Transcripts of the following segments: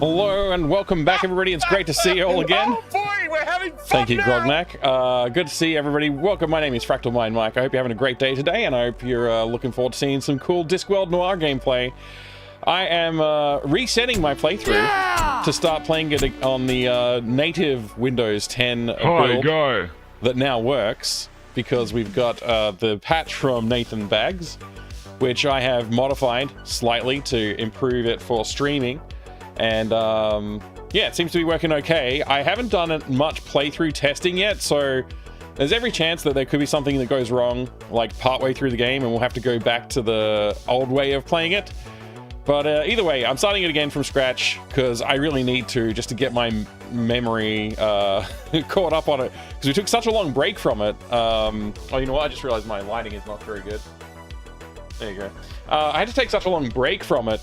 Hello and welcome back, everybody. It's great to see you all again. Oh boy, we're having fun. Thank you, now. Grognak. Good to see everybody. Welcome. My name is Fractal Mind Mike. I hope you're having a great day today, and I hope you're looking forward to seeing some cool Discworld Noir gameplay. I am resetting my playthrough to start playing it on the native Windows 10 build that now works, because we've got the patch from Nathan Baggs, which I have modified slightly to improve it for streaming. And yeah, it seems to be working okay. I haven't done much playthrough testing yet, so there's every chance that there could be something that goes wrong like partway through the game and we'll have to go back to the old way of playing it. But either way, I'm starting it again from scratch because I really need to, just to get my memory caught up on it, because we took such a long break from it. Oh, you know what? I just realized my lighting is not very good. There you go. I had to take such a long break from it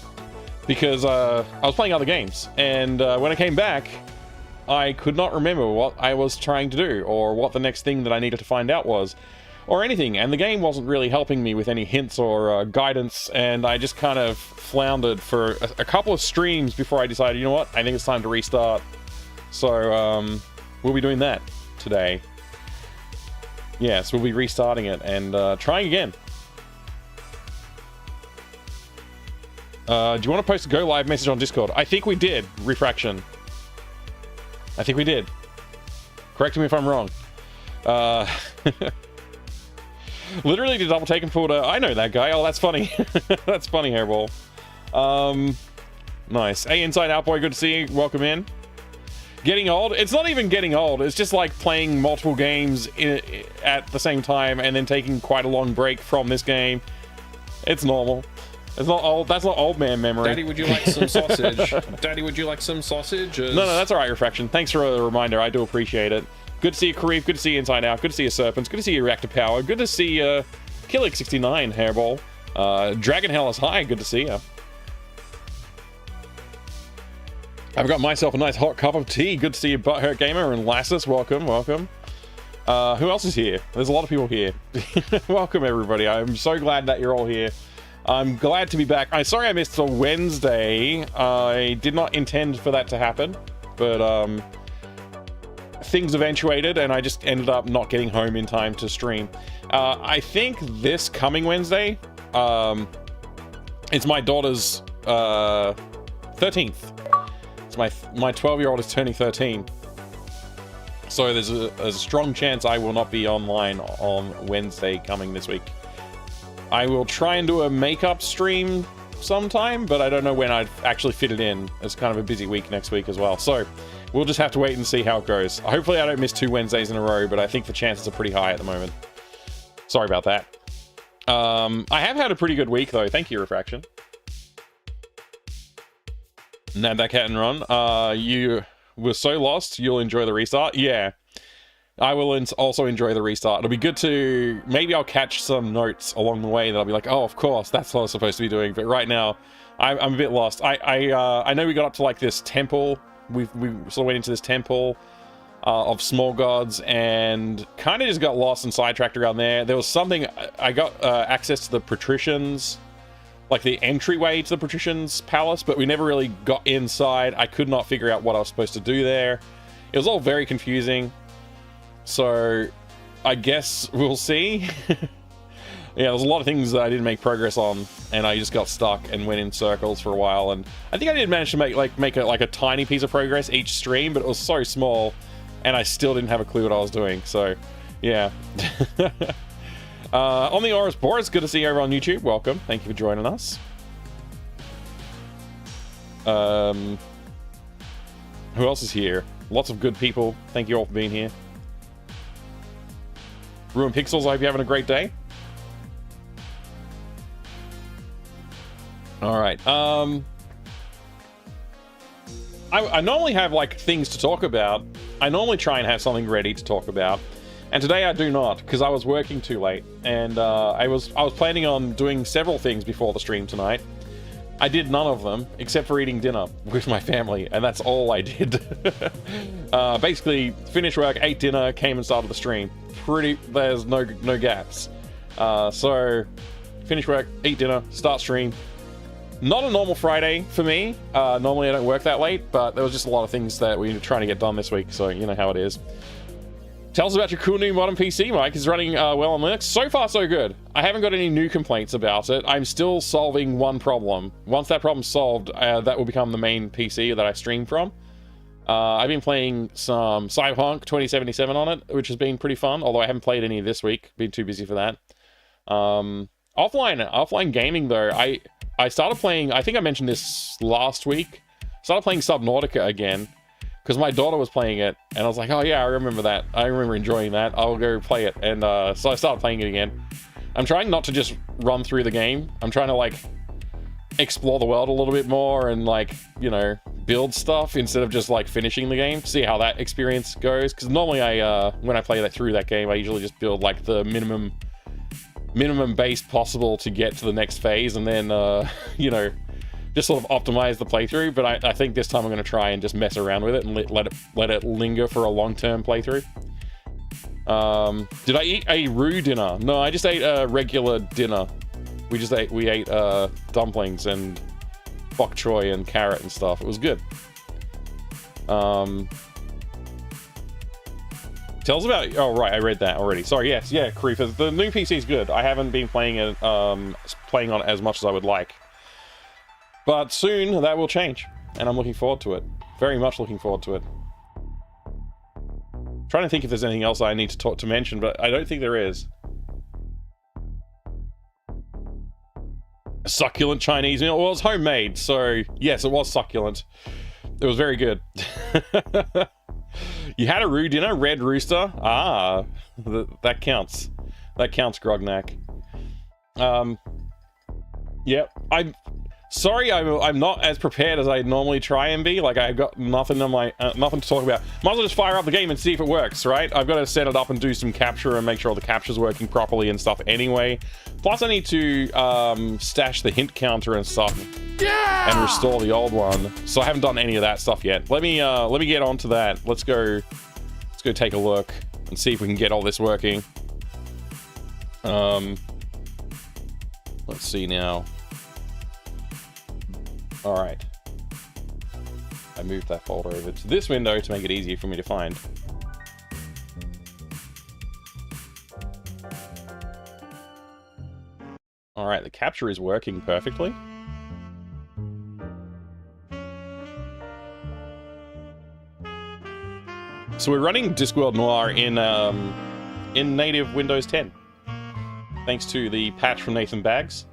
because I was playing other games, and when I came back, I could not remember what I was trying to do, or what the next thing that I needed to find out was, or anything, and the game wasn't really helping me with any hints or guidance, and I just kind of floundered for a couple of streams before I decided, you know what, I think it's time to restart. So we'll be doing that today. Yes, we'll be restarting it and trying again. Do you want to post a go live message on Discord? I think we did, Refraction. I think we did. Correct me if I'm wrong. Literally the double take and pulled a... I know that guy. Oh, that's funny. That's funny, Hairball. Nice. Hey, Inside Out Boy, good to see you. Welcome in. Getting old? It's not even getting old. It's just like playing multiple games at the same time and then taking quite a long break from this game. It's normal. It's not old. That's not old man memory. Daddy, would you like some sausage? Daddy, would you like some sausage? No, that's all right, Refraction. Thanks for the reminder. I do appreciate it. Good to see you, Kareef. Good to see you, Inside Out. Good to see you, Serpents. Good to see you, Reactor Power. Good to see you, Killick69, Hairball. Dragon Hell is high. Good to see you. I've got myself a nice hot cup of tea. Good to see you, Butthurt Gamer and Lassus. Welcome, welcome. Who else is here? There's a lot of people here. Welcome, everybody. I'm so glad that you're all here. I'm glad to be back. I'm sorry I missed a Wednesday. I did not intend for that to happen, but things eventuated and I just ended up not getting home in time to stream. I think this coming Wednesday, it's my daughter's 13th. It's my 12-year-old is turning 13. So there's a strong chance I will not be online on Wednesday coming this week. I will try and do a makeup stream sometime, but I don't know when I'd actually fit it in. It's kind of a busy week next week as well. So we'll just have to wait and see how it goes. Hopefully I don't miss 2 Wednesdays in a row, but I think the chances are pretty high at the moment. Sorry about that. I have had a pretty good week, though. Thank you, Refraction. That Cat and Run. You were so lost, you'll enjoy the restart. Yeah. I will also enjoy the restart. It'll be good to... Maybe I'll catch some notes along the way that I'll be like, oh, of course, that's what I was supposed to be doing. But right now, I'm a bit lost. I know we got up to, like, this temple. We sort of went into this temple of small gods and kind of just got lost and sidetracked around there. There was something... I got access to the patricians, like the entryway to the patricians' palace, but we never really got inside. I could not figure out what I was supposed to do there. It was all very confusing. So, I guess we'll see. Yeah, there's a lot of things that I didn't make progress on, and I just got stuck and went in circles for a while. And I think I did manage to make a tiny piece of progress each stream, but it was so small, and I still didn't have a clue what I was doing. So, yeah. On the Oris Boris, good to see you over on YouTube. Welcome. Thank you for joining us. Who else is here? Lots of good people. Thank you all for being here. Ruin Pixels, I hope you're having a great day. Alright, I normally have, like, things to talk about. I normally try and have something ready to talk about. And today I do not, because I was working too late. And I was planning on doing several things before the stream tonight. I did none of them, except for eating dinner with my family, and that's all I did. Basically, finished work, ate dinner, came and started the stream. There's no gaps. So, finish work, eat dinner, start stream, Not a normal Friday for me. Normally I don't work that late, but there was just a lot of things that we were trying to get done this week, so you know how it is. Tell us about your cool new modern PC, Mike. Is running well on Linux. So far, so good. I haven't got any new complaints about it. I'm still solving one problem. Once that problem's solved, that will become the main PC that I stream from. I've been playing some Cyberpunk 2077 on it, which has been pretty fun, although I haven't played any this week. Been too busy for that. Offline gaming, though, I started playing, I think I mentioned this last week, started playing Subnautica again, because my daughter was playing it, and I was like, oh yeah, I remember that. I remember enjoying that. I'll go play it. And so I started playing it again. I'm trying not to just run through the game. I'm trying to, like, explore the world a little bit more and, like, you know, build stuff instead of just, like, finishing the game. See how that experience goes. Because normally when I play through that game, I usually just build, like, the minimum base possible to get to the next phase, and then you know, just sort of optimize the playthrough. But I think this time I'm going to try and just mess around with it and let it linger for a long-term playthrough. Did I eat a roux dinner? No, I just ate a regular dinner. We ate dumplings and bok choy and carrot and stuff. It was good. Tell us about... Oh, right, I read that already. Sorry, yes, yeah, Creepers. The new PC is good. I haven't been playing it, playing on it as much as I would like. But soon, that will change. And I'm looking forward to it. Very much looking forward to it. Trying to think if there's anything else I need to mention, but I don't think there is. A succulent Chinese meal. Well, it was homemade, so yes, it was succulent. It was very good. You had a roux dinner, Red Rooster. Ah, that counts. That counts, Grognak. Yep. I'm sorry, I'm not as prepared as I normally try and be. Like, I've got nothing on my nothing to talk about. Might as well just fire up the game and see if it works, right? I've got to set it up and do some capture and make sure the capture's working properly and stuff anyway. Plus, I need to stash the hint counter and stuff. Yeah! And restore the old one. So I haven't done any of that stuff yet. Let me get onto that. Let's go take a look and see if we can get all this working. Let's see now. All right. I moved that folder over to this window to make it easier for me to find. All right, the capture is working perfectly. So we're running Discworld Noir in native Windows 10, thanks to the patch from Nathan Baggs.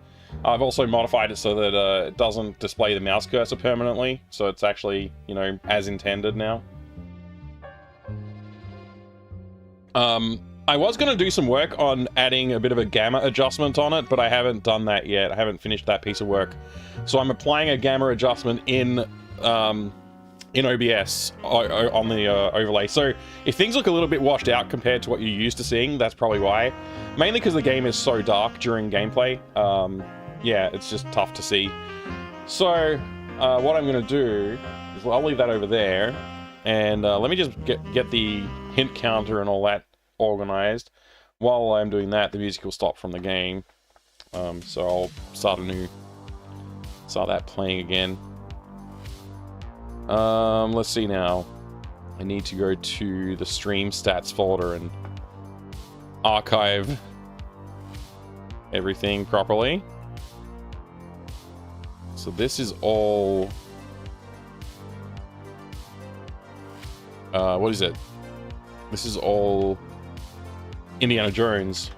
I've also modified it so that it doesn't display the mouse cursor permanently, so it's actually, you know, as intended now. I was going to do some work on adding a bit of a gamma adjustment on it, but I haven't done that yet. I haven't finished that piece of work. So I'm applying a gamma adjustment in OBS on the overlay. So if things look a little bit washed out compared to what you're used to seeing, that's probably why. Mainly because the game is so dark during gameplay. Yeah, it's just tough to see. So what I'm going to do is I'll leave that over there, and let me just get the hint counter and all that organized. While I'm doing that, the music will stop from the game. So I'll start that playing again. Let's see now. I need to go to the stream stats folder and archive everything properly. So this is all... what is it? This is all Indiana Jones.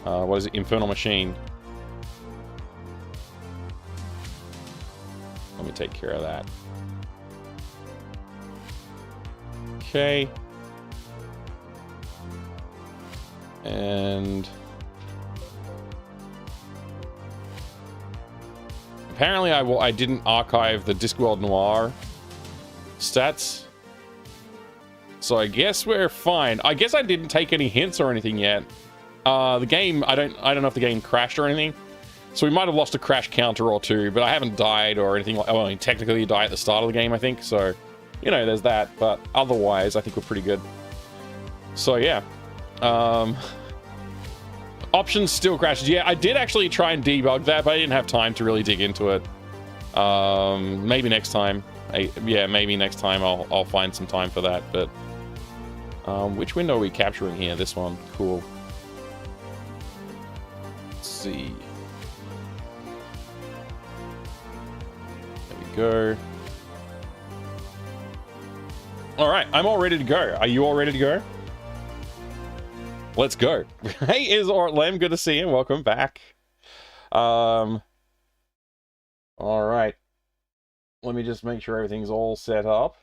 What is it? Infernal Machine. Let me take care of that. Okay. And apparently I didn't archive the Discworld Noir stats. So I guess we're fine. I guess I didn't take any hints or anything yet. The game, I don't know if the game crashed or anything. So we might have lost a crash counter or two, but I haven't died or anything like... Well, I mean, technically you die at the start of the game, I think. So, you know, there's that. But otherwise, I think we're pretty good. So, yeah. Options still crashes. Yeah, I did actually try and debug that, but I didn't have time to really dig into it. Maybe next time. Yeah, maybe next time I'll find some time for that. But which window are we capturing here? This one. Cool. Let's see. There we go. All right, I'm all ready to go. Are you all ready to go? Let's go. Hey, is Ortlem, good to see you. Welcome back. All right. Let me just make sure everything's all set up.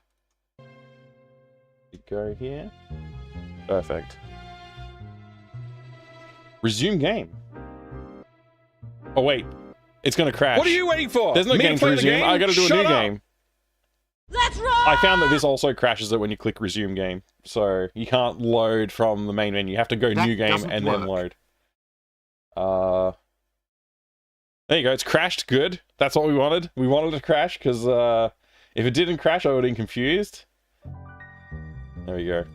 Go here. Perfect. Resume game. Oh wait, it's gonna crash. What are you waiting for? There's no game to resume. I gotta do a new game. Let's roll! I found that this also crashes it when you click resume game. So you can't load from the main menu. You have to go new game and then load. There you go. It's crashed. Good. That's what we wanted. We wanted it to crash because if it didn't crash, I would have been confused. There we go.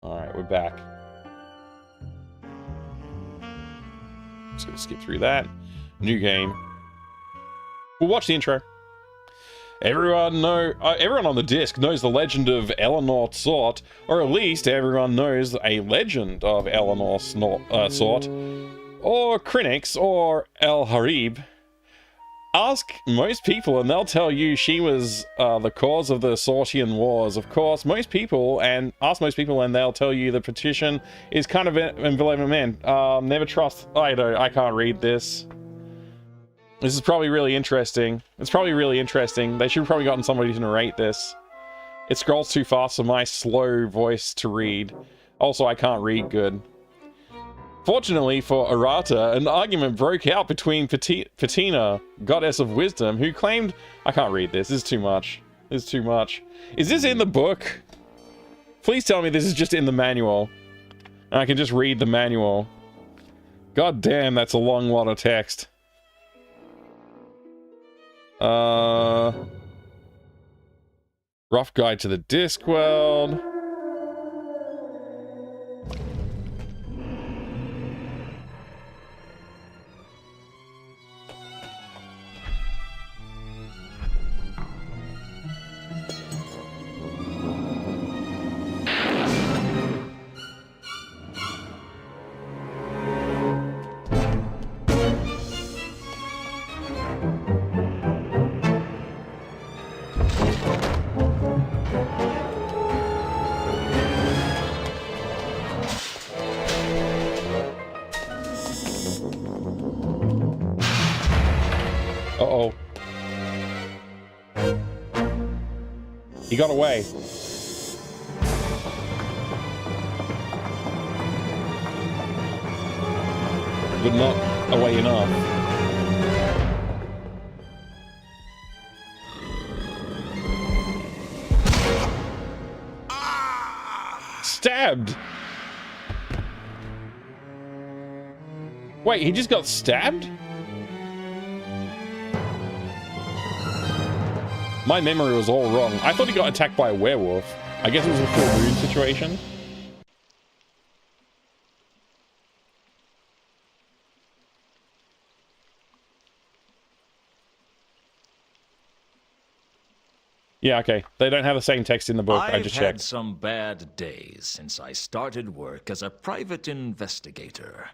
Alright, we're back. Just gonna skip through that. New game. We'll watch the intro. Everyone on the disc knows the legend of Eleanor Sort, or at least everyone knows a legend of Eleanor Sort, or Crinix, or El Harib. Ask most people and they'll tell you she was the cause of the Sortian Wars. Of course, ask most people and they'll tell you the petition is kind of ambivalent. Man, never trust. I can't read this. This is probably really interesting. It's probably really interesting. They should have probably gotten somebody to narrate this. It scrolls too fast for my slow voice to read. Also, I can't read good. Fortunately for Arata, an argument broke out between Patina, goddess of wisdom, who claimed... I can't read this. This is too much. This is too much. Is this in the book? Please tell me this is just in the manual. And I can just read the manual. God damn, that's a long lot of text. Rough guide to the Discworld. Uh-oh. He got away. But not away enough. Stabbed! Wait, he just got stabbed? My memory was all wrong. I thought he got attacked by a werewolf. I guess it was a full moon situation. Yeah, okay. They don't have the same text in the book. I just checked. I've had some bad days since I started work as a private investigator.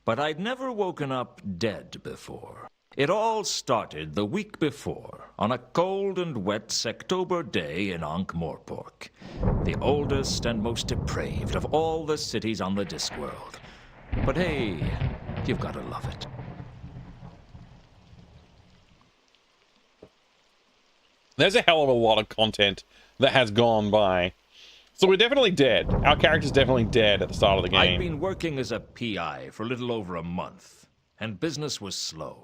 But I'd never woken up dead before. It all started the week before, on a cold and wet Sectober day in Ankh-Morpork, the oldest and most depraved of all the cities on the Discworld. But hey, you've got to love it. There's a hell of a lot of content that has gone by. So we're definitely dead. Our character's definitely dead at the start of the game. I'd been working as a PI for a little over a month, and business was slow.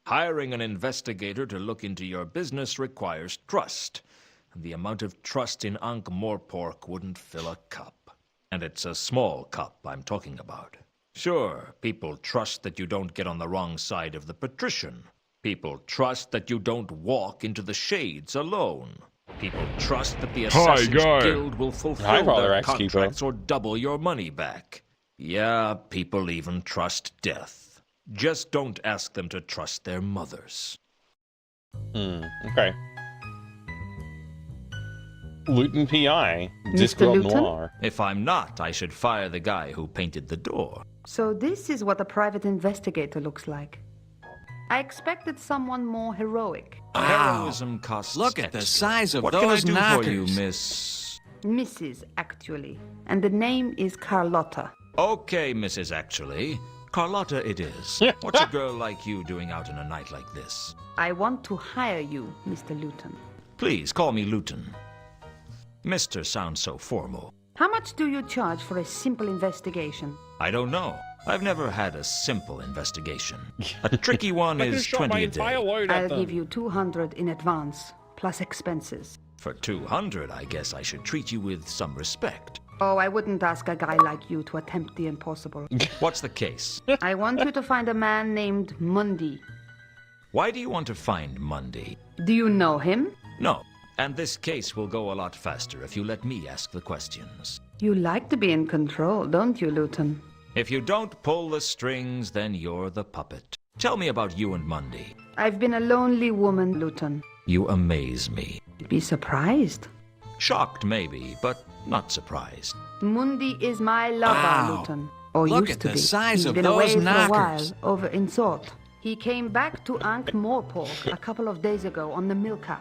Hiring an investigator to look into your business requires trust, and the amount of trust in Ankh-Morpork wouldn't fill a cup. And it's a small cup I'm talking about. Sure, people trust that you don't get on the wrong side of the patrician. People trust that you don't walk into the shades alone. People trust that the Assassin's Guild will fulfill Father their X-Keeper. contracts or double your money back. Yeah, people even trust death. Just don't ask them to trust their mothers. Okay. Luton PI. Mr. Discworld Luton? Noir. If I'm not, I should fire the guy who painted the door. So this is what a private investigator looks like. I expected someone more heroic. Heroism costs Look at the extra. size of What those can I do for you, knockers. Miss? Mrs. Actually. And the name is Carlotta. Okay, Mrs. Actually. Carlotta it is. What's a girl like you doing out in a night like this? I want to hire you, Mr. Luton. Please call me Luton. Mr. sounds so formal. How much do you charge for a simple investigation? I don't know. I've never had a simple investigation. A tricky one I could have is shot my 20 a entire day. load at I'll them. give you 200 in advance, plus expenses. For 200, I guess I should treat you with some respect. Oh, I wouldn't ask a guy like you to attempt the impossible. What's the case? I want you to find a man named Mundy. Why do you want to find Mundy? Do you know him? No. And this case will go a lot faster if you let me ask the questions. You like to be in control, don't you, Luton? If you don't pull the strings, then you're the puppet. Tell me about you and Mundy. I've been a lonely woman, Luton. You amaze me. Be surprised. Shocked, maybe, but not surprised. Mundy is my lover, Wow. Luton. Or Look used at to the be. size He's of been those away for a while, knockers. over in Salt. He came back to Ankh-Morpork a couple of days ago on the Milka.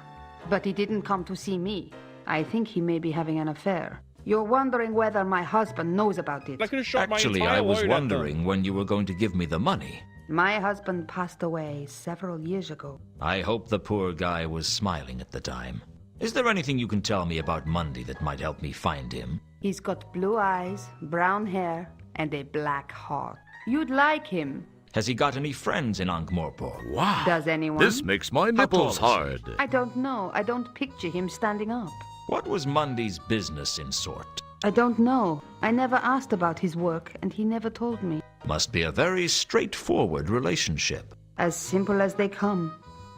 But he didn't come to see me. I think he may be having an affair. You're wondering whether my husband knows about it. I could have shot Actually, my entire I was load at them. wondering when you were going to give me the money. My husband passed away several years ago. I hope the poor guy was smiling at the time. Is there anything you can tell me about Mundy that might help me find him? He's got blue eyes, brown hair, and a black heart. You'd like him. Has he got any friends in Ankh-Morpork? Wow. Does anyone? This makes my nipples hard. I don't know. I don't picture him standing up. What was Mundy's business in sort? I don't know. I never asked about his work, and he never told me. Must be a very straightforward relationship. As simple as they come.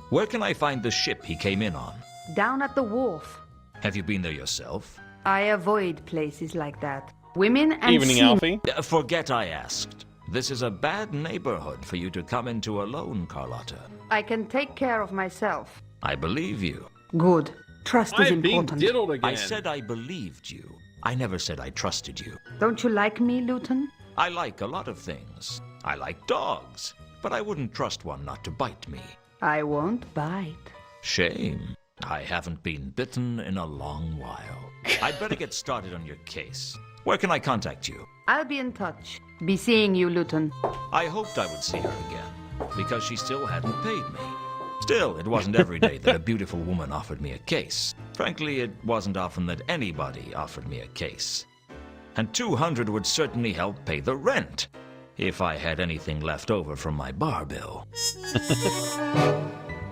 Where can I find the ship he came in on? Down at the wharf. Have you been there yourself? I avoid places like that. Women and Evening, seamen- Alfie. Forget I asked. This is a bad neighborhood for you to come into alone, Carlotta. I can take care of myself. I believe you. Good. Trust is I'm being important. diddled again. I said I believed you. I never said I trusted you. Don't you like me, Luton? I like a lot of things. I like dogs, but I wouldn't trust one not to bite me. I won't bite. Shame. I haven't been bitten in a long while. I'd better get started on your case. Where can I contact you? I'll be in touch. Be seeing you, Luton. I hoped I would see her again, because she still hadn't paid me. Still, it wasn't every day that a beautiful woman offered me a case. Frankly, it wasn't often that anybody offered me a case. And 200 would certainly help pay the rent, if I had anything left over from my bar bill.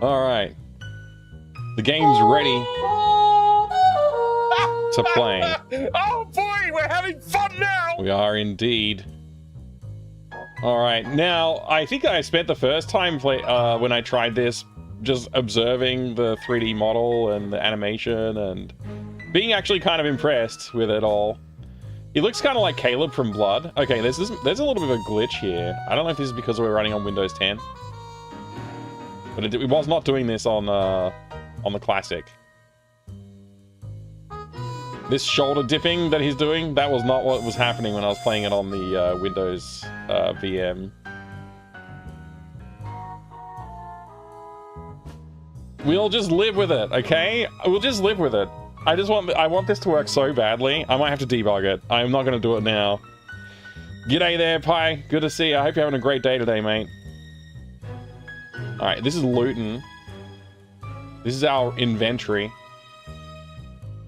All right. The game's ready to play. Oh boy, we're having fun now! We are indeed. All right. Now, I think I spent the first time when I tried this just observing the 3D model and the animation and being actually kind of impressed with it all. He looks kind of like Caleb from Blood. Okay, there's a little bit of a glitch here. I don't know if this is because we're running on Windows 10. But it was not doing this on the classic. This shoulder dipping that he's doing, that was not what was happening when I was playing it on the Windows VM. We'll just live with it, okay? We'll just live with it. I want this to work so badly. I might have to debug it. I'm not going to do it now. G'day there, Pi. Good to see you. I hope you're having a great day today, mate. Alright, this is Luton. This is our inventory.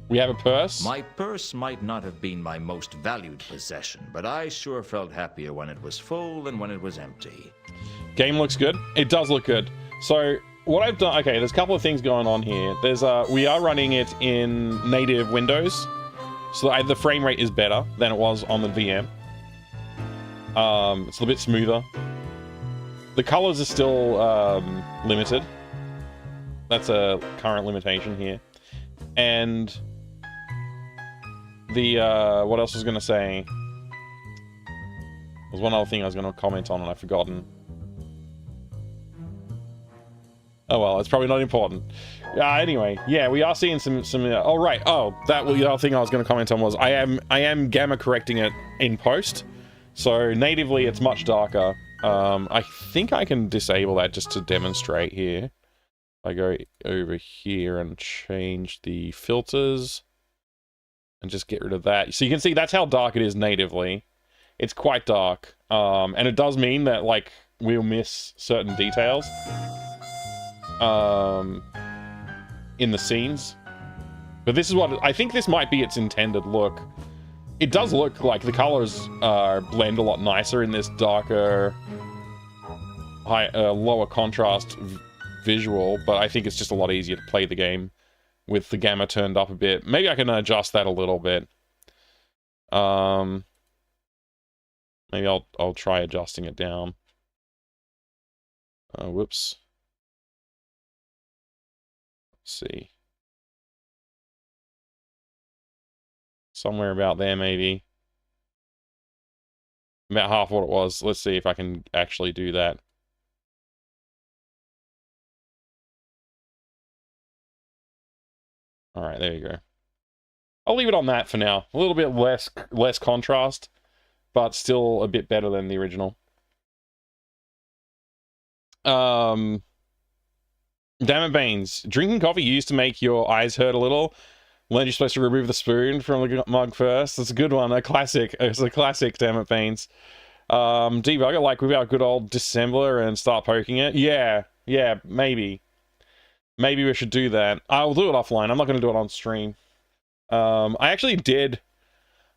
We have a purse. My purse might not have been my most valued possession, but I sure felt happier when it was full than when it was empty. Game looks good. It does look good. So what I've done, okay, there's a couple of things going on here. There's we are running it in native Windows, so the frame rate is better than it was on the VM. It's a little bit smoother. The colors are still limited. That's a current limitation here. And the, what else was I going to say? There's one other thing I was going to comment on and I've forgotten. Oh well, it's probably not important. Anyway, yeah, we are seeing some. Oh right. Oh, that was the other thing I was going to comment on was I am gamma correcting it in post, so natively it's much darker. I think I can disable that just to demonstrate here. I go over here and change the filters, and just get rid of that. So you can see that's how dark it is natively. It's quite dark, and it does mean that like we'll miss certain details. In the scenes, but this is what I think this might be its intended look. It does look like the colors blend a lot nicer in this darker, lower contrast visual, but I think it's just a lot easier to play the game with the gamma turned up a bit. Maybe I can adjust that a little bit. Maybe I'll try adjusting it down. Whoops. See, somewhere about there maybe, about half what it was. Let's see if I can actually do that. All right, there you go. I'll leave it on that for now. A little bit less contrast, but still a bit better than the original. Damn it, Baines. Drinking coffee used to make your eyes hurt a little. When you're supposed to remove the spoon from the mug first. That's a good one. A classic. It's a classic, damn it, Baines. Debug it like with our good old disassembler and start poking it. Yeah, maybe. Maybe we should do that. I'll do it offline. I'm not going to do it on stream. I actually did.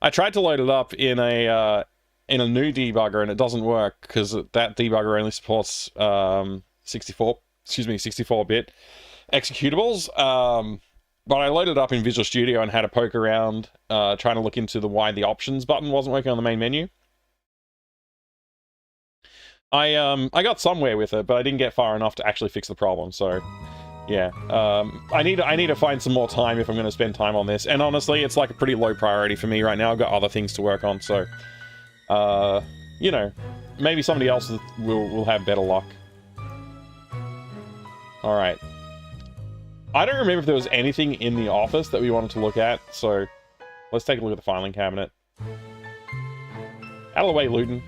I tried to load it up in a new debugger and it doesn't work because that debugger only supports 64-bit executables. But I loaded it up in Visual Studio and had a poke around, trying to look into why the options button wasn't working on the main menu. I got somewhere with it, but I didn't get far enough to actually fix the problem. So, yeah, I need to find some more time if I'm going to spend time on this. And honestly, it's like a pretty low priority for me right now. I've got other things to work on, so you know, maybe somebody else will have better luck. All right. I don't remember if there was anything in the office that we wanted to look at, so let's take a look at the filing cabinet. Out of the way, Luton.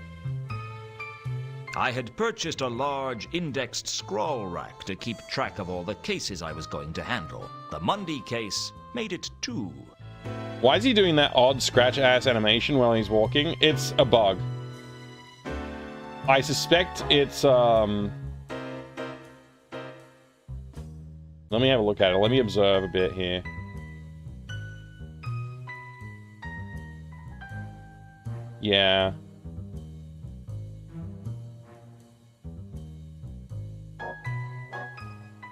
I had purchased a large indexed scroll rack to keep track of all the cases I was going to handle. The Mundy case made it 2. Why is he doing that odd scratch-ass animation while he's walking? It's a bug. I suspect it's, let me have a look at it. Let me observe a bit here. Yeah.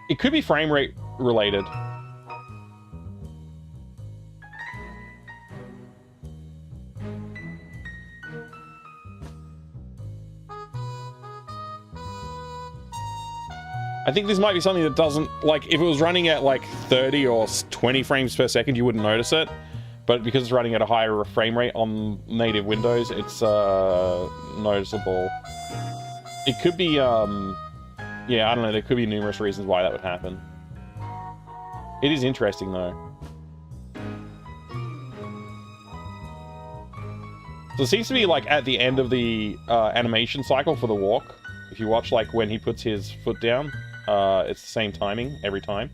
It could be frame rate related. I think this might be something that doesn't, like, if it was running at like 30 or 20 frames per second, you wouldn't notice it. But because it's running at a higher frame rate on native Windows, it's noticeable. It could be, yeah, I don't know, there could be numerous reasons why that would happen. It is interesting, though. So it seems to be, like, at the end of the animation cycle for the walk. If you watch, like, when he puts his foot down, it's the same timing every time.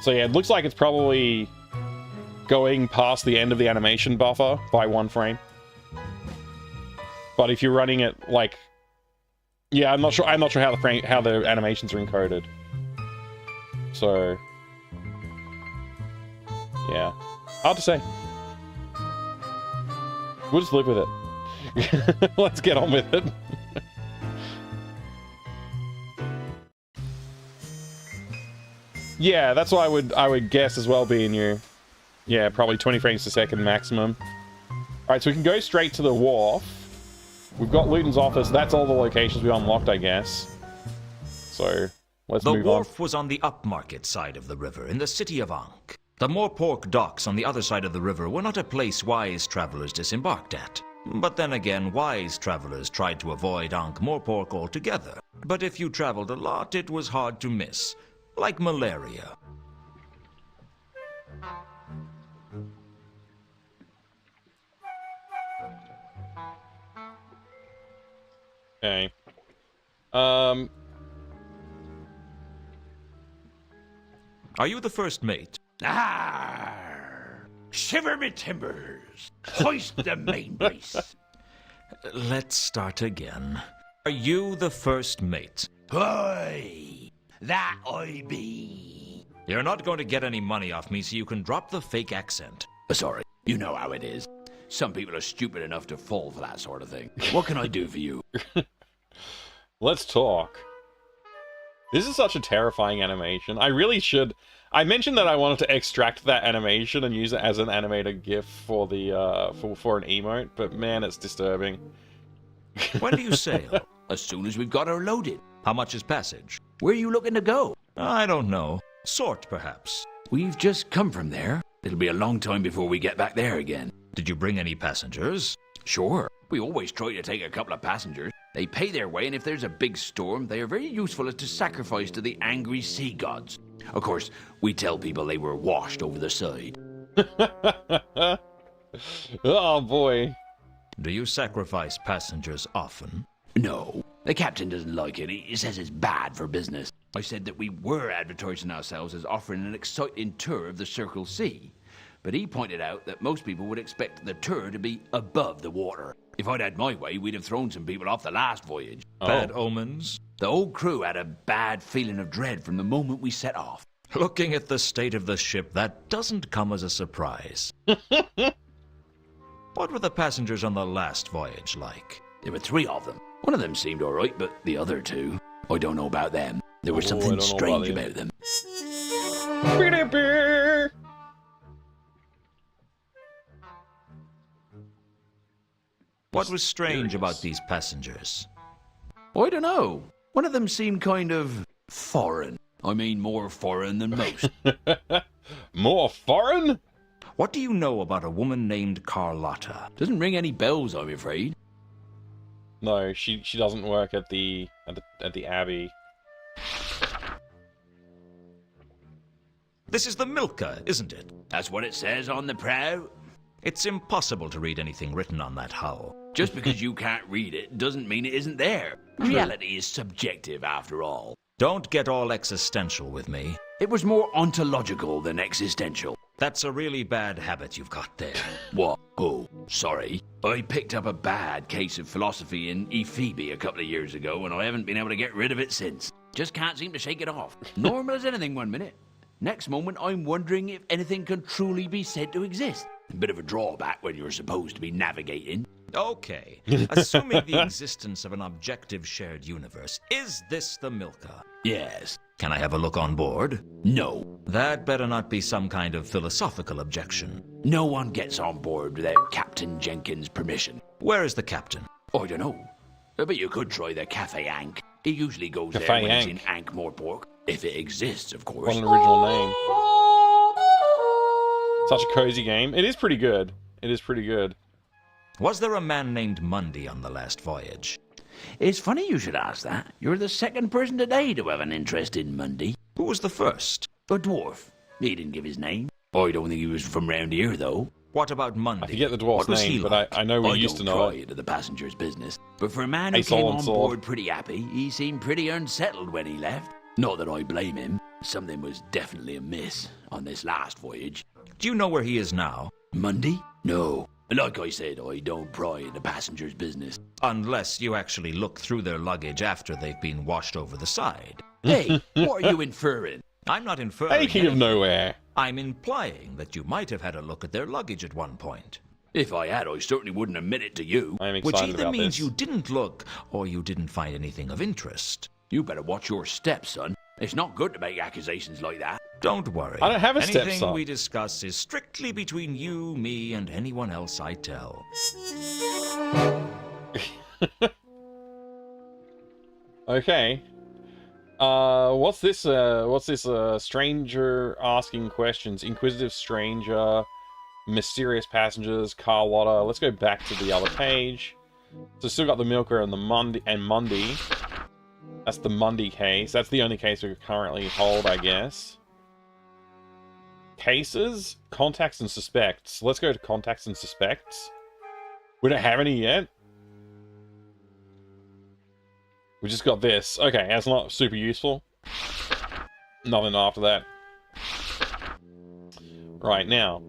So yeah, it looks like it's probably going past the end of the animation buffer by 1 frame. But if you're running it, like... Yeah, I'm not sure how the animations are encoded. So... yeah. Hard to say. We'll just live with it. Let's get on with it. Yeah, that's what I would guess as well, being you. Yeah, probably 20 frames per second maximum. Alright, so we can go straight to the wharf. We've got Luton's office. That's all the locations we unlocked, I guess. So, let's The move on. wharf was on the upmarket side of the river, in the city of Ankh. The Moorpork docks on the other side of the river were not a place wise travelers disembarked at. But then again, wise travelers tried to avoid Ankh-Morpork altogether. But if you traveled a lot, it was hard to miss. Like malaria. Okay. Are you the first mate? Shiver me timbers! Hoist the main brace! Let's start again. Are you the first mate? Aye, that I be. You're not going to get any money off me, so you can drop the fake accent. Sorry, you know how it is. Some people are stupid enough to fall for that sort of thing. What can I do for you? Let's talk. This is such a terrifying animation. I really should... I mentioned that I wanted to extract that animation and use it as an animated GIF for the for an emote, but man, it's disturbing. When do you sail? As soon as we've got her loaded. How much is passage? Where are you looking to go? I don't know. Sort, perhaps. We've just come from there. It'll be a long time before we get back there again. Did you bring any passengers? Sure. We always try to take a couple of passengers. They pay their way, and if there's a big storm, they are very useful as to sacrifice to the angry sea gods. Of course, we tell people they were washed over the side. Oh boy. Do you sacrifice passengers often? No, the captain doesn't like it. He says it's bad for business. I said that we were advertising ourselves as offering an exciting tour of the Circle Sea. But he pointed out that most people would expect the tour to be above the water. If I'd had my way, we'd have thrown some people off the last voyage. Bad omens? The whole crew had a bad feeling of dread from the moment we set off. Looking at the state of the ship, that doesn't come as a surprise. What were the passengers on the last voyage like? There were 3 of them. One of them seemed all right, but the other 2, I don't know about them. There was I something don't know strange about about them. What was strange about these passengers? I don't know. One of them seemed kind of foreign. I mean, more foreign than most. More foreign? What do you know about a woman named Carlotta? Doesn't ring any bells, I'm afraid. No, she doesn't work at the Abbey. This is the Milka, isn't it? That's what it says on the prow. It's impossible to read anything written on that hull. Just because you can't read it doesn't mean it isn't there. Reality is subjective, after all. Don't get all existential with me. It was more ontological than existential. That's a really bad habit you've got there. What? Oh, sorry. I picked up a bad case of philosophy in Ephoebe a couple of years ago, and I haven't been able to get rid of it since. Just can't seem to shake it off. Normal as anything 1 minute. Next moment, I'm wondering if anything can truly be said to exist. A bit of a drawback when you're supposed to be navigating. Okay, assuming the existence of an objective shared universe, is this the Milka? Yes. Can I have a look on board? No. That better not be some kind of philosophical objection. No one gets on board without Captain Jenkins' permission. Where is the captain? I don't know. But you could try the Cafe Ankh. He usually goes Cafe there when he's Ankh. in Ankh-Morpork. If it exists, of course. What an original name. Such a cozy game. It is pretty good. It is pretty good. Was there a man named Mundy on the last voyage? It's funny you should ask that. You're the second person today to have an interest in Mundy. Who was the first? A dwarf. He didn't give his name. I don't think he was from round here, though. What about Mundy? I forget the dwarf's What was he name, like? but I know we used to know don't pry it. into the passenger's business. But for a man who Ace came on on sword. board pretty happy, he seemed pretty unsettled when he left. Not that I blame him. Something was definitely amiss on this last voyage. Do you know where he is now? Mundy? No. Like I said, I don't pry into passengers' business. Unless you actually look through their luggage after they've been washed over the side. Hey, what are you inferring? I'm not inferring Taking of anything. nowhere. I'm implying that you might have had a look at their luggage at one point. If I had, I certainly wouldn't admit it to you. I am Which excited either about means this. you didn't look, or you didn't find anything of interest. You better watch your steps, son. It's not good to make accusations like that. Don't worry. I don't have a Anything stepson. we discuss is strictly between you, me, and anyone else I tell. Okay. What's this stranger asking questions? Inquisitive stranger, mysterious passengers, Carlotta. Let's go back to the other page. So still got the Milker and the Mundy. That's the Mundy case. That's the only case we currently hold, I guess. Cases, contacts, and suspects. Let's go to contacts and suspects. We don't have any yet. We just got this. Okay, that's not super useful. Nothing after that. Right, now.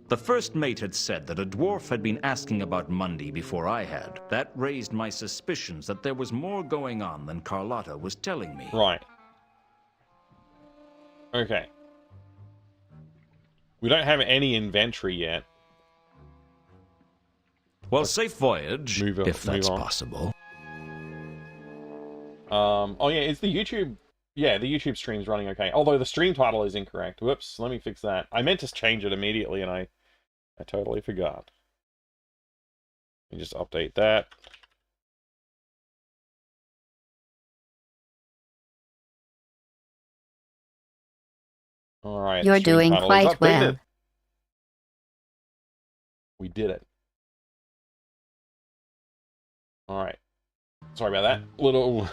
The first mate had said that a dwarf had been asking about Mundy before I had. That raised my suspicions that there was more going on than Carlotta was telling me. Right. Okay. We don't have any inventory yet. Well, safe voyage, if that's possible. Oh yeah, it's the YouTube... Yeah, the YouTube stream's running okay. Although the stream title is incorrect. Whoops, let me fix that. I meant to change it immediately and I totally forgot. Let me just update that. Alright. You're doing quite well. We did it. Alright. Sorry about that. Little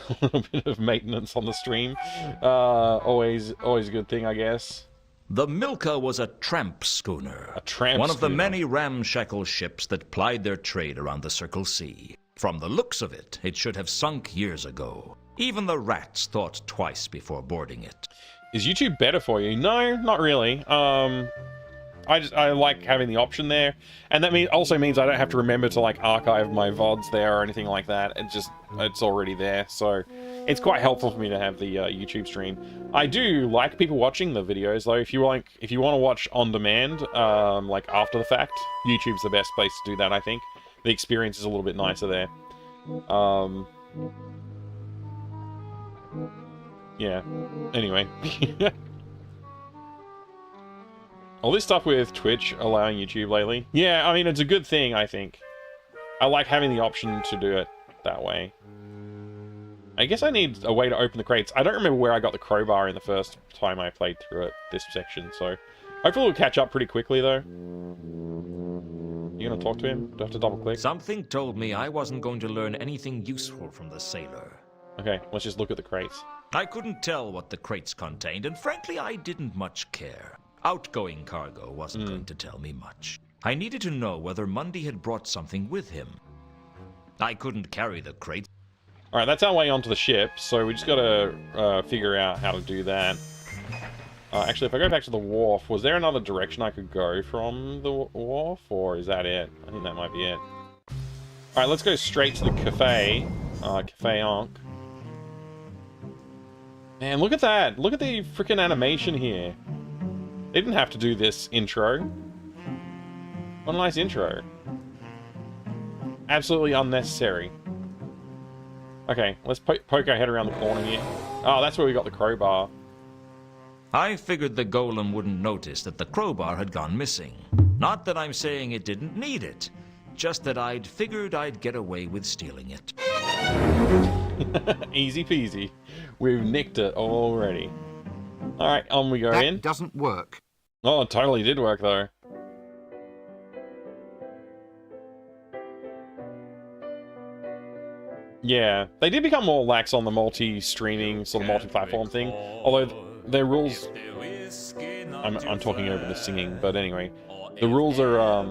bit of maintenance on the stream. Always a good thing, I guess. The Milka was a tramp schooner. A tramp One of the schooner. many ramshackle ships that plied their trade around the Circle Sea. From the looks of it, it should have sunk years ago. Even the rats thought twice before boarding it. Is YouTube better for you? No, not really. I like having the option there, and that also means I don't have to remember to like archive my VODs there or anything like that. It's already there, so it's quite helpful for me to have the YouTube stream. I do like people watching the videos though. If you want to watch on demand, like after the fact, YouTube's the best place to do that. I think the experience is a little bit nicer there. Yeah. Anyway. All this stuff with Twitch allowing YouTube lately. Yeah, I mean, it's a good thing, I think. I like having the option to do it that way. I guess I need a way to open the crates. I don't remember where I got the crowbar in the first time I played through it, this section, so... Hopefully we'll catch up pretty quickly, though. You gonna talk to him? Do I have to double-click? Something told me I wasn't going to learn anything useful from the sailor. Okay, let's just look at the crates. I couldn't tell what the crates contained, and frankly, I didn't much care. Outgoing cargo wasn't going to tell me much. I needed to know whether Mundy had brought something with him. I couldn't carry the crate. Alright, that's our way onto the ship, so we just gotta figure out how to do that. Actually, if I go back to the wharf, was there another direction I could go from the wharf, or is that it? I think that might be it. Alright, let's go straight to the cafe. Cafe Ankh. Man, look at that! Look at the freaking animation here. They didn't have to do this intro. What a nice intro. Absolutely unnecessary. Okay, let's poke our head around the corner here. Oh, that's where we got the crowbar. I figured the golem wouldn't notice that the crowbar had gone missing. Not that I'm saying it didn't need it, just that I'd figured I'd get away with stealing it. Easy peasy. We've nicked it already. Alright, on we go in. That doesn't work. Oh, it totally did work, though. Yeah, they did become more lax on the multi-streaming, sort of multi-platform thing. Although, their rules... I'm talking over the singing, but anyway. The rules are,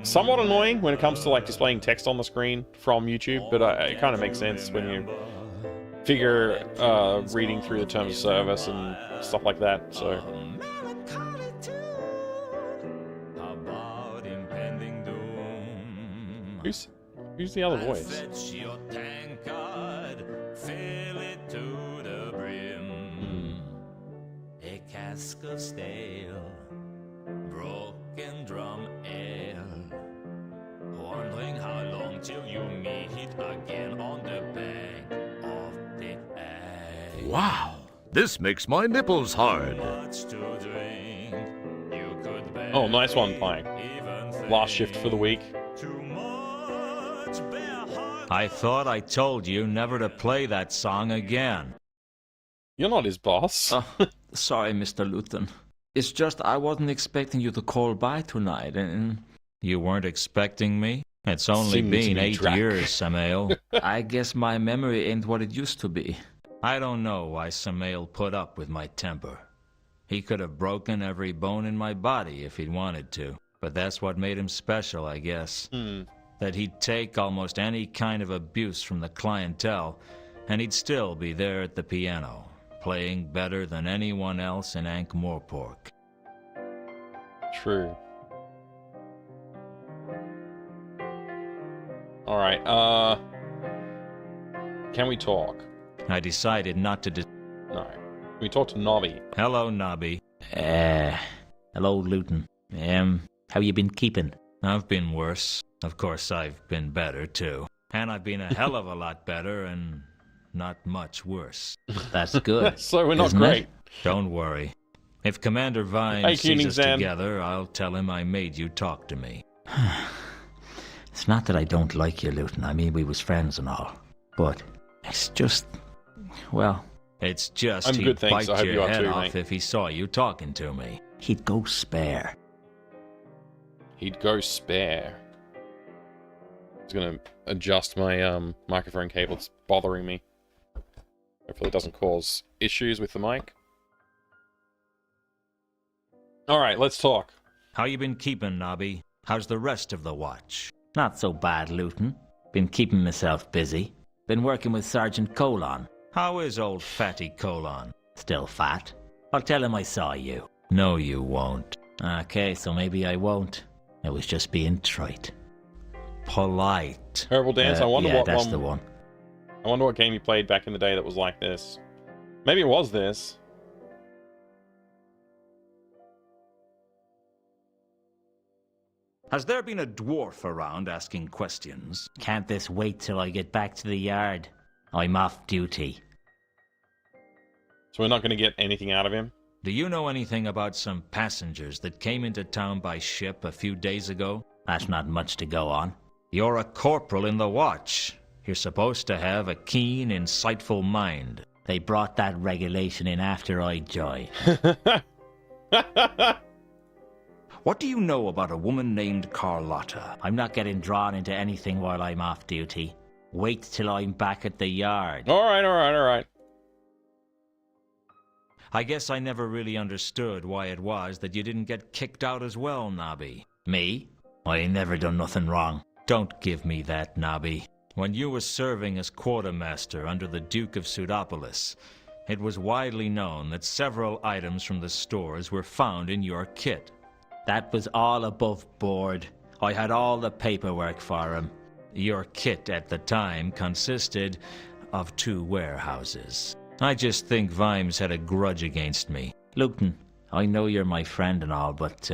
somewhat annoying when it comes to, like, displaying text on the screen from YouTube, but it kind of makes sense when you figure reading through the terms of service and stuff like that, so... Who's the other voice? A cask of stale, broken drum ale. Wondering how long till you meet again on the bank of the Ag. Wow, this makes my nipples hard. Much to drink, you could bear Oh, nice one, Pike. even Last shift for the week. too much bear heart I thought I told you never to play that song again. You're not his boss. Sorry, Mr. Luton. It's just I wasn't expecting you to call by tonight, and... You weren't expecting me? It's only Seems been to be 8 Drac. years, Samael. I guess my memory ain't what it used to be. I don't know why Samael put up with my temper. He could have broken every bone in my body if he'd wanted to. But that's what made him special, I guess. That he'd take almost any kind of abuse from the clientele, and he'd still be there at the piano, playing better than anyone else in Ankh-Morpork. True. Alright, can we talk? I decided not to No. Can we talk to Nobby? Hello, Nobby. Hello, Luton. How you been keeping? I've been worse. Of course, I've been better, too. And I've been a hell of a lot better and not much worse. That's good. So we're not isn't great. it? Don't worry. If Commander Vine Hey, sees us Koenigsegg. together, I'll tell him I made you talk to me. It's not that I don't like you, Luton. I mean, we was friends and all. But it's just... Well... It's just I'm he'd good, thanks. bite I hope your you are head too, off mate. if he saw you talking to me. He'd go spare. He'd go spare. I was gonna adjust my microphone cable. It's bothering me. Hopefully it doesn't cause issues with the mic. Alright, let's talk. How you been keeping, Nobby? How's the rest of the watch? Not so bad, Luton. Been keeping myself busy. Been working with Sergeant Colon. How is old fatty Colon? Still fat? I'll tell him I saw you. No, you won't. Okay, so maybe I won't. I was just being trite. Polite. Terrible Dance, I wonder yeah, what that's one... the one. I wonder what game you played back in the day that was like this. Maybe it was this. Has there been a dwarf around asking questions? Can't this wait till I get back to the yard? I'm off duty. So we're not going to get anything out of him? Do you know anything about some passengers that came into town by ship a few days ago? That's not much to go on. You're a corporal in the watch. You're supposed to have a keen, insightful mind. They brought that regulation in after I joined. What do you know about a woman named Carlotta? I'm not getting drawn into anything while I'm off duty. Wait till I'm back at the yard. Alright. I guess I never really understood why it was that you didn't get kicked out as well, Nobby. Me? I ain't never done nothing wrong. Don't give me that, Nobby. When you were serving as quartermaster under the Duke of Pseudopolis, it was widely known that several items from the stores were found in your kit. That was all above board. I had all the paperwork for him. Your kit at the time consisted of 2 warehouses. I just think Vimes had a grudge against me. Luton, I know you're my friend and all, but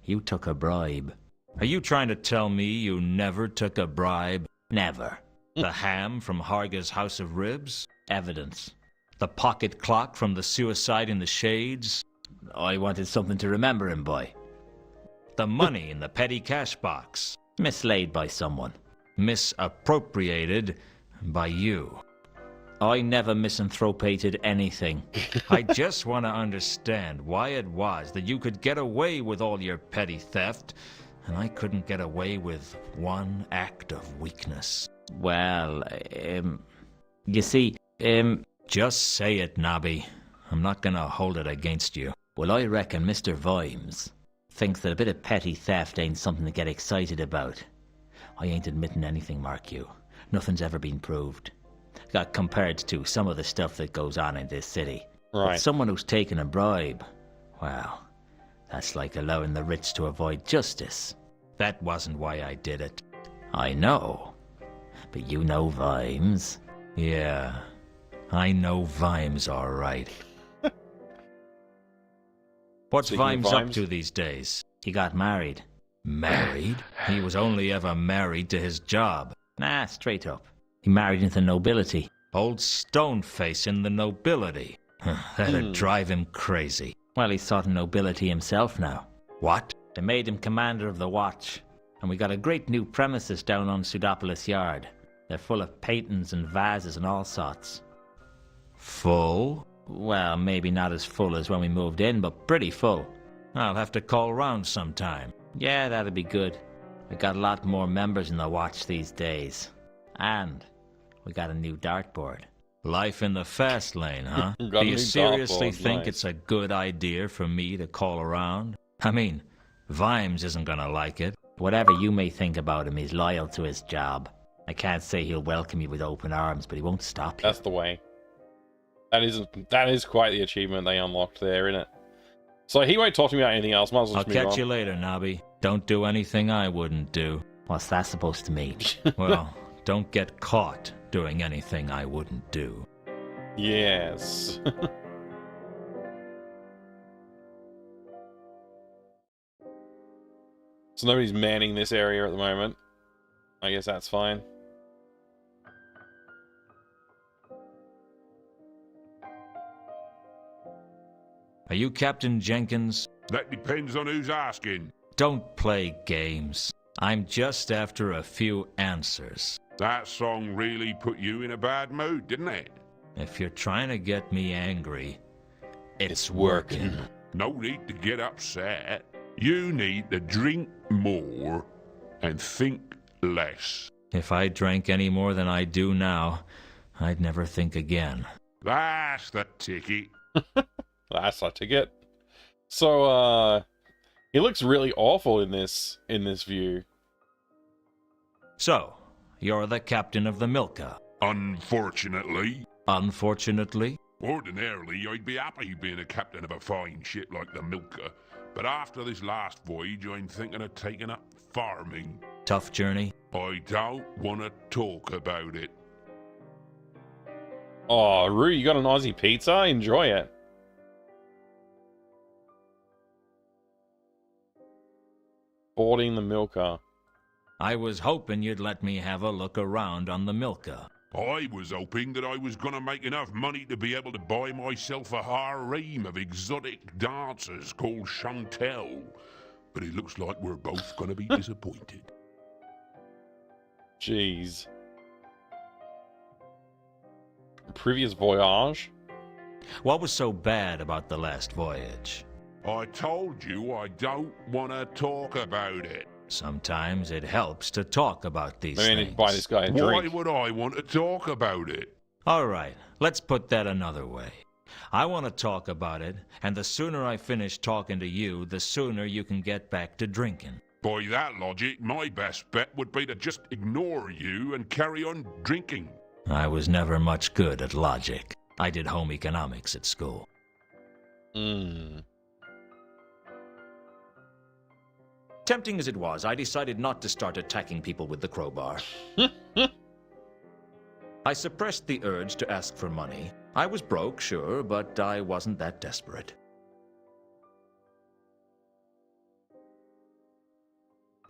you took a bribe. Are you trying to tell me you never took a bribe? Never. The ham from Harga's House of Ribs? Evidence. The pocket clock from the suicide in the shades? I wanted something to remember him by. The money in the petty cash box? Mislaid by someone. Misappropriated by you. I never misanthropated anything. I just want to understand why it was that you could get away with all your petty theft, and I couldn't get away with one act of weakness. Well, you see, Just say it, Nobby. I'm not gonna hold it against you. Well, I reckon Mr. Vimes thinks that a bit of petty theft ain't something to get excited about. I ain't admitting anything, mark you. Nothing's ever been proved. Got compared to some of the stuff that goes on in this city. Right. But someone who's taken a bribe, well, that's like allowing the rich to avoid justice. That wasn't why I did it. I know. But you know Vimes. Yeah, I know Vimes all right. What's Speaking of Vimes up Vimes? to these days? He got married. Married? He was only ever married to his job. Nah, straight up. He married into nobility. Old Stoneface in the nobility. That'd drive him crazy. Well, he's sort of nobility himself now. What? They made him commander of the watch. And we got a great new premises down on Pseudopolis Yard. They're full of paintings and vases and all sorts. Full? Well, maybe not as full as when we moved in, but pretty full. I'll have to call round sometime. Yeah, that'd be good. We got a lot more members in the watch these days. And we got a new dartboard. Life in the fast lane, huh? Got Do a you new seriously dartboard, think nice. it's a good idea for me to call around? I mean, Vimes isn't gonna like it. Whatever you may think about him, he's loyal to his job. I can't say he'll welcome you with open arms, but he won't stop you. That's the way. That is quite the achievement they unlocked there, isn't it? So he won't talk to me about anything else. Might as well I'll just move catch on. you later, Nobby. Don't do anything I wouldn't do. What's that supposed to mean? Well, don't get caught doing anything I wouldn't do. Yes. So nobody's manning this area at the moment. I guess that's fine. Are you Captain Jenkins? That depends on who's asking. Don't play games. I'm just after a few answers. That song really put you in a bad mood, didn't it? If you're trying to get me angry, it's working. No need to get upset. You need to drink more and think less. If I drank any more than I do now, I'd never think again. That's the ticket. That's our ticket. So, he looks really awful in this view. So, you're the captain of the Milka. Unfortunately. Unfortunately? Ordinarily, I'd be happy being a captain of a fine ship like the Milka. But after this last voyage, I'm thinking of taking up farming. Tough journey? I don't want to talk about it. Oh, Rue, you got an Aussie pizza? Enjoy it. Boarding the Milka. I was hoping you'd let me have a look around on the Milka. I was hoping that I was going to make enough money to be able to buy myself a harem of exotic dancers called Chantel. But it looks like we're both going to be disappointed. Jeez. Previous voyage? What was so bad about the last voyage? I told you I don't want to talk about it. Sometimes it helps to talk about these I mean, things. buy this guy a Why drink. would I want to talk about it? All right, let's put that another way. I want to talk about it, and the sooner I finish talking to you, the sooner you can get back to drinking. By that logic, my best bet would be to just ignore you and carry on drinking. I was never much good at logic. I did home economics at school. Tempting as it was, I decided not to start attacking people with the crowbar. I suppressed the urge to ask for money. I was broke, sure, but I wasn't that desperate.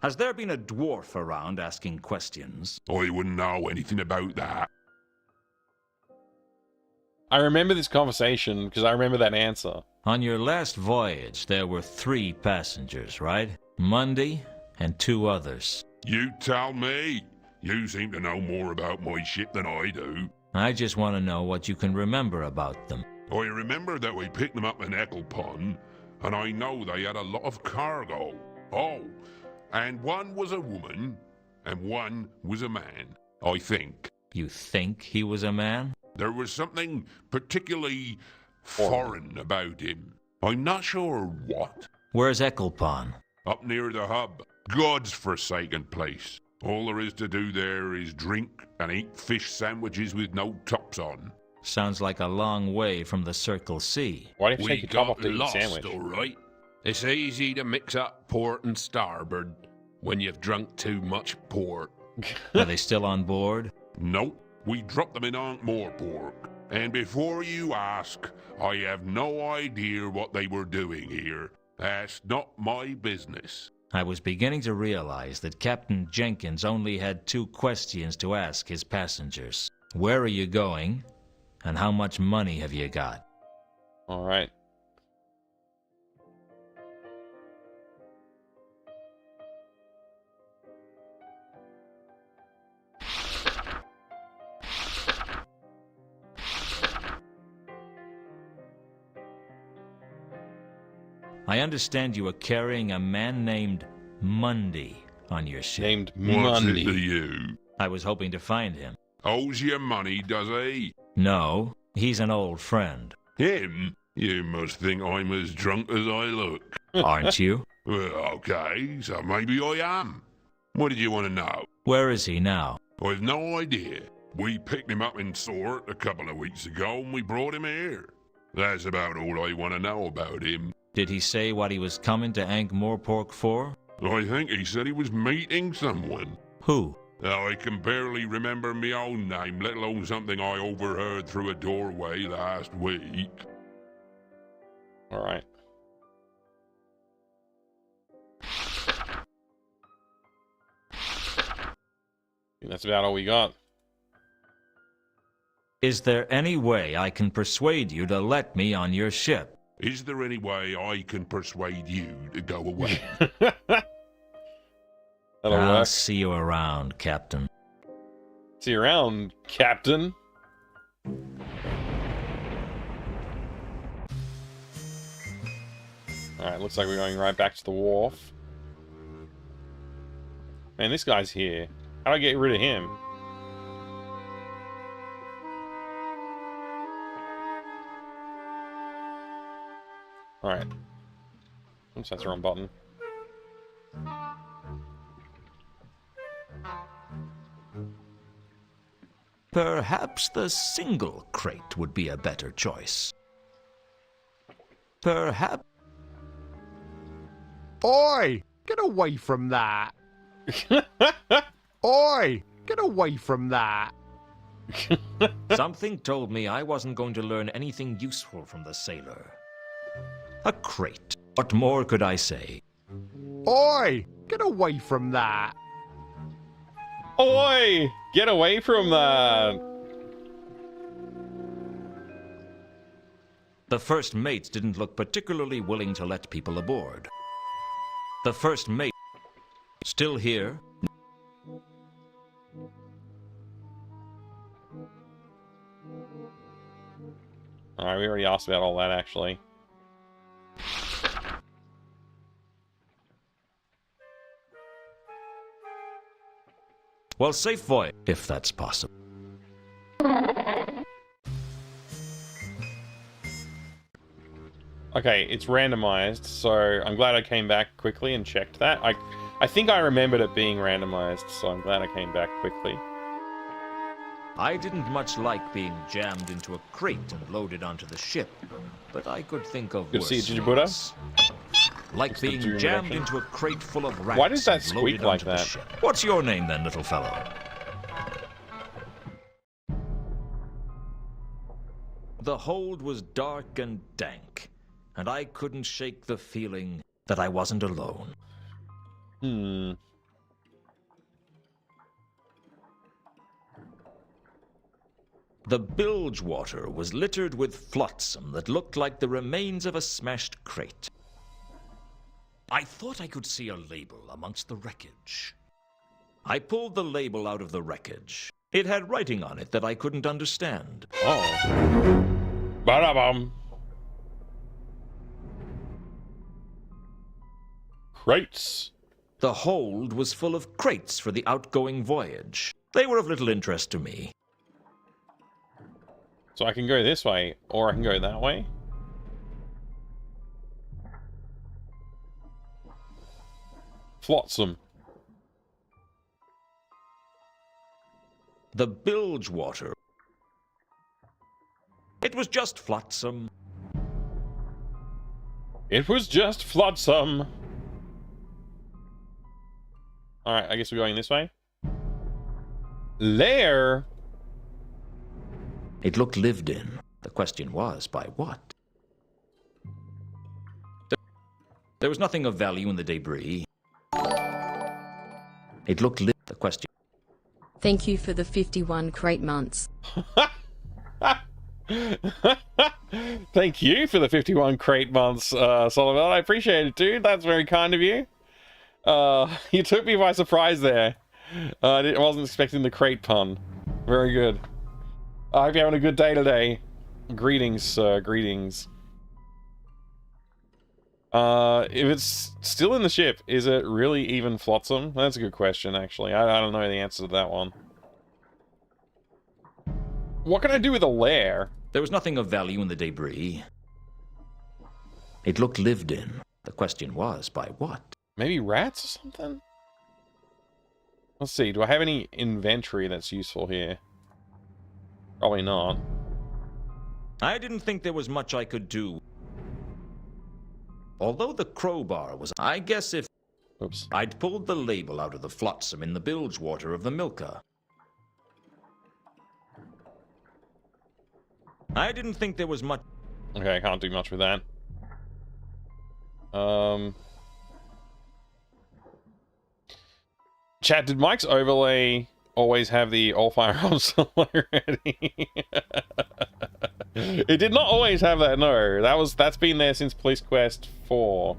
Has there been a dwarf around asking questions? I wouldn't know anything about that. I remember this conversation because I remember that answer. On your last voyage, there were 3 passengers, right? Mundy and 2 others. You tell me. You seem to know more about my ship than I do. I just want to know what you can remember about them. I remember that we picked them up in Ecclepon, and I know they had a lot of cargo. Oh, and one was a woman, and one was a man, I think. You think he was a man? There was something particularly foreign about him. I'm not sure what. Where's Ecclepon? Up near the hub. God's forsaken place. All there is to do there is drink and eat fish sandwiches with no tops on. Sounds like a long way from the Circle C. Why do you We take your top off got to eat a lost, sandwich? all right. It's easy to mix up port and starboard when you've drunk too much port. Are they still on board? Nope. We dropped them in Ankh-Morpork. And before you ask, I have no idea what they were doing here. That's not my business. I was beginning to realize that Captain Jenkins only had 2 questions to ask his passengers. Where are you going? And how much money have you got? All right. I understand you are carrying a man named Mundy on your ship. Named What's it to Mundy. you? I was hoping to find him. Owes you money, does he? No, he's an old friend. Him? You must think I'm as drunk as I look. Aren't you? Well, okay, so maybe I am. What did you want to know? Where is he now? I've no idea. We picked him up in Sort a couple of weeks ago and we brought him here. That's about all I want to know about him. Did he say what he was coming to Ankh-Morpork for? I think he said he was meeting someone. Who? Now, I can barely remember my own name, let alone something I overheard through a doorway last week. All right. I think that's about all we got. Is there any way I can persuade you to let me on your ship? Is there any way I can persuade you to go away? That'll I'll work. see you around, Captain. See you around, Captain. Alright, looks like we're going right back to the wharf. Man, this guy's here. How do I get rid of him? Alright. Oops, that's the wrong button. Perhaps the single crate would be a better choice. Perhaps... Oi! Get away from that! Oi! Get away from that! Something told me I wasn't going to learn anything useful from the sailor. A crate. What more could I say? Oi! Get away from that! Oi! Get away from that! The first mates didn't look particularly willing to let people aboard. The first mate... Still here? Alright, we already asked about all that, actually. Well, safe voyage, if that's possible. Okay, it's randomized, so I'm glad I came back quickly and checked that. I think I remembered it being randomized, so I'm glad I came back quickly. I didn't much like being jammed into a crate and loaded onto the ship, but I could think of Good to worse see you, Ginger Buddha. things. Like Thanks for being doing jammed that. into a crate full of rats. Why does that and loaded squeak like onto the that? ship. What's your name then, little fellow? The hold was dark and dank, and I couldn't shake the feeling that I wasn't alone. The bilge water was littered with flotsam that looked like the remains of a smashed crate. I thought I could see a label amongst the wreckage. I pulled the label out of the wreckage. It had writing on it that I couldn't understand. Oh. Ba-da-bum. Crates. The hold was full of crates for the outgoing voyage. They were of little interest to me. So I can go this way, or I can go that way. Flotsam. The bilge water. It was just flotsam. It was just flotsam. Alright, I guess we're going this way. Lair? It looked lived in. The question was, by what? There was nothing of value in the debris. It looked lived. The question. Thank you for the 51 crate months. Thank you for the 51 crate months, Sullivan. I appreciate it, dude. That's very kind of you. You took me by surprise there. I wasn't expecting the crate pun. Very good. I hope you're having a good day today. Greetings, greetings. If it's still in the ship, is it really even flotsam? That's a good question, actually. I don't know the answer to that one. What can I do with a lair? There was nothing of value in the debris. It looked lived in. The question was, by what? Maybe rats or something? Let's see, do I have any inventory that's useful here? Probably not. I didn't think there was much I could do. Although the crowbar was... I guess if... Oops. I'd pulled the label out of the flotsam in the bilge water of the Milka. I didn't think there was much... Okay, I can't do much with that. Chat, did Mike's overlay always have the all firearms already? It did not always have that, no. That's been there since Police Quest 4,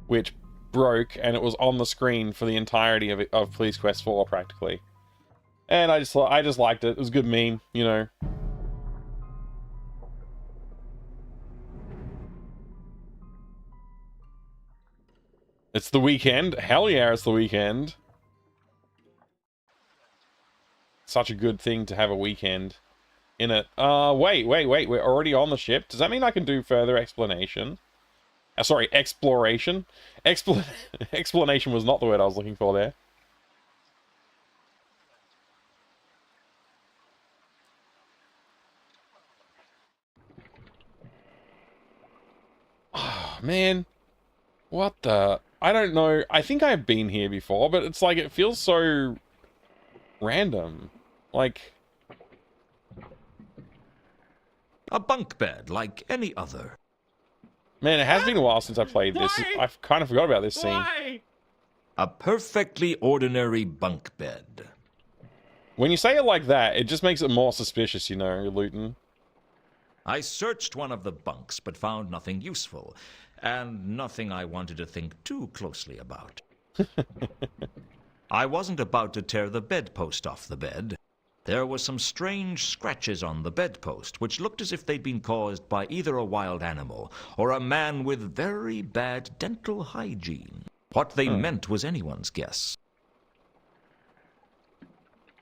which broke, and it was on the screen for the entirety of Police Quest 4, practically. And I just liked it. It was a good meme, you know. It's the weekend. Hell yeah, it's the weekend. Such a good thing to have a weekend in it. Wait. We're already on the ship. Does that mean I can do further explanation? Sorry, exploration. Explanation was not the word I was looking for there. Oh, man. What the... I don't know. I think I've been here before, but it's like, it feels so random. Like... A bunk bed, like any other. Man, it has been a while since I played this. I've kind of forgot about this scene. A perfectly ordinary bunk bed. When you say it like that, it just makes it more suspicious, you know, Luton. I searched one of the bunks, but found nothing useful. And nothing I wanted to think too closely about. I wasn't about to tear the bedpost off the bed. There were some strange scratches on the bedpost, which looked as if they'd been caused by either a wild animal or a man with very bad dental hygiene. What they meant was anyone's guess.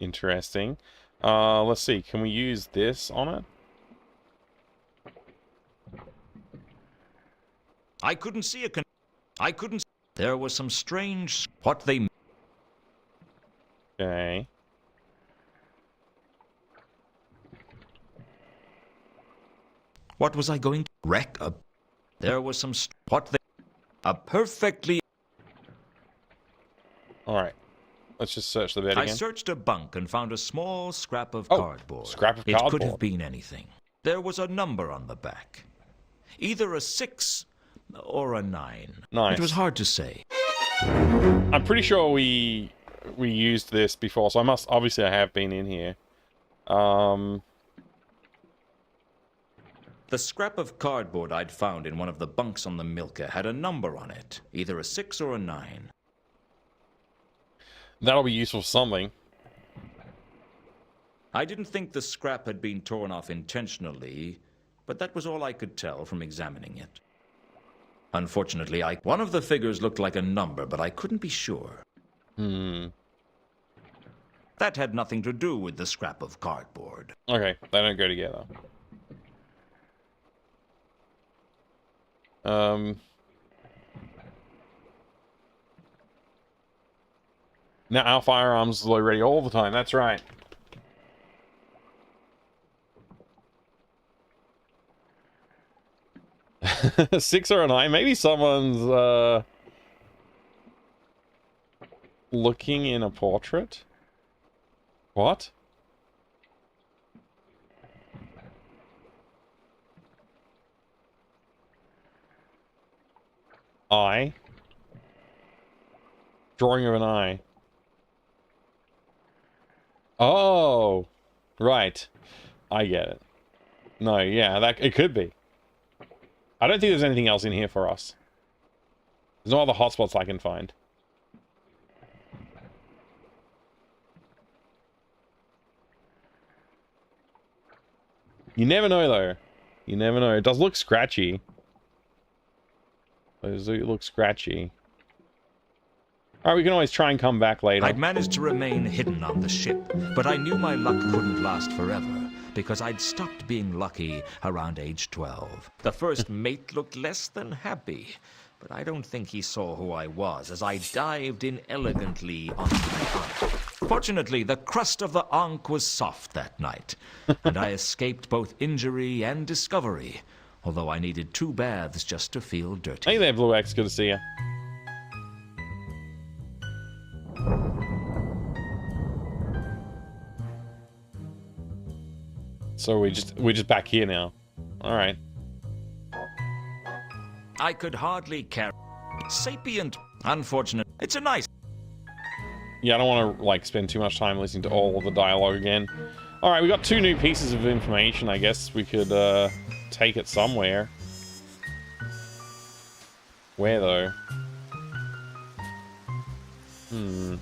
Interesting. Let's see. Can we use this on it? I couldn't see a I couldn't... There was some strange... What they... Okay. What was I going to... Wreck a... There was some... What they... A perfectly... Alright. Let's just search the bed again. I searched a bunk and found a small scrap of cardboard. Scrap of cardboard. It could have been anything. There was a number on the back. Either a 6 or a 9. Nice. It was hard to say. I'm pretty sure we used this before, so obviously I have been in here. The scrap of cardboard I'd found in one of the bunks on the Milka had a number on it. Either a 6 or a 9. That'll be useful for something. I didn't think the scrap had been torn off intentionally, but that was all I could tell from examining it. Unfortunately, one of the figures looked like a number, but I couldn't be sure. That had nothing to do with the scrap of cardboard. Okay, they don't go together. Now our firearms is low ready all the time, that's right. A 6 or a 9? Maybe someone's looking in a portrait? What? Eye? Drawing of an eye. Oh, right. I get it. No, yeah, it could be. I don't think there's anything else in here for us. There's no other hotspots I can find. You never know, though. You never know. It does look scratchy. Those look scratchy. Alright, we can always try and come back later. I'd managed to remain hidden on the ship, but I knew my luck couldn't last forever, because I'd stopped being lucky around age 12. The first mate looked less than happy, but I don't think he saw who I was as I dived in elegantly onto the Ankh. Fortunately, the crust of the Ankh was soft that night, and I escaped both injury and discovery, although I needed 2 baths just to feel dirty. Hey there, Blue X. Good to see you. So we're just back here now. All right. I could hardly carry sapient. Unfortunate. It's a nice. Yeah, I don't want to like spend too much time listening to all of the dialogue again. All right, we got 2 new pieces of information. I guess we could take it somewhere. Where though? I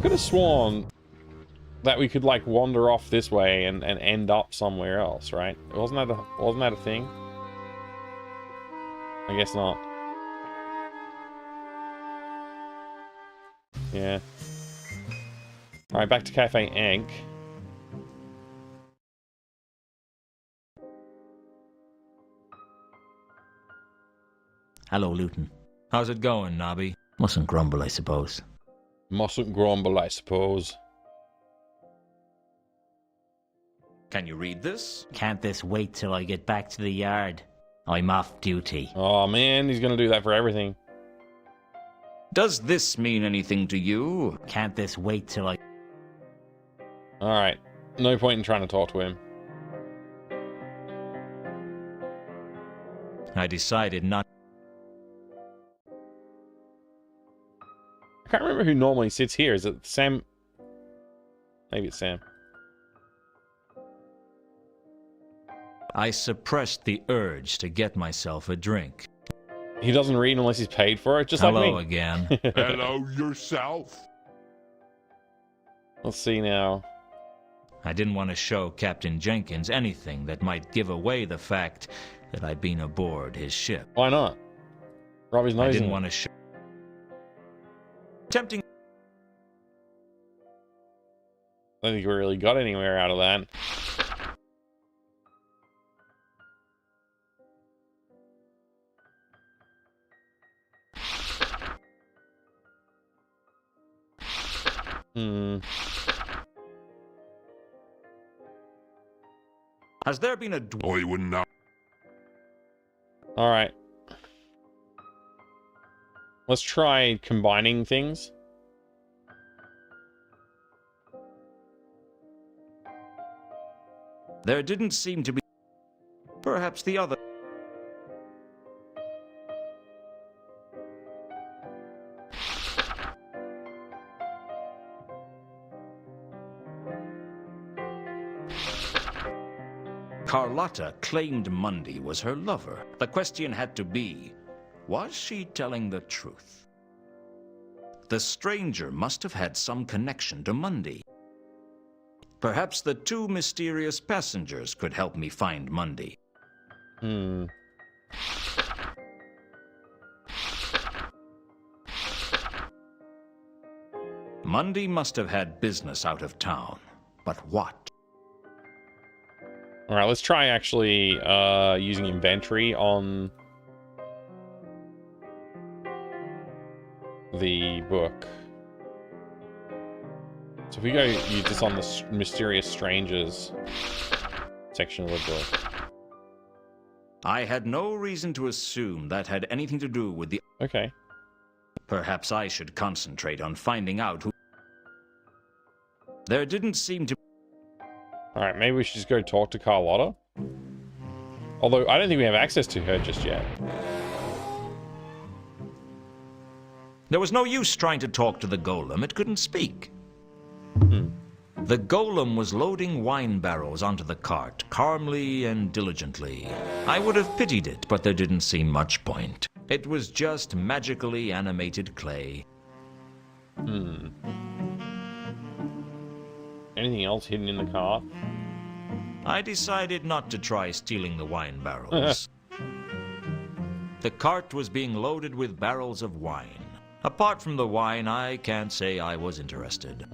could have sworn that we could like wander off this way and end up somewhere else, right? Wasn't that a thing? I guess not. Yeah. Alright, back to Cafe Ankh. Hello, Luton. How's it going, Nobby? Mustn't grumble, I suppose. Mustn't grumble, I suppose. Can you read this? Can't this wait till I get back to the yard? I'm off duty. Oh man, he's gonna do that for everything. Does this mean anything to you? Can't this wait till I... Alright. No point in trying to talk to him. I decided not... I can't remember who normally sits here. Is it Sam? Maybe it's Sam. I suppressed the urge to get myself a drink. He doesn't read unless he's paid for it, just Hello like me. again. Hello yourself. Let's see now. I didn't want to show Captain Jenkins anything that might give away the fact that I'd been aboard his ship. Why not? Robbie's nose. I didn't want to show... Tempting... I don't think we really got anywhere out of that. Has there been a... I wouldn't know. Alright. Let's try combining things. There didn't seem to be... Perhaps the other... Carlotta claimed Mundy was her lover. The question had to be, was she telling the truth? The stranger must have had some connection to Mundy. Perhaps the 2 mysterious passengers could help me find Mundy. Mundy must have had business out of town. But what? Alright, let's try actually using inventory on the book. So if we go use this on the Mysterious Strangers section of the book. I had no reason to assume that had anything to do with the... Okay. Perhaps I should concentrate on finding out who... There didn't seem to... Alright, maybe we should just go talk to Carlotta. Although, I don't think we have access to her just yet. There was no use trying to talk to the golem. It couldn't speak. The golem was loading wine barrels onto the cart, calmly and diligently. I would have pitied it, but there didn't seem much point. It was just magically animated clay. Anything else hidden in the cart? I decided not to try stealing the wine barrels. The cart was being loaded with barrels of wine. Apart from the wine, I can't say I was interested.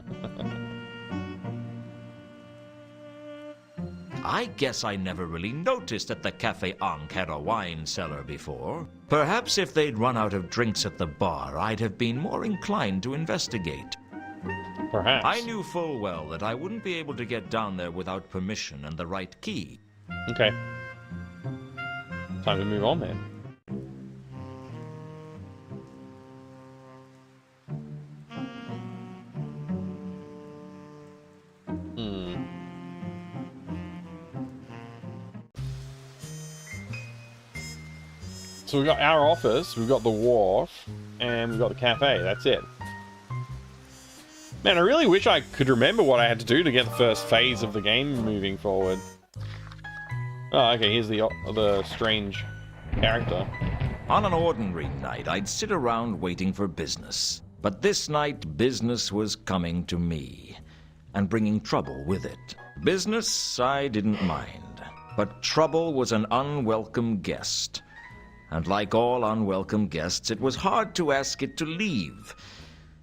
I guess I never really noticed that the Cafe Ankh had a wine cellar before. Perhaps if they'd run out of drinks at the bar, I'd have been more inclined to investigate. Perhaps. I knew full well that I wouldn't be able to get down there without permission and the right key. Okay. Time to move on then. So we've got our office, we've got the wharf, and we've got the cafe. That's it. Man, I really wish I could remember what I had to do to get the first phase of the game moving forward. Oh, okay, here's the strange character. On an ordinary night, I'd sit around waiting for business. But this night, business was coming to me, and bringing trouble with it. Business, I didn't mind. But trouble was an unwelcome guest. And like all unwelcome guests, it was hard to ask it to leave.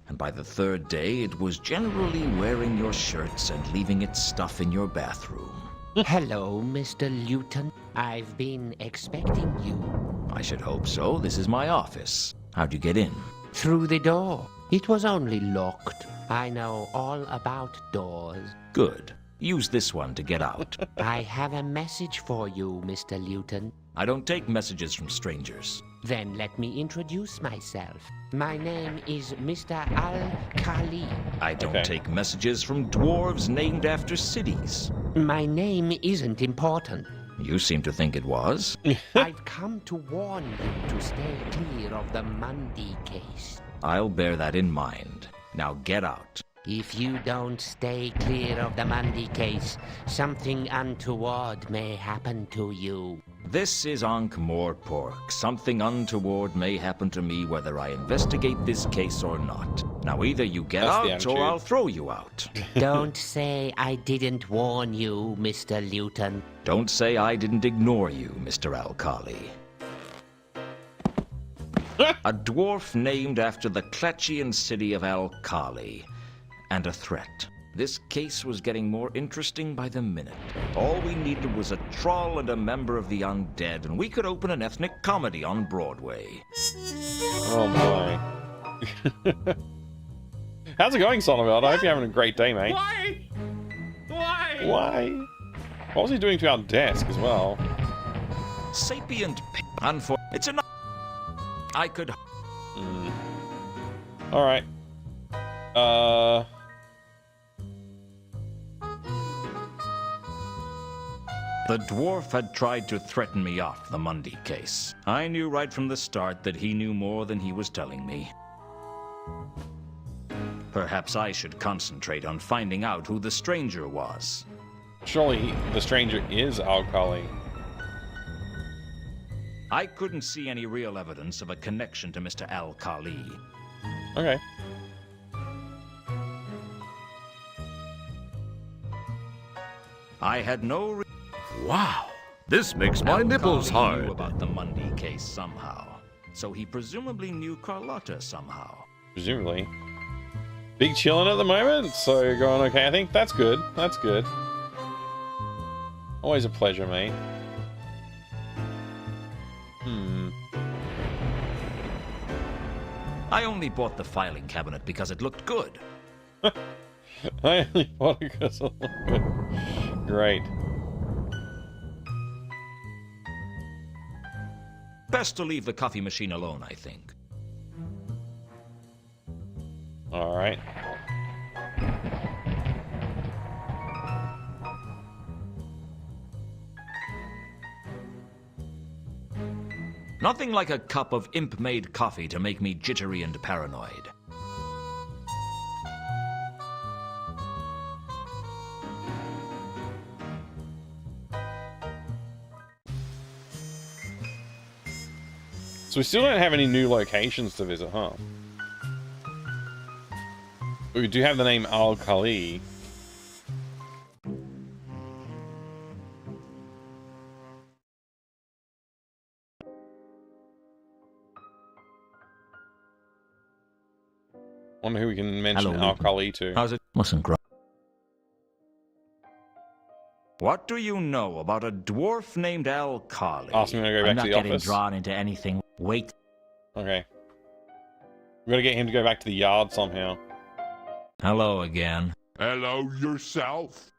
And by the third day, it was generally wearing your shirts and leaving its stuff in your bathroom. Hello, Mr. Luton. I've been expecting you. I should hope so. This is my office. How'd you get in? Through the door. It was only locked. I know all about doors. Good. Use this one to get out. I have a message for you, Mr. Luton. I don't take messages from strangers. Then let me introduce myself. My name is Mr. Al-Khali. I don't take messages from dwarves named after cities. My name isn't important. You seem to think it was. I've come to warn you to stay clear of the Mundy case. I'll bear that in mind. Now get out. If you don't stay clear of the Mundy case, something untoward may happen to you. This is Ankh-Morpork. Something untoward may happen to me whether I investigate this case or not. Now either you get out or I'll throw you out. Don't say I didn't warn you, Mr. Luton. Don't say I didn't ignore you, Mr. Al-Khali. A dwarf named after the Klatchian city of Al-Khali. And a threat. This case was getting more interesting by the minute. All we needed was a troll and a member of the undead, and we could open an ethnic comedy on Broadway. Oh my. How's it going, Sonneveld? I hope you're having a great day, mate. Why? Why? Why? What was he doing to our desk as well? Sapient it's enough. I could... Alright. The dwarf had tried to threaten me off the Mundy case. I knew right from the start that he knew more than he was telling me. Perhaps I should concentrate on finding out who the stranger was. Surely the stranger is Al-Khali. I couldn't see any real evidence of a connection to Mr. Al-Khali. Okay. I had no Wow, this makes my nipples Al-Khali knew hard. about the Mundy case somehow. So he presumably knew Carlotta somehow. Presumably. Big chillin' at the moment, so you're going okay. I think that's good. That's good. Always a pleasure, mate. I only bought the filing cabinet because it looked good. I only bought it because it looked good. Great. Best to leave the coffee machine alone, I think. All right. Nothing like a cup of imp-made coffee to make me jittery and paranoid. So we still don't have any new locations to visit, huh? We do have the name Al-Khali. Wonder who we can mention Hello, Al-Khali to. How's it? Mustn't grow. What do you know about a dwarf named Al-Khali? Ask me to go back I'm not to the getting office. drawn into anything. Wait. Okay. We gotta get him to go back to the yard somehow. Hello again. Hello yourself.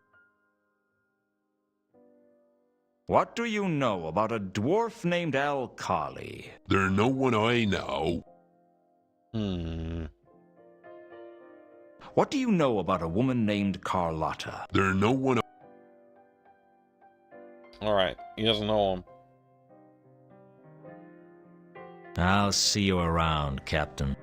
What do you know about a dwarf named Al-Khali? There no one I know. What do you know about a woman named Carlotta? There no one. Alright, he doesn't know him. I'll see you around, Captain.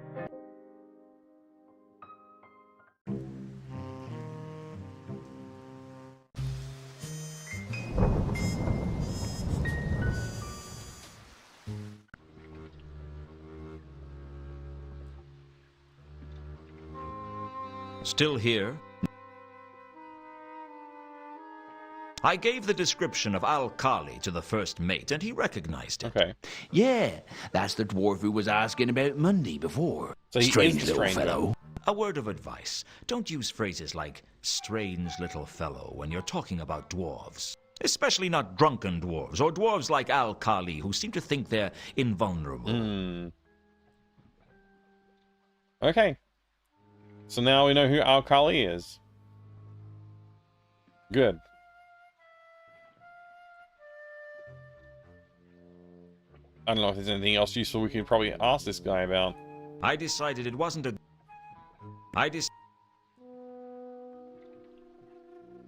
Still here? I gave the description of Al-Khali to the first mate, and he recognized it. Okay. Yeah, that's the dwarf who was asking about Monday before. So he Strange is the little stranger. fellow. A word of advice. Don't use phrases like strange little fellow when you're talking about dwarves. Especially not drunken dwarves, or dwarves like Al-Khali who seem to think they're invulnerable. Okay. So now we know who Al-Khali is. Good. I don't know if there's anything else useful we could probably ask this guy about. I decided it wasn't a...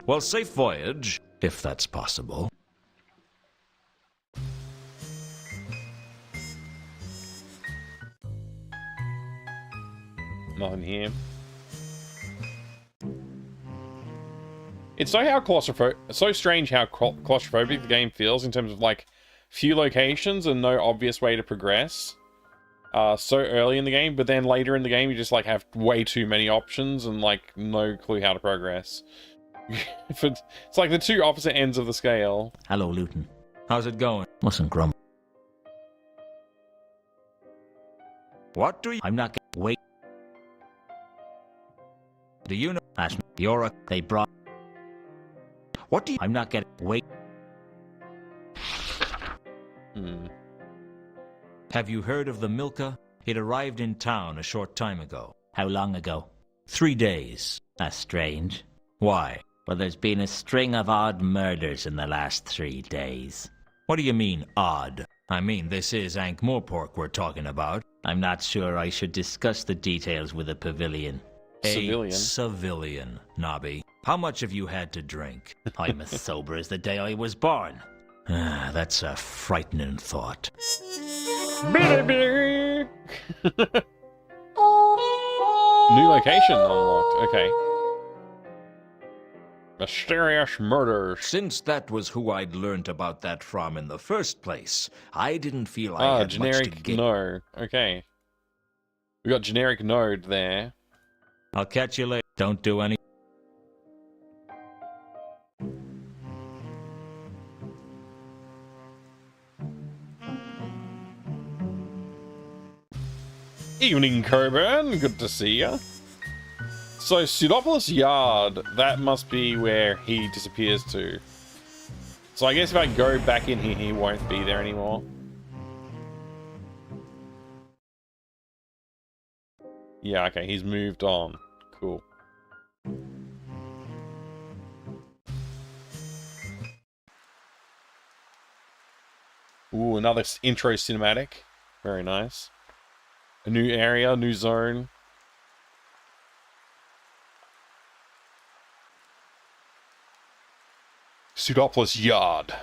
Well, safe voyage, if that's possible. Nothing here. It's so strange how claustrophobic the game feels in terms of like few locations and no obvious way to progress. So early in the game, but then later in the game you just like have way too many options and like no clue how to progress. It's like the two opposite ends of the scale. Hello, Luton. How's it going? Mustn't grumble. What do you... I'm not getting... Wait. Do you know... Ash, you're a... They brought... What do you... I'm not getting... Wait. Have you heard of the Milka? It arrived in town a short time ago. How long ago? 3 days. That's strange. Why? Well, there's been a string of odd murders in the last 3 days. What do you mean, odd? I mean, this is Ankh-Morpork we're talking about. I'm not sure I should discuss the details with a pavilion. Civilian. A civilian, Nobby. How much have you had to drink? I'm as sober as the day I was born. That's a frightening thought. New location unlocked. Okay. Mysterious murders. Since that was who I'd learned about that from in the first place, I didn't feel I had much to generic gain. no. Okay. We got generic node there. I'll catch you later. Don't do any... Evening, Coburn. Good to see ya. So, Pseudopolis Yard. That must be where he disappears to. So I guess if I go back in here, he won't be there anymore. Yeah, okay, he's moved on. Cool. Ooh, another intro cinematic. Very nice. A new area, new zone. Pseudopolis Yard.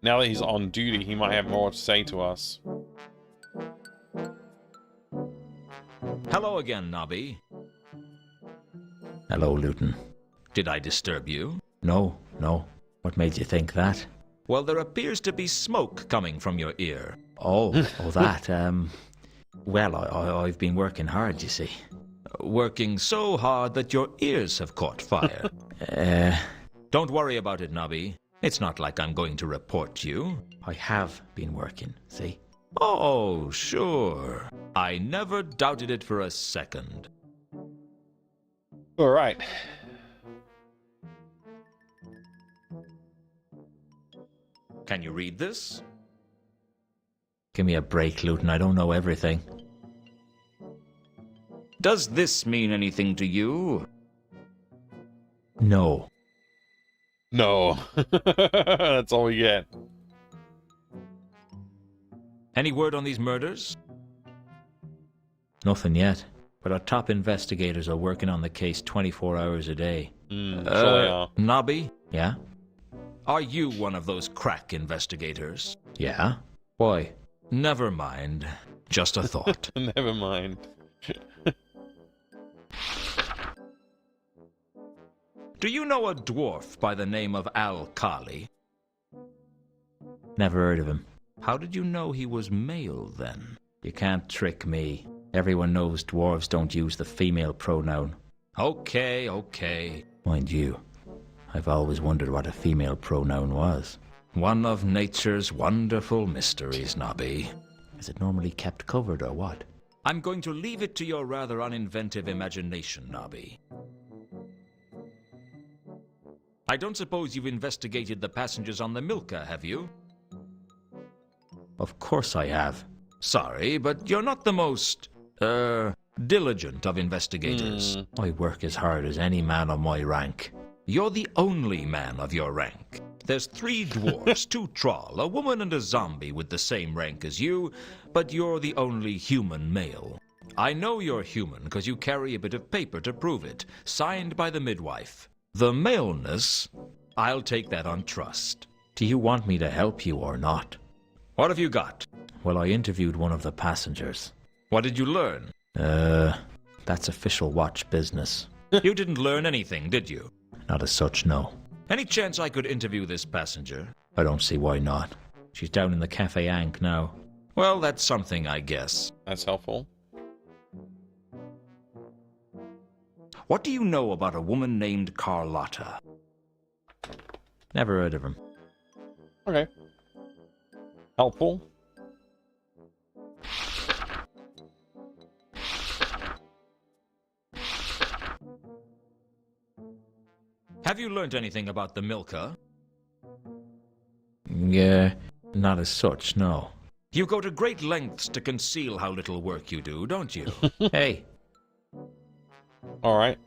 Now that he's on duty, he might have more to say to us. Hello again, Nobby. Hello, Luton. Did I disturb you? No, no. What made you think that? Well, there appears to be smoke coming from your ear. Oh, that. Well, I've been working hard, you see. Working so hard that your ears have caught fire. Don't worry about it, Nobby. It's not like I'm going to report you. I have been working, see? Oh, sure. I never doubted it for a second. All right. Can you read this? Give me a break, Luton. I don't know everything. Does this mean anything to you? No. No. That's all we get. Any word on these murders? Nothing yet. But our top investigators are working on the case 24 hours a day. Sure they are. Nobby, Yeah? are you one of those crack investigators? Yeah? Why? Never mind. Just a thought. Never mind. Do you know a dwarf by the name of Al Kali? Never heard of him. How did you know he was male, then? You can't trick me. Everyone knows dwarves don't use the female pronoun. Okay. Mind you, I've always wondered what a female pronoun was. One of nature's wonderful mysteries, Nobby. Is it normally kept covered or what? I'm going to leave it to your rather uninventive imagination, Nobby. I don't suppose you've investigated the passengers on the Milka, have you? Of course I have. Sorry, but you're not the most, diligent of investigators. I work as hard as any man of my rank. You're the only man of your rank. There's 3 dwarfs, 2 troll, a woman and a zombie with the same rank as you, but you're the only human male. I know you're human because you carry a bit of paper to prove it, signed by the midwife. The maleness, I'll take that on trust. Do you want me to help you or not? What have you got? Well, I interviewed one of the passengers. What did you learn? That's official watch business. You didn't learn anything, did you? Not as such, no. Any chance I could interview this passenger? I don't see why not. She's down in the Cafe Ankh now. Well, that's something, I guess. That's helpful. What do you know about a woman named Carlotta? Never heard of him. Okay. Helpful. Have you learned anything about the Milka? Yeah, not as such, no. You go to great lengths to conceal how little work you do, don't you? Hey. All right.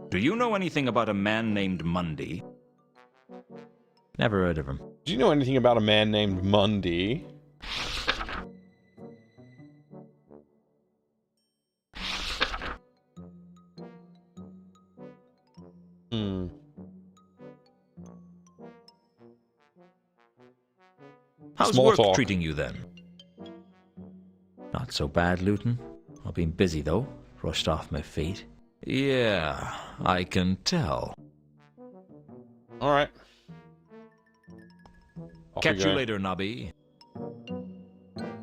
Do you know anything about a man named Mundy? Never heard of him. Do you know anything about a man named Mundy? How's Small work talk. treating you then? Not so bad, Luton. I've been busy, though. Rushed off my feet. Yeah, I can tell. All right. Catch you later, Nobby.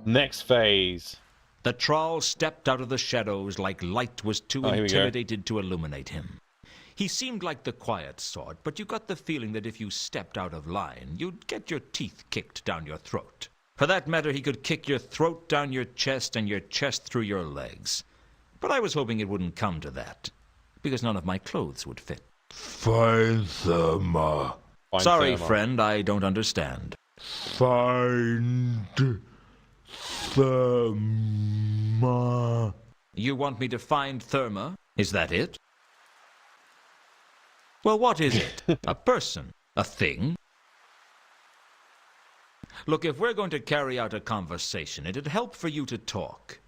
Next phase. The troll stepped out of the shadows like light was too Here we go. intimidated to illuminate him. He seemed like the quiet sort, but you got the feeling that if you stepped out of line, you'd get your teeth kicked down your throat. For that matter, he could kick your throat down your chest and your chest through your legs. But I was hoping it wouldn't come to that, because none of my clothes would fit. Find Therma. Sorry, friend, I don't understand. Find Therma. You want me to find Therma? Is that it? Well, what is it? A person? A thing? Look, if we're going to carry out a conversation, it'd help for you to talk.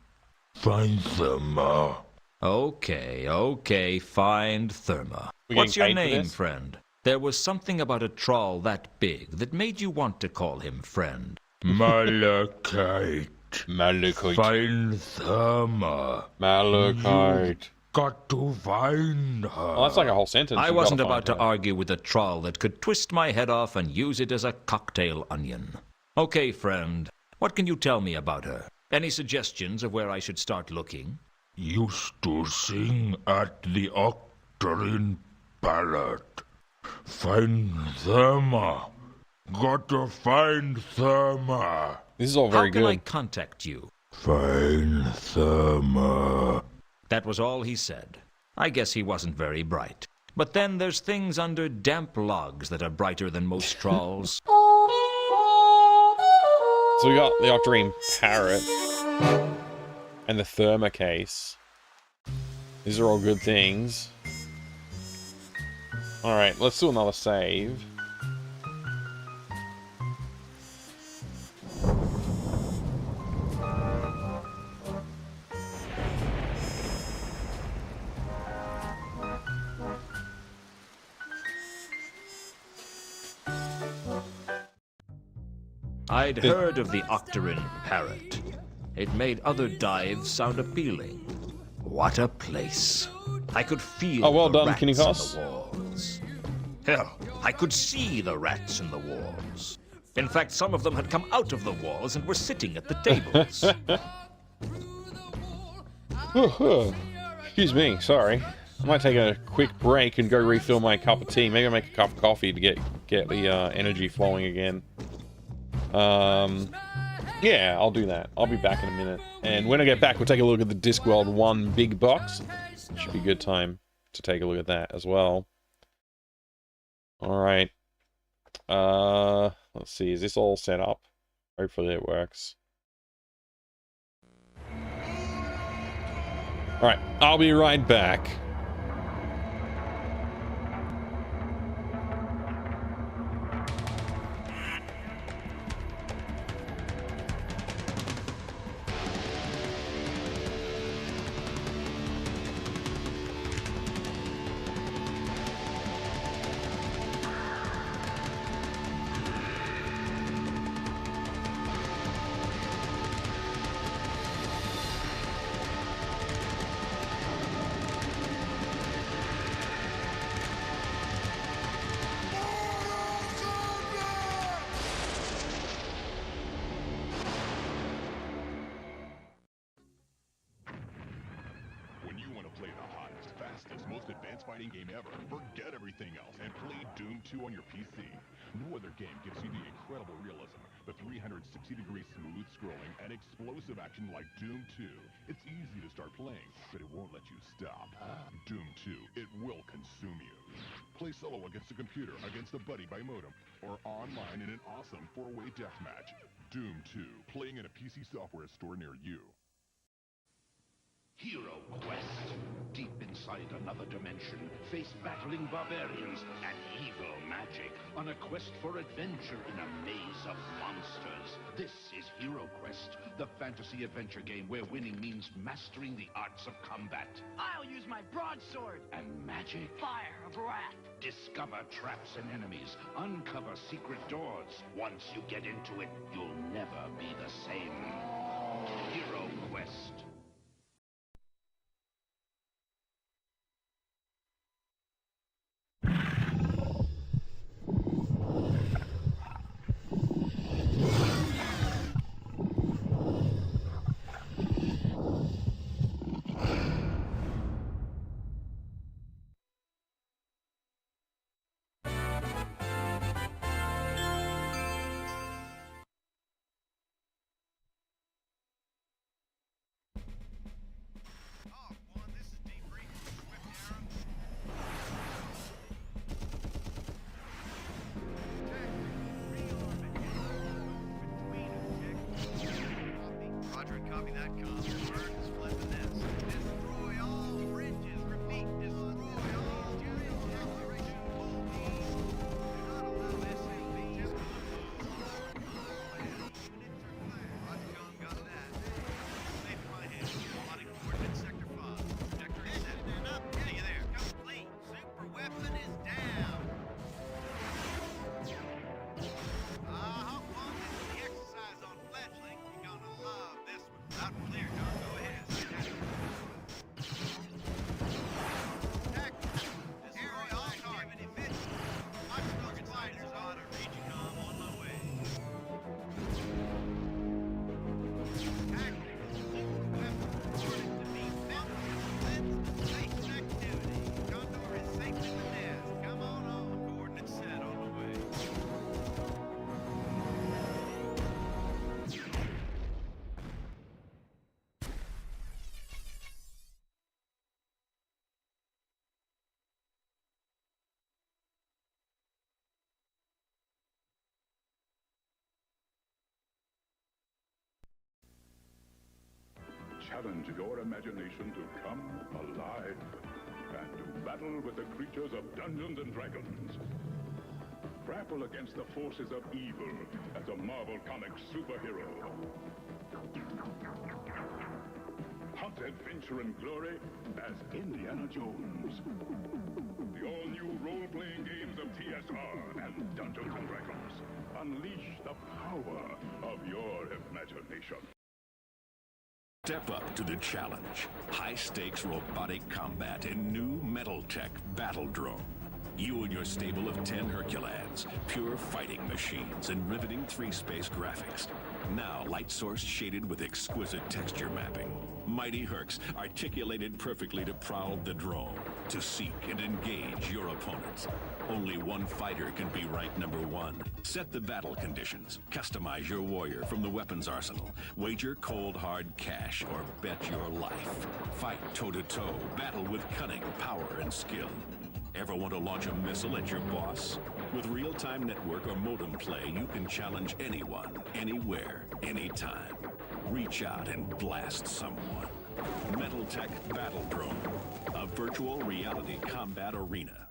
Find Therma. Okay, find Therma. We What's your getting paid for name, this? friend? There was something about a troll that big that made you want to call him friend. Malachite. Malachite. Find Therma. Malachite. Got to find her. Oh, that's like a whole sentence. I You've wasn't gotta about to find her. argue with a troll that could twist my head off and use it as a cocktail onion. Okay, friend, what can you tell me about her? Any suggestions of where I should start looking? used to sing at the Octarine Parrot. Find Therma. Gotta find Therma. This is all very good. How can I contact you? Find Therma. That was all he said. I guess he wasn't very bright. But then there's things under damp logs that are brighter than most trawls. So we got the Octarine Parrot and the Therma case. These are all good things. Alright, let's do another save. I'd heard of the Octarine Parrot. It made other dives sound appealing. What a place. I could feel well the done, rats Kinnikos. in the walls. Hell, I could see the rats in the walls. In fact, some of them had come out of the walls and were sitting at the tables. Excuse me, sorry. I might take a quick break and go refill my cup of tea. Maybe I'll make a cup of coffee to get the energy flowing again. Yeah, I'll do that. I'll be back in a minute. And when I get back, we'll take a look at the Discworld 1 big box. Should be a good time to take a look at that as well. Alright. Let's see. Is this all set up? Hopefully it works. Alright, I'll be right back. fighting game ever. Forget everything else and play Doom 2 on your PC. No other game gives you the incredible realism, the 360-degree smooth scrolling, and explosive action like Doom 2. It's easy to start playing, but it won't let you stop. Doom 2, it will consume you. Play solo against a computer, against a buddy by modem, or online in an awesome 4-way deathmatch. Doom 2, playing in a PC software store near you. Hero Quest. Deep inside another dimension, face battling barbarians and evil magic on a quest for adventure in a maze of monsters. This is Hero Quest, the fantasy adventure game where winning means mastering the arts of combat. I'll use my broadsword. And magic. Fire of wrath. Discover traps and enemies. Uncover secret doors. Once you get into it, you'll never be the same. Hero Quest. Clear, John. challenge your imagination to come alive and do battle with the creatures of Dungeons and Dragons. Grapple against the forces of evil as a Marvel Comics superhero. Hunt adventure and glory as Indiana Jones. The all-new role-playing games of TSR and Dungeons and Dragons. Unleash the power of your imagination. Step up to the challenge. High-stakes robotic combat in new Metal Tech Battle Drone. You and your stable of 10 Herculans, pure fighting machines and riveting 3-space graphics. Now light source shaded with exquisite texture mapping. Mighty Hercs articulated perfectly to prowl the drone, to seek and engage your opponents. Only one fighter can be ranked #1. Set the battle conditions. Customize your warrior from the weapons arsenal. Wager cold hard cash or bet your life. Fight toe-to-toe. Battle with cunning, power, and skill. Ever want to launch a missile at your boss? With real-time network or modem play, you can challenge anyone, anywhere, anytime. Reach out and blast someone. Metal Tech Battle Drone, a virtual reality combat arena.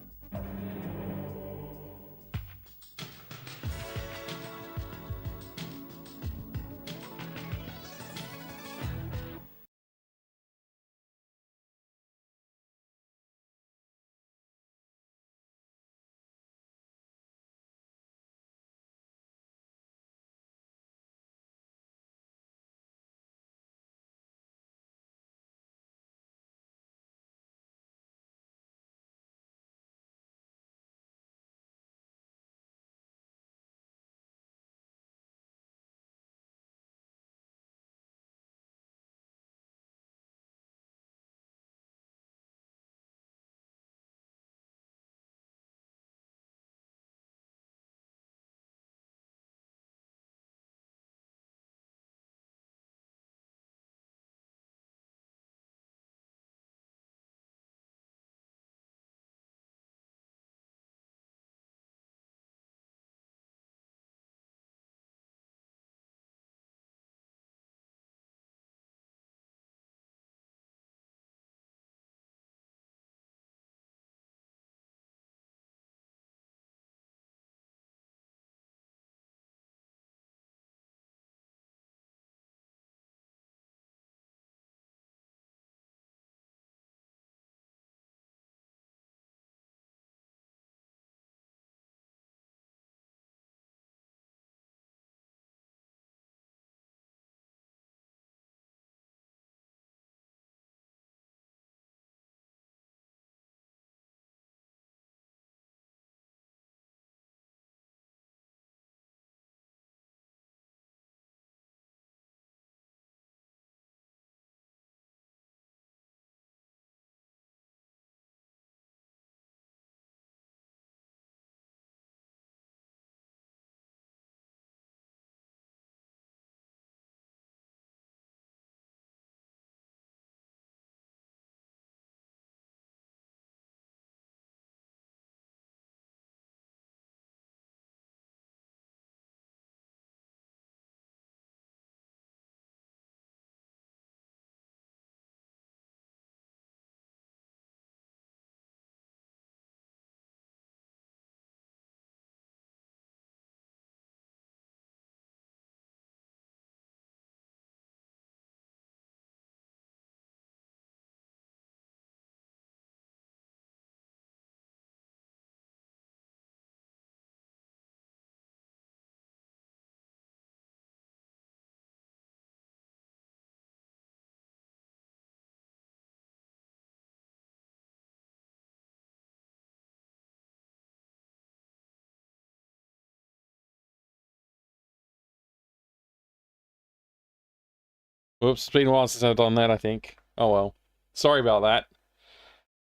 Whoops, it's been a while since I've done that, I think. Oh well. Sorry about that.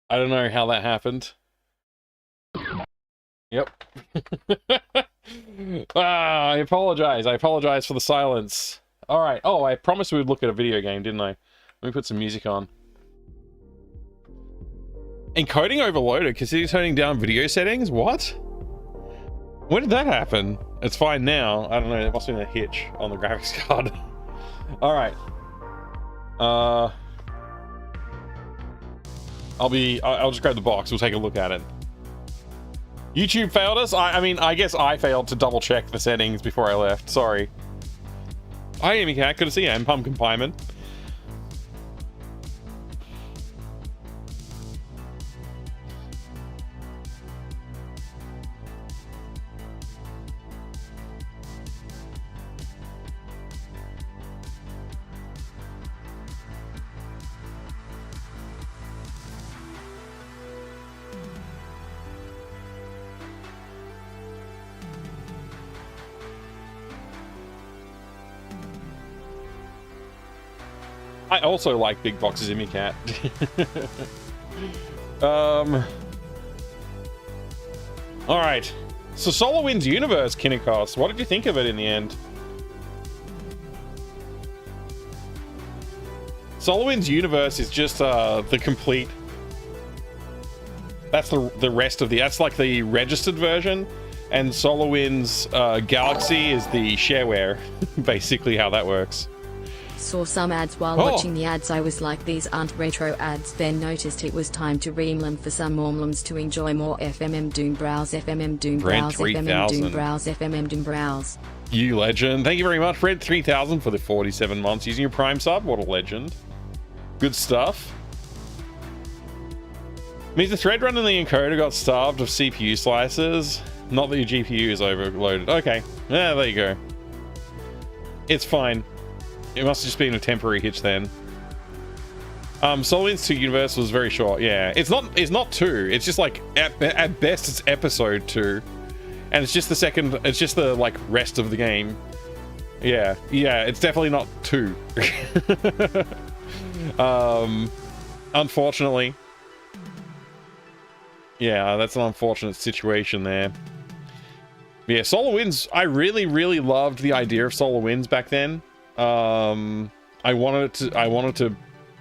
I don't know how that happened. Yep. I apologize. I apologize for the silence. Alright. Oh, I promised we would look at a video game, didn't I? Let me put some music on. Encoding overloaded. Consider turning down video settings? What? When did that happen? It's fine now. I don't know. There must have been a hitch on the graphics card. Alright. I'll just grab the box. We'll take a look at it. YouTube failed us? I mean, I guess I failed to double check the settings before I left. Sorry. Hi, Amy Cat. Good to see you. I'm Pumpkin Pieman. I also like big boxes in me cat. Alright. So SolarWinds Universe, Kinnikos. What did you think of it in the end? SolarWinds Universe is just the complete... That's the rest of the... That's like the registered version. And SolarWinds Galaxy is the shareware. Basically how that works. Saw some ads while watching the ads. I was like, these aren't retro ads. Then noticed it was time to ream them for some mormlums to enjoy more. FMM Doom Browse, FMM Doom Browse, FMM Doom Browse, FMM Doom Browse. You legend. Thank you very much, Fred 3000 for the 47 months using your Prime sub. What a legend. Good stuff. Means the thread running the encoder got starved of CPU slices. Not that your GPU is overloaded. Okay. Yeah, there you go. It's fine. It must have just been a temporary hitch then. SolarWinds 2 Universe was very short. Yeah, it's not 2. It's just like at best it's episode 2, and it's just the second. It's just the like rest of the game. Yeah, it's definitely not 2. Unfortunately. Yeah, that's an unfortunate situation there. But yeah, SolarWinds. I really loved the idea of SolarWinds back then. I wanted to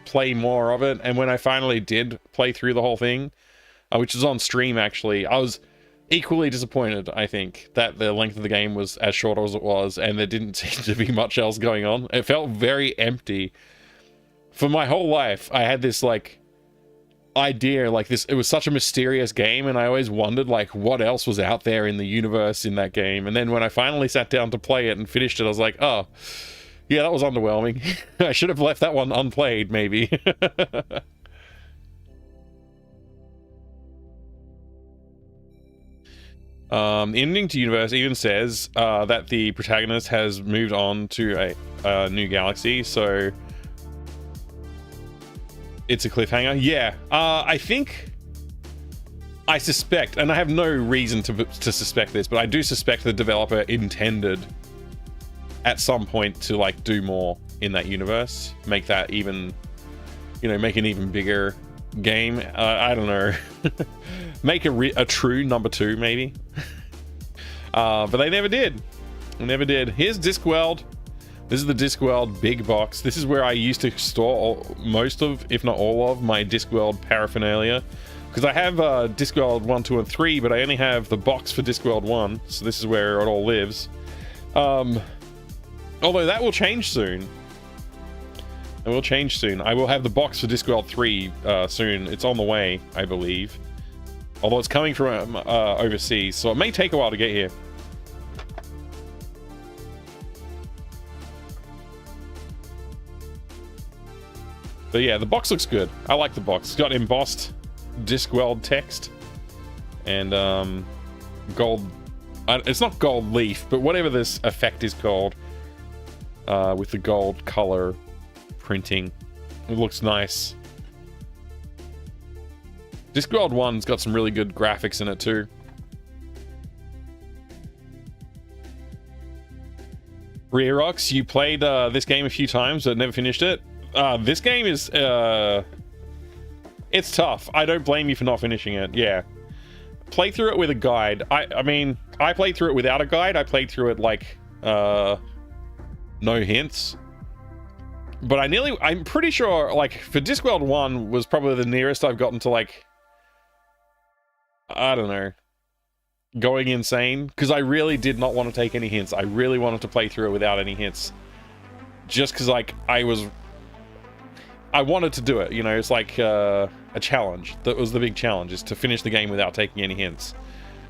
play more of it, and when I finally did play through the whole thing, which was on stream actually, I was equally disappointed, I think, that the length of the game was as short as it was, and there didn't seem to be much else going on. It felt very empty. For my whole life, I had this like idea, like this, it was such a mysterious game, and I always wondered like what else was out there in the universe in that game. And then when I finally sat down to play it and finished it, I was like, oh yeah, that was underwhelming. I should have left that one unplayed, maybe. The ending to Universe even says that the protagonist has moved on to a new galaxy, so it's a cliffhanger. Yeah, I suspect, and I have no reason to suspect this, but I do suspect the developer intended at some point to like do more in that universe, make that even, make an even bigger game. I don't know. Make a true number 2 maybe. But they never did. Here's Discworld. This is the Discworld big box. This is where I used to store most of, if not all of, my Discworld paraphernalia, because I have Discworld 1, 2, and 3, but I only have the box for Discworld 1, so this is where it all lives. Although that will change soon. I will have the box for Discworld 3 soon. It's on the way, I believe. Although it's coming from overseas, so it may take a while to get here. But yeah, the box looks good. I like the box. It's got embossed Discworld text. And gold... it's not gold leaf, but whatever this effect is called. With the gold color printing. It looks nice. Discworld 1's got some really good graphics in it too. Rearox, you played this game a few times but never finished it. This game is... it's tough. I don't blame you for not finishing it. Yeah. Play through it with a guide. I mean, I played through it without a guide. I played through it like... no hints. But I'm pretty sure, like, for Discworld 1 was probably the nearest I've gotten to, like, I don't know, going insane. Because I really did not want to take any hints. I really wanted to play through it without any hints. Just because, like, I was I wanted to do it. You know, it's like a challenge. That was the big challenge, is to finish the game without taking any hints.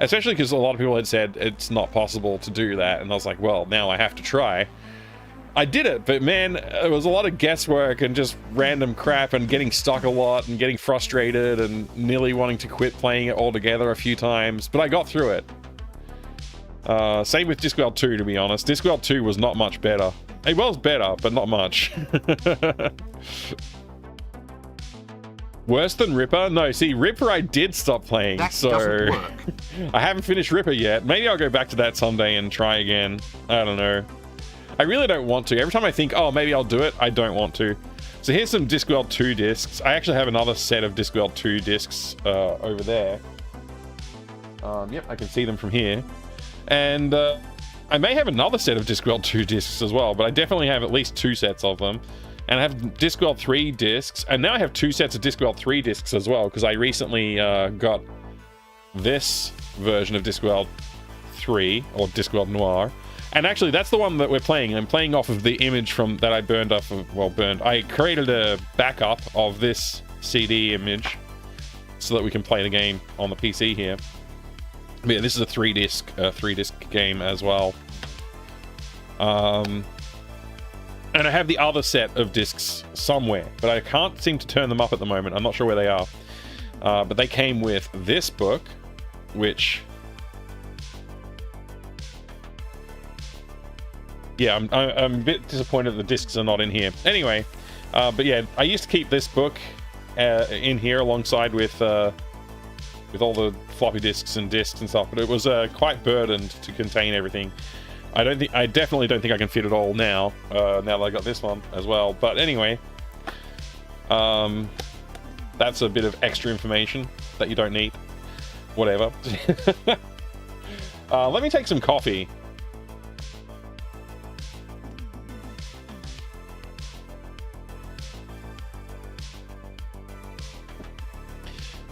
Especially because a lot of people had said it's not possible to do that, and I was like, well, now I have to try. I did it, but man, it was a lot of guesswork and just random crap and getting stuck a lot and getting frustrated and nearly wanting to quit playing it altogether a few times, but I got through it. Same with Discworld 2, to be honest. Discworld 2 was not much better. It was better, but not much. Worse than Ripper? No, see, Ripper I did stop playing, That so doesn't work. I haven't finished Ripper yet. Maybe I'll go back to that someday and try again. I don't know. I really don't want to. Every time I think, oh, maybe I'll do it, I don't want to. So here's some Discworld 2 discs. I actually have another set of Discworld 2 discs over there. Yep, I can see them from here. And I may have another set of Discworld 2 discs as well, but I definitely have at least 2 sets of them. And I have Discworld 3 discs, and now I have 2 sets of Discworld 3 discs as well, because I recently got this version of Discworld 3, or Discworld Noir. And actually, that's the one that we're playing. I'm playing off of the image from that I burned off of, well, burned. I created a backup of this CD image so that we can play the game on the PC here. But yeah, this is a 3-disc game as well. And I have the other set of discs somewhere, but I can't seem to turn them up at the moment. I'm not sure where they are. But they came with this book, which... Yeah, I'm a bit disappointed the discs are not in here. Anyway, but yeah, I used to keep this book in here alongside with all the floppy disks and discs and stuff, but it was quite burdened to contain everything. I definitely don't think I can fit it all now. Now that I got this one as well. But anyway, that's a bit of extra information that you don't need. Whatever. Let me take some coffee.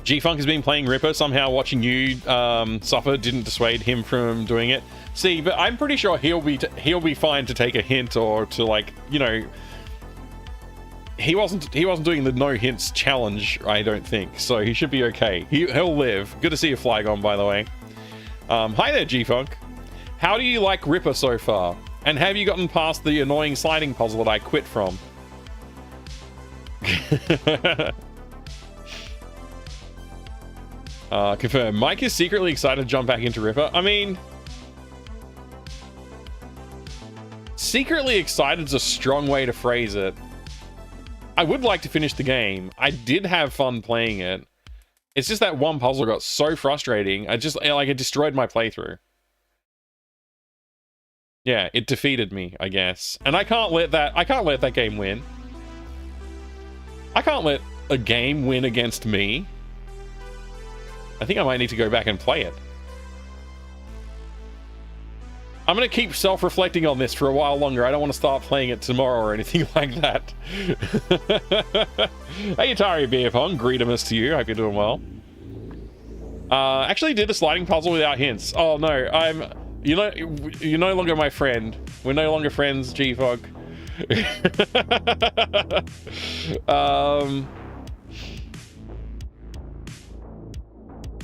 G-Funk has been playing Ripper. Somehow watching you suffer didn't dissuade him from doing it. See, but I'm pretty sure he'll be fine to take a hint, or to, like, you know, he wasn't doing the no hints challenge, I don't think. So he should be okay. He'll live. Good to see you, Flygon, by the way. Hi there, G-Funk. How do you like Ripper so far? And have you gotten past the annoying sliding puzzle that I quit from? Confirm. Mike is secretly excited to jump back into Ripper. I mean, secretly excited is a strong way to phrase it. I would like to finish the game. I did have fun playing it. It's just that one puzzle got so frustrating. It destroyed my playthrough. Yeah, it defeated me, I guess. And I can't let that game win. I can't let a game win against me. I think I might need to go back and play it. I'm going to keep self-reflecting on this for a while longer. I don't want to start playing it tomorrow or anything like that. Hey, Atari Beer Pong. Greetamus to you. Hope you're doing well. Actually did the sliding puzzle without hints. Oh, no. You're no longer my friend. We're no longer friends, G-Fog.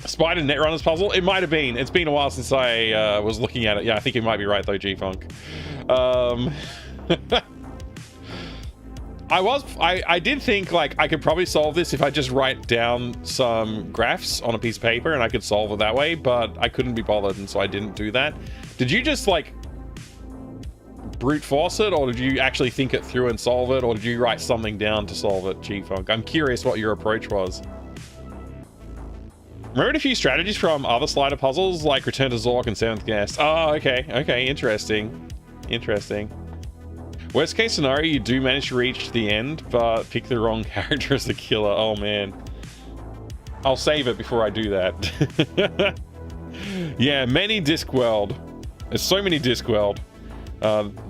Spider Netrunner's puzzle? It might have been. It's been a while since I was looking at it. Yeah, I think you might be right though, G-Funk. I did think, like, I could probably solve this if I just write down some graphs on a piece of paper and I could solve it that way, but I couldn't be bothered, and so I didn't do that. Did you just, like, brute force it, or did you actually think it through and solve it, or did you write something down to solve it, G-Funk? I'm curious what your approach was. Remembered a few strategies from other slider puzzles, like Return to Zork and Seventh Guest. Oh, okay. Okay, interesting. Interesting. Worst case scenario, you do manage to reach the end, but pick the wrong character as the killer. Oh, man. I'll save it before I do that. Yeah, many Discworld. There's so many Discworld.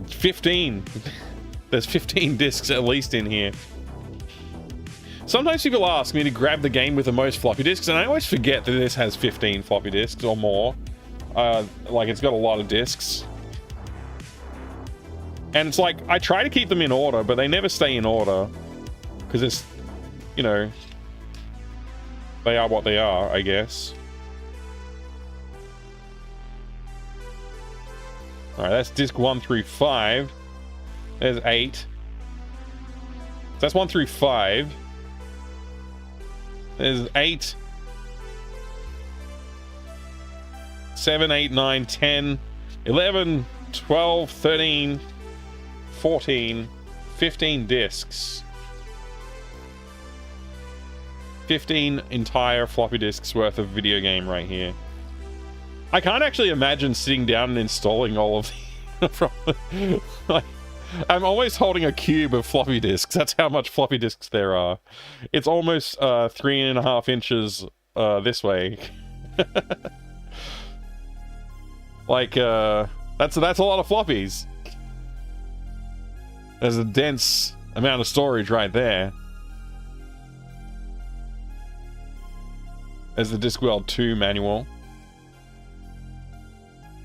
15. There's 15 discs at least in here. Sometimes people ask me to grab the game with the most floppy disks, and I always forget that this has 15 floppy disks or more. Like, it's got a lot of disks. And it's like, I try to keep them in order, but they never stay in order. because it's, you know, they are what they are, I guess. Alright, that's disc 1 through 5. There's 8. So that's 1 through 5. There's 8. 7, 8, 9, 10, 11, 12, 13, 14, 15 discs. 15 entire floppy disks worth of video game right here. I can't actually imagine sitting down and installing all of the from like, I'm always holding a cube of floppy disks. That's how much floppy disks there are. It's almost 3.5 inches this way. Like that's a lot of floppies. There's a dense amount of storage right there. There's the Discworld 2 manual,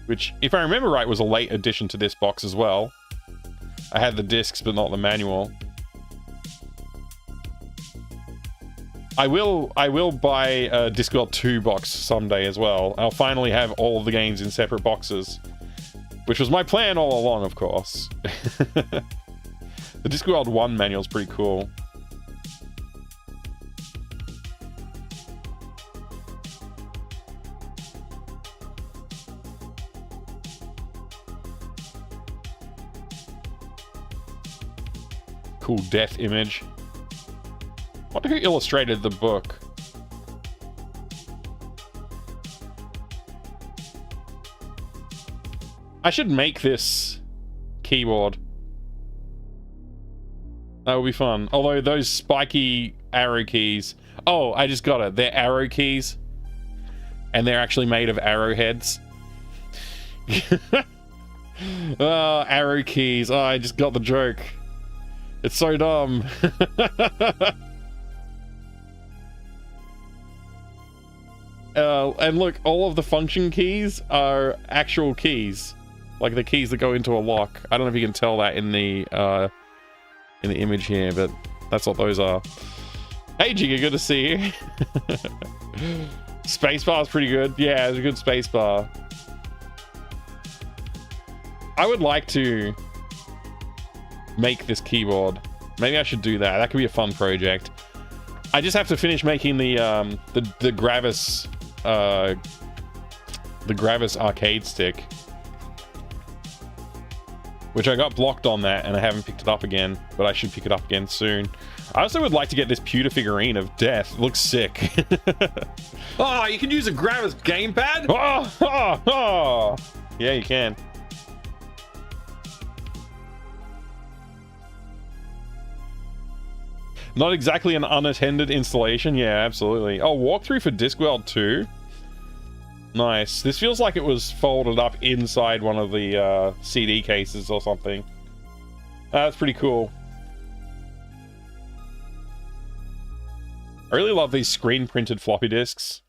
which, if I remember right, was a late addition to this box as well. I had the discs, but not the manual. I will buy a Discworld 2 box someday as well. I'll finally have all of the games in separate boxes, which was my plan all along, of course. The Discworld 1 manual is pretty cool. Cool death image. Wonder who illustrated the book. I should make this keyboard. That would be fun. Although those spiky arrow keys... Oh, I just got it. They're arrow keys. And they're actually made of arrowheads. Oh, arrow keys. Oh, I just got the joke. It's so dumb. And look, all of the function keys are actual keys. Like the keys that go into a lock. I don't know if you can tell that in the image here, but that's what those are. Hey Jigga, good to see you. Spacebar is pretty good. Yeah, it's a good spacebar. I would like to make this keyboard. Maybe I should do that. That could be a fun project. I just have to finish making the Gravis arcade stick, which I got blocked on that and I haven't picked it up again, but I should pick it up again soon. I also would like to get this pewter figurine of death. It looks sick. Oh, you can use a Gravis gamepad? Oh. Yeah, you can. Not exactly an unattended installation. Yeah, absolutely. Oh, walkthrough for Discworld 2. Nice. This feels like it was folded up inside one of the CD cases or something. That's pretty cool. I really love these screen printed floppy disks.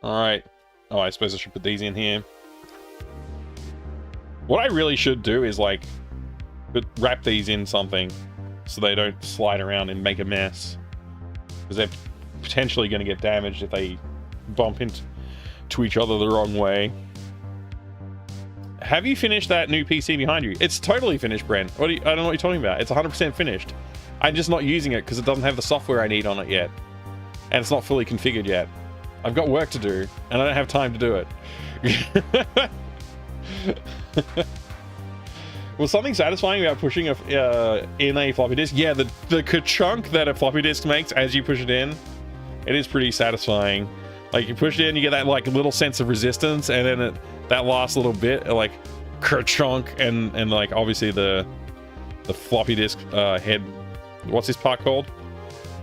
Alright. Oh, I suppose I should put these in here. What I really should do is, like, wrap these in something so they don't slide around and make a mess. Because they're potentially going to get damaged if they bump into each other the wrong way. Have you finished that new PC behind you? It's totally finished, Brent. I don't know what you're talking about. It's 100% finished. I'm just not using it because it doesn't have the software I need on it yet. And it's not fully configured yet. I've got work to do, and I don't have time to do it. Was something satisfying about pushing in a floppy disk? Yeah, the ka-chunk that a floppy disk makes as you push it in, it is pretty satisfying. Like, you push it in, you get that, like, little sense of resistance, and then that last little bit, like, ka-chunk, and like, obviously the floppy disk head, what's this part called?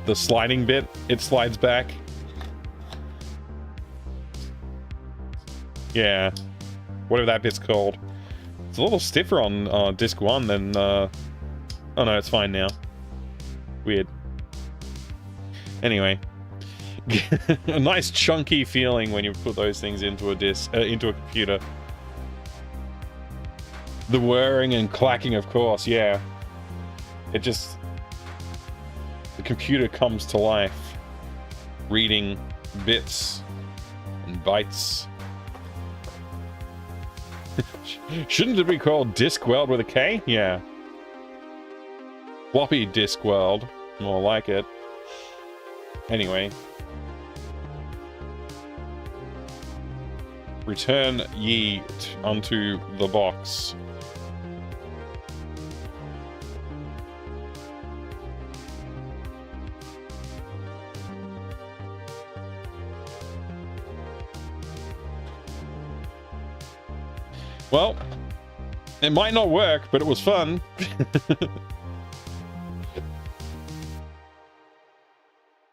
The sliding bit, it slides back. Yeah, whatever that bit's called. It's a little stiffer on disc 1 than... Oh no, it's fine now. Weird. Anyway. A nice chunky feeling when you put those things into a into a computer. The whirring and clacking, of course, yeah. It just... The computer comes to life, reading bits and bytes. Shouldn't it be called Discworld with a K? Yeah. Floppy Discworld, more like it. Anyway. Return ye unto the box. Well, it might not work, but it was fun.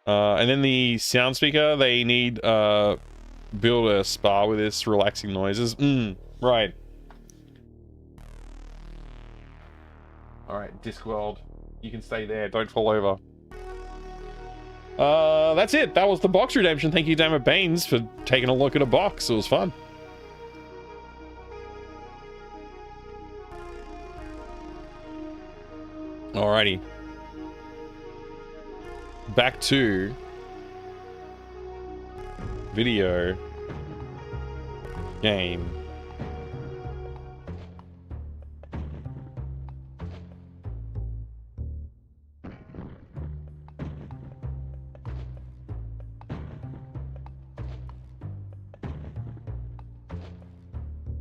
And then the sound speaker, they need build a spa with this relaxing noises. Right. Alright, Discworld. You can stay there, don't fall over. That's it. That was the box redemption. Thank you, Dammit Baines, for taking a look at a box. It was fun. Alrighty. Back to video game.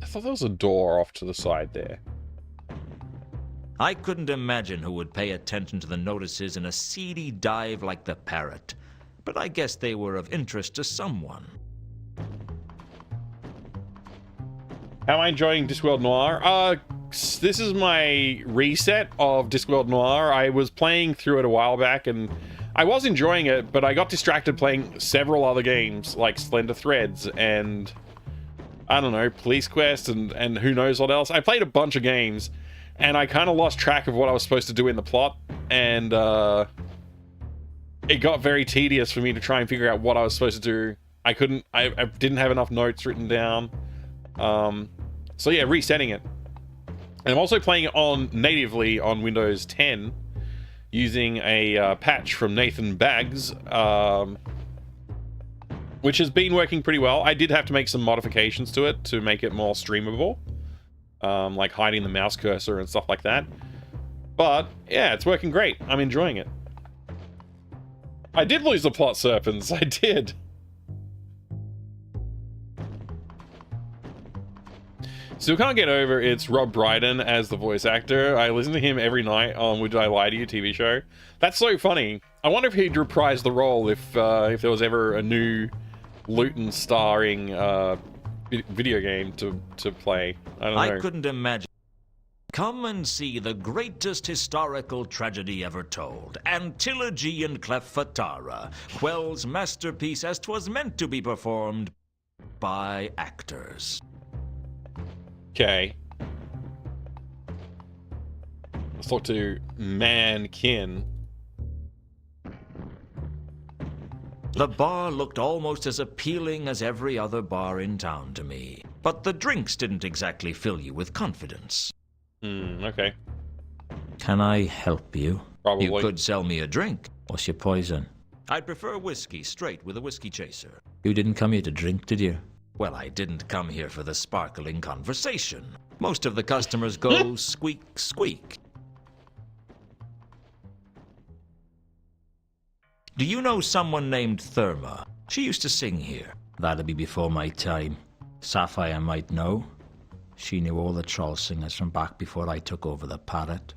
I thought there was a door off to the side there. I couldn't imagine who would pay attention to the notices in a seedy dive like the Parrot, but I guess they were of interest to someone. How am I enjoying Discworld Noir? This is my reset of Discworld Noir. I was playing through it a while back, and I was enjoying it, but I got distracted playing several other games, like Slender Threads, and I don't know, Police Quest, and who knows what else. I played a bunch of games, and I kind of lost track of what I was supposed to do in the plot, and it got very tedious for me to try and figure out what I was supposed to do. I didn't have enough notes written down. So yeah, resetting it. And I'm also playing it on natively on Windows 10 using a patch from Nathan Baggs, which has been working pretty well. I did have to make some modifications to it to make it more streamable. Like hiding the mouse cursor and stuff like that. But, yeah, it's working great. I'm enjoying it. I did lose the plot serpents. I did. Still can't get over it's Rob Brydon as the voice actor. I listen to him every night on Would I Lie to You TV show. That's so funny. I wonder if he'd reprise the role if there was ever a new Luton starring video game to play. I don't know. I couldn't imagine. Come and see the greatest historical tragedy ever told, Antilogy and Cleffatara, Quell's masterpiece as 'twas meant to be performed by actors. Okay. Let's talk to Mankin. The bar looked almost as appealing as every other bar in town to me, but the drinks didn't exactly fill you with confidence. Okay. Can I help you? Probably. You could sell me a drink. What's your poison? I'd prefer whiskey straight with a whiskey chaser. You didn't come here to drink, did you? Well, I didn't come here for the sparkling conversation. Most of the customers go squeak, squeak. Do you know someone named Therma? She used to sing here. That'd be before my time. Sapphire might know. She knew all the troll singers from back before I took over the Parrot.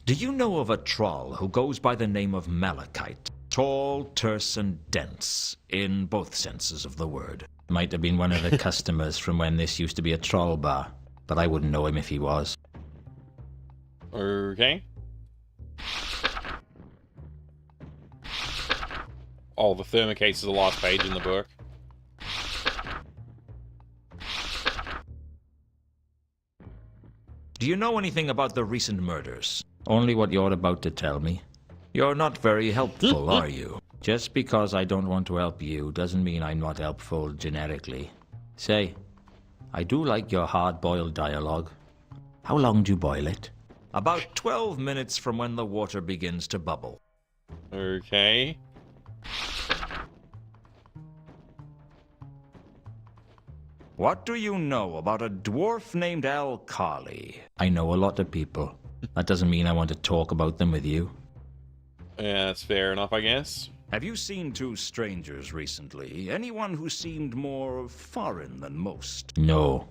Do you know of a troll who goes by the name of Malachite? Tall, terse, and dense, in both senses of the word. Might have been one of the customers from when this used to be a troll bar, but I wouldn't know him if he was. Okay. Oh, the thermocase is the last page in the book. Do you know anything about the recent murders? Only what you're about to tell me. You're not very helpful, are you? Just because I don't want to help you doesn't mean I'm not helpful generically. Say, I do like your hard-boiled dialogue. How long do you boil it? About 12 minutes from when the water begins to bubble. Okay. What do you know about a dwarf named Al Carley? I know a lot of people. That doesn't mean I want to talk about them with you. Yeah, that's fair enough, I guess. Have you seen two strangers recently? Anyone who seemed more foreign than most? No.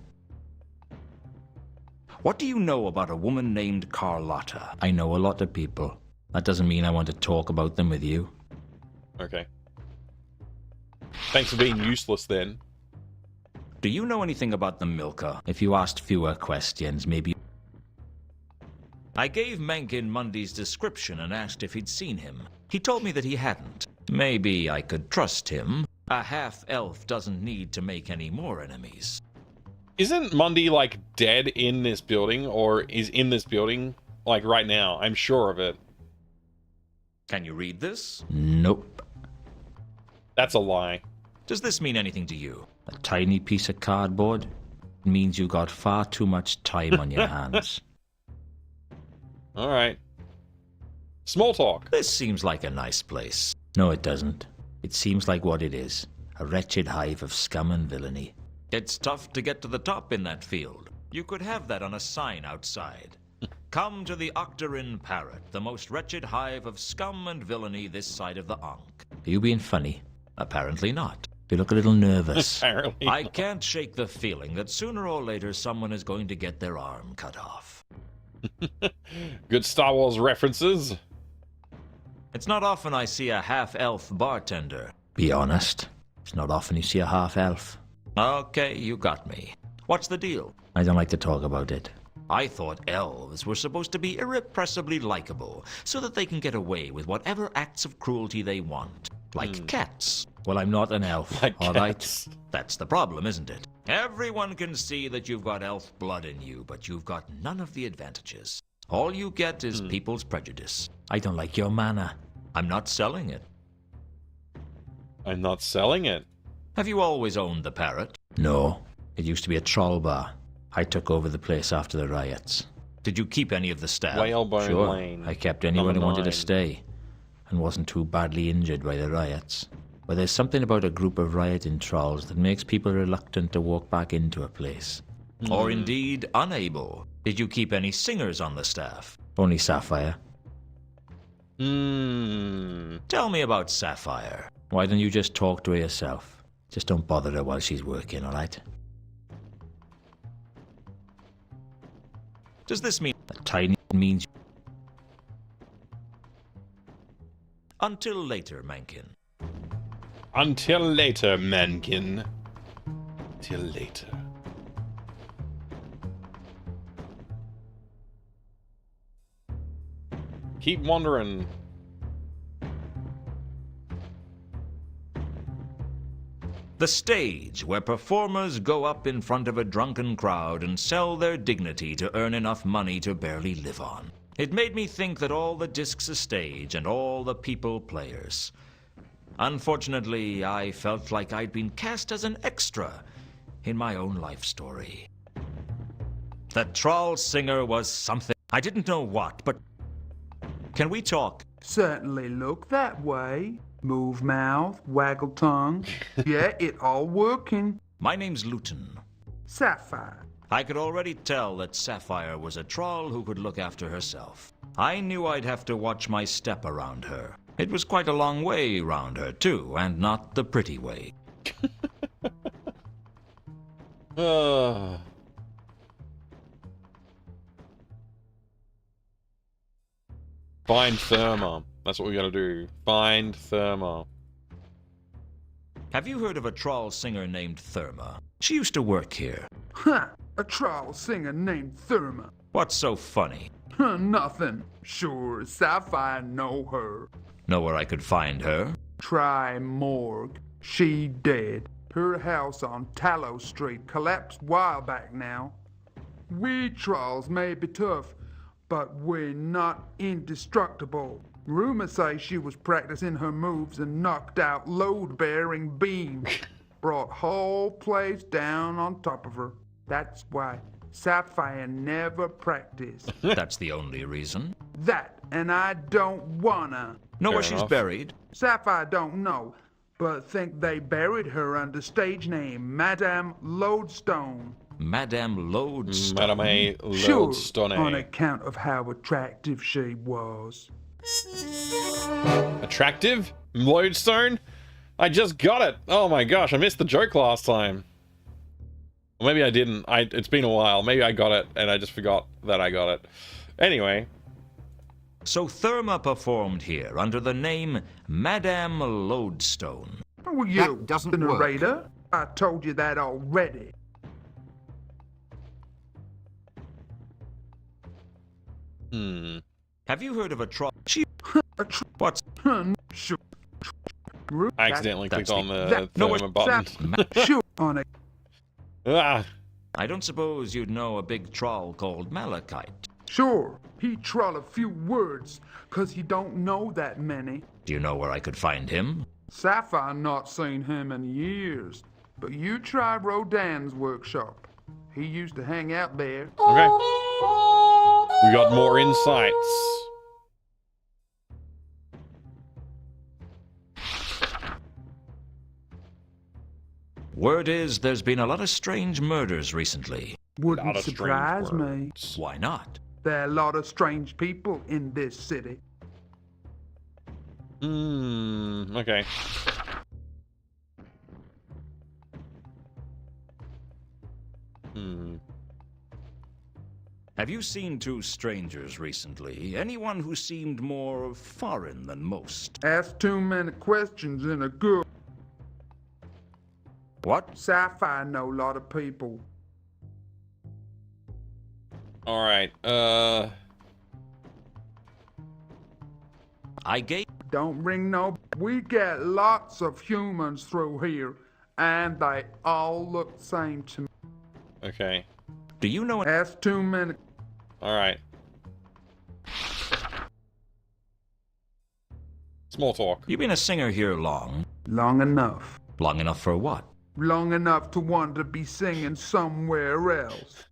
What do you know about a woman named Carlotta? I know a lot of people. That doesn't mean I want to talk about them with you. Okay. Thanks for being useless then. Do you know anything about the Milka? If you asked fewer questions, maybe... I gave Mencken Mundy's description and asked if he'd seen him. He told me that he hadn't. Maybe I could trust him. A half-elf doesn't need to make any more enemies. Isn't Mundy, like, dead in this building? Or is in this building, like, right now? I'm sure of it. Can you read this? Nope. That's a lie. Does this mean anything to you? A tiny piece of cardboard? It means you got far too much time on your hands. Alright. Small talk. This seems like a nice place. No, it doesn't. It seems like what it is. A wretched hive of scum and villainy. It's tough to get to the top in that field. You could have that on a sign outside. Come to the Octarine Parrot, the most wretched hive of scum and villainy this side of the Ankh. Are you being funny? Apparently not. You look a little nervous. Apparently I can't shake the feeling that sooner or later someone is going to get their arm cut off. Good Star Wars references. It's not often I see a half-elf bartender. Be honest. It's not often you see a half-elf. Okay, you got me. What's the deal? I don't like to talk about it. I thought elves were supposed to be irrepressibly likable, so that they can get away with whatever acts of cruelty they want. Like cats. Well, I'm not an elf, like all cats. right? That's the problem, isn't it? Everyone can see that you've got elf blood in you, but you've got none of the advantages. All you get is people's prejudice. I don't like your manner. I'm not selling it. I'm not selling it. Have you always owned the parrot? No. It used to be a troll bar. I took over the place after the riots. Did you keep any of the staff? Whalebone Sure. Lane. I kept anyone who wanted to 9. stay and wasn't too badly injured by the riots. But there's something about a group of rioting trolls that makes people reluctant to walk back into a place. Or indeed unable. Did you keep any singers on the staff? Only Sapphire. Tell me about Sapphire. Why don't you just talk to her yourself? Just don't bother her while she's working, all right? Does this mean that tiny means... Until later, Mencken. Until later, Mencken. Till later. Keep wandering. The stage, where performers go up in front of a drunken crowd and sell their dignity to earn enough money to barely live on. It made me think that all the discs a stage and all the people players. Unfortunately, I felt like I'd been cast as an extra in my own life story. The troll singer was something. I didn't know what, but... Can we talk? Certainly look that way. Move mouth, waggle tongue. Yeah, it all working. My name's Luton. Sapphire. I could already tell that Sapphire was a troll who could look after herself. I knew I'd have to watch my step around her. It was quite a long way round her, too, and not the pretty way. Find Therma. That's what we gotta do. Find Therma. Have you heard of a troll singer named Therma? She used to work here. Huh, a troll singer named Therma. What's so funny? Huh, nothing. Sure, Sapphire know her. Know where I could find her? Try morgue. She dead. Her house on Tallow Street collapsed while back now. We trolls may be tough, but we're not indestructible. Rumors say she was practicing her moves and knocked out load-bearing beams. Brought whole place down on top of her. That's why Sapphire never practiced. That's the only reason. That, and I don't wanna. Know where she's buried? Sapphire don't know, but think they buried her under stage name Madame Lodestone. Madame Lodestone? Madame Sure, Lodestone. on account of how attractive she was. Attractive? Lodestone? I just got it. Oh my gosh, I missed the joke last time. Or maybe I didn't. It's been a while. Maybe I got it and I just forgot that I got it. Anyway. So Therma performed here under the name Madame Lodestone. Oh, you doesn't narrator. I told you that already. Have you heard of a troll? What's? I accidentally clicked on the Therma button. I don't suppose you'd know a big troll called Malachite. Sure, he troll a few words, 'cause he don't know that many. Do you know where I could find him? Sapphire not seen him in years, but you try Rodin's workshop. He used to hang out there. Okay. We got more insights. Word is there's been a lot of strange murders recently. Wouldn't surprise me. Why not? There are a lot of strange people in this city. Okay. Have you seen two strangers recently? Anyone who seemed more foreign than most? Ask too many questions in a good. What? Sapphire know a lot of people. Alright, I gave. Don't ring no. We get lots of humans through here, and they all look the same to me. Okay. Do you know? Ask too many. Alright. Small talk. You been a singer here long? Long enough. Long enough for what? Long enough to want to be singing somewhere else.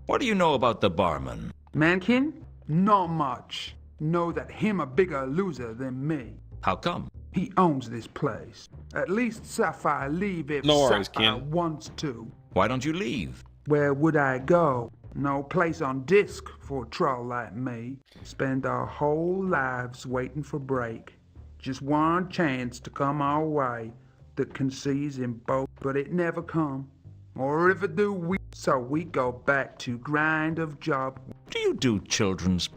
What do you know about the barman? Mankin? Not much. Know that him a bigger loser than me. How come? He owns this place. At least Sapphire leave if No worries, Sapphire Ken. wants to. Why don't you leave? Where would I go? No place on disc for a troll like me. Spend our whole lives waiting for break. Just one chance to come our way that can seize in both, but it never come. Or if it do, so we go back to grind of job. Do you do children's?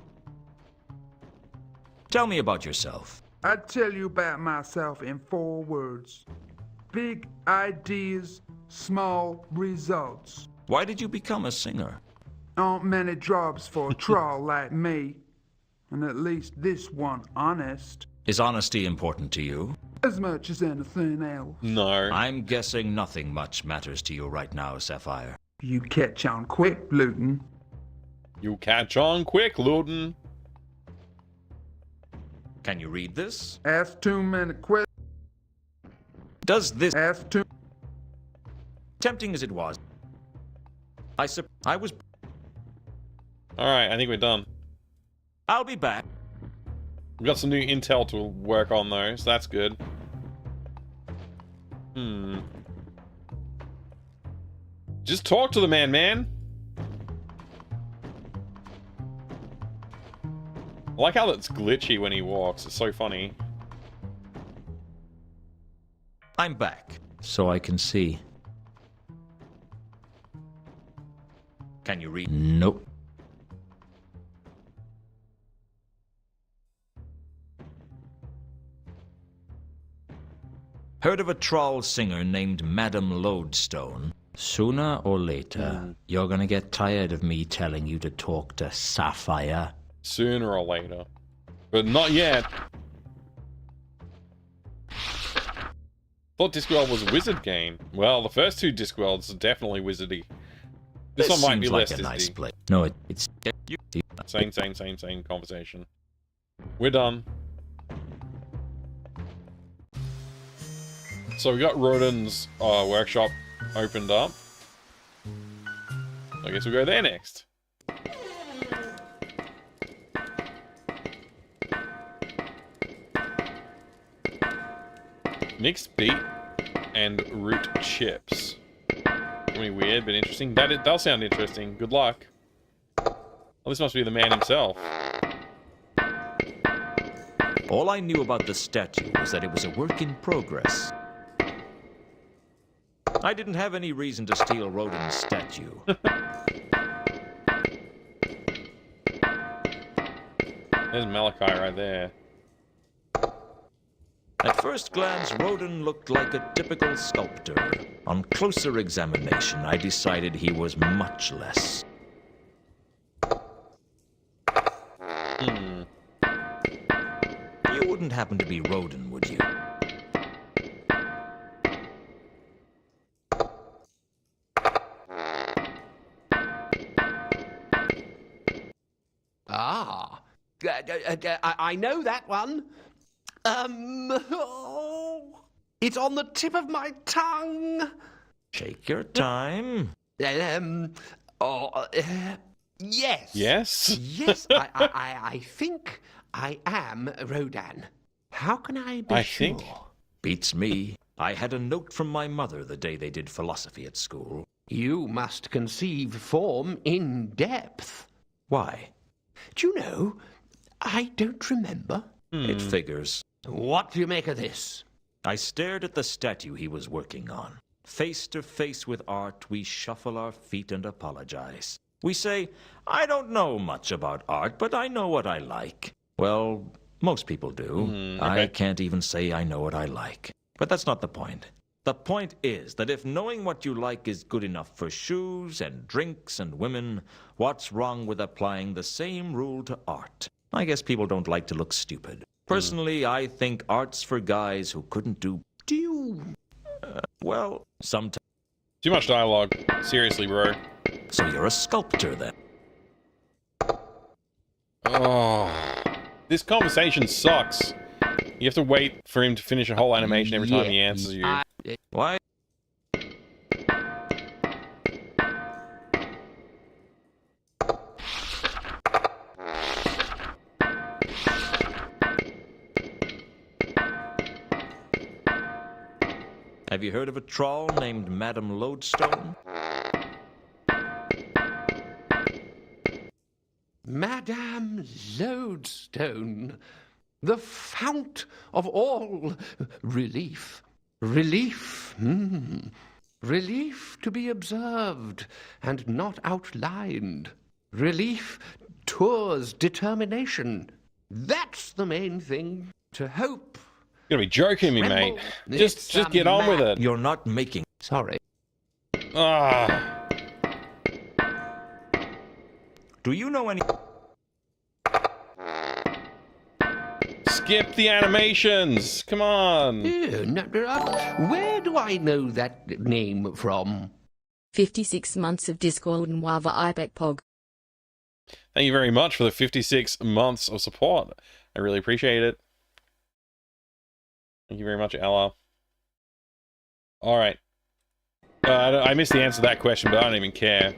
Tell me about yourself. I'd tell you about myself in 4 words. Big ideas, small results. Why did you become a singer? Aren't many jobs for a troll like me. And at least this one honest. Is honesty important to you? As much as anything else. No. I'm guessing nothing much matters to you right now, Sapphire. You catch on quick, Luton. You catch on quick, Luton. Can you read this? Ask too many questions. Does this... Ask too... Tempting as it was. I was... Alright, I think we're done. I'll be back. We've got some new intel to work on though, so that's good. Just talk to the man. I like how it's glitchy when he walks. It's so funny. I'm back, so I can see. Can you read? Nope. Heard of a troll singer named Madame Lodestone? Sooner or later, you're gonna get tired of me telling you to talk to Sapphire. Sooner or later. But not yet. Thought Discworld was a wizard game. Well, the first 2 Discworlds are definitely wizardy. This one might be seems like less a nice wizardy. place. No, it's... Same conversation. We're done. So we got Rodin's workshop opened up. I guess we'll go there next. Mixed beet and root chips. Gonna be weird, but interesting. That does sound interesting. Good luck. Well, this must be the man himself. All I knew about the statue was that it was a work in progress. I didn't have any reason to steal Rodin's statue. There's Malachi right there. At first glance, Rodin looked like a typical sculptor. On closer examination, I decided he was much less. You wouldn't happen to be Rodin, would you? Ah, I know that one. It's on the tip of my tongue. Take your time. Yes. Yes? Yes, I think I am Rodin. How can I be sure? Beats me. I had a note from my mother the day they did philosophy at school. You must conceive form in depth. Why? Do you know, I don't remember. It figures. What do you make of this? I stared at the statue he was working on. Face to face with art, we shuffle our feet and apologize. We say, I don't know much about art, but I know what I like. Well, most people do. Okay. I can't even say I know what I like. But that's not the point. The point is that if knowing what you like is good enough for shoes and drinks and women, what's wrong with applying the same rule to art? I guess people don't like to look stupid. Personally, I think art's for guys who couldn't do... well, sometimes... Too much dialogue. Seriously, bro. So you're a sculptor, then? Oh. This conversation sucks. You have to wait for him to finish a whole animation every time he answers you. Why? Have you heard of a troll named Madame Lodestone? Madame Lodestone, the fount of all relief. Relief, relief to be observed and not outlined. Relief tours determination. That's the main thing. To hope. You're gonna be joking me, mate. Just get on with it. You're not making... Sorry. Ah. Do you know any... Skip the animations. Come on. Where do I know that name from? 56 months of Discworld Noir Reset Pog. Thank you very much for the 56 months of support. I really appreciate it. Thank you very much, Ella. All right. I missed the answer to that question, but I don't even care.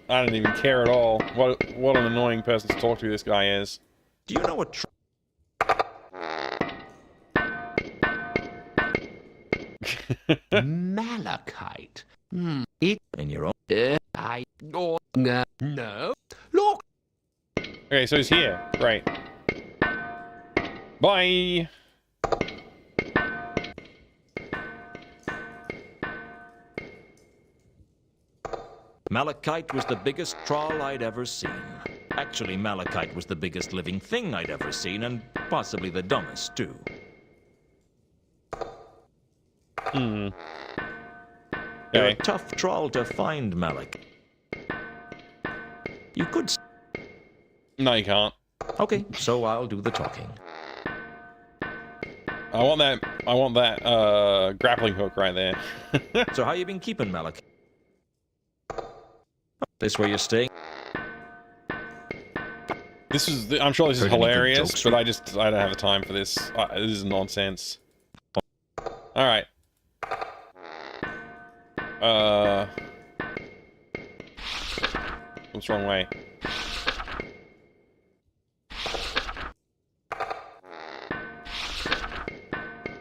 I don't even care at all. What an annoying person to talk to this guy is. Do you know what... Malachite. It... In your own... No. Look! Okay, so he's here. Right. Bye! Malachite was the biggest troll I'd ever seen. Actually, Malachite was the biggest living thing I'd ever seen, and possibly the dumbest, too. You're a tough troll to find, Malachite. You could... No, you can't. Okay, so I'll do the talking. I want that grappling hook right there. So how you been keeping, Malachite? This where you're staying? This is, I'm sure this is Heard any good hilarious, jokes but I don't have the time for this. This is nonsense. Alright. What's the wrong way?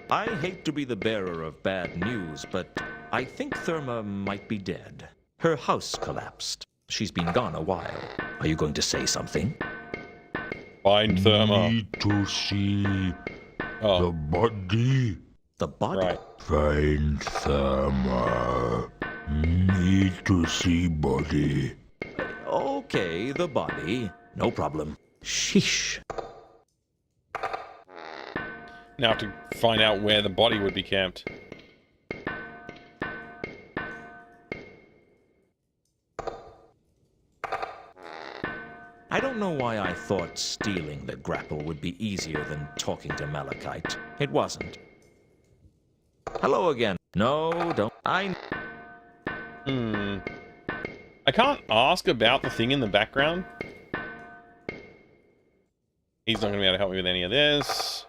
I hate to be the bearer of bad news, but I think Therma might be dead. Her house collapsed. She's been gone a while. Are you going to say something? Find Therma. Need to see the body. The body? Right. Find Therma. Need to see body. Okay, the body. No problem. Sheesh. Now to find out where the body would be kept. I don't know why I thought stealing the grapple would be easier than talking to Malachite. It wasn't. Hello again. No, don't. I can't ask about the thing in the background. He's not going to be able to help me with any of this.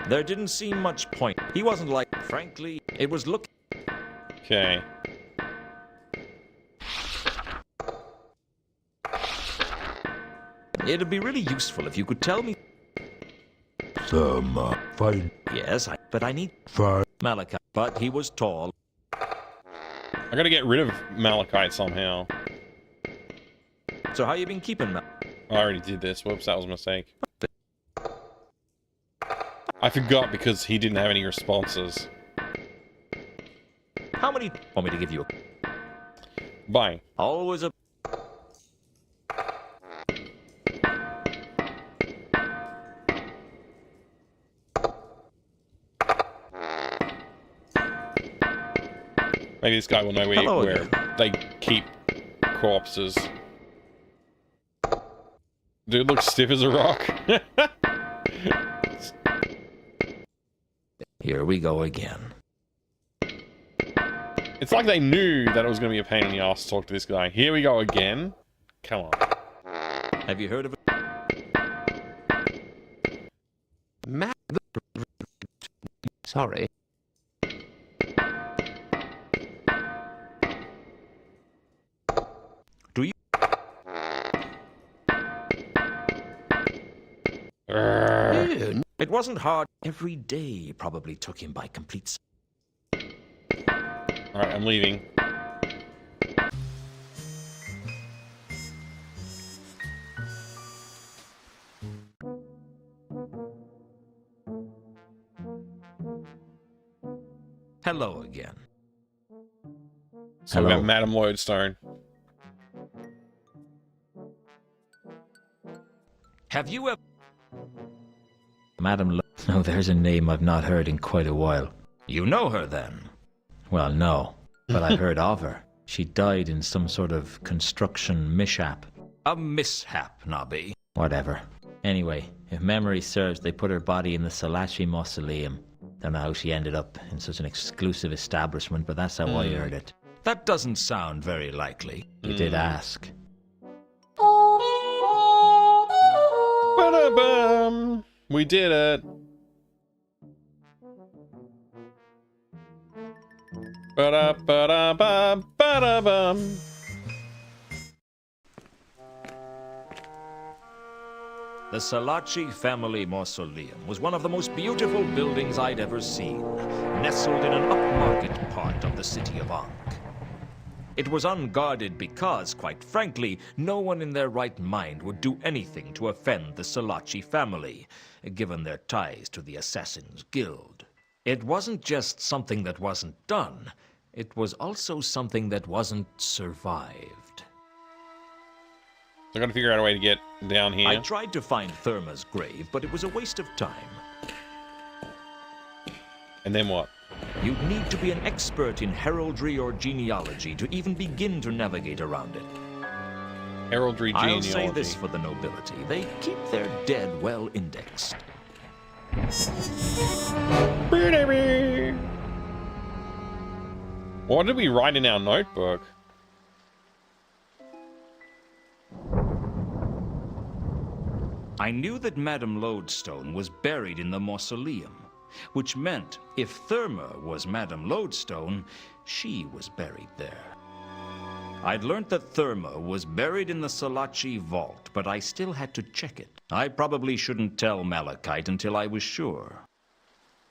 There didn't seem much point. He wasn't like, frankly, it was looking. Okay. It'd be really useful if you could tell me. Therma. Find. Yes, but I need. Find. Malachite. But he was tall. I gotta get rid of Malachite somehow. So how you been keeping Mal? I already did this. Whoops, that was a mistake. I forgot because he didn't have any responses. How many want me to give you? Bye. Always a. Maybe this guy will know where they keep corpses. Dude looks stiff as a rock. Here we go again. It's like they knew that it was going to be a pain in the ass to talk to this guy. Here we go again. Come on. Have you heard of it? Sorry. Do you? It wasn't hard. Every day probably took him by complete. Alright, I'm leaving. Hello again. So we got Madame Lodestone. Have you ever... Madame No, there's a name I've not heard in quite a while. You know her, then? Well, no, but I've heard of her. She died in some sort of construction mishap. A mishap, Nobby. Whatever. Anyway, if memory serves, they put her body in the Salachi Mausoleum. Don't know how she ended up in such an exclusive establishment, but that's how I heard it. That doesn't sound very likely. You did ask. Ba-da-bum. We did it. Ba-da-ba-da-ba, ba-da-bum. The Salachi family mausoleum was one of the most beautiful buildings I'd ever seen, nestled in an upmarket part of the city of Ankh. It was unguarded because, quite frankly, no one in their right mind would do anything to offend the Salachi family, given their ties to the Assassin's Guild. It wasn't just something that wasn't done, it was also something that wasn't survived. I gotta figure out a way to get down here. I tried to find Therma's grave, but it was a waste of time. And then what? You'd need to be an expert in heraldry or genealogy to even begin to navigate around it. Heraldry, I'll genealogy. say this for the nobility. They keep their dead well indexed. What did we write in our notebook? I knew that Madame Lodestone was buried in the mausoleum, which meant if Therma was Madame Lodestone, she was buried there. I'd learned that Therma was buried in the Salachi vault, but I still had to check it. I probably shouldn't tell Malachite until I was sure.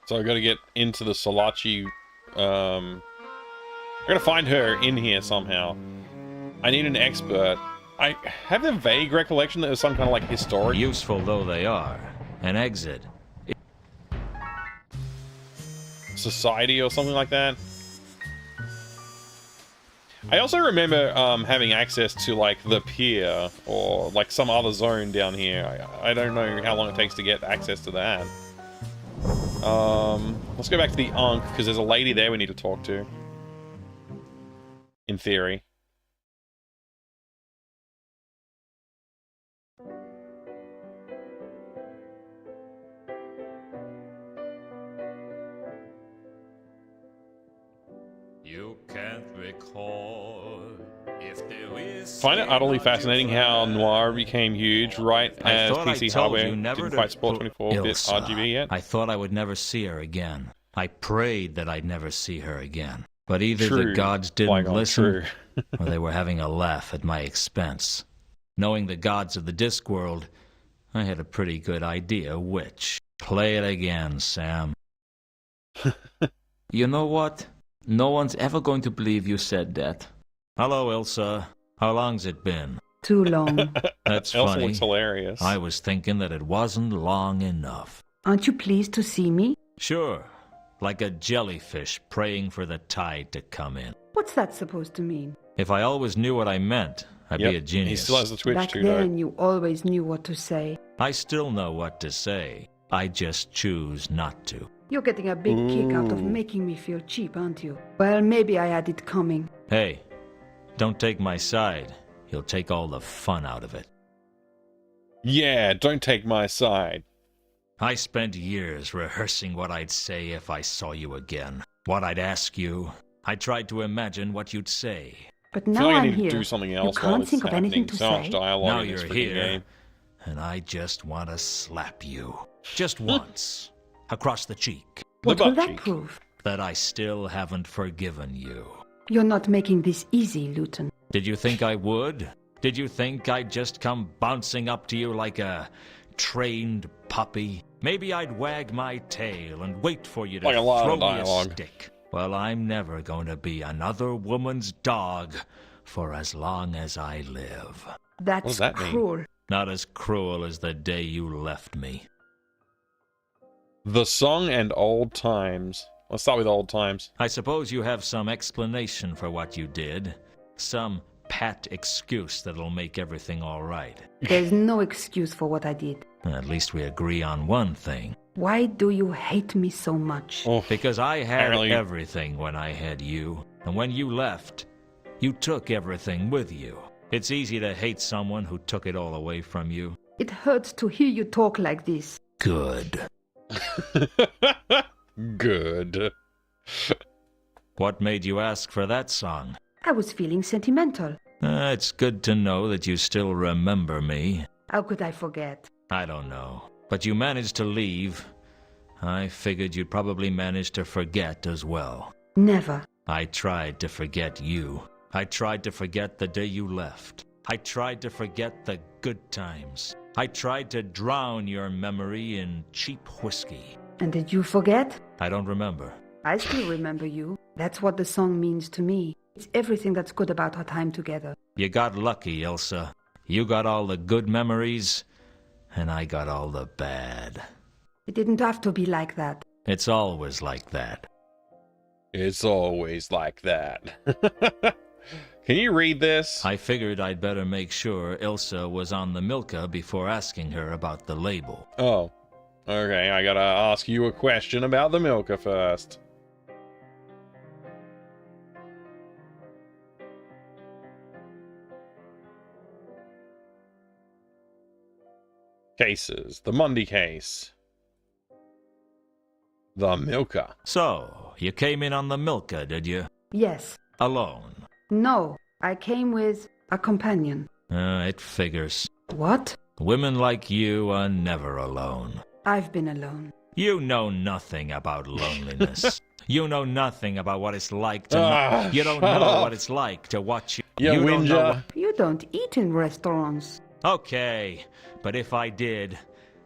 So I gotta get into the Salachi, I gotta find her in here somehow. I need an expert. I have a vague recollection that it was some kind of like historic... Useful though they are, an exit. Society or something like that. I also remember having access to like the pier or like some other zone down here. I don't know how long it takes to get access to that. Let's go back to the Ankh because there's a lady there we need to talk to. In theory. You can't recall if there is. Find it utterly fascinating how Noir became huge right as PC hardware didn't quite support 24-bit RGB yet. I thought I would never see her again. I prayed that I'd never see her again. But either True. the gods didn't listen, True. or they were having a laugh at my expense. Knowing the gods of the Discworld, I had a pretty good idea which. Play it again, Sam. You know what? No one's ever going to believe you said that. Hello, Elsa. How long's it been? Too long. That's Elsa funny. looks hilarious. I was thinking that it wasn't long enough. Aren't you pleased to see me? Sure. Like a jellyfish praying for the tide to come in. What's that supposed to mean? If I always knew what I meant, I'd be a genius. He still has the Twitch Back too, then, you always knew what to say. I still know what to say. I just choose not to. You're getting a big kick out of making me feel cheap, aren't you? Well, maybe I had it coming. Hey, don't take my side. You'll take all the fun out of it. Yeah, don't take my side. I spent years rehearsing what I'd say if I saw you again. What I'd ask you. I tried to imagine what you'd say. But I now feel like I I'm need to here. do something else You while can't it's think of anything happening. to So much say. dialogue Now in this you're freaking here, game. and I just want to slap you. Just once. Across the cheek. What will that prove? That I still haven't forgiven you. You're not making this easy, Luton. Did you think I would? Did you think I'd just come bouncing up to you like a trained puppy? Maybe I'd wag my tail and wait for you to Like a lot throw of me a dialogue. stick. Well, I'm never going to be another woman's dog for as long as I live. That's What does that mean? cruel. Not as cruel as the day you left me. The song and old times. Let's start with old times. I suppose you have some explanation for what you did. Some pat excuse that'll make everything all right. There's no excuse for what I did. At least we agree on one thing. Why do you hate me so much? Oh, Because I had apparently- everything when I had you. And when you left, you took everything with you. It's easy to hate someone who took it all away from you. It hurts to hear you talk like this. Good. Good. What made you ask for that song? I was feeling sentimental. It's good to know that you still remember me. How could I forget? I don't know. But you managed to leave. I figured you'd probably manage to forget as well. Never. I tried to forget you. I tried to forget the day you left. I tried to forget the good times. I tried to drown your memory in cheap whiskey. And did you forget? I don't remember. I still remember you. That's what the song means to me. It's everything that's good about our time together. You got lucky, Elsa. You got all the good memories, and I got all the bad. It didn't have to be like that. It's always like that. It's always like that. Can you read this? I figured I'd better make sure Ilsa was on the Milka before asking her about the label. Oh. Okay, I gotta ask you a question about the Milka first. Cases. The Mundy case. The Milka. So, you came in on the Milka, did you? Yes. Alone? No, I came with a companion. It figures. What? Women like you are never alone. I've been alone. You know nothing about loneliness. You know nothing about what it's like to you don't know what it's like to watch you. You don't know You don't eat in restaurants. Okay, but if I did,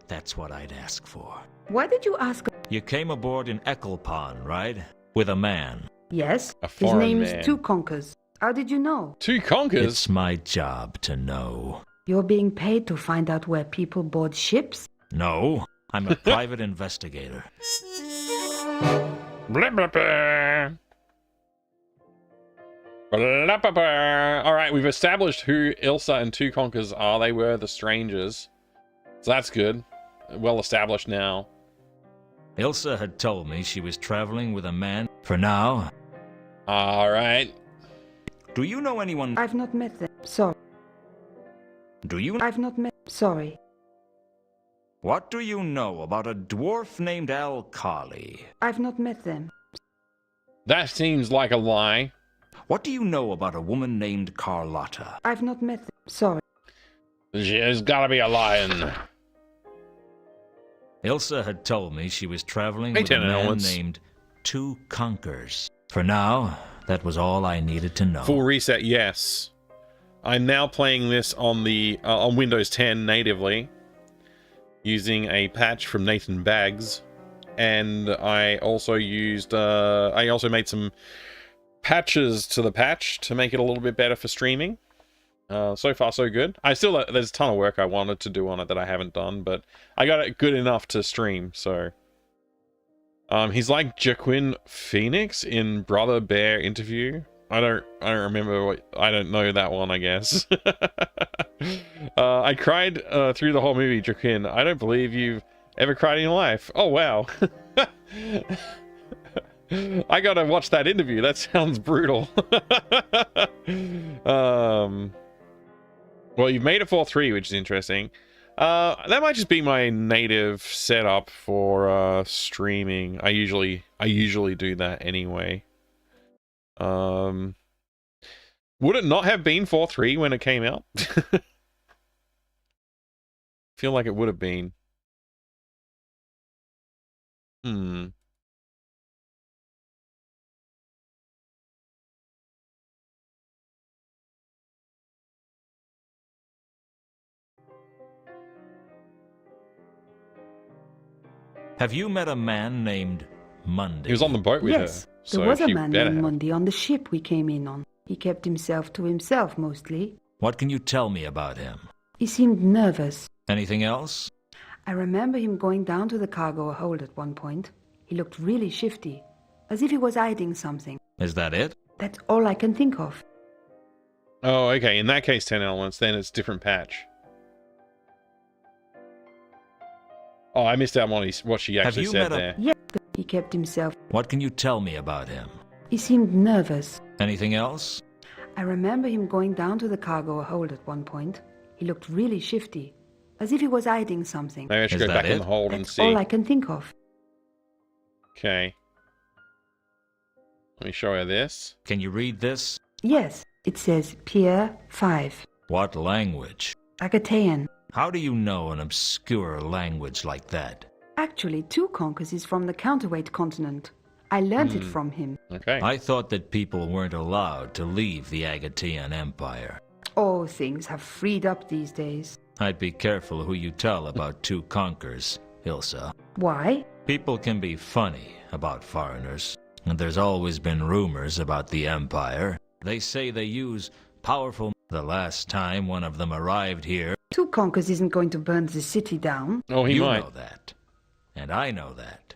that's what I'd ask for. Why did you ask? You came aboard in Ecclepon, right? With a man. Yes. A His foreign name man. is Two Conkers. How did you know? Two Conkers? It's my job to know. You're being paid to find out where people board ships? No, I'm a private investigator. Blah, blah, blah. Blah, blah, blah. All right, we've established who Ilsa and Two Conkers are. They were the strangers. So that's good. Well established now. Ilsa had told me she was traveling with a man. For now. All right. Do you know anyone? I've not met them. Sorry. Do you? I've not met. Sorry. What do you know about a dwarf named Alkali? I've not met them. That seems like a lie. What do you know about a woman named Carlotta? I've not met them. Sorry. There's gotta be a lion. Ilsa had told me she was traveling with a man named Two Conkers. For now, that was all I needed to know. Full reset, yes. I'm now playing this on the on Windows 10 natively, using a patch from Nathan Baggs, and I also used I also made some patches to the patch to make it a little bit better for streaming. So far so good. There's a ton of work I wanted to do on it that I haven't done, but I got it good enough to stream. So he's like Jaquin Phoenix in Brother Bear Interview. I don't remember I don't know that one, I guess. I cried through the whole movie, Jaquin. I don't believe you've ever cried in your life. Oh wow. I gotta watch that interview. That sounds brutal. Well, you've made it 4-3, which is interesting. That might just be my native setup for streaming. I usually do that anyway. Would it not have been 4-3 when it came out? Feel like it would have been. Have you met a man named Monday? He was on the boat with yes, her. So there was a man named have. Monday on the ship we came in on. He kept himself to himself mostly. What can you tell me about him? He seemed nervous. Anything else? I remember him going down to the cargo hold at one point. He looked really shifty, as if he was hiding something. Is that it? That's all I can think of. Oh, okay. In that case, 10 elements. Then it's different patch. Oh, I missed out on what she actually said there. Yes, he kept himself. What can you tell me about him? He seemed nervous. Anything else? I remember him going down to the cargo hold at one point. He looked really shifty, as if he was hiding something. Maybe I should go back in the hold and see. That's all I can think of. Okay. Let me show you this. Can you read this? Yes, it says Pier 5. What language? Agatean. How do you know an obscure language like that? Actually, Two Conkers is from the counterweight continent. I learned it from him. Okay. I thought that people weren't allowed to leave the Agatean Empire. Oh, things have freed up these days. I'd be careful who you tell about Two Conkers, Ilsa. Why? People can be funny about foreigners, and there's always been rumors about the Empire. They say they use powerful... The last time one of them arrived here... Two Conkers isn't going to burn the city down. Oh, he might. You know that. And I know that.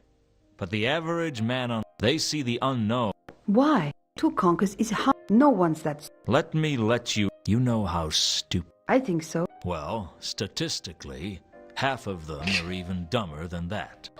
But the average man on... They see the unknown. Why? Two Conkers is no one's that... Let me let you... You know how stupid... I think so. Well, statistically, half of them are even dumber than that.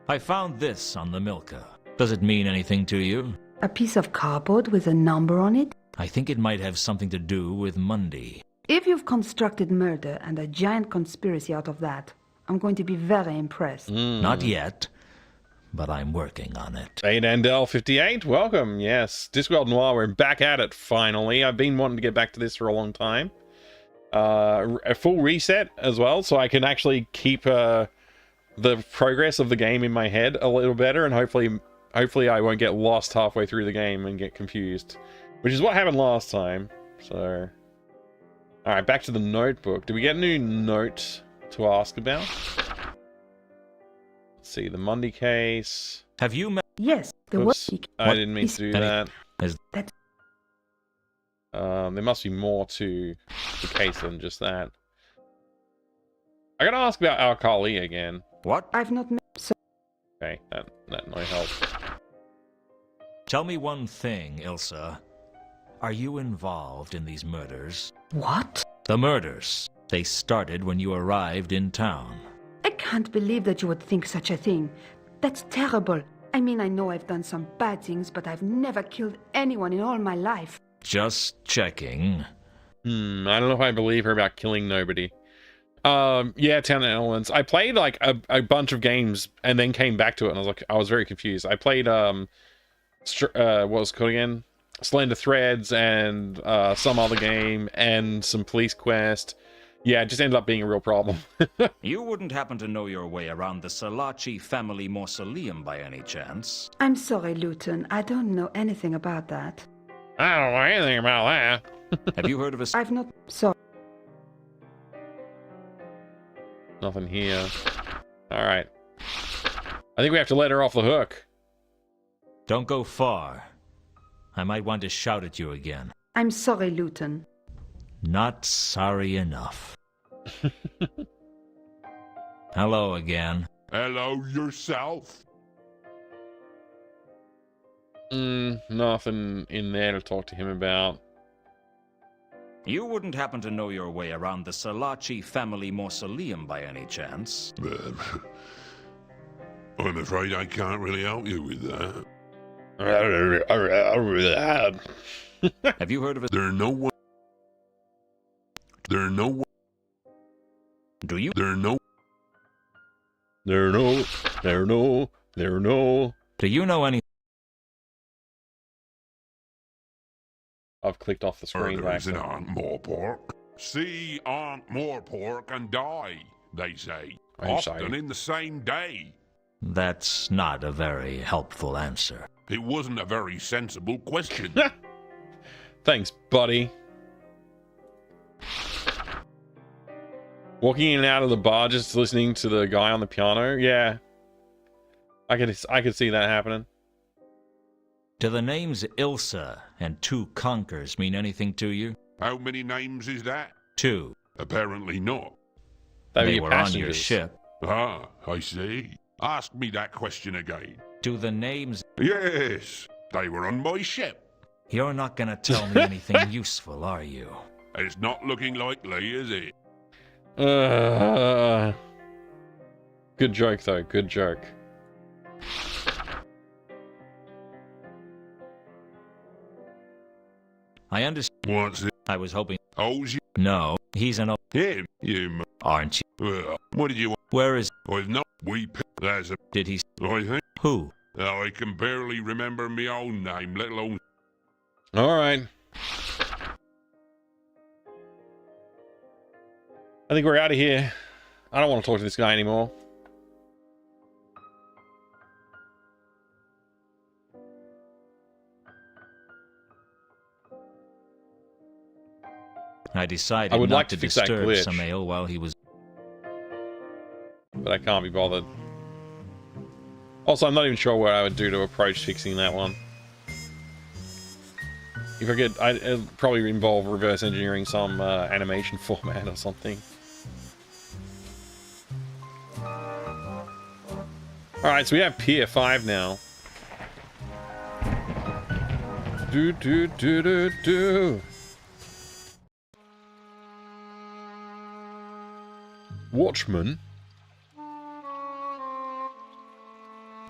I found this on the Milka. Does it mean anything to you? A piece of cardboard with a number on it? I think it might have something to do with Monday. If you've constructed murder and a giant conspiracy out of that, I'm going to be very impressed. Not yet, but I'm working on it. Andel58, welcome. Yes, Discworld Noir, we're back at it finally. I've been wanting to get back to this for a long time. A full reset as well, so I can actually keep the progress of the game in my head a little better, and hopefully I won't get lost halfway through the game and get confused, which is what happened last time. So, all right, back to the notebook. Do we get a new note to ask about? Let's see, the Mundy case. Have you met? Yes, Oops, I didn't mean to do that. That There must be more to the case than just that. I gotta ask about Alkali again. What? I've not met. Okay, that might help. Tell me one thing, Ilsa. Are you involved in these murders? What? The murders. They started when you arrived in town. I can't believe that you would think such a thing. That's terrible. I mean, I know I've done some bad things, but I've never killed anyone in all my life. Just checking. I don't know if I believe her about killing nobody. Yeah, Town and Elements. I played like a bunch of games and then came back to it, and I was very confused. I played what was it called again? Slender Threads and some other game and some Police Quest. Yeah, it just ended up being a real problem. You wouldn't happen to know your way around the Salaci family mausoleum by any chance? I'm sorry, Luton. I don't know anything about that. I don't know anything about that. Have you heard of a... I've not... Sorry. Nothing here. Alright. I think we have to let her off the hook. Don't go far. I might want to shout at you again. I'm sorry, Luton. Not sorry enough. Hello again. Hello yourself. Nothing in there to talk to him about. You wouldn't happen to know your way around the Salaci family mausoleum by any chance? I'm afraid I can't really help you with that. Have you heard of it? There are no one. Do you? Do you know any? I've clicked off the screen. Murders in Ankh-Morpork. See Ankh-Morpork and die, they say. Often in the same day. That's not a very helpful answer. It wasn't a very sensible question. Thanks, buddy. Walking in and out of the bar, just listening to the guy on the piano. Yeah, I could see that happening. Do the names Ilsa and Two Conkers mean anything to you? How many names is that? 2. Apparently not. They were on your ship. Ah, I see. Ask me that question again. Do the names... Yes, they were on my ship. You're not gonna tell me anything useful, are you? It's not looking likely, is it? Good joke, though. Good joke. I understand. What's it? I was hoping... Owes you? No, he's an... Him? You... Aren't you? Well, what did you want? Where is... I've not... We... There's a... Did he... I think... Who? I can barely remember my own name, let alone... Alright. I think we're out of here. I don't want to talk to this guy anymore. I decided I would not like to to fix that disturb glitch. Samael while he was... But I can't be bothered. Also, I'm not even sure what I would do to approach fixing that one. If I could, it'd probably involve reverse engineering some animation format or something. Alright, so we have Pier 5 now. Do. Watchman?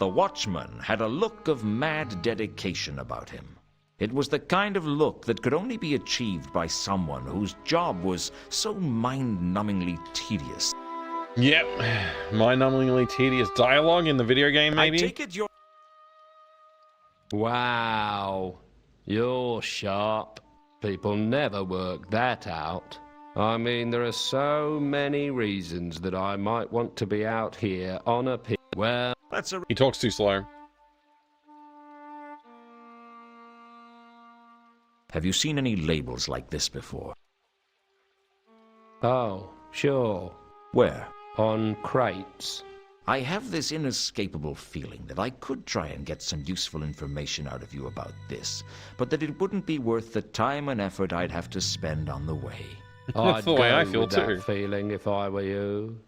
The watchman had a look of mad dedication about him. It was the kind of look that could only be achieved by someone whose job was so mind-numbingly tedious. Yep, mind-numbingly tedious dialogue in the video game, maybe? I take it you're... Wow, you're sharp. People never work that out. I mean, there are so many reasons that I might want to be out here on a pit. Well, he talks too slow. Have you seen any labels like this before? Oh, sure. Where? On crates. I have this inescapable feeling that I could try and get some useful information out of you about this, but that it wouldn't be worth the time and effort I'd have to spend on the way. That's the way I feel too. That feeling if I were you.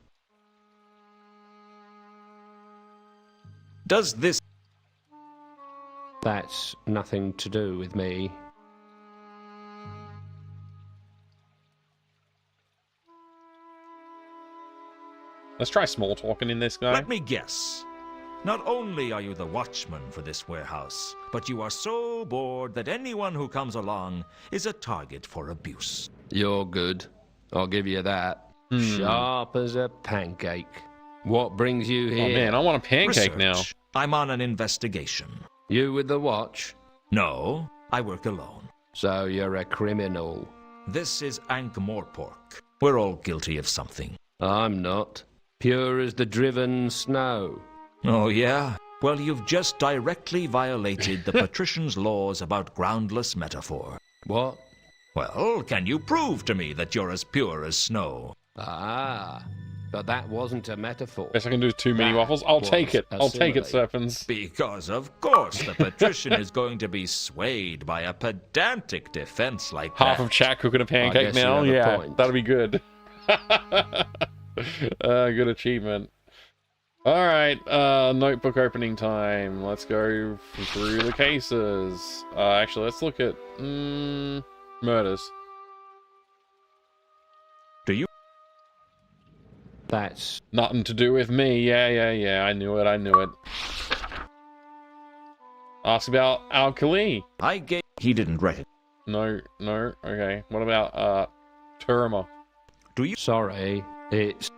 Does this... That's nothing to do with me. Let's try small talking in this guy. Let me guess. Not only are you the watchman for this warehouse, but you are so bored that anyone who comes along is a target for abuse. You're good. I'll give you that. Sharp as a pancake. What brings you here? Oh man, I want a pancake Research. now. I'm on an investigation. You with the watch? No, I work alone. So you're a criminal. This is Ankh-Morpork. We're all guilty of something. I'm not. Pure as the driven snow. Oh, yeah? Well, you've just directly violated the patrician's laws about groundless metaphor. What? Well, can you prove to me that you're as pure as snow? Ah, but that wasn't a metaphor. Guess I can do 2 mini waffles. I'll take it. I'll take it, Serpens. Because, of course, the patrician is going to be swayed by a pedantic defense like that. Half of chat cooking a pancake now? Yeah, that'll be good. Good achievement. Alright, notebook opening time. Let's go through the cases. Actually, let's look at murders. Do you? That's nothing to do with me. Yeah. I knew it. Ask about Alkali. He didn't write it. No. Okay. What about Turma? Do you? Sorry, it's...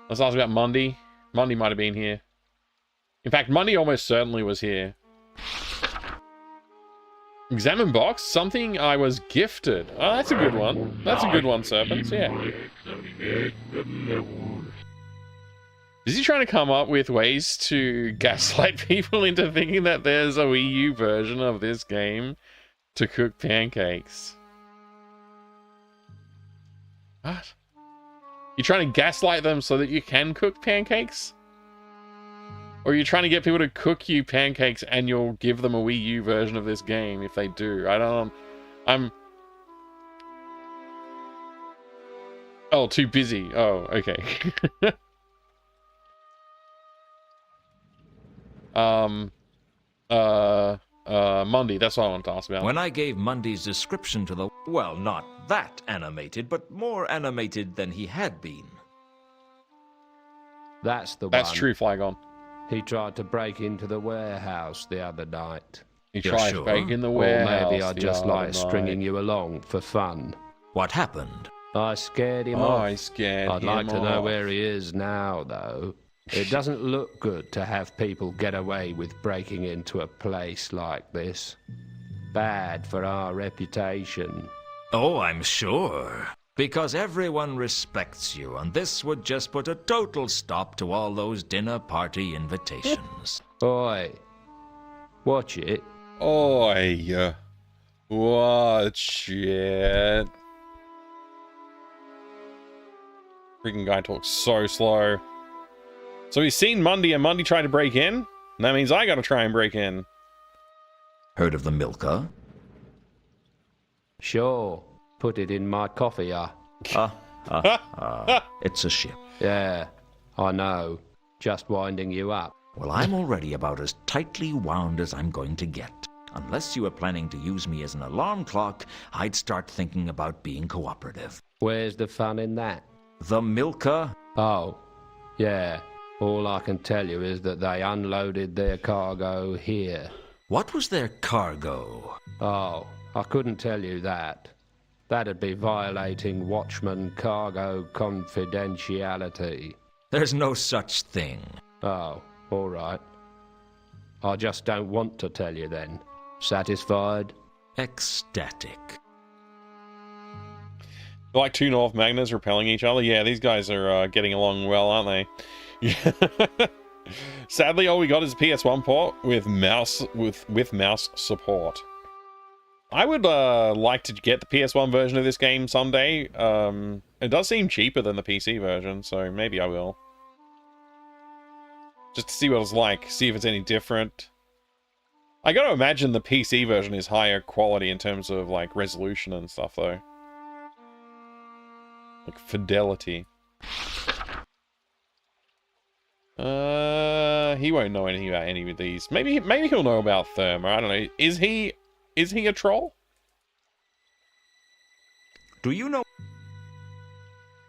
Let's ask about Mundy. Mundy might have been here. In fact, Mundy almost certainly was here. Examine box? Something I was gifted. Oh, that's a good one. That's a good one, Serpents, yeah. Is he trying to come up with ways to gaslight people into thinking that there's a Wii U version of this game to cook pancakes? What? You're trying to gaslight them so that you can cook pancakes? Or you're trying to get people to cook you pancakes and you'll give them a Wii U version of this game if they do? I don't know. Oh, too busy. Oh, okay. Mundy, that's what I wanted to ask about. When I gave Mundy's description to the... Well, not that animated, but more animated than he had been. That's the one. That's true, Flygon. He tried to break into the warehouse the other night. He tried to break in the warehouse. Or maybe I just like stringing you along for fun. What happened? I scared him off. I scared him off. I'd like to know where he is now, though. It doesn't look good to have people get away with breaking into a place like this. Bad for our reputation. Oh, I'm sure. Because everyone respects you, and this would just put a total stop to all those dinner party invitations. Oi. Watch it. Oi. Watch it. Freaking guy talks so slow. So he's seen Mundy and Mundy tried to break in? And that means I gotta try and break in. Heard of the Milka? Sure. Put it in my coffee, It's a ship. Yeah, I know. Just winding you up. Well, I'm already about as tightly wound as I'm going to get. Unless you were planning to use me as an alarm clock, I'd start thinking about being cooperative. Where's the fun in that? The Milka? Oh, yeah. All I can tell you is that they unloaded their cargo here. What was their cargo? Oh, I couldn't tell you that. That'd be violating Watchman cargo confidentiality. There's no such thing. Oh, all right. I just don't want to tell you then. Satisfied? Ecstatic. Like two North Magnas repelling each other. Yeah, these guys are getting along well, aren't they? Yeah. Sadly, all we got is a PS1 port with mouse support. I would like to get the PS1 version of this game someday. It does seem cheaper than the PC version, so maybe I will. Just to see what it's like, see if it's any different. I gotta imagine the PC version is higher quality in terms of like resolution and stuff, though. Like fidelity. He won't know anything about any of these. Maybe he'll know about Therma. I don't know. Is he a troll? Do you know?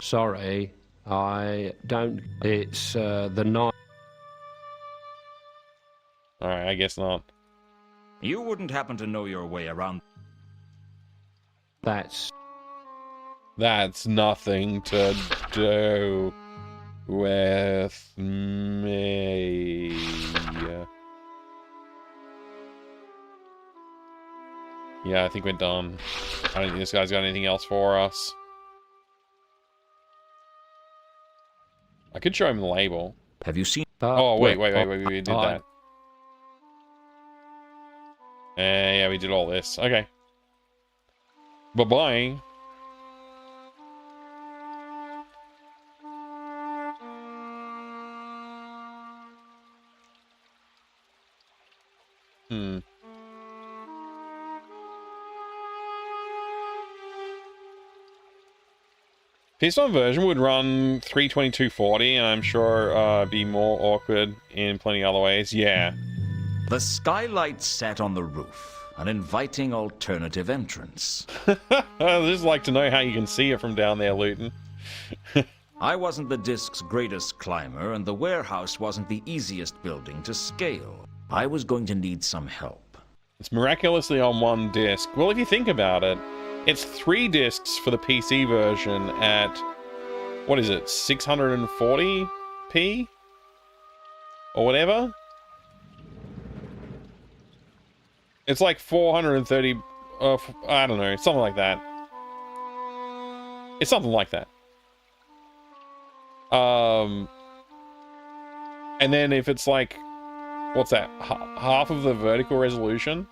Sorry, I don't. It's the night. Alright, I guess not. You wouldn't happen to know your way around. That's nothing to do with me. Yeah, I think we're done. I don't think this guy's got anything else for us. I could show him the label. Have you seen? Oh, wait, we did that. Yeah, we did all this. Okay. Bye-bye. PS1 version would run 32240, and I'm sure be more awkward in plenty other ways. Yeah. The skylight set on the roof, an inviting alternative entrance. I'd just like to know how you can see it from down there, Luton. I wasn't the disc's greatest climber, and the warehouse wasn't the easiest building to scale. I was going to need some help. It's miraculously on one disc. Well, if you think about it, it's 3 discs for the PC version at, what is it, 640p? Or whatever? It's like 430, I don't know, something like that. It's something like that. And then if it's like, what's that, half of the vertical resolution?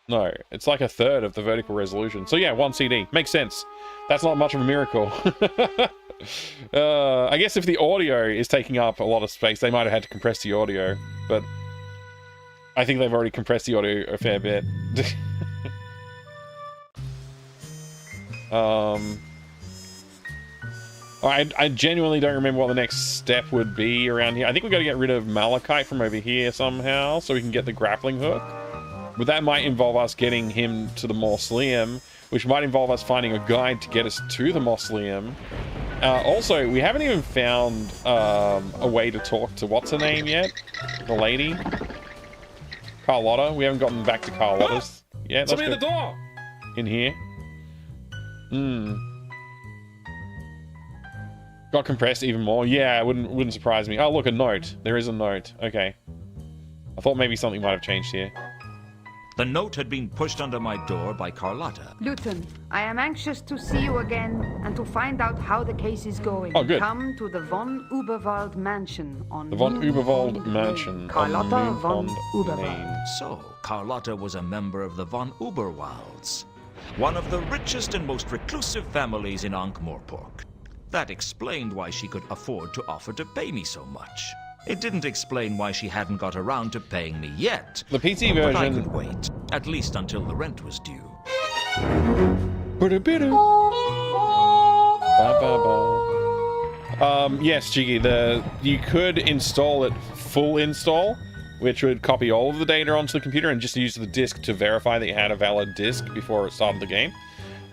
No, it's like a third of the vertical resolution. So yeah, 1 CD. Makes sense. That's not much of a miracle. I guess if the audio is taking up a lot of space, they might have had to compress the audio, but I think they've already compressed the audio a fair bit. I genuinely don't remember what the next step would be around here. I think we've got to get rid of Malachite from over here somehow, so we can get the grappling hook. But that might involve us getting him to the mausoleum, which might involve us finding a guide to get us to the mausoleum. Also, we haven't even found a way to talk to what's her name yet? The lady? Carlotta. We haven't gotten back to Carlotta's yet. Somebody at the door! In here. Got compressed even more. Yeah, it wouldn't surprise me. Oh, look, a note. There is a note. Okay. I thought maybe something might have changed here. The note had been pushed under my door by Carlotta. Luton, I am anxious to see you again and to find out how the case is going. Oh, good. Come to the von Uberwald Mansion on the von Uberwald Mansion. Carlotta von Uberwald. So, Carlotta was a member of the von Uberwalds, one of the richest and most reclusive families in Ankh-Morpork. That explained why she could afford to offer to pay me so much. It didn't explain why she hadn't got around to paying me yet. The PC version... But I could wait, at least until the rent was due. Yes, Jiggy, you could install it full install, which would copy all of the data onto the computer and just use the disk to verify that you had a valid disk before it started the game.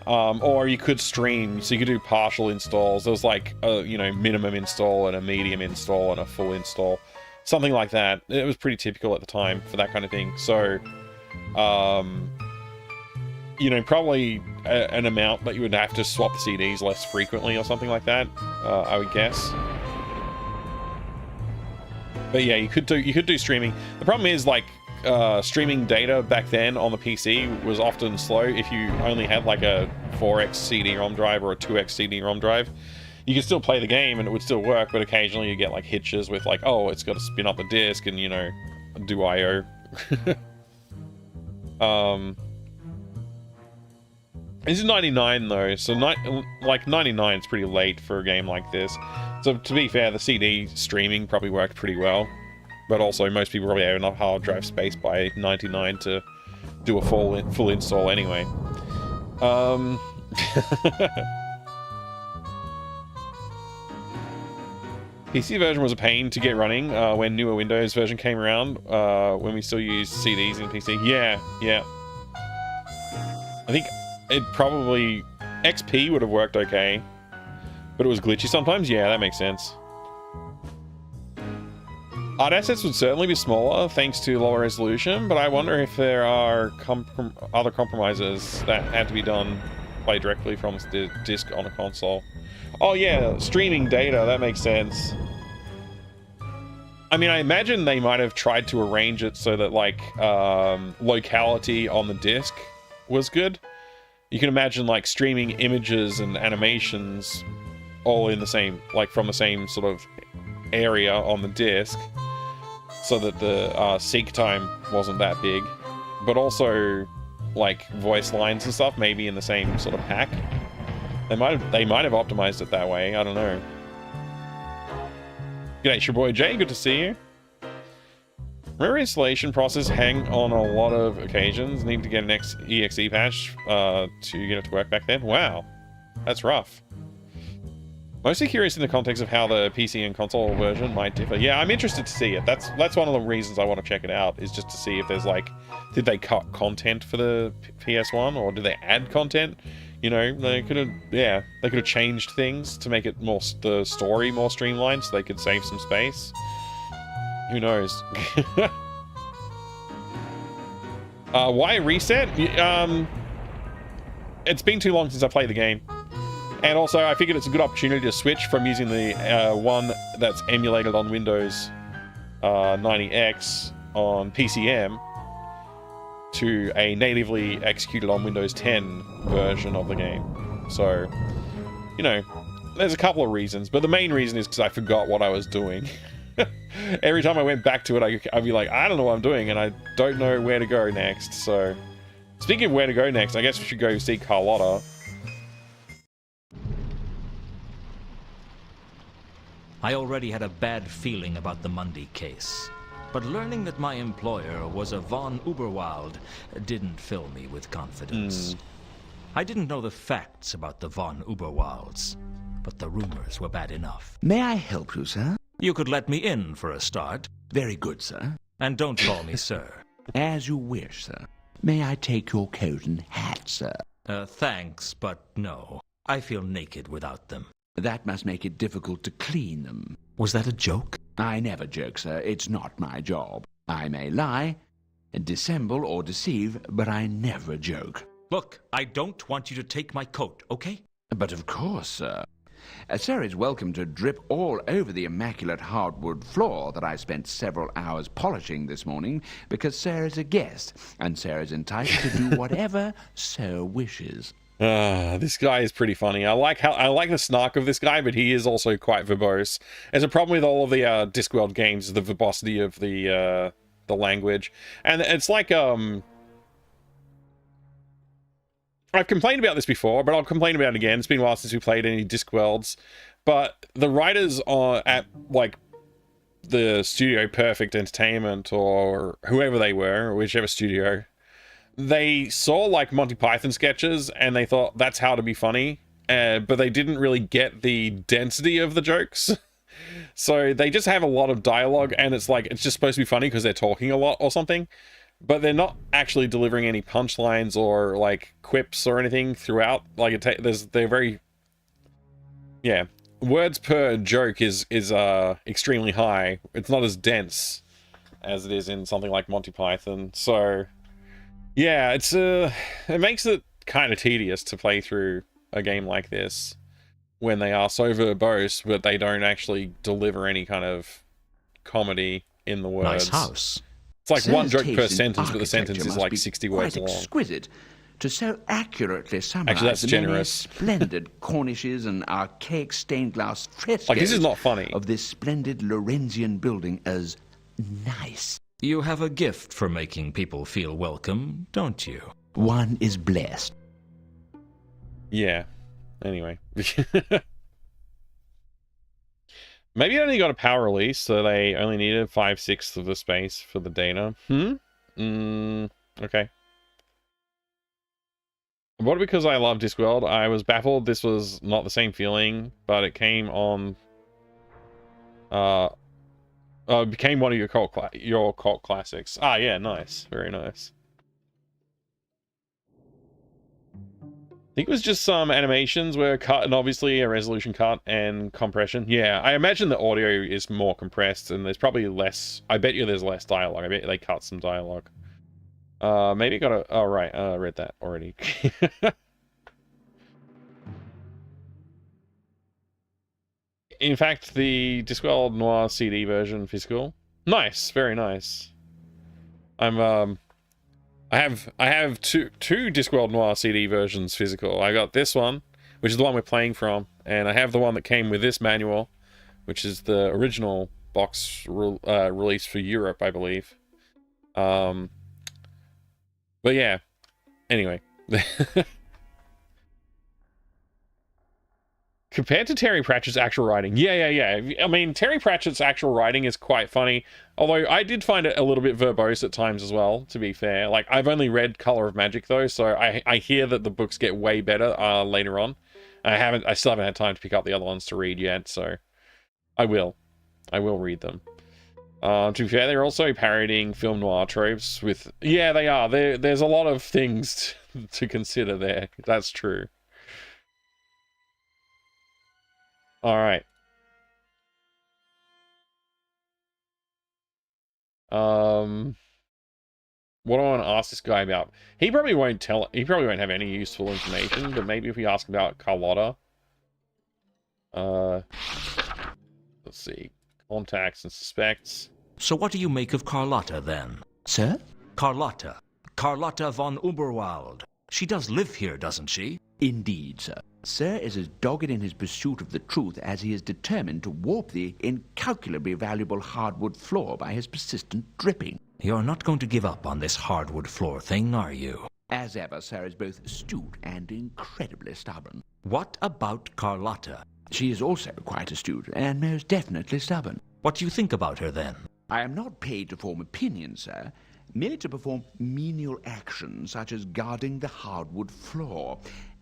Or you could stream, so you could do partial installs. There was like a minimum install and a medium install and a full install. something like that. It was pretty typical at the time for that kind of thing. So, you know, probably an amount that you would have to swap the CDs less frequently or something like that, I would guess. But yeah, you could do streaming. The problem is, like, streaming data back then on the PC was often slow. If you only had like a 4x CD-ROM drive or a 2x CD-ROM drive, you could still play the game and it would still work, but occasionally you get like hitches with like, oh, it's got to spin up the disc and, you know, do I/O. This is 99 though, so like 99 is pretty late for a game like this. So to be fair, the CD streaming probably worked pretty well, but also most people probably have enough hard drive space by 99 to do a full install anyway. PC version was a pain to get running when newer Windows version came around, when we still used CDs in PC. Yeah. I think it probably... XP would have worked okay, but it was glitchy sometimes. Yeah, that makes sense. Art assets would certainly be smaller thanks to lower resolution, but I wonder if there are other compromises that had to be done by directly from the disc on a console. Oh yeah, streaming data, that makes sense. I mean, I imagine they might have tried to arrange it so that, like, locality on the disc was good. You can imagine, like, streaming images and animations all in the same, like, from the same sort of area on the disc, so that the seek time wasn't that big, but also, like, voice lines and stuff maybe in the same sort of pack. They might have optimized it that way. I don't know. G'day, it's your boy Jay. Good to see you. Remember, installation process hang on a lot of occasions. Need to get an exe patch to get it to work back then. Wow, that's rough. Mostly curious in the context of how the PC and console version might differ. Yeah, I'm interested to see it. That's one of the reasons I want to check it out, is just to see if there's, like, did they cut content for the PS1 or did they add content? You know, they could have changed things to make it the story more streamlined so they could save some space. Who knows? Why reset? It's been too long since I played the game. And also, I figured it's a good opportunity to switch from using the one that's emulated on Windows 90X on PCM to a natively executed on Windows 10 version of the game. So, you know, there's a couple of reasons, but the main reason is because I forgot what I was doing. Every time I went back to it, I'd be like, I don't know what I'm doing, and I don't know where to go next. So, speaking of where to go next, I guess we should go see Carlotta. I already had a bad feeling about the Mundy case, but learning that my employer was a von Uberwald didn't fill me with confidence. I didn't know the facts about the von Uberwalds, but the rumors were bad enough. May I help you, sir? You could let me in for a start. Very good, sir. And don't call me sir. As you wish, sir. May I take your coat and hat, sir? Thanks, but no. I feel naked without them. That must make it difficult to clean them. Was that a joke? I never joke, sir. It's not my job. I may lie, dissemble, or deceive, but I never joke. Look, I don't want you to take my coat, okay? But of course, sir. Sir is welcome to drip all over the immaculate hardwood floor that I spent several hours polishing this morning, because Sir is a guest, and Sir is entitled to do whatever Sir wishes. This guy is pretty funny. I like the snark of this guy, but he is also quite verbose. There's a problem with all of the Discworld games, the verbosity of the language, and it's like I've complained about this before, but I'll complain about it again. It's been a while since we played any Discworlds, but the writers at, like, the studio Perfect Entertainment, or whoever they were, whichever studio, they saw, like, Monty Python sketches and they thought that's how to be funny, but they didn't really get the density of the jokes. So they just have a lot of dialogue, and it's like, it's just supposed to be funny because they're talking a lot or something, but they're not actually delivering any punchlines or, like, quips or anything throughout. Like, they're very, yeah, words per joke is extremely high. It's not as dense as it is in something like Monty Python. So yeah, it's it makes it kind of tedious to play through a game like this when they are so verbose, but they don't actually deliver any kind of comedy in the words. Nice house. It's like Sir's one joke per taste in sentence, but the sentence is architecture like must 60 be words quite long. Exquisite to so accurately summarize Actually, that's the many generous. splendid cornices and archaic stained glass frescoes Like, this is not funny. of this splendid Lorenzian building as nice. You have a gift for making people feel welcome, don't you? One is blessed. Yeah. Anyway. Maybe it only got a power release, so they only needed 5/6 of the space for the data. Okay. What because I love Discworld, I was baffled this was not the same feeling, but it came on... it became one of your cult classics. Ah, yeah, nice. Very nice. I think it was just some animations were cut, and obviously a resolution cut and compression. Yeah, I imagine the audio is more compressed, and there's probably less... I bet you there's less dialogue. I bet they cut some dialogue. Maybe got a... Oh, right. I read that already. In fact, the Discworld Noir CD version physical. Nice. Very nice. I have two Discworld Noir CD versions physical. I got this one, which is the one we're playing from, and I have the one that came with this manual, which is the original box release for Europe, I believe. But yeah, anyway. Compared to Terry Pratchett's actual writing, yeah. I mean, Terry Pratchett's actual writing is quite funny, although I did find it a little bit verbose at times as well, to be fair. Like, I've only read Color of Magic, though, so I hear that the books get way better later on. I still haven't had time to pick up the other ones to read yet, so I will read them. To be fair, they're also parodying film noir tropes with... Yeah, they are. There's a lot of things to consider there. That's true. Alright. What do I want to ask this guy about? He probably won't have any useful information, but maybe if we ask about Carlotta. Let's see. Contacts and suspects. So what do you make of Carlotta, then? Sir? Carlotta. Carlotta von Uberwald. She does live here, doesn't she? Indeed, sir. Sir is as dogged in his pursuit of the truth as he is determined to warp the incalculably valuable hardwood floor by his persistent dripping. You're not going to give up on this hardwood floor thing, are you? As ever, sir is both astute and incredibly stubborn. What about Carlotta? She is also quite astute and most definitely stubborn. What do you think about her, then? I am not paid to form opinions, sir, merely to perform menial actions such as guarding the hardwood floor,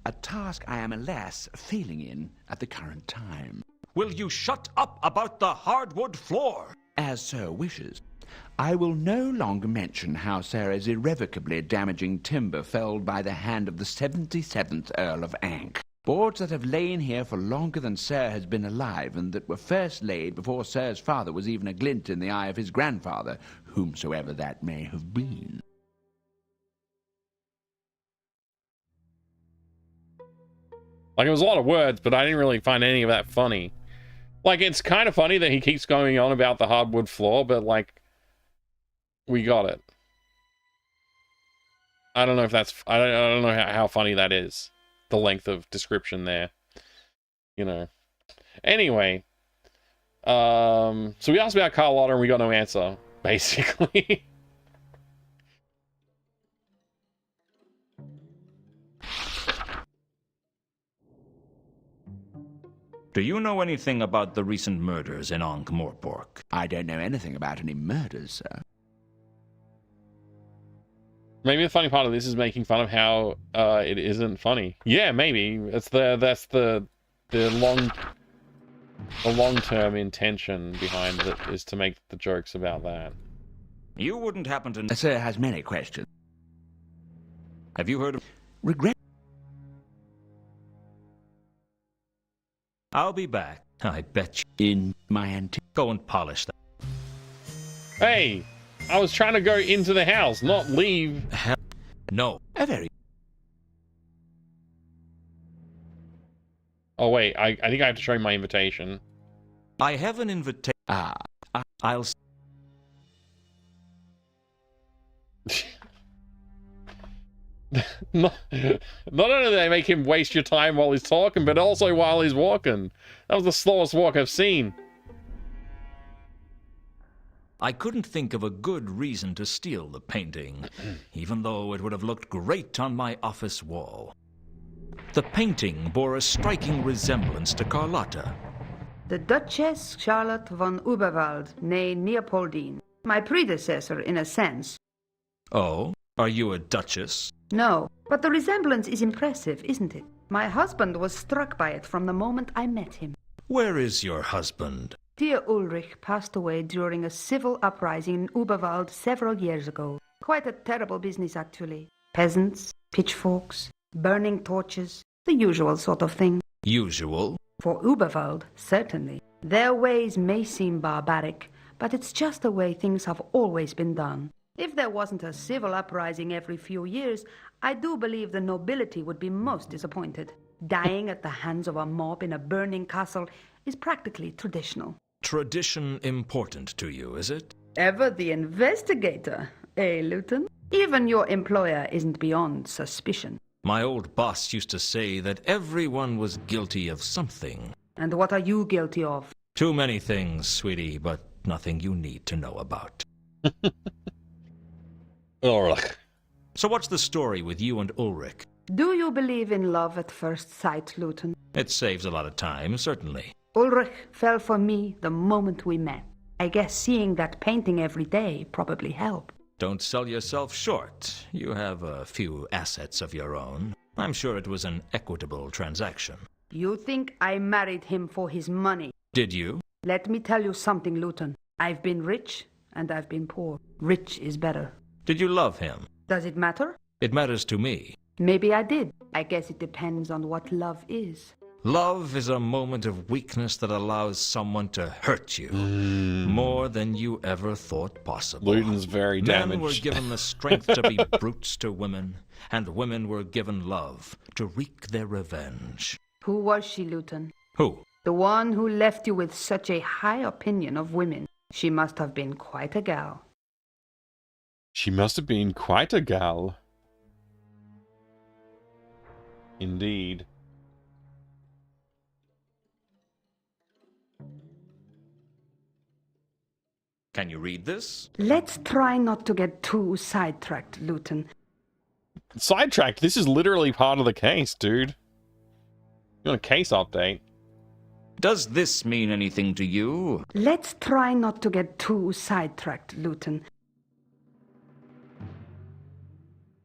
a task I am, alas, failing in at the current time. Will you shut up about the hardwood floor? As Sir wishes. I will no longer mention how Sir is irrevocably damaging timber felled by the hand of the 77th Earl of Ankh. Boards that have lain here for longer than Sir has been alive, and that were first laid before Sir's father was even a glint in the eye of his grandfather, whomsoever that may have been. Like, it was a lot of words, but I didn't really find any of that funny. Like, it's kind of funny that he keeps going on about the hardwood floor, but, like, we got it. I don't know if that's... I don't know how funny that is. The length of description there. You know. Anyway. So we asked about Carlotta and we got no answer, basically. Do you know anything about the recent murders in Ankh-Morpork? I don't know anything about any murders, sir. Maybe the funny part of this is making fun of how it isn't funny. Yeah, maybe. That's the long-term intention behind it, is to make the jokes about that. You wouldn't happen to... Sir has many questions. Have you heard of... Regret... I'll be back. I bet you in my antique. Go and polish that. Hey, I was trying to go into the house, not leave. Hell, no. A very. Oh wait, I think I have to show you my invitation. I have an invitation. I'll. Not only do they make him waste your time while he's talking, but also while he's walking. That was the slowest walk I've seen. I couldn't think of a good reason to steal the painting, even though it would have looked great on my office wall. The painting bore a striking resemblance to Carlotta. The Duchess Charlotte von Uberwald, née Leopoldine. My predecessor, in a sense. Oh? Are you a duchess? No, but the resemblance is impressive, isn't it? My husband was struck by it from the moment I met him. Where is your husband? Dear Ulrich passed away during a civil uprising in Uberwald several years ago. Quite a terrible business, actually. Peasants, pitchforks, burning torches, the usual sort of thing. Usual? For Uberwald, certainly. Their ways may seem barbaric, but it's just the way things have always been done. If there wasn't a civil uprising every few years, I do believe the nobility would be most disappointed. Dying at the hands of a mob in a burning castle is practically traditional. Tradition important to you, is it? Ever the investigator, eh, Luton? Even your employer isn't beyond suspicion. My old boss used to say that everyone was guilty of something. And what are you guilty of? Too many things, sweetie, but nothing you need to know about. Ulrich. So what's the story with you and Ulrich? Do you believe in love at first sight, Luton? It saves a lot of time, certainly. Ulrich fell for me the moment we met. I guess seeing that painting every day probably helped. Don't sell yourself short. You have a few assets of your own. I'm sure it was an equitable transaction. You think I married him for his money? Did you? Let me tell you something, Luton. I've been rich and I've been poor. Rich is better. Did you love him? Does it matter? It matters to me. Maybe I did. I guess it depends on what love is. Love is a moment of weakness that allows someone to hurt you more than you ever thought possible. Luton's very damaged. Men were given the strength to be brutes to women, and women were given love to wreak their revenge. Who was she, Luton? Who? The one who left you with such a high opinion of women. She must have been quite a gal. She must have been quite a gal. Indeed. Can you read this? Let's try not to get too sidetracked, Luton. Sidetracked? This is literally part of the case, dude. You want a case update? Does this mean anything to you? Let's try not to get too sidetracked, Luton.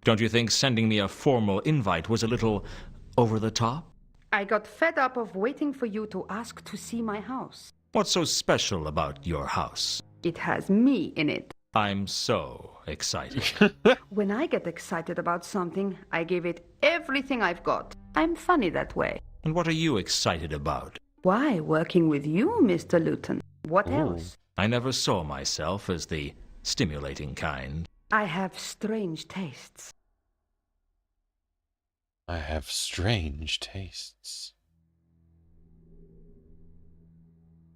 Don't you think sending me a formal invite was a little over the top? I got fed up of waiting for you to ask to see my house. What's so special about your house? It has me in it. I'm so excited. When I get excited about something, I give it everything I've got. I'm funny that way. And what are you excited about? Why, working with you, Mr. Luton. What else? I never saw myself as the stimulating kind. I have strange tastes. I have strange tastes.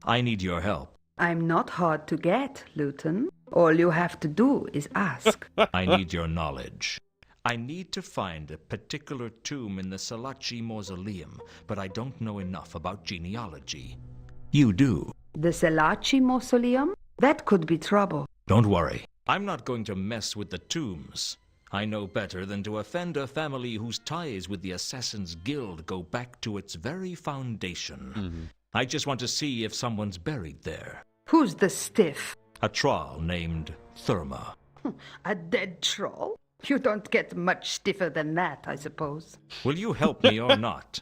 I need your help. I'm not hard to get, Luton. All you have to do is ask. I need your knowledge. I need to find a particular tomb in the Salaci Mausoleum, but I don't know enough about genealogy. You do. The Salaci Mausoleum? That could be trouble. Don't worry. I'm not going to mess with the tombs. I know better than to offend a family whose ties with the Assassin's Guild go back to its very foundation. I just want to see if someone's buried there. Who's the stiff? A troll named Therma. A dead troll? You don't get much stiffer than that, I suppose. Will you help me or not?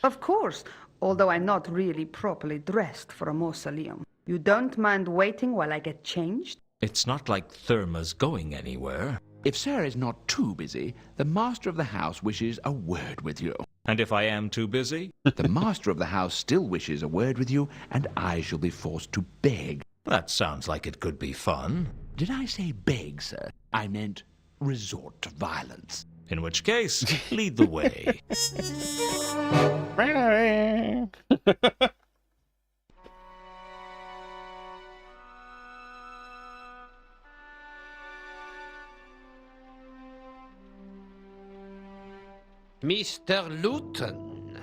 Of course, although I'm not really properly dressed for a mausoleum. You don't mind waiting while I get changed? It's not like Therma's going anywhere. If Sarah is not too busy, the master of the house wishes a word with you. And if I am too busy? The master of the house still wishes a word with you, and I shall be forced to beg. That sounds like it could be fun. Did I say beg, sir? I meant resort to violence. In which case, lead the way. Mr. Luton,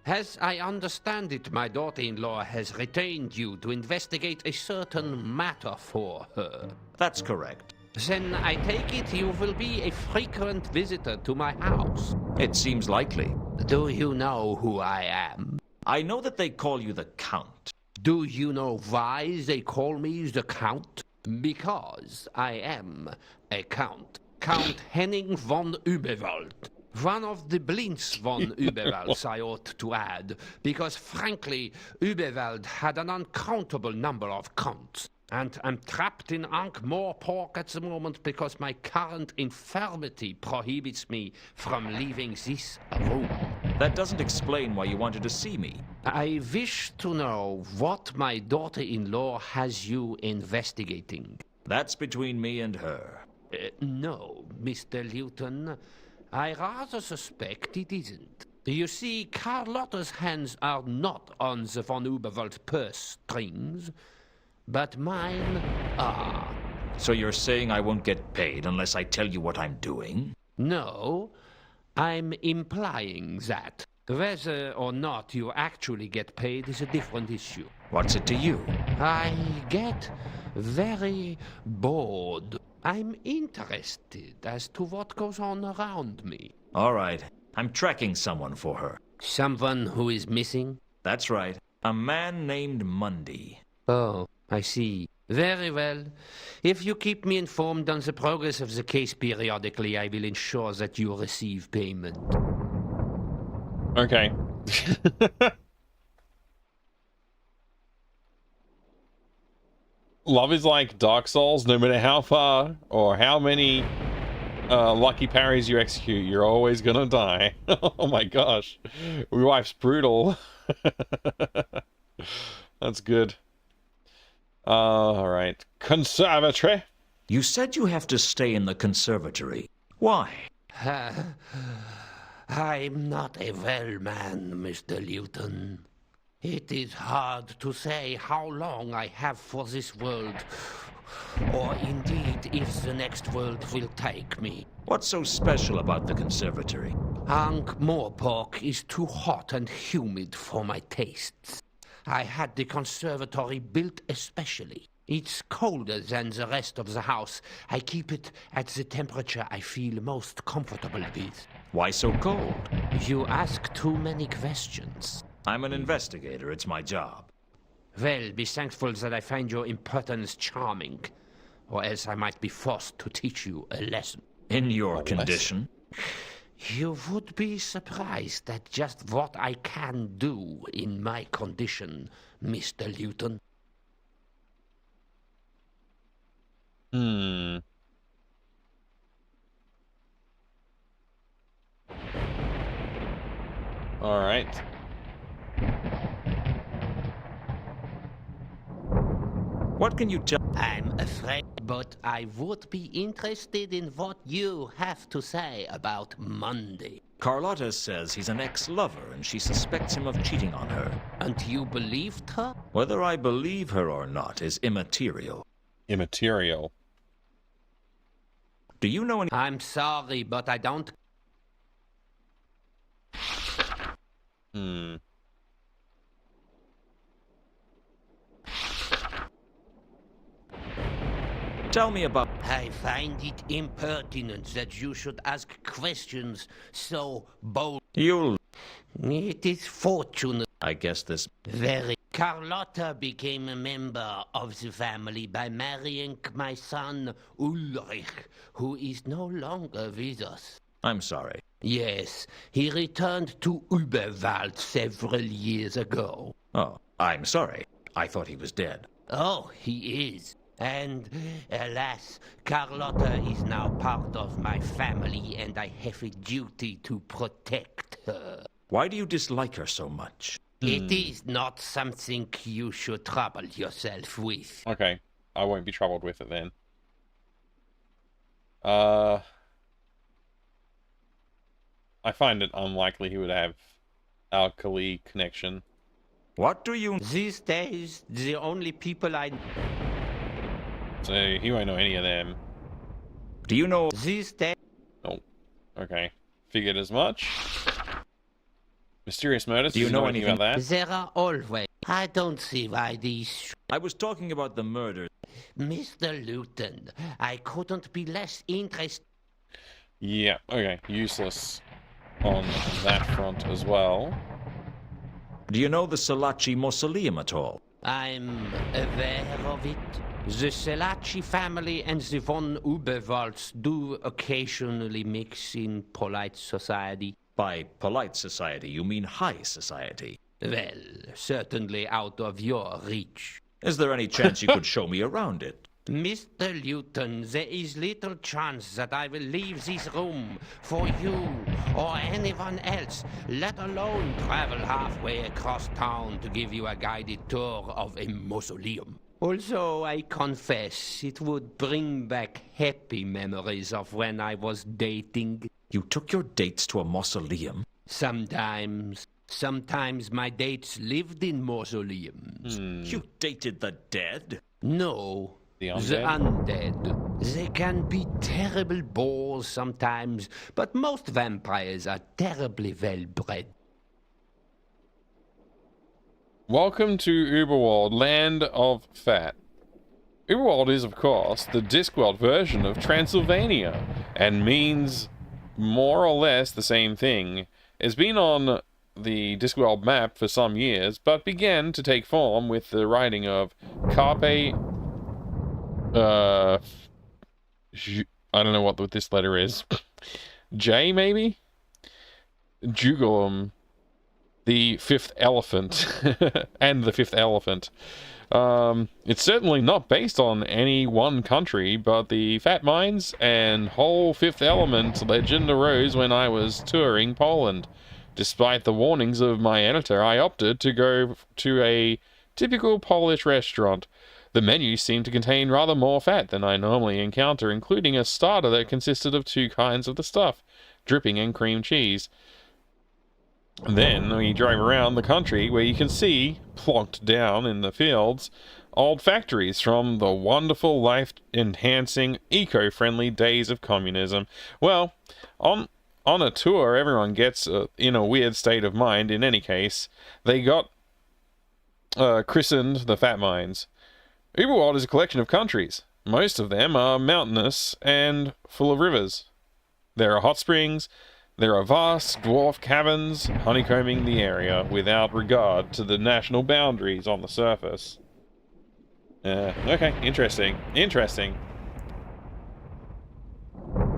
as I understand it, my daughter-in-law has retained you to investigate a certain matter for her. That's correct. Then I take it you will be a frequent visitor to my house. It seems likely. Do you know who I am? I know that they call you the Count. Do you know why they call me the Count? Because I am a Count. Count Henning von Überwald. One of the Blints von Überwalds, I ought to add, because frankly, Überwald had an uncountable number of counts. And I'm trapped in Ankh-Morpork at the moment because my current infirmity prohibits me from leaving this room. That doesn't explain why you wanted to see me. I wish to know what my daughter-in-law has you investigating. That's between me and her. No, Mr. Luton. I rather suspect it isn't. You see, Carlotta's hands are not on the von Überwald purse strings, but mine are. So you're saying I won't get paid unless I tell you what I'm doing? No, I'm implying that. Whether or not you actually get paid is a different issue. What's it to you? I get very bored. I'm interested as to what goes on around me. All right. I'm tracking someone for her. Someone who is missing? That's right. A man named Mundy. Oh, I see. Very well. If you keep me informed on the progress of the case periodically, I will ensure that you receive payment. Okay. Love is like Dark Souls. No matter how far or how many lucky parries you execute, you're always gonna die. Oh my gosh. My wife's brutal. That's good. Alright. Conservatory. You said you have to stay in the conservatory. Why? I'm not a well man, Mr. Luton. It is hard to say how long I have for this world, or indeed if the next world will take me. What's so special about the conservatory? Ankh-Morpork is too hot and humid for my tastes. I had the conservatory built especially. It's colder than the rest of the house. I keep it at the temperature I feel most comfortable with. Why so cold? You ask too many questions. I'm an investigator. It's my job. Well, be thankful that I find your impertinence charming, or else I might be forced to teach you a lesson. In your condition? You would be surprised at just what I can do in my condition, Mr. Luton. All right. What can you tell? I'm afraid, but I would be interested in what you have to say about Monday. Carlotta says he's an ex-lover and she suspects him of cheating on her. And you believed her? Whether I believe her or not is immaterial. Immaterial. Do you know any... I'm sorry, but I don't... Tell me about... I find it impertinent that you should ask questions so bold. You'll... It is fortunate. I guess this... Very. Carlotta became a member of the family by marrying my son Ulrich, who is no longer with us. I'm sorry. Yes, he returned to Überwald several years ago. Oh, I'm sorry. I thought he was dead. Oh, he is. And, alas, Carlotta is now part of my family, and I have a duty to protect her. Why do you dislike her so much? It is not something you should trouble yourself with. Okay, I won't be troubled with it then. I find it unlikely he would have alkali connection. What do you... These days, the only people I... So he won't know any of them. Do you know... These days... Oh, okay. Figured as much. Mysterious murders. Do you know anything about that? There are always... I don't see why these... I was talking about the murder. Mr. Luton, I couldn't be less interested... Yeah, okay. Useless on that front as well. Do you know the Salaci mausoleum at all? I'm aware of it. The Selaci family and the von Uberwalds do occasionally mix in polite society. By polite society, you mean high society? Well, certainly out of your reach. Is there any chance you could show me around it? Mr. Luton, there is little chance that I will leave this room for you or anyone else, let alone travel halfway across town to give you a guided tour of a mausoleum. Also, I confess, it would bring back happy memories of when I was dating. You took your dates to a mausoleum? Sometimes. Sometimes my dates lived in mausoleums. You dated the dead? No. The undead. They can be terrible bores sometimes, but most vampires are terribly well bred. Welcome to Uberworld, land of fat. Uberworld is, of course, the Discworld version of Transylvania, and means more or less the same thing. It's been on the Discworld map for some years, but began to take form with the writing of Carpe... I don't know what this letter is. J, maybe? Jugulum. The fifth elephant. And the fifth elephant. It's certainly not based on any one country, but the Fat Mines and whole Fifth Element legend arose when I was touring Poland. Despite the warnings of my editor, I opted to go to a typical Polish restaurant. The menu seemed to contain rather more fat than I normally encounter, including a starter that consisted of 2 kinds of the stuff, dripping and cream cheese. Then we drove around the country where you can see, plonked down in the fields, old factories from the wonderful, life-enhancing, eco-friendly days of communism. Well, on a tour, everyone gets in a weird state of mind. In any case, they got christened the Fat Mines. Uberworld is a collection of countries. Most of them are mountainous and full of rivers. There are hot springs. There are vast dwarf caverns honeycombing the area without regard to the national boundaries on the surface. Okay, interesting. Interesting.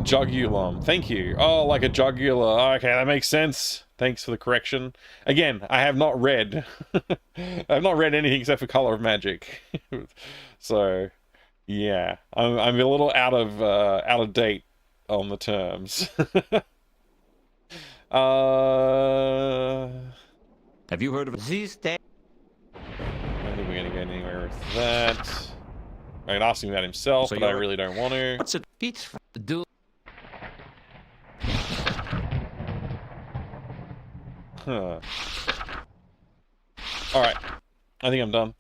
Jugulum. Thank you. Oh, like a jugular. Okay, that makes sense. Thanks for the correction. Again, I have not read. I have not read anything except for Color of Magic. So, yeah, I'm a little out of date on the terms. Have you heard of these days? I don't think we're gonna get anywhere with that. I could ask him that himself, So but I really don't want to. What's it? It's do. Huh. Alright. I think I'm done.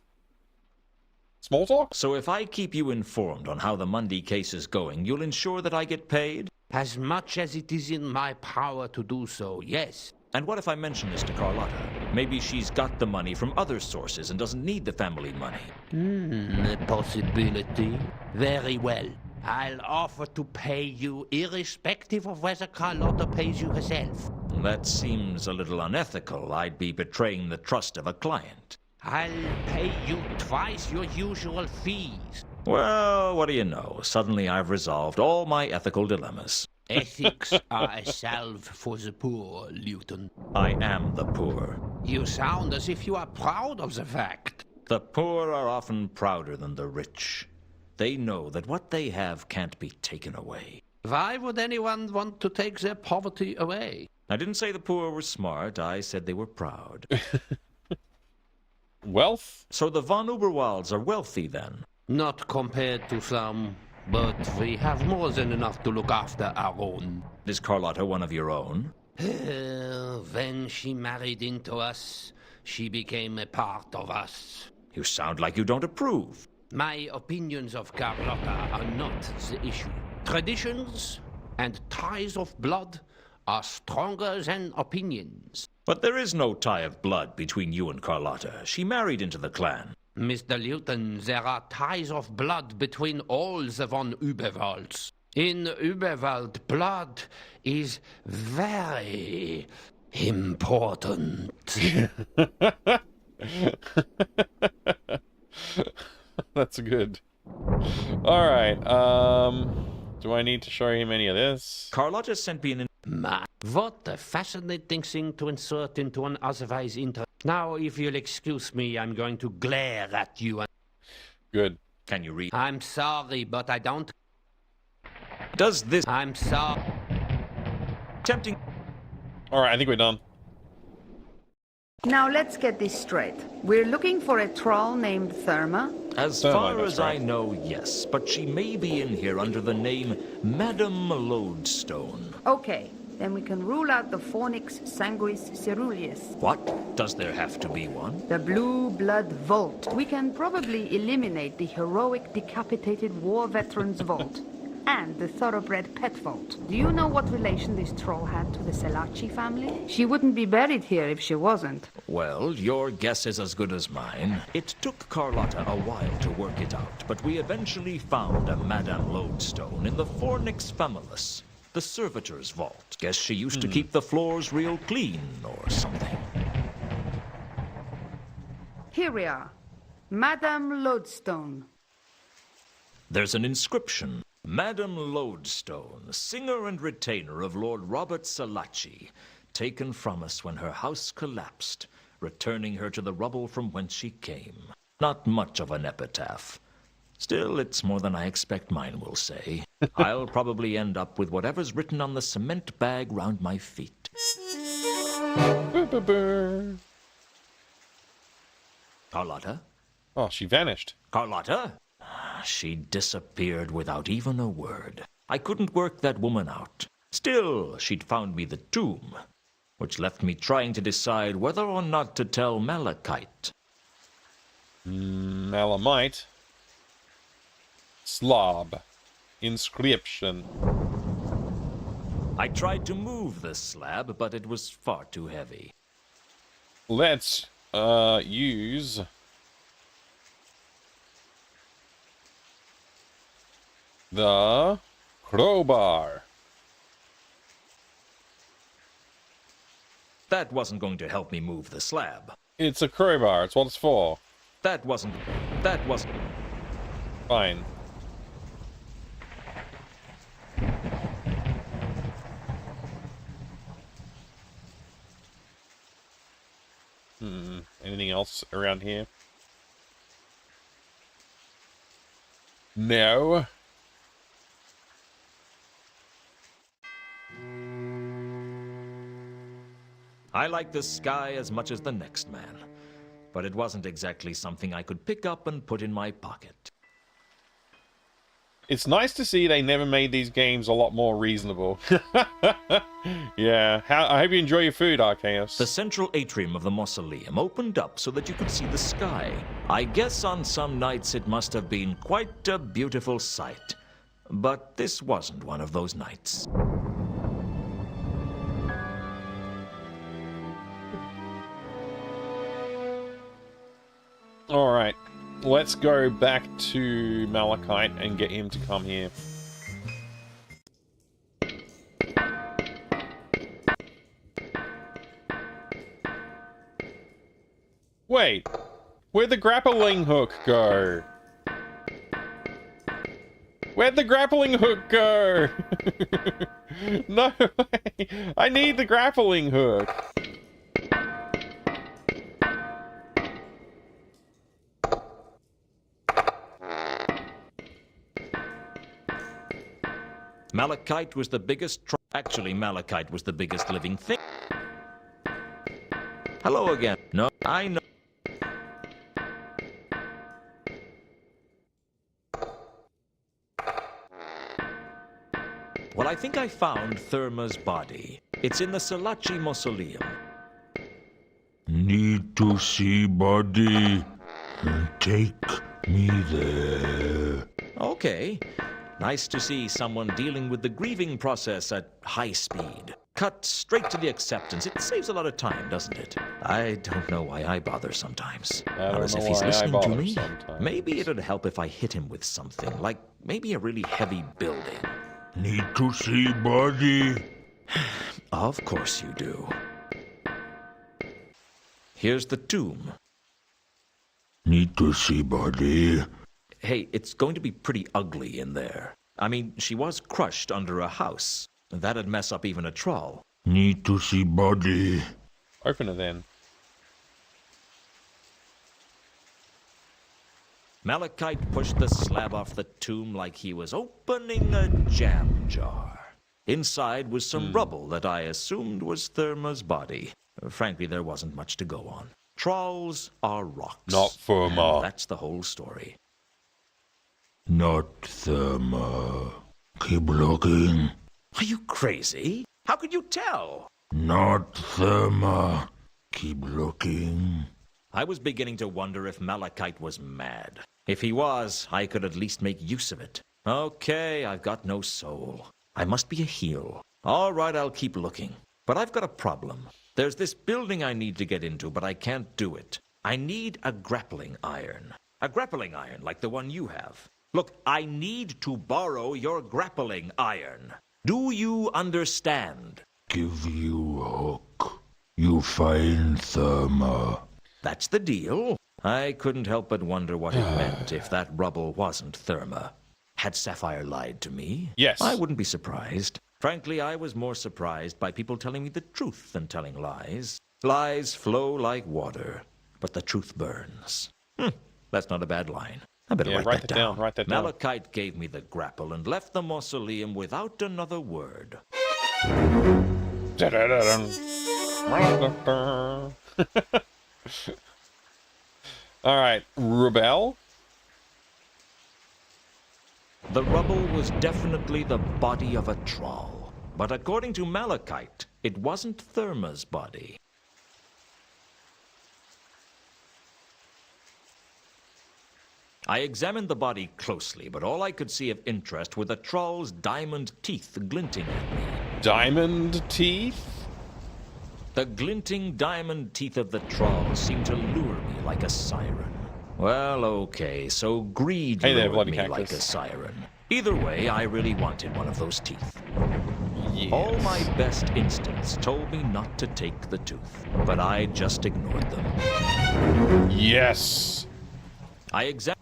Small talk? So if I keep you informed on how the Mundy case is going, you'll ensure that I get paid? As much as it is in my power to do so, yes. And what if I mention this to Carlotta? Maybe she's got the money from other sources and doesn't need the family money. A possibility. Very well. I'll offer to pay you irrespective of whether Carlotta pays you herself. That seems a little unethical. I'd be betraying the trust of a client. I'll pay you twice your usual fees. Well, what do you know? Suddenly I've resolved all my ethical dilemmas. Ethics are a salve for the poor, Luton. I am the poor. You sound as if you are proud of the fact. The poor are often prouder than the rich. they know that what they have can't be taken away. Why would anyone want to take their poverty away? I didn't say the poor were smart, I said they were proud. Wealth? So the von Uberwalds are wealthy then? Not compared to some, but we have more than enough to look after our own. Is Carlotta one of your own? When she married into us, she became a part of us. You sound like you don't approve. My opinions of Carlotta are not the issue. Traditions and ties of blood are stronger than opinions. But there is no tie of blood between you and Carlotta. She married into the clan. Mr. Luton, there are ties of blood between all the von Uberwalds. In Uberwald, blood is very important. That's good. All right. Do I need to show him any of this? Carlotta sent me an... What a fascinating thing to insert into an otherwise Now, if you'll excuse me, I'm going to glare at you. Good. Can you read? I'm sorry, but I don't... Does this... I'm sorry. Tempting... All right, I think we're done. Now let's get this straight. We're looking for a troll named Therma. As far as I know, yes. But she may be in here under the name Madame Lodestone. Okay, then we can rule out the Fornix Sanguis Ceruleus. What? Does there have to be one? The Blue Blood Vault. We can probably eliminate the heroic decapitated war veterans vault. And the thoroughbred pet vault. Do you know what relation this troll had to the Selaci family? She wouldn't be buried here if she wasn't. Well, your guess is as good as mine. It took Carlotta a while to work it out, but we eventually found a Madame Lodestone in the Fornix Famulus, the servitor's vault. Guess she used to keep the floors real clean or something. Here we are. Madame Lodestone. There's an inscription. Madame Lodestone, singer and retainer of Lord Robert Selaci, taken from us when her house collapsed, returning her to the rubble from whence she came. Not much of an epitaph. Still, it's more than I expect mine will say. I'll probably end up with whatever's written on the cement bag round my feet. Carlotta? Oh, she vanished. Carlotta? She disappeared without even a word. I couldn't work that woman out. Still, she'd found me the tomb, which left me trying to decide whether or not to tell Malachite. Malamite. Slob. Inscription. I tried to move the slab, but it was far too heavy. Let's use the crowbar. That wasn't going to help me move the slab. It's a crowbar. It's what it's for. That wasn't... Fine. Anything else around here? No. I like the sky as much as the next man, but it wasn't exactly something I could pick up and put in my pocket. It's nice to see they never made these games a lot more reasonable. Yeah. I hope you enjoy your food, Archaeus. The central atrium of the mausoleum opened up so that you could see the sky. I guess on some nights it must have been quite a beautiful sight. But this wasn't one of those nights. Alright. Let's go back to Malachite and get him to come here. Wait, where'd the grappling hook go? Where'd the grappling hook go? No way! I need the grappling hook! Malachite was the biggest... Actually, Malachite was the biggest living thing. Hello again. No, I know. Well, I think I found Therma's body. It's in the Salachi Mausoleum. Need to see body. Take me there. Okay. Nice to see someone dealing with the grieving process at high speed. Cut straight to the acceptance. It saves a lot of time, doesn't it? I don't know why I bother sometimes. Not as if he's listening to me. Maybe it'd help if I hit him with something, like maybe a really heavy building. Need to see body. Of course you do. Here's the tomb. Need to see body. Hey, it's going to be pretty ugly in there. I mean, she was crushed under a house. That'd mess up even a troll. Need to see body. Open it then. Malachite pushed the slab off the tomb like he was opening a jam jar. Inside was some rubble that I assumed was Therma's body. Frankly, there wasn't much to go on. Trolls are rocks. Not Therma. That's the whole story. Not Therma. Keep looking. Are you crazy? How could you tell? Not Therma. Keep looking. I was beginning to wonder if Malachite was mad. If he was, I could at least make use of it. Okay, I've got no soul. I must be a heel. All right, I'll keep looking. But I've got a problem. There's this building I need to get into, but I can't do it. I need a grappling iron. A grappling iron like the one you have. Look, I need to borrow your grappling iron. Do you understand? Give you hook. You find Therma. That's the deal. I couldn't help but wonder what it meant if that rubble wasn't Therma. Had Sapphire lied to me? Yes. I wouldn't be surprised. Frankly, I was more surprised by people telling me the truth than telling lies. Lies flow like water, but the truth burns. That's not a bad line. I better write that down. Write that down. Malachite gave me the grapple and left the mausoleum without another word. All right, Rebel. The rubble was definitely the body of a troll. But according to Malachite, it wasn't Therma's body. I examined the body closely, but all I could see of interest were the troll's diamond teeth glinting at me. Diamond teeth? The glinting diamond teeth of the troll seemed to lure me like a siren. Well, okay, so greed lured me like a siren. Either way, I really wanted one of those teeth. Yes. All my best instincts told me not to take the tooth, but I just ignored them. Yes. I examined.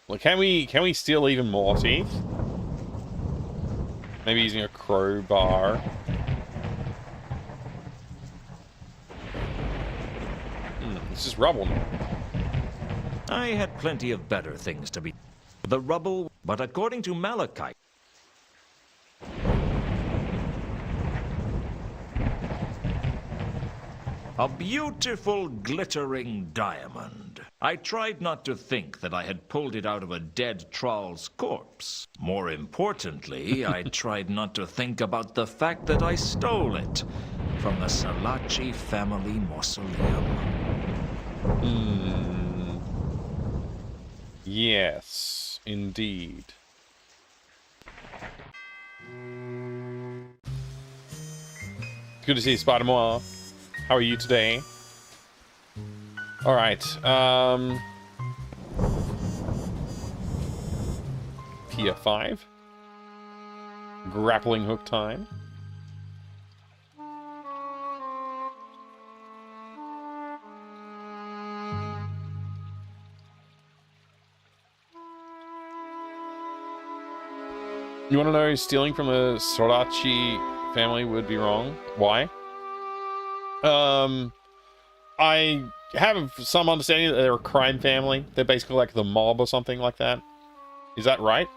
Well, can we steal even more teeth? Maybe using a crowbar. This is rubble now. I had plenty of better things to be. The rubble, but according to Malachite. A beautiful glittering diamond. I tried not to think that I had pulled it out of a dead troll's corpse. More importantly, I tried not to think about the fact that I stole it from the Salachi family mausoleum. Yes, indeed. Good to see you, Spider-Man. How are you today? Alright, Pier 5. Grappling hook time. You want to know stealing from the Sorachi family would be wrong? Why? I have some understanding that they're a crime family. They're basically like the mob or something like that. Is that right?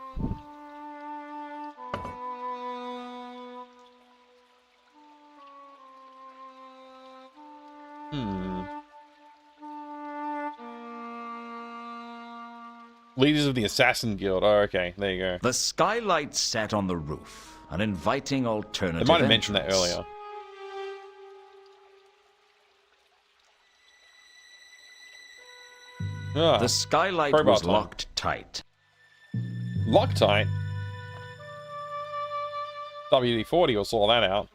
Leaders of the Assassin Guild. Oh, okay. There you go. The skylight sat on the roof, an inviting alternative. They might have mentioned that earlier. Ah, the skylight was locked tight. Loctite? WD-40 will sort that out.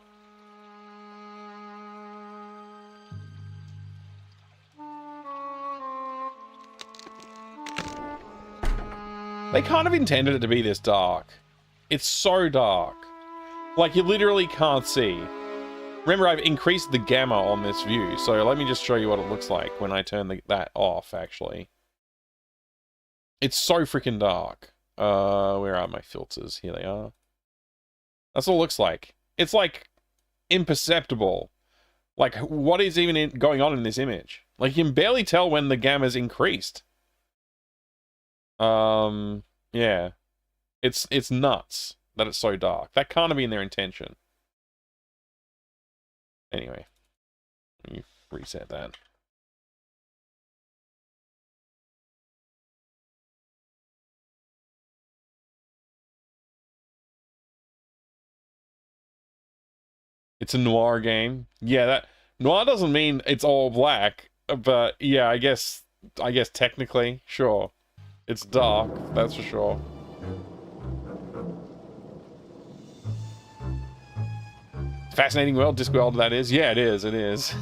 They kind of intended it to be this dark. It's so dark. Like, you literally can't see. Remember, I've increased the gamma on this view, so let me just show you what it looks like when I turn that off, actually. It's so freaking dark. Where are my filters? Here they are. That's what it looks like. It's, like, imperceptible. Like, what is even going on in this image? Like, you can barely tell when the gamma's increased. Yeah. It's nuts that it's so dark. That can't have been their intention. Anyway, let me reset that. It's a noir game. Yeah, that noir doesn't mean it's all black, but yeah, I guess technically, sure. It's dark, that's for sure. Fascinating world, Discworld, that is. Yeah, it is, it is.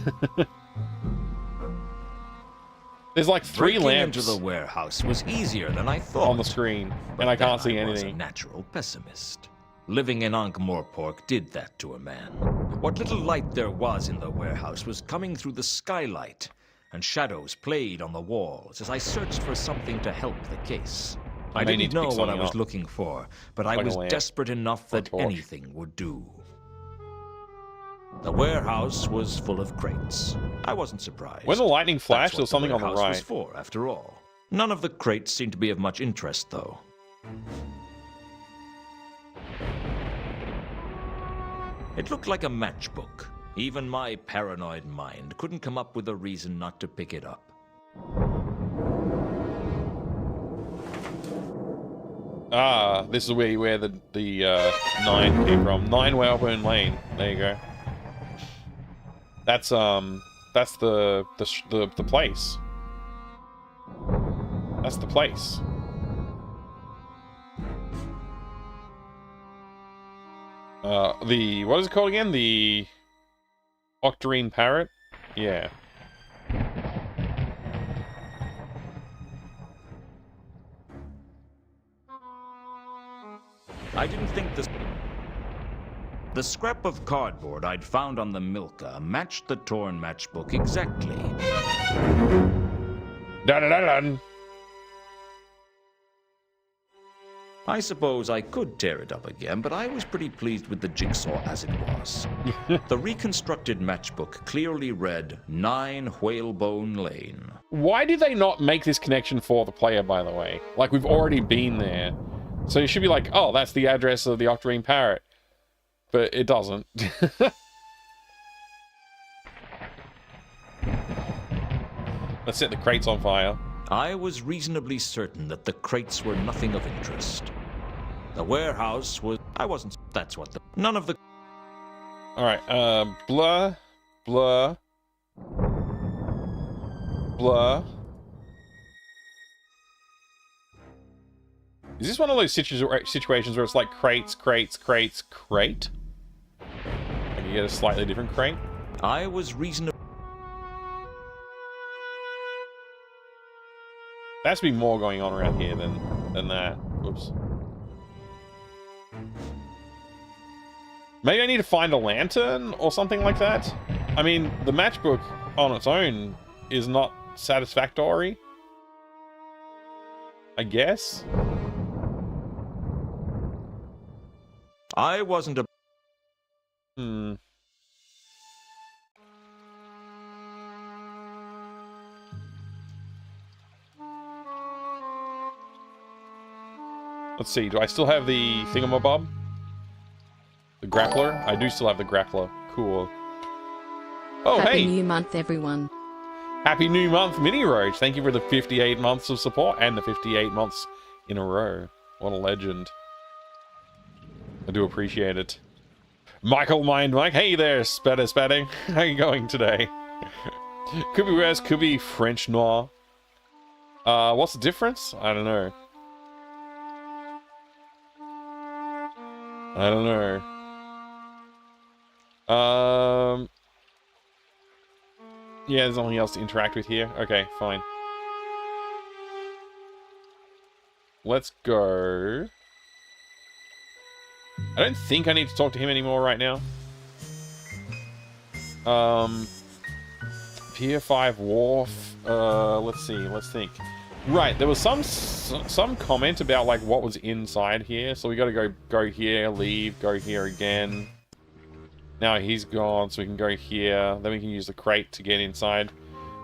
There's like 3 lamps into the warehouse was easier than I thought. On the screen, and I can't see anything. I was a natural pessimist. Living in Ankh-Morpork did that to a man. What little light there was in the warehouse was coming through the skylight, and shadows played on the walls as I searched for something to help the case. I didn't know what I was looking for, but I was desperate enough that anything would do. The warehouse was full of crates. I wasn't surprised. When the lightning flashed, there was something on the right. Was for, after all. None of the crates seemed to be of much interest, though. It looked like a matchbook. Even my paranoid mind couldn't come up with a reason not to pick it up. Ah, this is where the 9 came from. 9 Whalebone Lane. There you go. That's the place. That's the place. What is it called again? The Octarine Parrot? Yeah. I didn't think the scrap of cardboard I'd found on the Milka matched the torn matchbook exactly. Dun-dun-dun-dun. I suppose I could tear it up again, but I was pretty pleased with the jigsaw as it was. The reconstructed matchbook clearly read 9 Whalebone Lane. Why did they not make this connection for the player, by the way? Like, we've already been there. So you should be like, oh, that's the address of the Octarine Parrot. But it doesn't. Let's set the crates on fire. I was reasonably certain that the crates were nothing of interest. The warehouse was... I wasn't... That's what the... None of the... Alright, blah, blah, blah. Is this one of those situations where it's like crates, crates, crates, crate? And you get a slightly different crate? I was reasonable. There has to be more going on around here than that. Oops. Maybe I need to find a lantern or something like that? I mean, the matchbook on its own is not satisfactory. I guess? I wasn't a... Let's see, do I still have the thingamabob? The grappler? I do still have the grappler. Cool. Oh, Happy hey! New Month, everyone. Happy New Month, Mini Roach. Thank you for the 58 months of support and the 58 months in a row. What a legend. I do appreciate it. Michael Mind Mike. Hey there, Spatting. How you going today? Could be worse, could be French Noir. What's the difference? I don't know. I don't know. Yeah, there's nothing else to interact with here. Okay, fine. Let's go. I don't think I need to talk to him anymore right now. Pier 5 Wharf. Let's see. Let's think. Right, there was some comment about like what was inside here, so we got to go here, leave, go here again. Now he's gone, so we can go here. Then we can use the crate to get inside.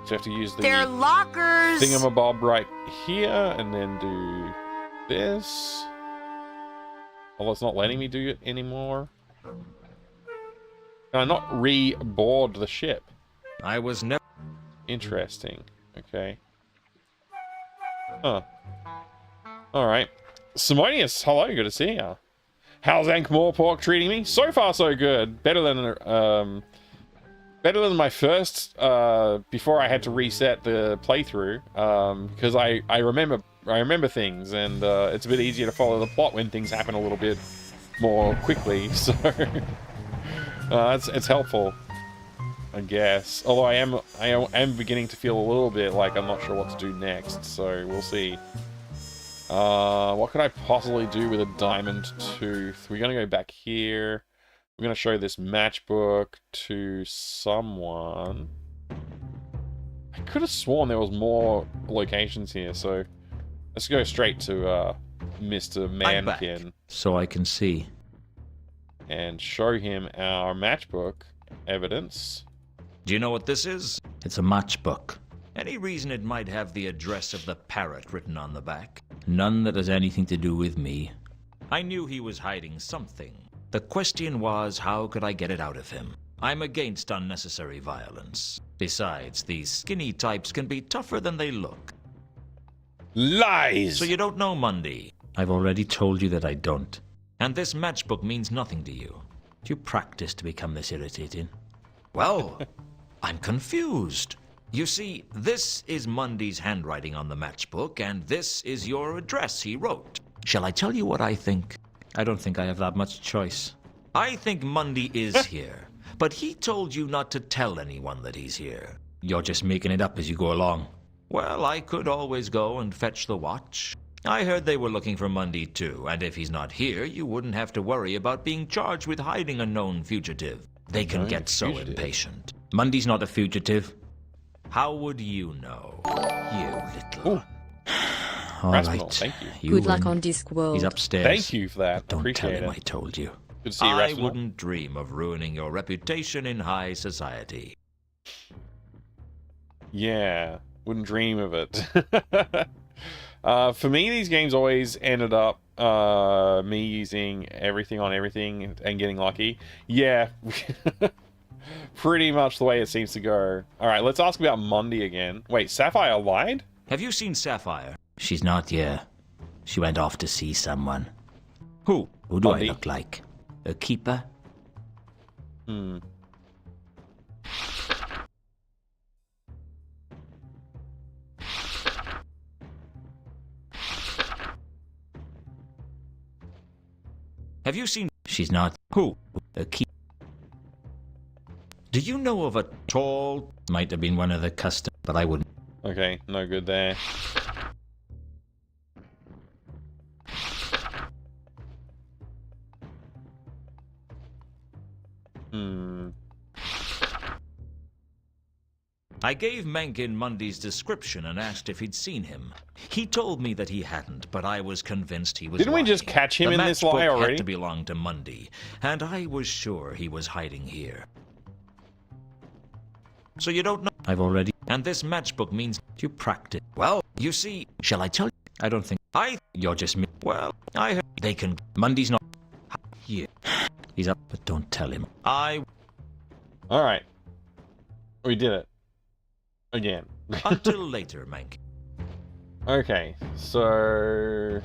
So we have to use the They're lockers. thingamabob right here, and then do this. Well, it's not letting me do it anymore. Can I not re-board the ship? I was never... Interesting. Okay. Huh. Alright. Simonius, hello, good to see ya. How's Ankh-Morpork treating me? So far, so good. Better than my first, before I had to reset the playthrough, because I remember things, and it's a bit easier to follow the plot when things happen a little bit more quickly, so it's helpful, I guess. Although I am beginning to feel a little bit like I'm not sure what to do next, so we'll see. What could I possibly do with a diamond tooth? We're gonna go back here. We're gonna show this matchbook to someone. I could have sworn there was more locations here, so let's go straight to Mr. Mankin. So I can see. And show him our matchbook evidence. Do you know what this is? It's a matchbook. Any reason it might have the address of the parrot written on the back? None that has anything to do with me. I knew he was hiding something. The question was, how could I get it out of him? I'm against unnecessary violence. Besides, these skinny types can be tougher than they look. Lies! So you don't know Mundy? I've already told you that I don't. And this matchbook means nothing to you? Do you practice to become this irritating? Well, I'm confused. You see, this is Mundy's handwriting on the matchbook, and this is your address he wrote. Shall I tell you what I think? I don't think I have that much choice. I think Mundy is here, but he told you not to tell anyone that he's here. You're just making it up as you go along. Well, I could always go and fetch the watch. I heard they were looking for Mundy too, and if he's not here, you wouldn't have to worry about being charged with hiding a known fugitive. They can get so impatient. Mundy's not a fugitive. How would you know? You little... All right. Thank you. Good luck on Discworld. He's upstairs. Thank you for that. Don't Appreciate tell him it. I told you. Good to see you, I Raspinal. wouldn't dream of ruining your reputation in high society. Yeah, wouldn't dream of it. For me, these games always ended up me using everything on everything and getting lucky. Yeah, pretty much the way it seems to go. All right, let's ask about Mundy again. Wait, Sapphire lied? Have you seen Sapphire? She's not here. She went off to see someone. Who? Who do Mundy. I look like? A keeper? Hmm. Have you seen... She's not. Who? A keeper. Do you know of a tall... Might have been one of the custom, but I wouldn't. Okay, no good there. Hmm. I gave Mencken Mundy's description and asked if he'd seen him. He told me that he hadn't, but I was convinced he was Didn't we lying. just catch him The in this lie matchbook already? had to belong to Mundy, and I was sure he was hiding here. So you don't know... I've already. And this matchbook means... You practice. Well, you see... Shall I tell you? I don't think. You're just me. Well, I heard... They can... Mundy's not. Yeah. He's up, but don't tell him. I... All right. We did it. Again. Until later, Mank. Okay, so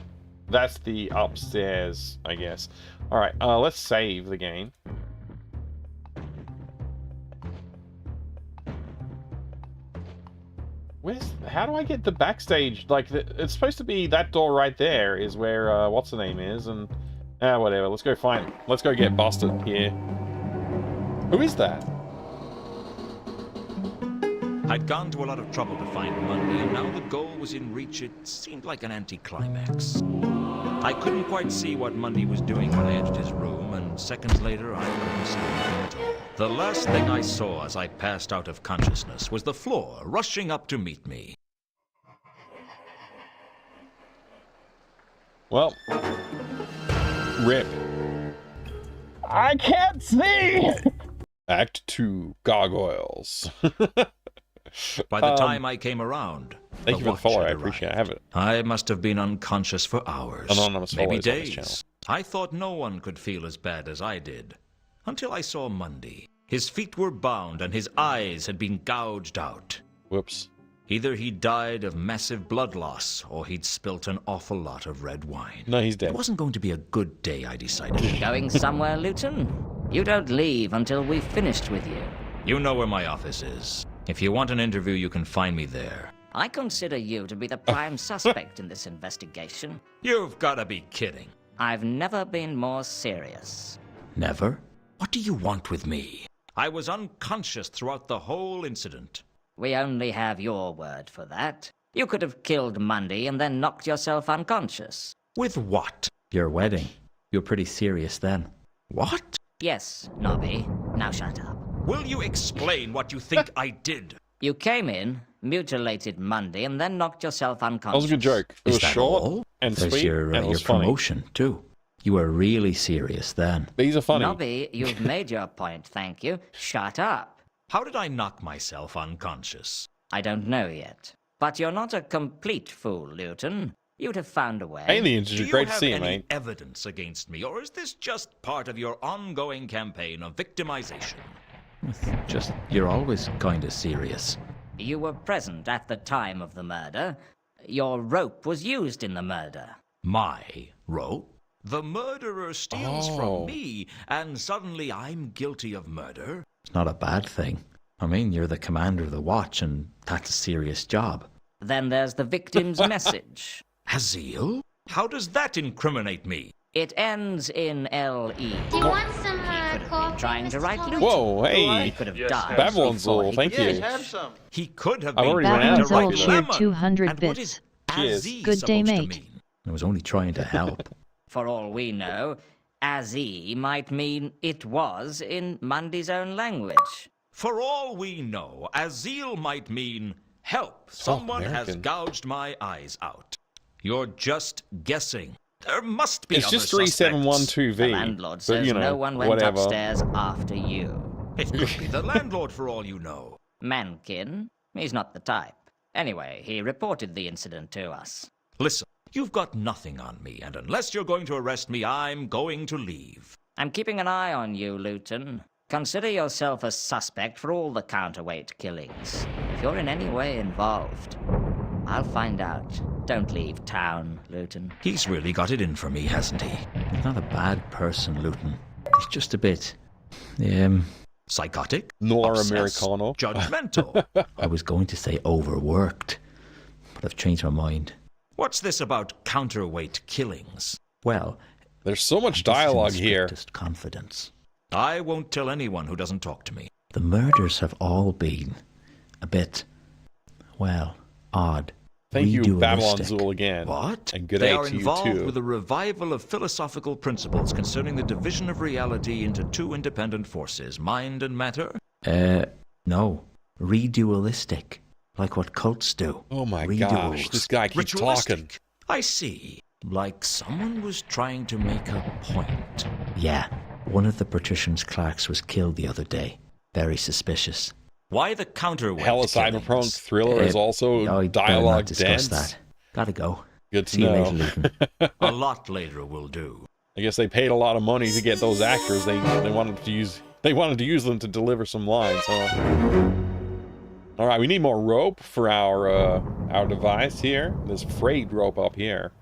that's the upstairs, I guess. Alright, let's save the game. How do I get the backstage? Like, it's supposed to be that door right there is where, what's the name is, and... whatever, let's go find it. Let's go get busted here. Who is that? I'd gone to a lot of trouble to find Monday, and now the goal was in reach. It seemed like an anticlimax. I couldn't quite see what Monday was doing when I entered his room, and seconds later I couldn't see anything at all. The last thing I saw as I passed out of consciousness was the floor rushing up to meet me. Well, rip. I can't see! Act 2, Gargoyles. By the time I came around, thank you for the follow, I appreciate it. I have it. I must have been unconscious for hours, Anonymous maybe followers on this channel. days. I thought no one could feel as bad as I did, until I saw Monday. His feet were bound and his eyes had been gouged out. Whoops. Either he died of massive blood loss, or he'd spilt an awful lot of red wine. No, he's dead. It wasn't going to be a good day, I decided. Going somewhere, Luton? You don't leave until we've finished with you. You know where my office is. If you want an interview, you can find me there. I consider you to be the prime suspect in this investigation. You've got to be kidding. I've never been more serious. Never? What do you want with me? I was unconscious throughout the whole incident. We only have your word for that. You could have killed Monday and then knocked yourself unconscious. With what? Your wedding. You were pretty serious then. What? Yes, Nobby. Now shut up. Will you explain what you think I did? You came in, mutilated Monday, and then knocked yourself unconscious. That was a good joke. It was short all? and There's sweet, your, and it your was funny. promotion, too. You were really serious then. These are funny. Nobby, you've made your point, thank you. Shut up. How did I knock myself unconscious? I don't know yet. But you're not a complete fool, Luton. You'd have found a way. Hey, the interview. Great to see you, Do you have any mate. evidence against me, or is this just part of your ongoing campaign of victimization? Just, you're always kind of serious. You were present at the time of the murder. Your rope was used in the murder. My rope? The murderer steals Oh. from me, and suddenly I'm guilty of murder? It's not a bad thing. I mean, you're the commander of the watch, and that's a serious job. Then there's the victim's message. Azil? How does that incriminate me? It ends in L-E. Do you want some Been trying to write Luton. Whoa, hey. He could have died. Babylon's before all, he thank could you. finish. He could have I've been already trying ran to out write of cheered lemon. 200 And what bits. is Cheers. Azee Good day, supposed to mate. mean? I was only trying to help. For all we know, Azee might mean it was in Monday's own language. For all we know, Azil might mean help. Someone has American. gouged my eyes out. You're just guessing. There must be It's other just suspects. 3712V. The landlord but, says you know, no one went whatever. upstairs after you. It could be the landlord for all you know. Mankin? He's not the type. Anyway, he reported the incident to us. Listen, you've got nothing on me, and unless you're going to arrest me, I'm going to leave. I'm keeping an eye on you, Luton. Consider yourself a suspect for all the counterweight killings. If you're in any way involved, I'll find out. Don't leave town, Luton. He's really got it in for me, hasn't he? He's not a bad person, Luton. He's just a bit... Psychotic? Noir Obsessed? Americano. Judgmental? I was going to say overworked, but I've changed my mind. What's this about counterweight killings? Well, There's so much just in the dialogue here. strictest confidence. I won't tell anyone who doesn't talk to me. The murders have all been a bit, well, odd. Thank you, Babylon Redualistic. Zool, again. What? And good They day are to you, involved too. with a revival of philosophical principles concerning the division of reality into two independent forces, mind and matter? No. Redualistic. Like what cults do. Oh my Reduals. gosh, this guy keeps Ritualistic. talking. I see. Like someone was trying to make a point. Yeah. One of the patrician's clerks was killed the other day. Very suspicious. Why the counterweight Hella killings? cyberpunk thriller is also I better dialogue not discuss dense. that. Gotta go. Good to See you know. later, Luton. A lot later will do. I guess they paid a lot of money to get those actors. They wanted to use them to deliver some lines, huh? All right, we need more rope for our device here. There's frayed rope up here.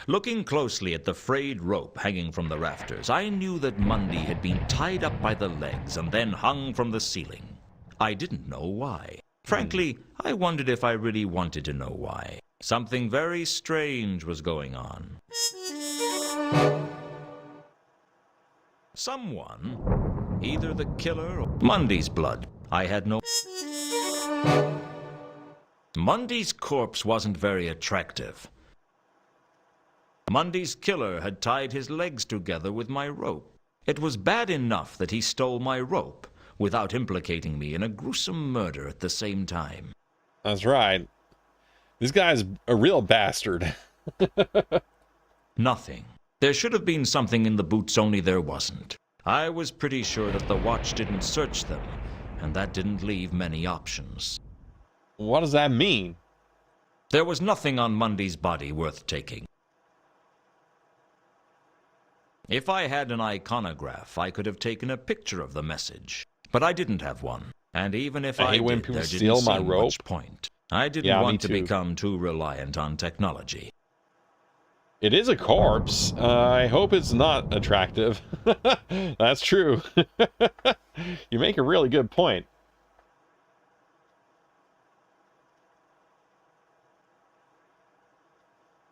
Looking closely at the frayed rope hanging from the rafters, I knew that Mundy had been tied up by the legs and then hung from the ceiling. I didn't know why. Frankly, I wondered if I really wanted to know why. Something very strange was going on. Someone, either the killer or Mundy's blood. I had no... Mundy's corpse wasn't very attractive. Mundy's killer had tied his legs together with my rope. It was bad enough that he stole my rope without implicating me in a gruesome murder at the same time. That's right. This guy's a real bastard. Nothing. There should have been something in the boots, only there wasn't. I was pretty sure that the watch didn't search them, and that didn't leave many options. What does that mean? There was nothing on Mundy's body worth taking. If I had an iconograph, I could have taken a picture of the message. But I didn't have one. And even if I did, there didn't seem much point. I didn't want to become too reliant on technology. It is a corpse. I hope it's not attractive. That's true. You make a really good point.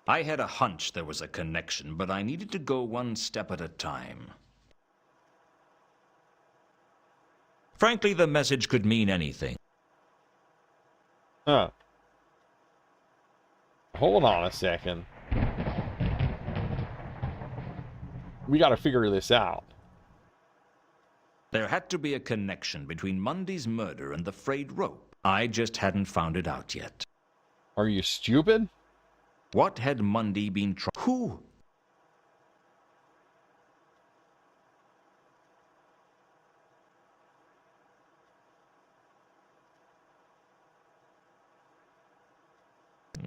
I had a hunch there was a connection, but I needed to go one step at a time. Frankly, the message could mean anything. Huh. Hold on a second. We gotta figure this out. There had to be a connection between Mundy's murder and the frayed rope. I just hadn't found it out yet. Are you stupid? What had Mundy been trying? Who?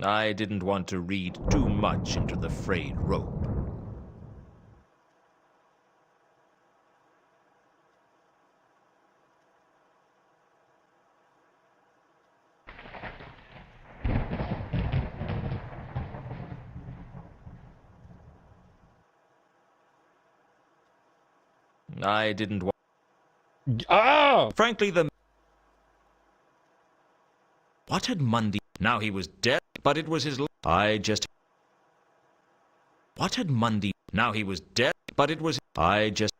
I didn't want to read too much into the frayed rope. I didn't want... Ah! Frankly, what had Mundy... Now he was dead, but it was his... I just... What had Mundy... Now he was dead, but it was... I just...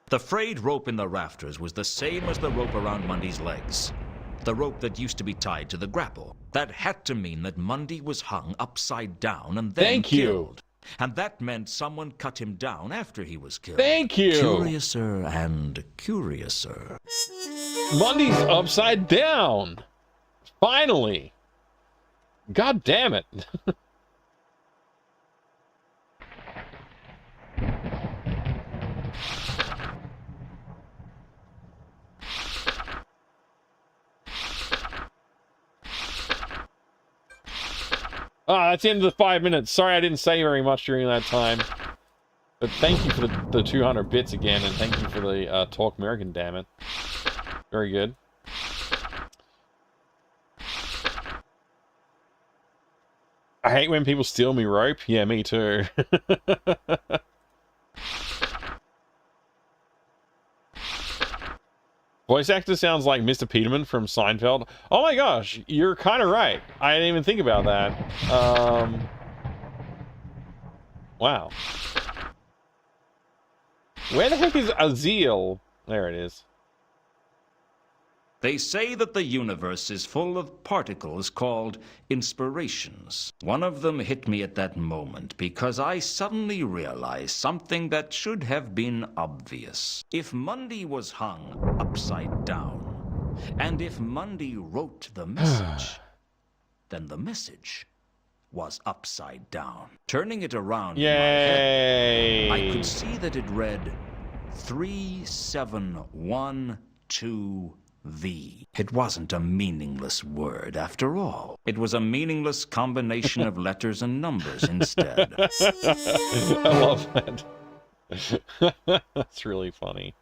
The frayed rope in the rafters was the same as the rope around Mundy's legs. The rope that used to be tied to the grapple. That had to mean that Mundy was hung upside down and then killed. And that meant someone cut him down after he was killed. Thank you! Curiouser and curiouser. Mundy's upside down! Finally! God damn it! Ah, that's the end of the 5 minutes. Sorry I didn't say very much during that time. But thank you for the 200 bits again, and thank you for the Talk American, damn it. Very good. I hate when people steal me rope. Yeah, me too. Voice actor sounds like Mr. Peterman from Seinfeld. Oh my gosh, you're kind of right. I didn't even think about that. Wow. Where the heck is Azil? There it is. They say that the universe is full of particles called inspirations. One of them hit me at that moment because I suddenly realized something that should have been obvious. If Mundy was hung upside down, and if Mundy wrote the message, then the message was upside down. Turning it around in my head, I could see that it read 3712 V. It wasn't a meaningless word after all. It was a meaningless combination of letters and numbers instead. I love that. That's really funny.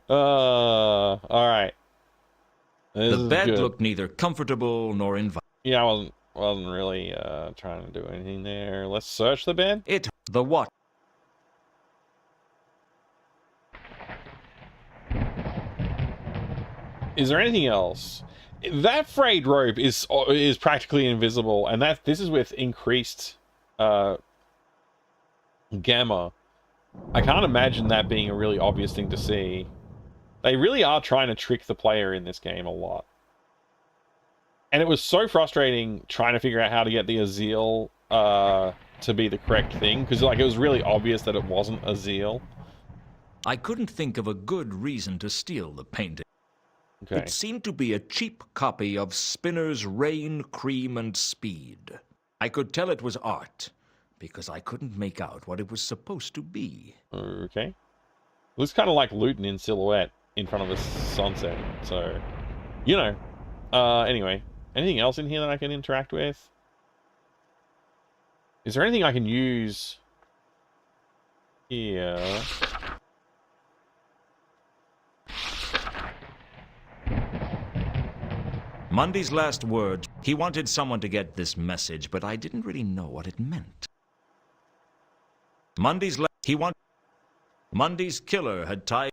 All right. The bed looked neither comfortable nor inviting. Yeah, I wasn't really trying to do anything there. Let's search the bed. The what? Is there anything else? That frayed rope is practically invisible, and this is with increased gamma. I can't imagine that being a really obvious thing to see. They really are trying to trick the player in this game a lot. And it was so frustrating trying to figure out how to get the Azil to be the correct thing, because like it was really obvious that it wasn't Azil. I couldn't think of a good reason to steal the painting. Okay. It seemed to be a cheap copy of Spinner's Rain, Cream, and Speed. I could tell it was art, because I couldn't make out what it was supposed to be. Okay. Looks kind of like Luton in silhouette in front of a sunset, so, you know. Anyway, anything else in here that I can interact with? Is there anything I can use here? Mundy's last words, he wanted someone to get this message, but I didn't really know what it meant. Mundy's killer had tied...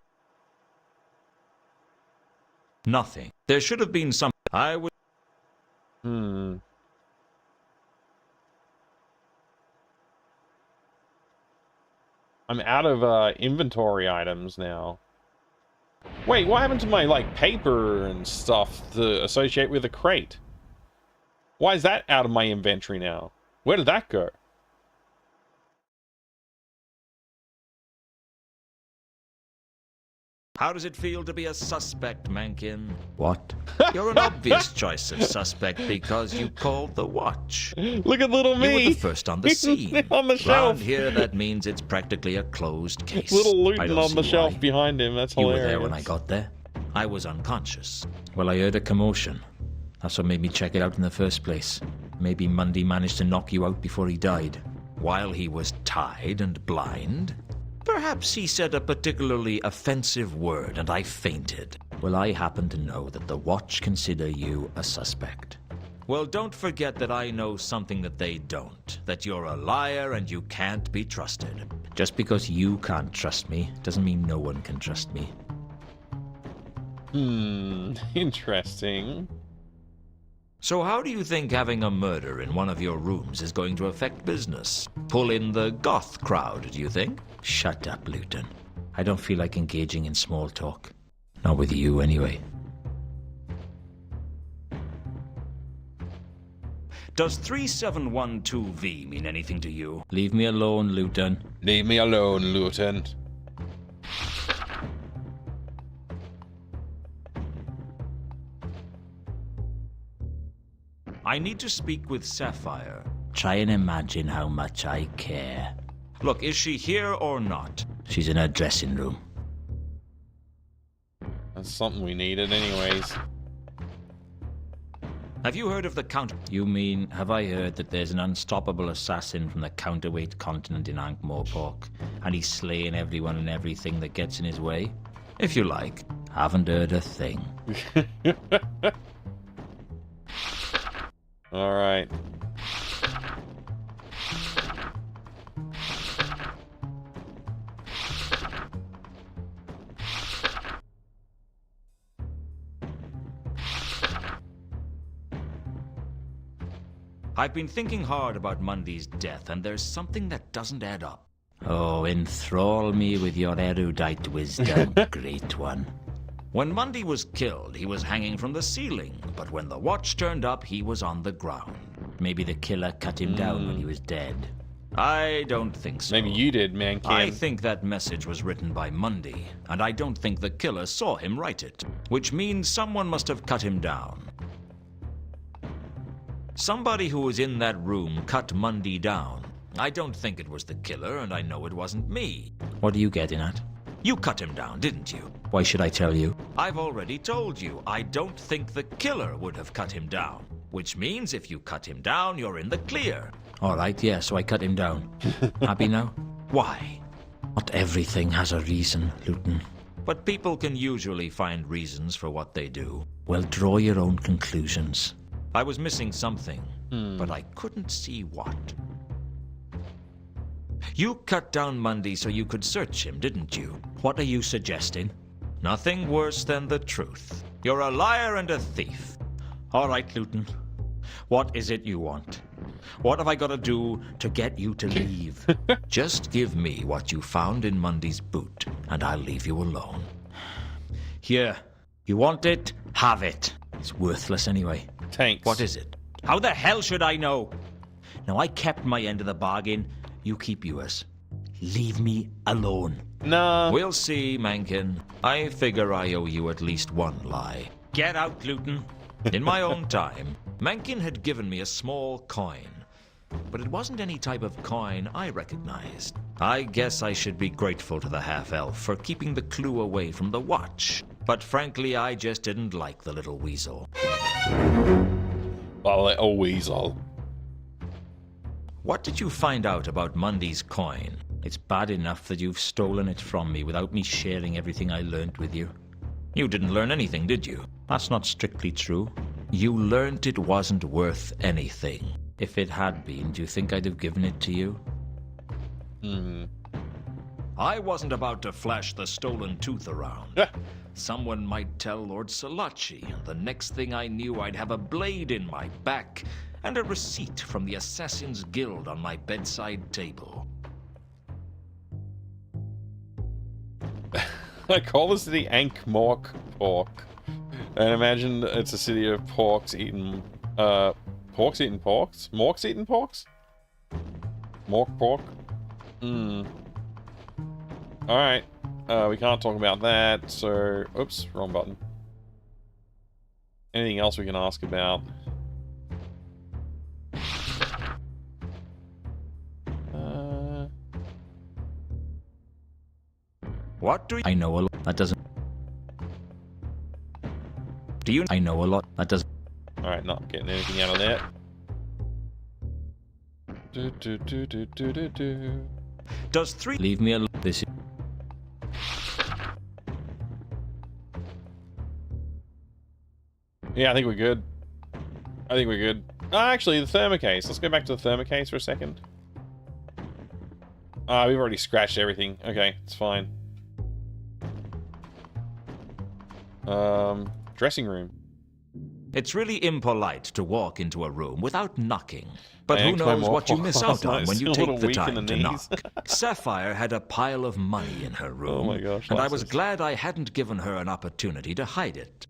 Nothing. There should have been some... I would... I'm out of inventory items now. Wait, what happened to my, like, paper and stuff to associate with a crate? Why is that out of my inventory now? Where did that go? How does it feel to be a suspect, Mankin? What? You're an obvious choice of suspect because you called the watch. Look at little me. You were the first on the scene. On the shelf. Around here, that means it's practically a closed case. Little Luton on the shelf behind him. That's hilarious. You were there when I got there. I was unconscious. Well, I heard a commotion. That's what made me check it out in the first place. Maybe Mundy managed to knock you out before he died. While he was tied and blind? Perhaps he said a particularly offensive word and I fainted. Well, I happen to know that the Watch consider you a suspect. Well, don't forget that I know something that they don't. That you're a liar and you can't be trusted. Just because you can't trust me doesn't mean no one can trust me. Interesting. So how do you think having a murder in one of your rooms is going to affect business? Pull in the goth crowd, do you think? Shut up, Luton. I don't feel like engaging in small talk. Not with you, anyway. Does 3712V mean anything to you? Leave me alone, Luton. Leave me alone, Luton. I need to speak with Sapphire. Try and imagine how much I care. Look, is she here or not? She's in her dressing room. That's something we needed anyways. Have you heard of the counter... You mean, have I heard that there's an unstoppable assassin from the counterweight continent in Ankh-Morpork, and he's slaying everyone and everything that gets in his way? If you like. Haven't heard a thing. All right. I've been thinking hard about Mundy's death, and there's something that doesn't add up. Oh, enthrall me with your erudite wisdom, great one. When Mundy was killed, he was hanging from the ceiling, but when the watch turned up, he was on the ground. Maybe the killer cut him down when he was dead. I don't think so. Maybe you did, Mankin. I think that message was written by Mundy, and I don't think the killer saw him write it, which means someone must have cut him down. Somebody who was in that room cut Mundy down. I don't think it was the killer, and I know it wasn't me. What are you getting at? You cut him down, didn't you? Why should I tell you? I've already told you, I don't think the killer would have cut him down. Which means if you cut him down, you're in the clear. All right, yeah, so I cut him down. Happy now? Why? Not everything has a reason, Luton. But people can usually find reasons for what they do. Well, draw your own conclusions. I was missing something, but I couldn't see what. You cut down Mundy so you could search him, didn't you? What are you suggesting? Nothing worse than the truth. You're a liar and a thief. All right, Luton. What is it you want? What have I got to do to get you to leave? Just give me what you found in Mundy's boot, and I'll leave you alone. Here. You want it? Have it. It's worthless anyway. Thanks. What is it? How the hell should I know? Now, I kept my end of the bargain. You keep yours. Leave me alone. Nah. We'll see, Mencken. I figure I owe you at least one lie. Get out, Luton. In my own time, Mencken had given me a small coin. But it wasn't any type of coin I recognized. I guess I should be grateful to the half-elf for keeping the clue away from the watch. But frankly, I just didn't like the little weasel. A little weasel. What did you find out about Mundy's coin? It's bad enough that you've stolen it from me without me sharing everything I learned with you. You didn't learn anything, did you? That's not strictly true. You learned it wasn't worth anything. If it had been, do you think I'd have given it to you? I wasn't about to flash the stolen tooth around. Someone might tell Lord Salachi, and the next thing I knew I'd have a blade in my back and a receipt from the Assassin's Guild on my bedside table. I call the city Ankh-Morpork. And imagine it's a city of porks eating, porks eating porks? Morks eating porks? Mork-pork? Alright. We can't talk about that, so... Oops, wrong button. Anything else we can ask about? What do you... I know a lot. That doesn't... Do you... I know a lot. That doesn't... Alright, not getting anything out of that. Does 3... Leave me alone. This is... Yeah, I think we're good. I think we're good. Actually, the thermocase. Let's go back to the thermocase for a second. We've already scratched everything. Okay, it's fine. Dressing room. It's really impolite to walk into a room without knocking. But who knows what you miss out on when you take the time to knock. Sapphire had a pile of money in her room. Oh my gosh. And I was glad I hadn't given her an opportunity to hide it.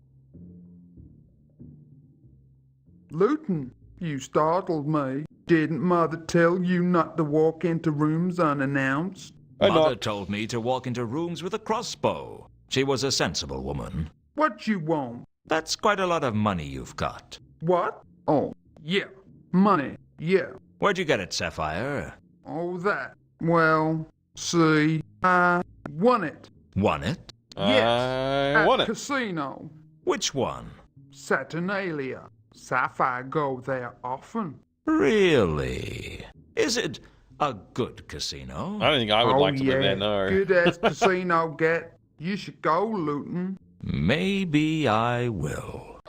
Luton, you startled me. Didn't Mother tell you not to walk into rooms unannounced? Mother told me to walk into rooms with a crossbow. She was a sensible woman. What you want? That's quite a lot of money you've got. What? Oh, yeah. Money, yeah. Where'd you get it, Sapphire? Oh, that. Well, see, I won it. Won it? Yes, I won at it. casino. Which one? Saturnalia. Sapphire go there often. Really? Is it a good casino? I don't think I would like to live there, no. Good as casino get. You should go, Luton. Maybe I will.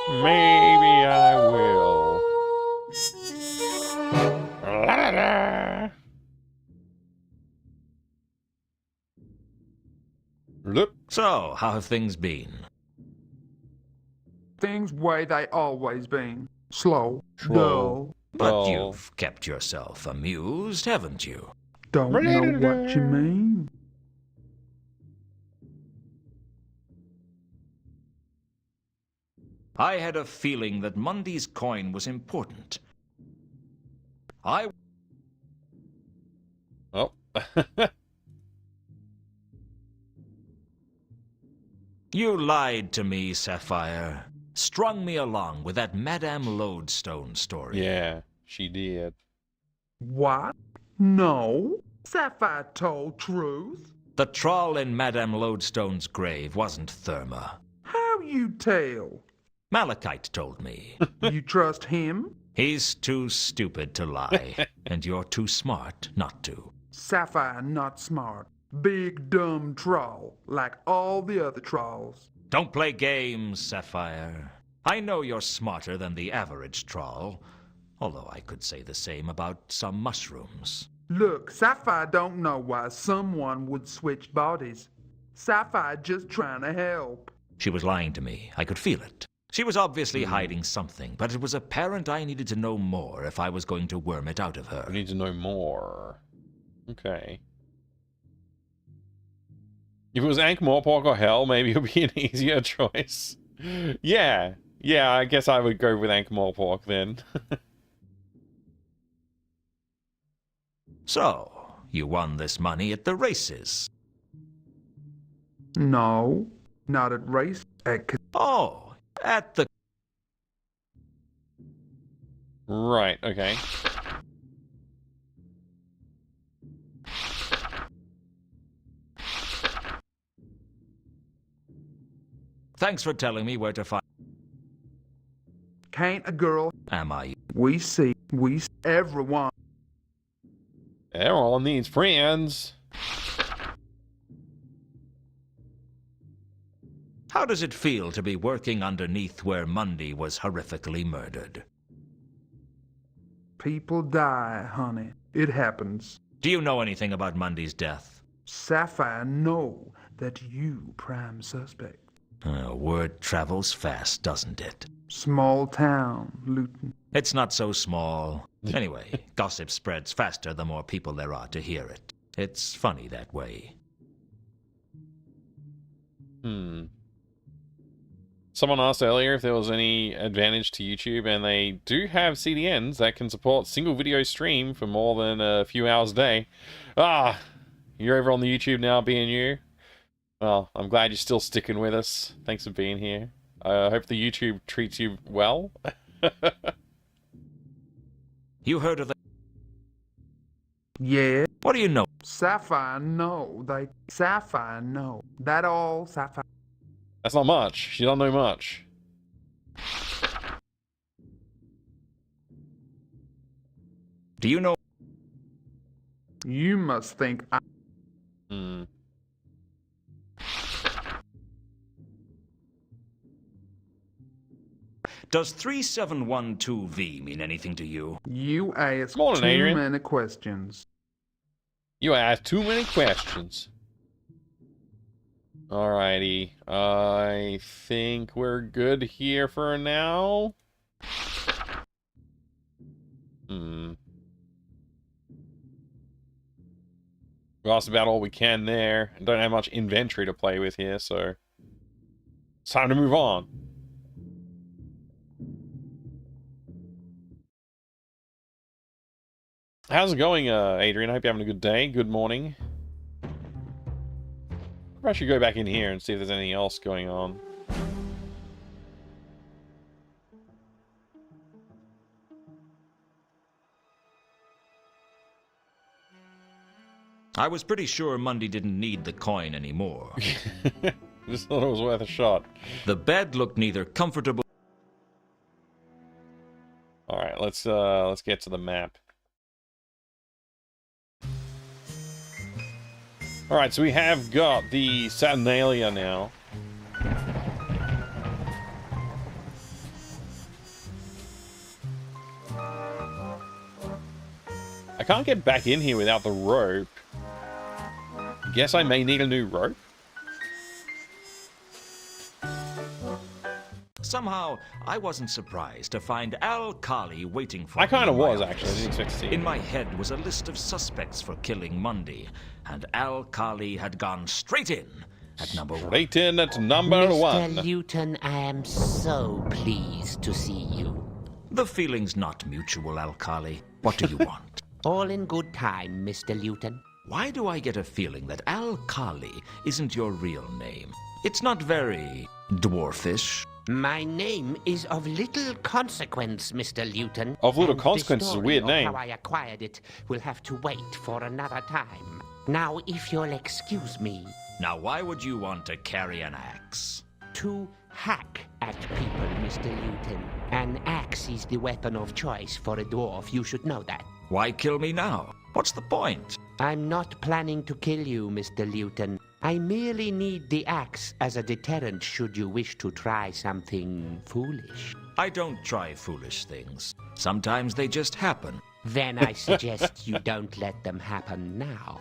Maybe I will. La, la, la. Look. So, how have things been? Things way they always been. Slow, Slow. dull. But Oh. you've kept yourself amused, haven't you? Don't know what you mean. I had a feeling that Mundy's coin was important. Oh. You lied to me, Sapphire. Strung me along with that Madame Lodestone story. Yeah, she did. What? No. Sapphire told truth. The troll in Madame Lodestone's grave wasn't Therma. How you tell? Malachite told me. You trust him? He's too stupid to lie, and you're too smart not to. Sapphire not smart. Big dumb troll, like all the other trolls. Don't play games, Sapphire. I know you're smarter than the average troll, although I could say the same about some mushrooms. Look, Sapphire don't know why someone would switch bodies. Sapphire just trying to help. She was lying to me. I could feel it. She was obviously hiding something, but it was apparent I needed to know more if I was going to worm it out of her. We need to know more. Okay. If it was Ankh-Morpork or Hell, maybe it would be an easier choice. Yeah, I guess I would go with Ankh-Morpork then. So, you won this money at the races? No, not at race. Oh, at the... Right, okay. Thanks for telling me where to find... Can't a girl... Am I? We see everyone. Everyone needs friends. How does it feel to be working underneath where Mundy was horrifically murdered? People die, honey. It happens. Do you know anything about Mundy's death? Sapphire know that you prime suspect. Word travels fast, doesn't it? Small town, Luton. It's not so small. Anyway, gossip spreads faster the more people there are to hear it. It's funny that way. Someone asked earlier if there was any advantage to YouTube, and they do have CDNs that can support single video stream for more than a few hours a day. Ah, you're over on the YouTube now, being you. Well, I'm glad you're still sticking with us. Thanks for being here. I hope the YouTube treats you well. You heard of the... Yeah. What do you know? Sapphire know. Sapphire know. That all, Sapphire. That's not much. She don't know much. Do you know... You must think I... Does 3712V mean anything to you? You ask Morning, too Adrian. many questions. You asked too many questions. Alrighty. I think we're good here for now. We lost about all we can there. And don't have much inventory to play with here, so it's time to move on. How's it going, Adrian? I hope you're having a good day. Good morning. I should go back in here and see if there's anything else going on. I was pretty sure Mundy didn't need the coin anymore. Just thought it was worth a shot. The bed looked neither comfortable... Alright, let's get to the map. Alright, so we have got the Saturnalia now. I can't get back in here without the rope. Guess I may need a new rope. Somehow, I wasn't surprised to find Al Kali waiting for me. I kind of in my was, office. actually. I didn't expect to see In him. my head was a list of suspects for killing Mundy, and Al Kali had gone straight in at number one. Straight in at number Mr. one. Luton, I am so pleased to see you. The feeling's not mutual, Al Kali. What do you want? All in good time, Mr. Luton. Why do I get a feeling that Al Kali isn't your real name? It's not very dwarfish. My name is of little consequence, Mr. Luton. Of little and consequence is a the story weird of name. How I acquired it will have to wait for another time. Now, if you'll excuse me. Now, why would you want to carry an axe? To hack at people, Mr. Luton. An axe is the weapon of choice for a dwarf. You should know that. Why kill me now? What's the point? I'm not planning to kill you, Mr. Luton. I merely need the axe as a deterrent should you wish to try something foolish. I don't try foolish things. Sometimes they just happen. Then I suggest you don't let them happen now.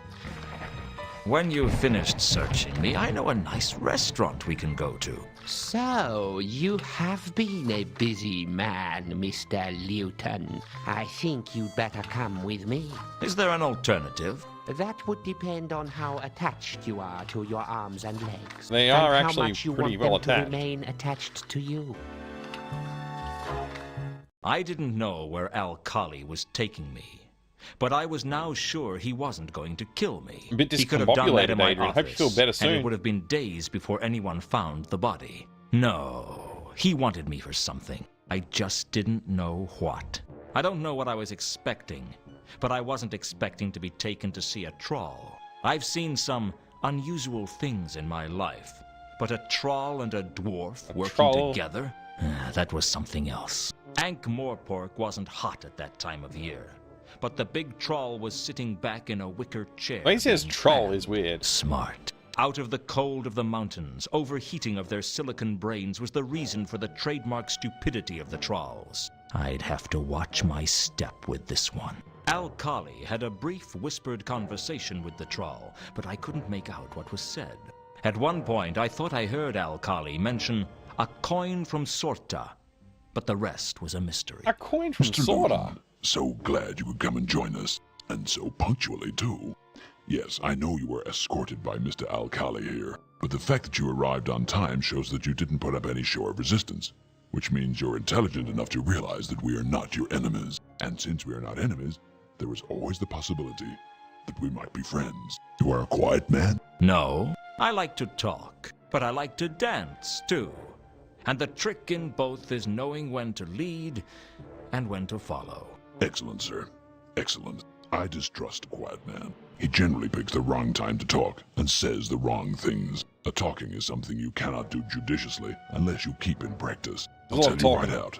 When you've finished searching me, I know a nice restaurant we can go to. So, you have been a busy man, Mr. Luton. I think you'd better come with me. Is there an alternative? That would depend on how attached you are to your arms and legs. They are and actually how much you pretty want well them attached. to remain attached to you. I didn't know where Al-Khali was taking me, but I was now sure he wasn't going to kill me. A bit He could have done that discombobulated, in my Adrian. Hope you feel office, better and soon. it would have been days before anyone found the body. No, he wanted me for something. I just didn't know what. I don't know what I was expecting, but I wasn't expecting to be taken to see a troll. I've seen some unusual things in my life, but a troll and a dwarf working together? That was something else. Ankh-Morpork wasn't hot at that time of year, but the big troll was sitting back in a wicker chair. When he says troll is weird. Smart. Out of the cold of the mountains, overheating of their silicon brains was the reason for the trademark stupidity of the trolls. I'd have to watch my step with this one. Al-Khali had a brief whispered conversation with the troll, but I couldn't make out what was said. At one point, I thought I heard Al-Khali mention a coin from Sorta, but the rest was a mystery. A coin from Mr. Sorta? Luton, so glad you could come and join us, and so punctually, too. Yes, I know you were escorted by Mr. Al-Khali here, but the fact that you arrived on time shows that you didn't put up any show of resistance, which means you're intelligent enough to realize that we are not your enemies. And since we are not enemies, there is always the possibility that we might be friends. You are a quiet man? No, I like to talk, but I like to dance, too. And the trick in both is knowing when to lead and when to follow. Excellent, sir. Excellent. I distrust a quiet man. He generally picks the wrong time to talk and says the wrong things. A talking is something you cannot do judiciously unless you keep in practice. I'll tell you right out.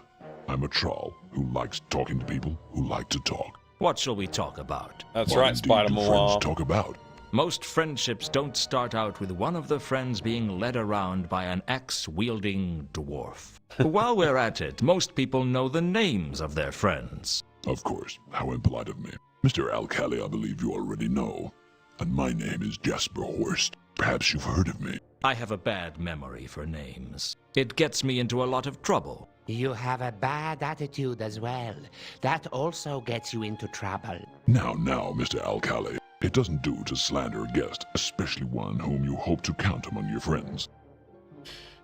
I'm a troll who likes talking to people who like to talk. What shall we talk about? That's What right, indeed Spider do Man. friends talk about? Most friendships don't start out with one of the friends being led around by an axe-wielding dwarf. While we're at it, most people know the names of their friends. Of course. How impolite of me. Mr. Al-Khali, I believe you already know. And my name is Jasper Horst. Perhaps you've heard of me. I have a bad memory for names. It gets me into a lot of trouble. You have a bad attitude as well. That also gets you into trouble. Now, Mr. Al-Khali. It doesn't do to slander a guest, especially one whom you hope to count among your friends.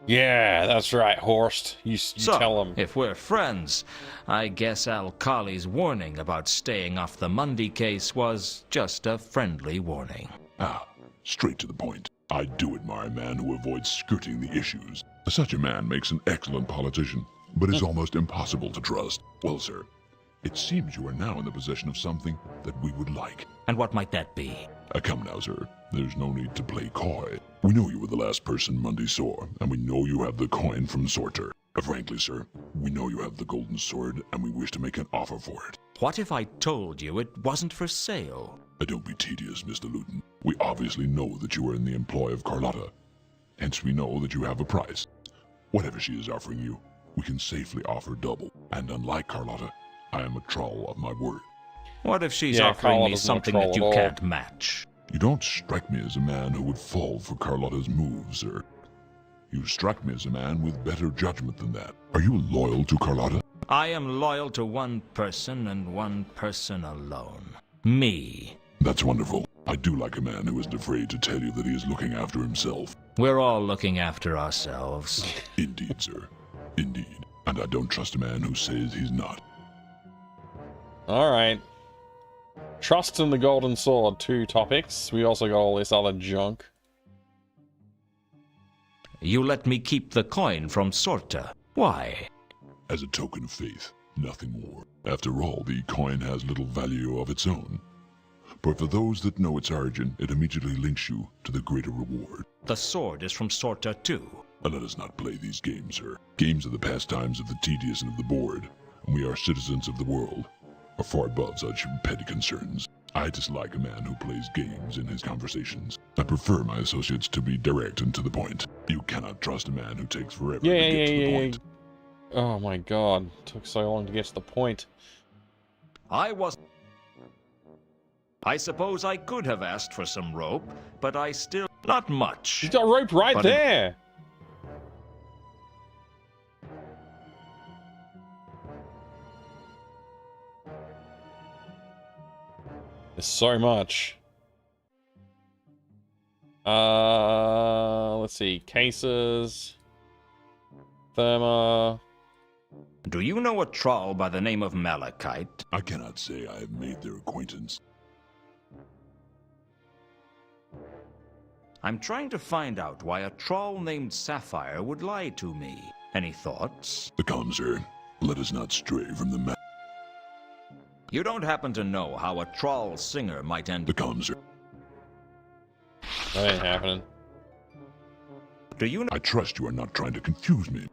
Yeah, that's right, Horst. You So, tell him. if we're friends, I guess Al-Khali's warning about staying off the Mundy case was just a friendly warning. Ah, straight to the point. I do admire a man who avoids skirting the issues. Such a man makes an excellent politician, but is almost impossible to trust. Well, sir, it seems you are now in the possession of something that we would like. And what might that be? Come now, sir. There's no need to play coy. We know you were the last person Mundy saw, and we know you have the coin from Sorter. Frankly, sir, we know you have the golden sword, and we wish to make an offer for it. What if I told you it wasn't for sale? Don't be tedious, Mr. Luton. We obviously know that you are in the employ of Carlotta. Hence we know that you have a price. Whatever she is offering you, we can safely offer double. And unlike Carlotta, I am a troll of my word. What if she's offering me something that you can't match? You don't strike me as a man who would fall for Carlotta's moves, sir. You strike me as a man with better judgment than that. Are you loyal to Carlotta? I am loyal to one person and one person alone. Me. That's wonderful. I do like a man who isn't afraid to tell you that he is looking after himself. We're all looking after ourselves. Indeed, sir. Indeed. And I don't trust a man who says he's not. All right. Trust in the Golden Sword, 2 topics. We also got all this other junk. You let me keep the coin from Sorta. Why? As a token of faith, nothing more. After all, the coin has little value of its own. but for those that know its origin, it immediately links you to the greater reward. The sword is from Sorta too. And let us not play these games, sir. Games are the pastimes of the tedious and of the bored, and we are citizens of the world, are far above such petty concerns. I dislike a man who plays games in his conversations. I prefer my associates to be direct and to the point. You cannot trust a man who takes forever to get to the point. Oh my god, took so long to get to the point. I suppose I could have asked for some rope, but I still... Not much. He's got rope right there! There's so much. Let's see. Cases. Therma. Do you know a troll by the name of Malachite? I cannot say I have made their acquaintance. I'm trying to find out why a troll named Sapphire would lie to me. Any thoughts? Become, sir. Let us not stray from the map. You don't happen to know how a troll singer might end... Become, sir. That ain't happening. Do you know... I trust you are not trying to confuse me.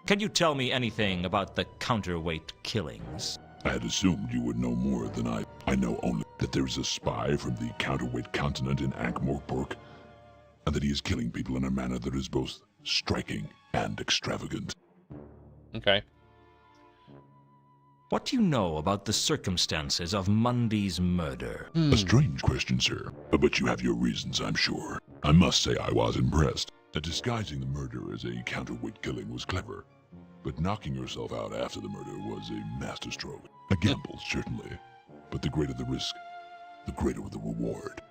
Can you tell me anything about the counterweight killings? I had assumed you would know more than I. I know only that there is a spy from the counterweight continent in Ankh-Morpork, and that he is killing people in a manner that is both striking and extravagant. Okay. What do you know about the circumstances of Mundy's murder? A strange question, sir, but you have your reasons, I'm sure. I must say I was impressed. Disguising the murder as a counterweight killing was clever, but knocking yourself out after the murder was a masterstroke. A gamble, certainly, but the greater the risk, the greater the reward.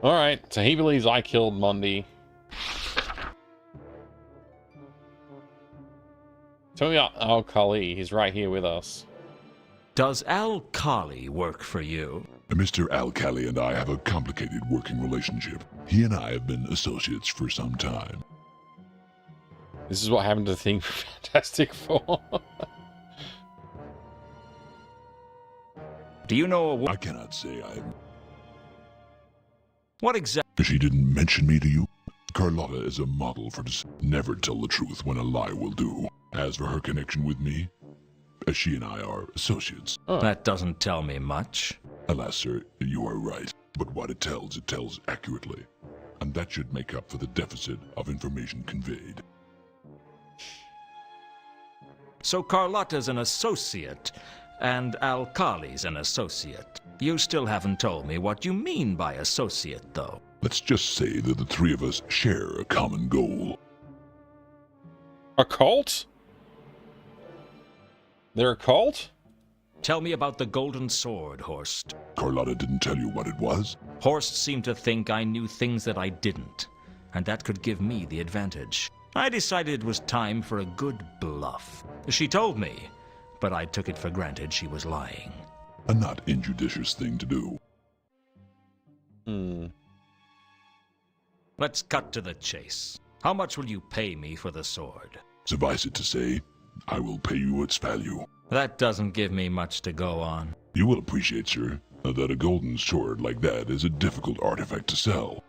Alright, so he believes I killed Mundy. Tell me about Al-Khali. He's right here with us. Does Al-Khali work for you? Mr. Al-Khali and I have a complicated working relationship. He and I have been associates for some time. This is what happened to the thing for Fantastic Four. Do you know I cannot say I... What exactly... She didn't mention me to you? Carlotta is a model for never tell the truth when a lie will do. As for her connection with me, she and I are associates. Oh. That doesn't tell me much. Alas, sir, you are right. But what it tells accurately. And that should make up for the deficit of information conveyed. So Carlotta's an associate, and Al-Khali's an associate. You still haven't told me what you mean by associate, though. Let's just say that the three of us share a common goal. A cult? They're a cult? Tell me about the Golden Sword, Horst. Carlotta didn't tell you what it was? Horst seemed to think I knew things that I didn't, and that could give me the advantage. I decided it was time for a good bluff. She told me, but I took it for granted she was lying. A not injudicious thing to do. Let's cut to the chase. How much will you pay me for the sword? Suffice it to say, I will pay you its value. That doesn't give me much to go on. You will appreciate, sir, that a golden sword like that is a difficult artifact to sell.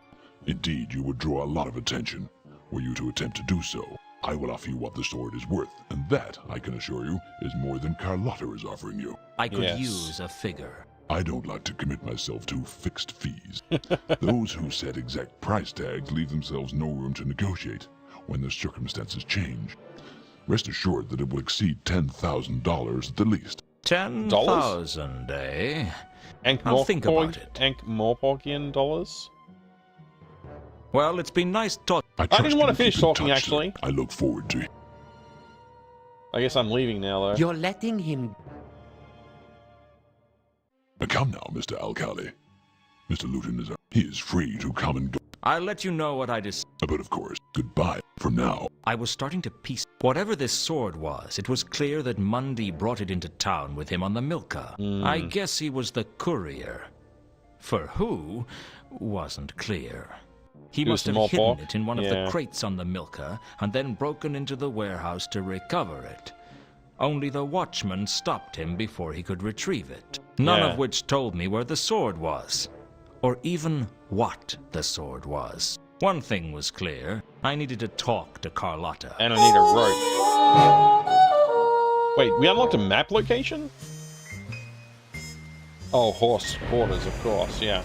Indeed, you would draw a lot of attention were you to attempt to do so. I will offer you what the sword is worth, and that, I can assure you, is more than Carlotta is offering you. I could use a figure. I don't like to commit myself to fixed fees. Those who set exact price tags leave themselves no room to negotiate when the circumstances change. Rest assured that it will exceed $10,000 at the least. 10,000, eh? I'll think about it. Ankh-Morporkian dollars? Well, it's been nice talking. I didn't want to finish talking, actually. I look forward to it. I guess I'm leaving now, though. You're letting him... Come now, Mr. Al-Khali. Mr. Luton he is free to come and go. I'll let you know what I decide. But of course, goodbye from now. I was starting to piece... Whatever this sword was, it was clear that Mundy brought it into town with him on the Milka. I guess he was the courier. For who, wasn't clear. He Do must some have more hidden pork? it in one of Yeah. the crates on the milker and then broken into the warehouse to recover it. Only the watchman stopped him before he could retrieve it. None Yeah. of which told me where the sword was, or even what the sword was. One thing was clear. I needed to talk to Carlotta. And I need a rope. Wait, we unlocked a map location? Oh, horse quarters, of course, yeah.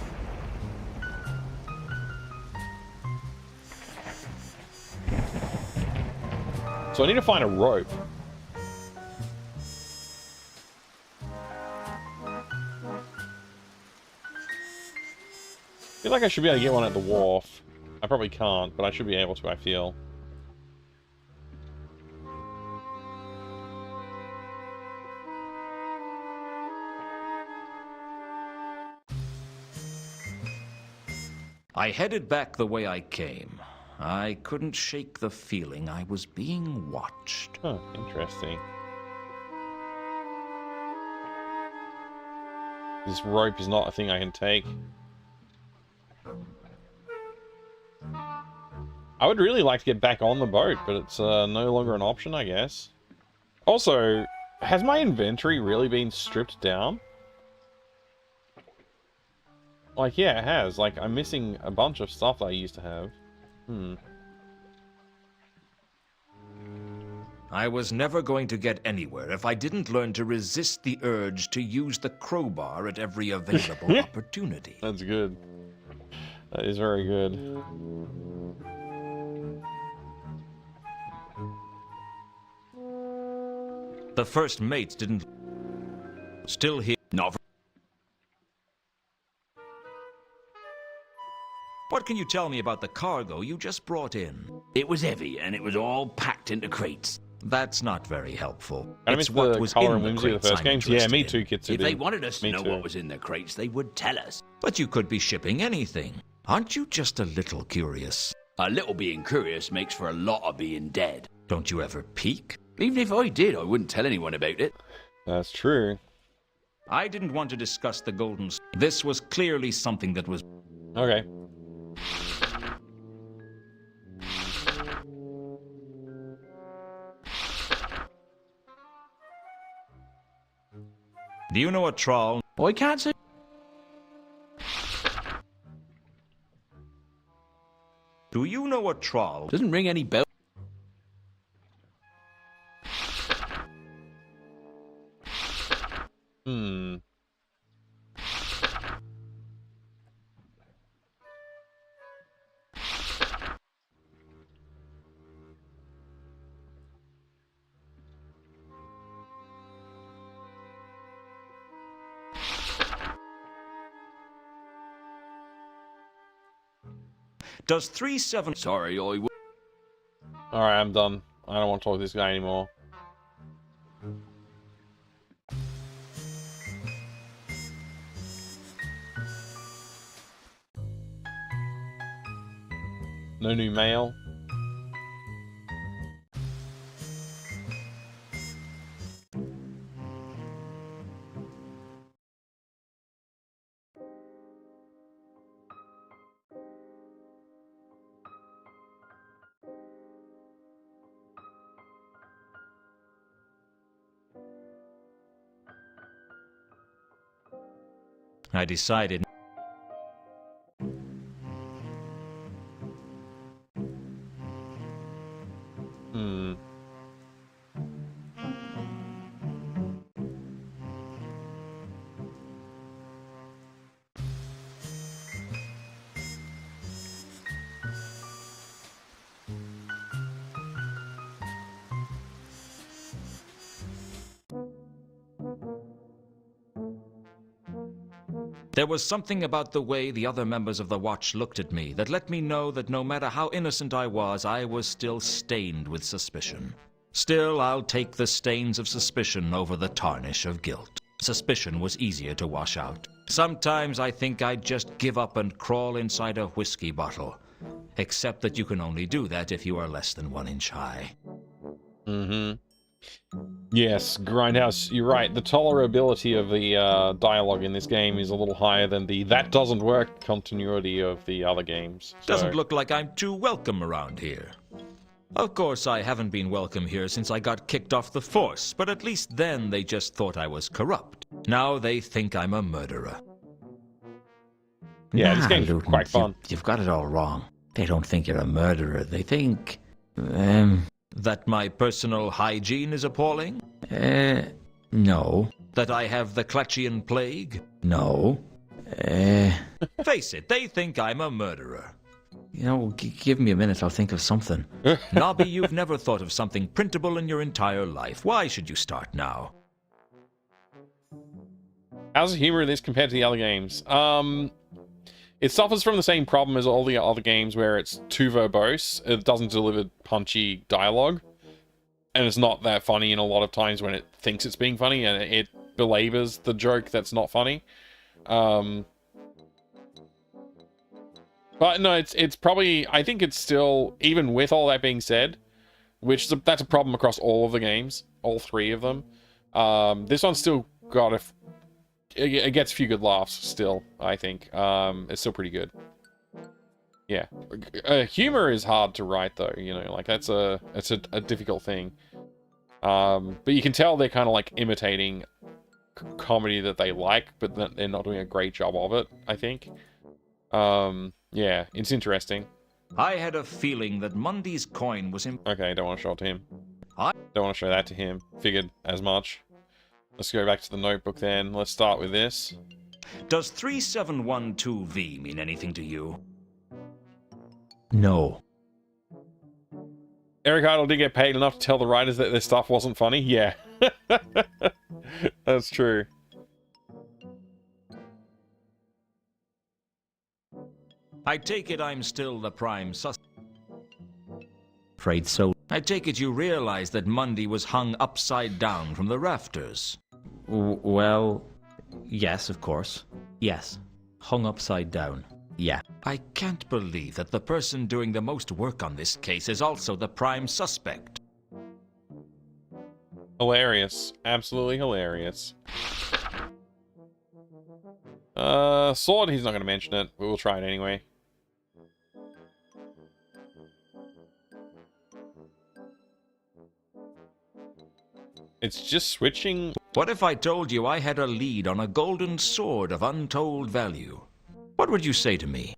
So I need to find a rope. I feel like I should be able to get one at the wharf. I probably can't, but I should be able to, I feel. I headed back the way I came. I couldn't shake the feeling I was being watched. Huh, interesting. This rope is not a thing I can take. I would really like to get back on the boat, but it's no longer an option, I guess. Also, has my inventory really been stripped down? Like, yeah, it has. Like, I'm missing a bunch of stuff that I used to have. I was never going to get anywhere if I didn't learn to resist the urge to use the crowbar at every available opportunity. That's good. That is very good. The first mates didn't... Still here. Not. What can you tell me about the cargo you just brought in? It was heavy, and it was all packed into crates. That's not very helpful. I miss the color and whimsy of the first games. Yeah, me too, Kitsy. If they wanted us to know what was in the crates, they would tell us. But you could be shipping anything. Aren't you just a little curious? A little being curious makes for a lot of being dead. Don't you ever peek? Even if I did, I wouldn't tell anyone about it. That's true. I didn't want to discuss the golden... This was clearly something that was... Okay. Do you know a trawl? I can't say. Do you know a trawl? Doesn't ring any bell. Does 3-7... Sorry, I would... Alright, I'm done. I don't want to talk to this guy anymore. No new mail. I decided... There was something about the way the other members of the Watch looked at me that let me know that no matter how innocent I was still stained with suspicion. Still, I'll take the stains of suspicion over the tarnish of guilt. Suspicion was easier to wash out. Sometimes I think I'd just give up and crawl inside a whiskey bottle. Except that you can only do that if you are less than 1 inch high. Yes, Grindhouse, you're right. The tolerability of the dialogue in this game is a little higher than the "that doesn't work" continuity of the other games. So. Doesn't look like I'm too welcome around here. Of course, I haven't been welcome here since I got kicked off the force, but at least then they just thought I was corrupt. Now they think I'm a murderer. Yeah, this game's Luton, quite fun. You've got it all wrong. They don't think you're a murderer. They think... That my personal hygiene is appalling? No. That I have the Clutchian plague? No. Face it, they think I'm a murderer. You know, give me a minute, I'll think of something. Nobby, you've never thought of something printable in your entire life. Why should you start now? How's the humor in this compared to the other games? It suffers from the same problem as all the other games where it's too verbose. It doesn't deliver punchy dialogue. And it's not that funny in a lot of times when it thinks it's being funny, and it belabors the joke that's not funny. But no, it's probably... I think it's still, even with all that being said, that's a problem across all of the games. All three of them. This one's still got it gets a few good laughs still, I think. It's still pretty good. Yeah. Humor is hard to write, though, you know, like, it's a difficult thing. But you can tell they're kind of, like, imitating comedy that they like, but they're not doing a great job of it, I think. Yeah, it's interesting. I had a feeling that Mundy's coin was... Okay, don't want to show it to him. Don't want to show that to him. Figured as much. Let's go back to the notebook then. Let's start with this. Does 3712V mean anything to you? No. Eric Idle did get paid enough to tell the writers that their stuff wasn't funny? Yeah. That's true. I take it I'm still the prime suspect. Afraid so. I take it you realize that Mundy was hung upside down from the rafters. Well, yes, of course. Yes. Hung upside down. Yeah. I can't believe that the person doing the most work on this case is also the prime suspect. Hilarious. Absolutely hilarious. Sword, he's not going to mention it, but we'll try it anyway. It's just switching. What if I told you I had a lead on a golden sword of untold value? What would you say to me?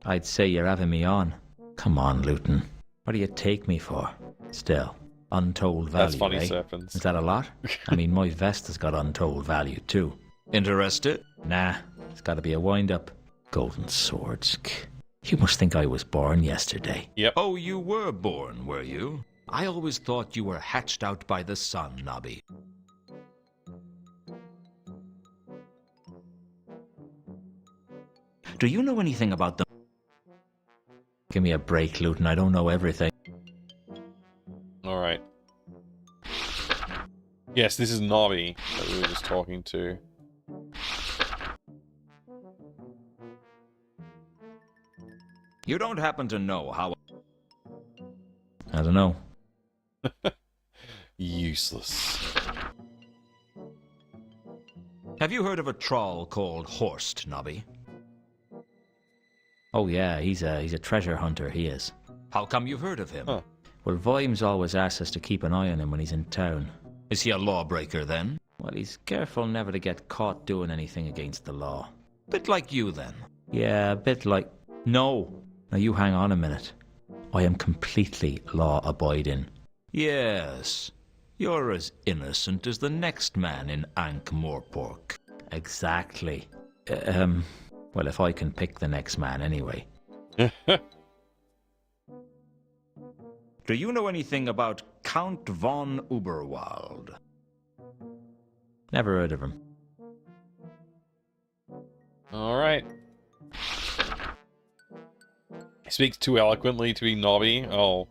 I'd say you're having me on. Come on, Luton. What do you take me for? Still, untold value, That's funny, eh? Serpents. Is that a lot? I mean, my vest has got untold value, too. Interested? Nah, it's got to be a wind-up. Golden swords. You must think I was born yesterday. Yep. Oh, you were born, were you? I always thought you were hatched out by the sun, Nobby. Do you know anything about them? Give me a break, Luton. I don't know everything. Alright. Yes, this is Nobby that we were just talking to. You don't happen to know how... I don't know. Useless. Have you heard of a troll called Horst, Nobby? Oh yeah, he's a treasure hunter, he is. How come you've heard of him? Huh. Well, Vimes always asks us to keep an eye on him when he's in town. Is he a lawbreaker, then? Well, he's careful never to get caught doing anything against the law. Bit like you, then. Yeah, a bit like... No! Now you hang on a minute. I am completely law-abiding. Yes. You're as innocent as the next man in Ankh-Morpork. Exactly. Well, if I can pick the next man anyway. Do you know anything about Count von Uberwald? Never heard of him. Alright. He speaks too eloquently to be Nobby. Oh.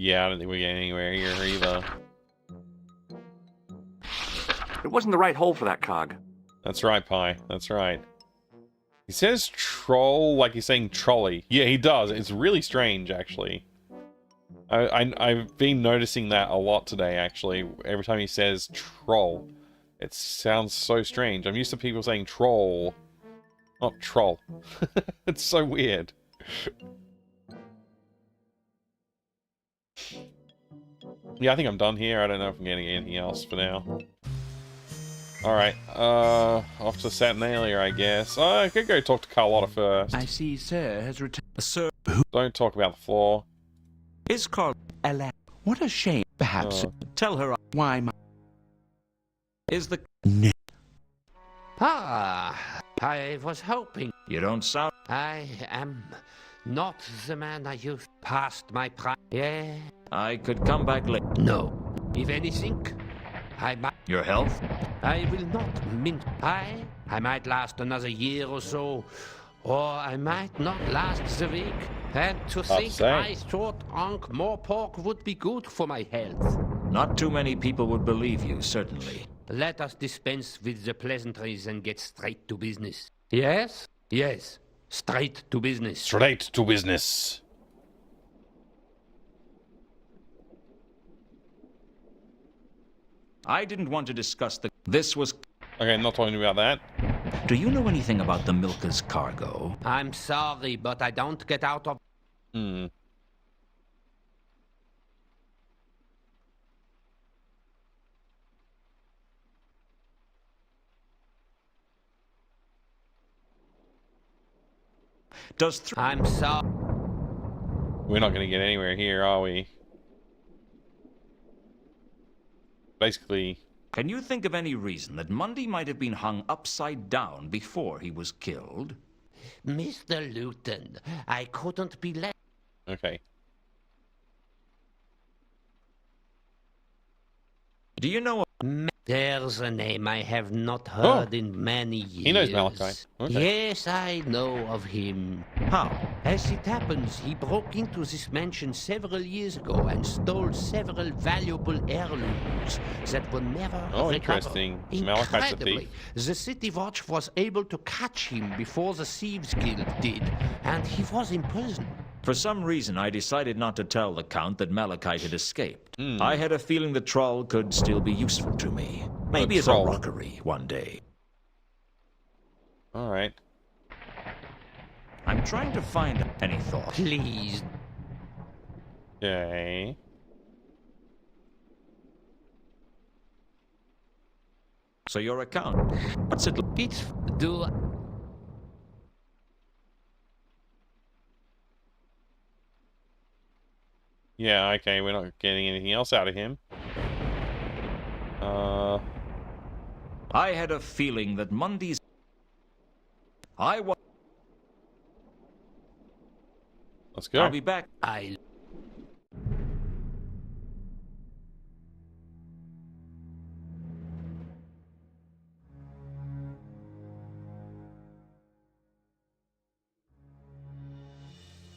Yeah, I don't think we get anywhere here either. wasn't the right hole for that cog. That's right, Pi. That's right. He says troll like he's saying trolley. Yeah, he does. It's really strange, actually. I've been noticing that a lot today, actually. Every time he says troll, it sounds so strange. I'm used to people saying troll, not troll. It's so weird. Yeah, I think I'm done here. I don't know if I'm getting anything else for now. Alright, off to Saturnalia, I guess. I could go talk to Carlotta first. I see Sir has returned. Sir, Don't talk about the floor. is Carl alive? What a shame. Perhaps tell her why my... Is the... Ah, I was hoping. You don't sound... I am not the man I used. Past my prime. Yeah. I could come back later. No. If anything, I might... Your health? I will not mint. I might last another year or so, or I might not last the week. And to think I thought Ankh-Morpork would be good for my health. Not too many people would believe you, certainly. Let us dispense with the pleasantries and get straight to business. Yes? Yes. Straight to business. Straight to business. I didn't want to discuss the... This was... Okay, I'm not talking about that. Do you know anything about the Milka's cargo? I'm sorry, but I don't get out of... I'm sorry. We're not going to get anywhere here, are we? Basically... Can you think of any reason that Mundy might have been hung upside down before he was killed? Mr. Luton, I couldn't be less... Okay. Do you know... There's a name I have not heard in many years. He knows Malachi. Okay. Yes, I know of him. How? As it happens, he broke into this mansion several years ago and stole several valuable heirlooms that were never recovered. Interesting. Malachi's a Incredibly, thief. the City Watch was able to catch him before the Thieves Guild did, and he was imprisoned. For some reason, I decided not to tell the Count that Malachite had escaped. I had a feeling the troll could still be useful to me. Maybe as a rockery one day. Alright. I'm trying to find any thought. Please. Okay. So your account. What's it? It's... Do... Yeah, okay, we're not getting anything else out of him. I had a feeling that Mundy's... I was... Let's go. I'll be back.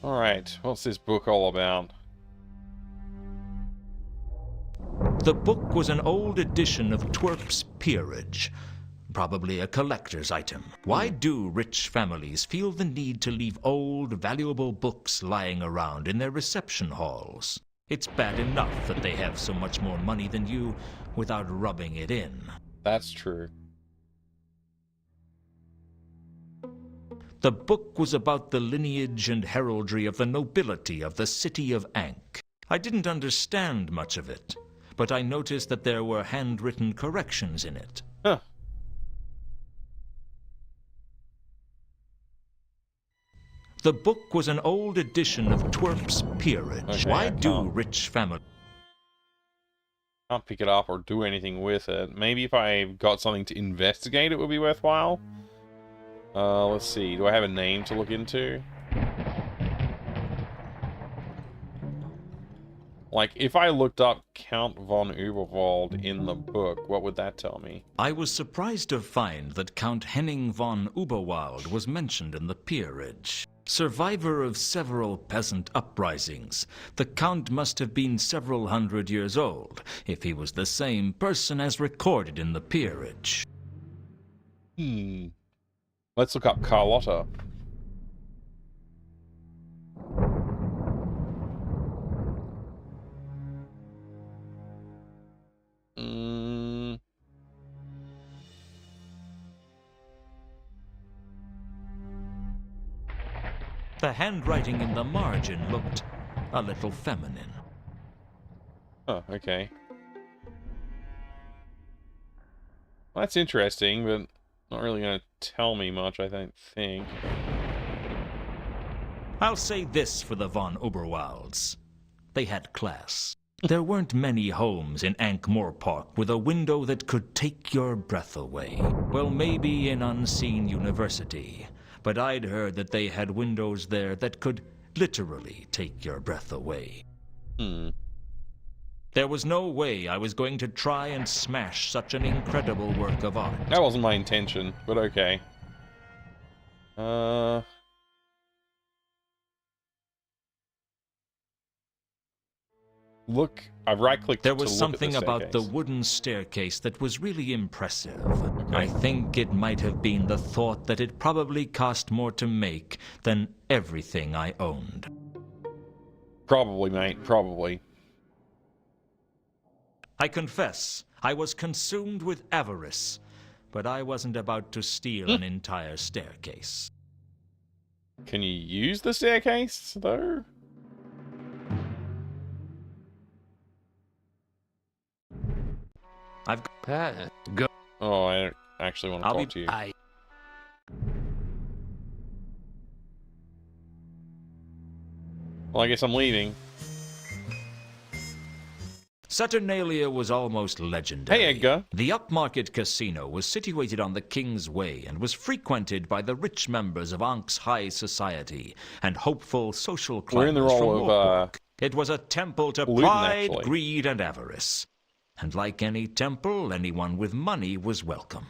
Alright, what's this book all about? The book was an old edition of Twerp's Peerage. Probably a collector's item. Why do rich families feel the need to leave old, valuable books lying around in their reception halls? It's bad enough that they have so much more money than you without rubbing it in. That's true. The book was about the lineage and heraldry of the nobility of the city of Ankh. I didn't understand much of it, but I noticed that there were handwritten corrections in it. Huh. The book was an old edition of Twerp's Peerage. Okay, Why do rich families... Can't pick it up or do anything with it. Maybe if I got something to investigate, it would be worthwhile. Let's see. Do I have a name to look into? Like, if I looked up Count von Uberwald in the book, what would that tell me? I was surprised to find that Count Henning von Uberwald was mentioned in the peerage. Survivor of several peasant uprisings, the Count must have been several hundred years old, if he was the same person as recorded in the peerage. Let's look up Carlotta. The handwriting in the margin looked a little feminine. Oh, okay. Well, that's interesting, but not really going to tell me much, I don't think. I'll say this for the von Oberwalds. They had class. There weren't many homes in Ankh-Morpork with a window that could take your breath away. Well, maybe an unseen university. But I'd heard that they had windows there that could literally take your breath away. There was no way I was going to try and smash such an incredible work of art. That wasn't my intention, but okay. Look, I right-clicked. There was to something look at the about the staircase. wooden staircase that was really impressive. Okay. I think it might have been the thought that it probably cost more to make than everything I owned. Probably, mate, probably. I confess, I was consumed with avarice, but I wasn't about to steal an entire staircase. Can you use the staircase, though? I've go. Oh, I don't actually want to talk to you. Well, I guess I'm leaving. Saturnalia was almost legendary. Hey, Edgar. The upmarket casino was situated on the King's Way and was frequented by the rich members of Ankh's high society and hopeful social climbers. We're in the role from of Morpork. It was a temple to Luton, pride, actually. greed, and avarice. And like any temple, anyone with money was welcome.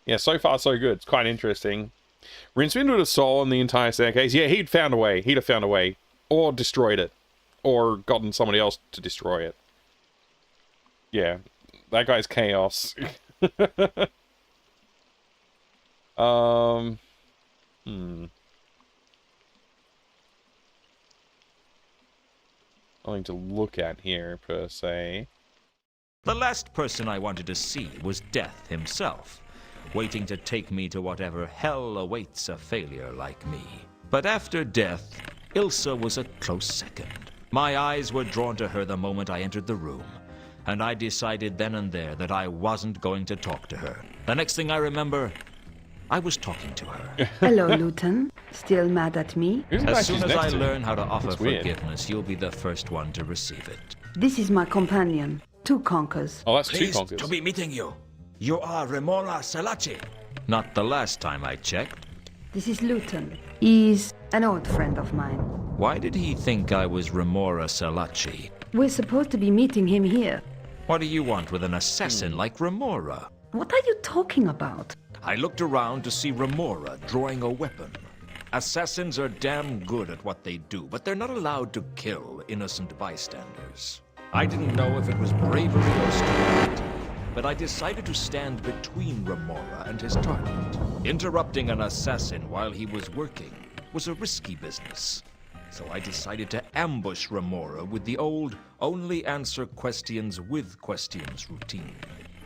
Yeah, so far so good. It's quite interesting. Rincewind would have stolen the entire staircase. Yeah, he'd found a way. He'd have found a way. Or destroyed it. Or gotten somebody else to destroy it. Yeah, that guy's chaos. Nothing to look at here, per se. The last person I wanted to see was Death himself, waiting to take me to whatever hell awaits a failure like me. But after Death, Ilsa was a close second. My eyes were drawn to her the moment I entered the room, and I decided then and there that I wasn't going to talk to her. The next thing I remember, I was talking to her. Hello, Luton. Still mad at me? As soon as I learn how to offer forgiveness, you'll be the first one to receive it. This is my companion, Two Conkers. Oh, that's Pleased two conkers. to be meeting you. You are Remora Selaci. Not the last time I checked. This is Luton. He's an old friend of mine. Why did he think I was Remora Selaci? We're supposed to be meeting him here. What do you want with an assassin like Remora? What are you talking about? I looked around to see Remora drawing a weapon. Assassins are damn good at what they do, but they're not allowed to kill innocent bystanders. I didn't know if it was bravery or stupidity, but I decided to stand between Remora and his target. Interrupting an assassin while he was working was a risky business, so I decided to ambush Remora with the old only answer questions with questions routine.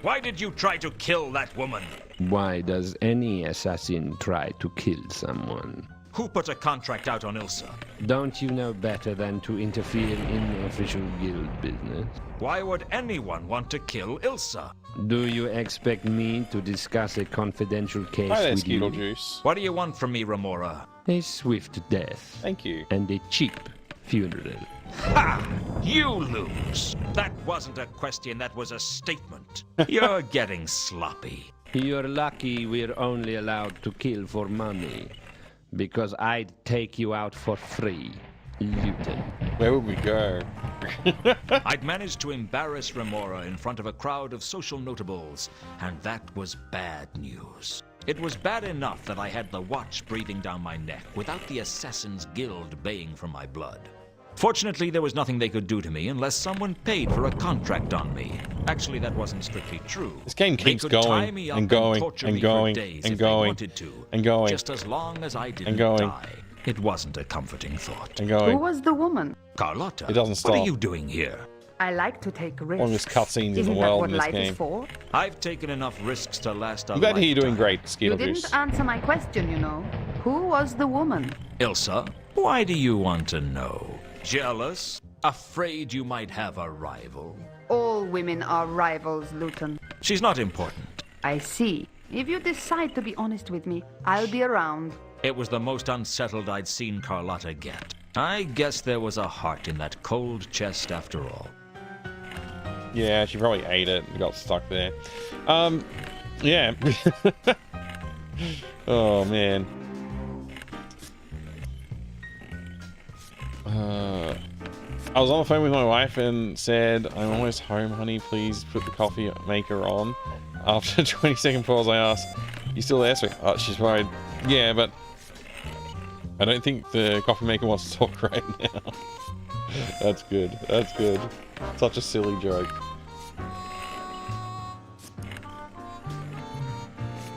Why did you try to kill that woman? Why does any assassin try to kill someone? Who put a contract out on Ilsa? Don't you know better than to interfere in official guild business? Why would anyone want to kill Ilsa? Do you expect me to discuss a confidential case Hi there, with you? Juice. What do you want from me, Remora? A swift death. Thank you. And a cheap funeral. Ha! You lose! That wasn't a question, that was a statement. You're getting sloppy. You're lucky we're only allowed to kill for money. Because I'd take you out for free. Luton. Where would we go? I'd managed to embarrass Remora in front of a crowd of social notables, and that was bad news. It was bad enough that I had the watch breathing down my neck without the Assassin's Guild baying for my blood. Fortunately, there was nothing they could do to me unless someone paid for a contract on me. Actually, that wasn't strictly true. This game keeps going and going and going and going and going. Just as long as I didn't and going. die. It wasn't a comforting thought. And going. Who was the woman? Carlotta, It doesn't stop. what are you doing here? I like to take risks. Longest cutscenes in the Isn't that world what in this life game. is for? I've taken enough risks to last a I'm glad to hear you're doing lifetime. great, You Skeetle didn't Goose. answer my question, you know. Who was the woman? Ilsa, why do you want to know? Jealous? Afraid you might have a rival? All women are rivals, Luton. She's not important. I see. If you decide to be honest with me, I'll be around. It was the most unsettled I'd seen Carlotta get. I guess there was a heart in that cold chest after all. Yeah, she probably ate it and got stuck there. Yeah. Oh, man. I was on the phone with my wife and said, I'm almost home, honey. Please put the coffee maker on. After a 20-second pause, I asked, you still there? So, she's worried. Yeah, but I don't think the coffee maker wants to talk right now. That's good. That's good. Such a silly joke.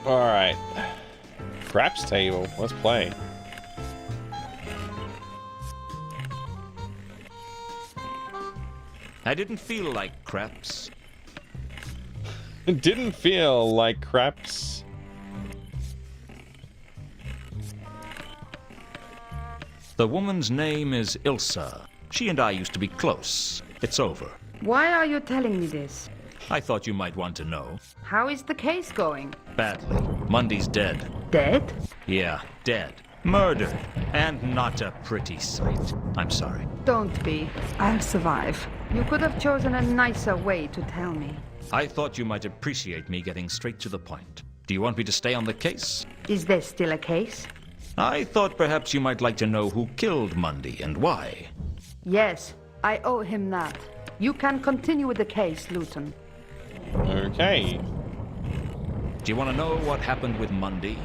Alright. Craps table. Let's play. I didn't feel like craps. It didn't feel like craps. The woman's name is Ilsa. She and I used to be close. It's over. Why are you telling me this? I thought you might want to know. How is the case going? Badly. Mundy's dead. Dead? Yeah, dead. Murdered. And not a pretty sight. I'm sorry. Don't be. I'll survive. You could have chosen a nicer way to tell me. I thought you might appreciate me getting straight to the point. Do you want me to stay on the case? Is there still a case? I thought perhaps you might like to know who killed Mundy and why. Yes, I owe him that. You can continue with the case, Luton. Okay. Do you want to know what happened with Mundy?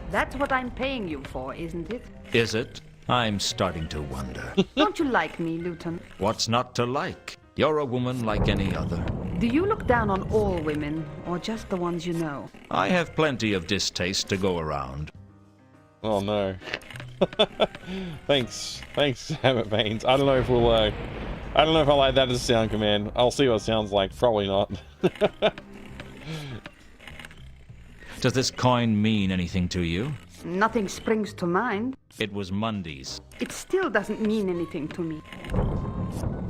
That's what I'm paying you for, isn't it? Is it? I'm starting to wonder. Don't you like me, Luton? What's not to like? You're a woman like any other. Do you look down on all women, or just the ones you know? I have plenty of distaste to go around. Oh no. Thanks, Habit Veins. I don't know if we'll, I don't know if I like that as a sound command. I'll see what it sounds like. Probably not. Does this coin mean anything to you? Nothing springs to mind. It was Mundy's. It still doesn't mean anything to me.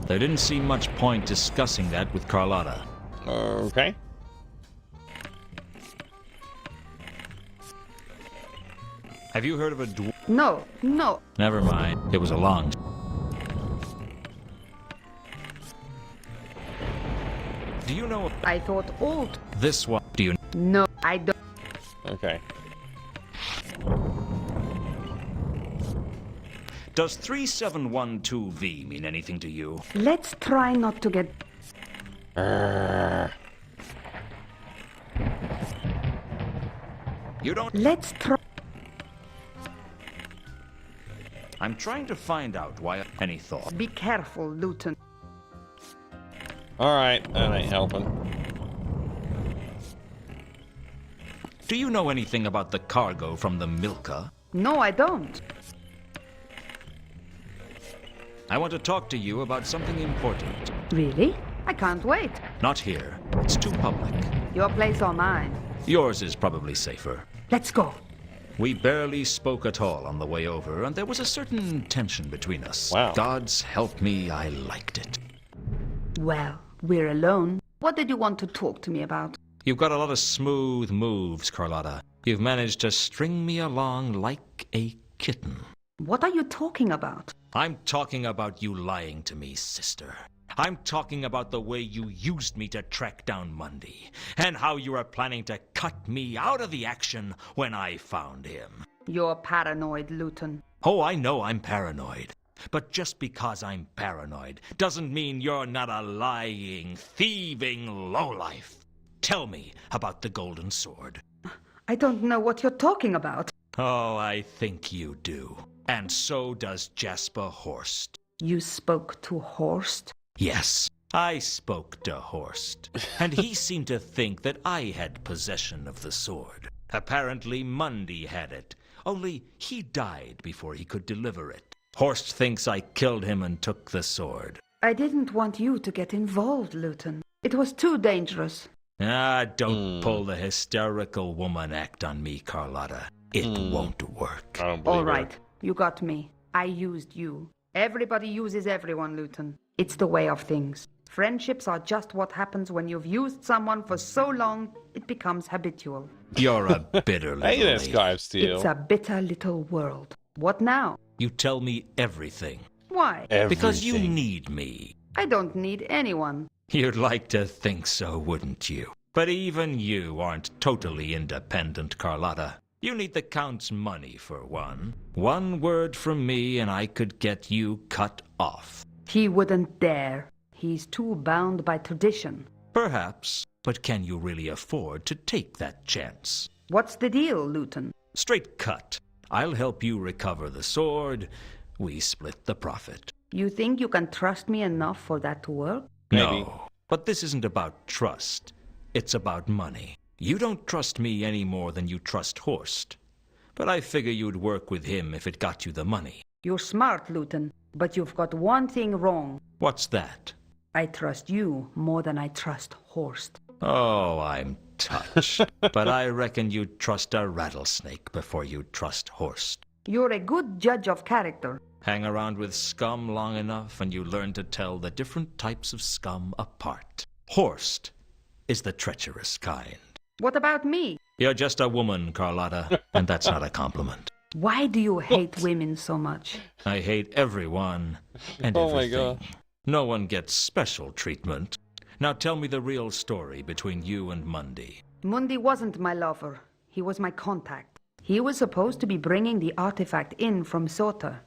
There didn't seem much point discussing that with Carlotta. Okay. Have you heard of a dwarf? No, no. Never mind. It was a long... Do you know... I thought all... This one... Do you... No, I don't. Okay. Does 3712V mean anything to you? Let's try not to get... You don't... Let's try... I'm trying to find out why... Any thought? Be careful, Luton. Alright, that ain't helping. Do you know anything about the cargo from the Milka? No, I don't. I want to talk to you about something important. Really? I can't wait. Not here. It's too public. Your place or mine? Yours is probably safer. Let's go. We barely spoke at all on the way over, and there was a certain tension between us. Wow. God's help me, I liked it. Well, we're alone. What did you want to talk to me about? You've got a lot of smooth moves, Carlotta. You've managed to string me along like a kitten. What are you talking about? I'm talking about you lying to me, sister. I'm talking about the way you used me to track down Mundy, and how you were planning to cut me out of the action when I found him. You're paranoid, Luton. Oh, I know I'm paranoid. But just because I'm paranoid doesn't mean you're not a lying, thieving lowlife. Tell me about the Golden Sword. I don't know what you're talking about. Oh, I think you do. And so does Jasper Horst. You spoke to Horst? Yes, I spoke to Horst. And he seemed to think that I had possession of the sword. Apparently Mundy had it. Only he died before he could deliver it. Horst thinks I killed him and took the sword. I didn't want you to get involved, Luton. It was too dangerous. Ah, don't pull the hysterical woman act on me, Carlotta. It won't work. I don't believe All right, you got me. I used you. Everybody uses everyone, Luton. It's the way of things. Friendships are just what happens when you've used someone for so long, it becomes habitual. You're a bitter little Hey there, lady. Sky of Steel. It's a bitter little world. What now? You tell me everything. Why? Because you need me. I don't need anyone. You'd like to think so, wouldn't you? But even you aren't totally independent, Carlotta. You need the Count's money, for one. One word from me and I could get you cut off. He wouldn't dare. He's too bound by tradition. Perhaps, but can you really afford to take that chance? What's the deal, Luton? Straight cut. I'll help you recover the sword. We split the profit. You think you can trust me enough for that to work? No, but this isn't about trust. It's about money. You don't trust me any more than you trust Horst. But I figure you'd work with him if it got you the money. You're smart, Luton, but you've got one thing wrong. What's that? I trust you more than I trust Horst. Oh, I'm touched. But I reckon you'd trust a rattlesnake before you'd trust Horst. You're a good judge of character. Hang around with scum long enough and you learn to tell the different types of scum apart. Horst is the treacherous kind. What about me? You're just a woman, Carlotta, and that's not a compliment. Why do you hate women so much? I hate everyone and Oh my everything. God. No one gets special treatment. Now tell me the real story between you and Mundy. Mundy wasn't my lover. He was my contact. He was supposed to be bringing the artifact in from Sota.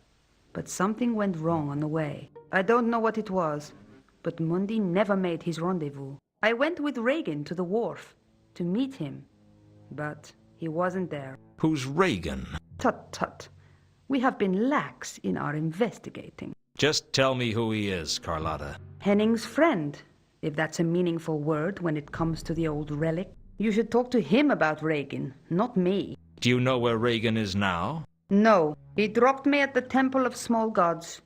But something went wrong on the way. I don't know what it was, but Mundy never made his rendezvous. I went with Reagan to the wharf to meet him, but he wasn't there. Who's Reagan? Tut tut. We have been lax in our investigating. Just tell me who he is, Carlotta. Henning's friend, if that's a meaningful word when it comes to the old relic. You should talk to him about Reagan, not me. Do you know where Reagan is now? No, he dropped me at the Temple of Small Gods,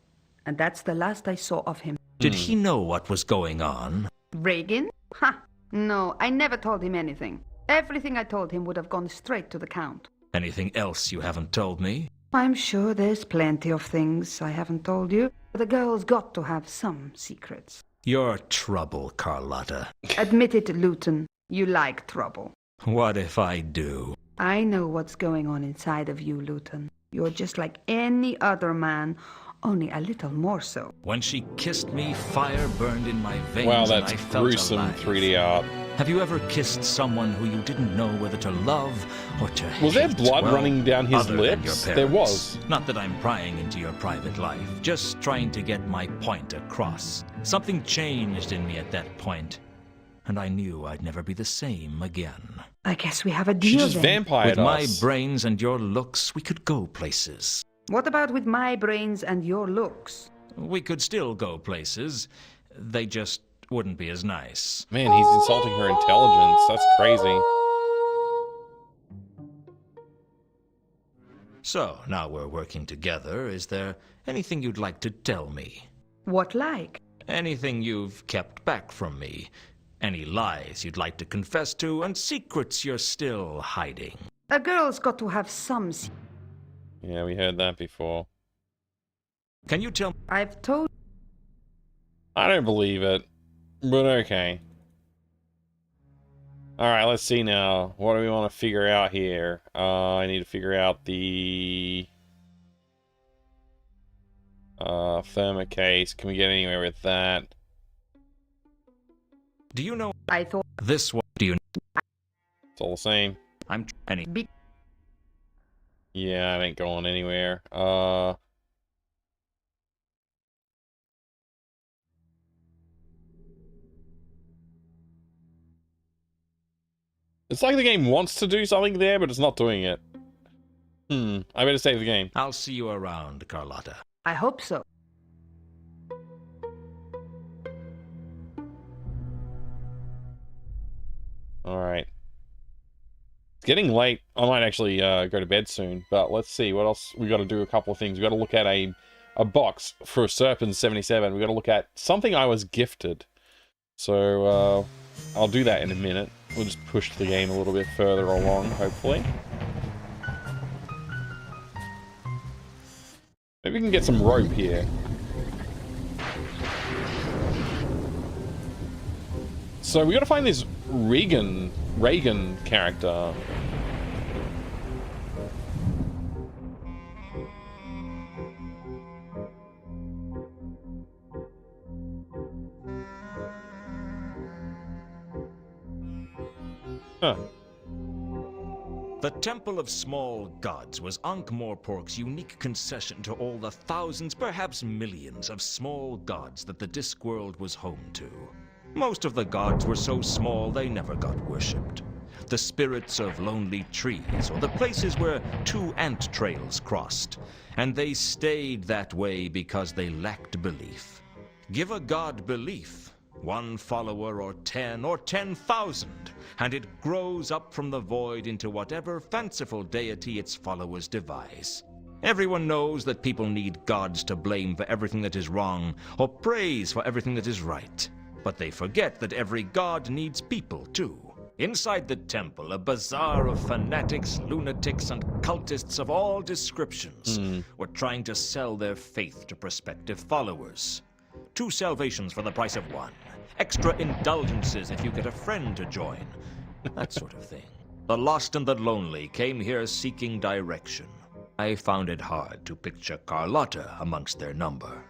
and that's the last I saw of him. Did he know what was going on? Reagan? Ha! No, I never told him anything. Everything I told him would have gone straight to the Count. Anything else you haven't told me? I'm sure there's plenty of things I haven't told you. The girl's got to have some secrets. You're trouble, Carlotta. Admit it, Luton. You like trouble. What if I do? I know what's going on inside of you, Luton. You're just like any other man, only a little more so. When she kissed me, fire burned in my veins. Wow, and that's I felt gruesome alive. 3D art. Have you ever kissed someone who you didn't know whether to love or to hate? Was there blood Well, running down his other than lips? your There parents. was. Not that I'm prying into your private life, just trying to get my point across. Something changed in me at that point, and I knew I'd never be the same again. I guess we have a She deal just then. vampired With my us. brains and your looks, we could go places. What about with my brains and your looks? We could still go places. They just wouldn't be as nice. Man, he's insulting her intelligence. That's crazy. So, now we're working together, is there anything you'd like to tell me? What like? Anything you've kept back from me? Any lies you'd like to confess to, and secrets you're still hiding? A girl's got to have some Yeah, we heard that before. Can you tell me? I've told... I don't believe it, but okay. Alright, let's see now. What do we want to figure out here? I need to figure out the... therma case. Can we get anywhere with that? Do you know I thought this one? Do you? It's all the same. I'm any. Yeah, I ain't going anywhere. It's like the game wants to do something there, but it's not doing it. I better save the game. I'll see you around, Carlotta. I hope so. Alright. It's getting late. I might actually go to bed soon, but let's see what else. We got to do a couple of things. We got to look at a box for Serpent 77. We got to look at something I was gifted. So I'll do that in a minute. We'll just push the game a little bit further along, hopefully. Maybe we can get some rope here. So we got to find this Reagan character. Huh. The Temple of Small Gods was Ankh-Morpork's unique concession to all the thousands, perhaps millions, of small gods that the Discworld was home to. Most of the gods were so small they never got worshipped. The spirits of lonely trees, or the places where two ant trails crossed, and they stayed that way because they lacked belief. Give a god belief, one follower or 10,000, and it grows up from the void into whatever fanciful deity its followers devise. Everyone knows that people need gods to blame for everything that is wrong, or praise for everything that is right. But they forget that every god needs people, too. Inside the temple, a bazaar of fanatics, lunatics, and cultists of all descriptions were trying to sell their faith to prospective followers. 2 salvations for the price of 1. Extra indulgences if you get a friend to join. That sort of thing. The lost and the lonely came here seeking direction. I found it hard to picture Carlotta amongst their number.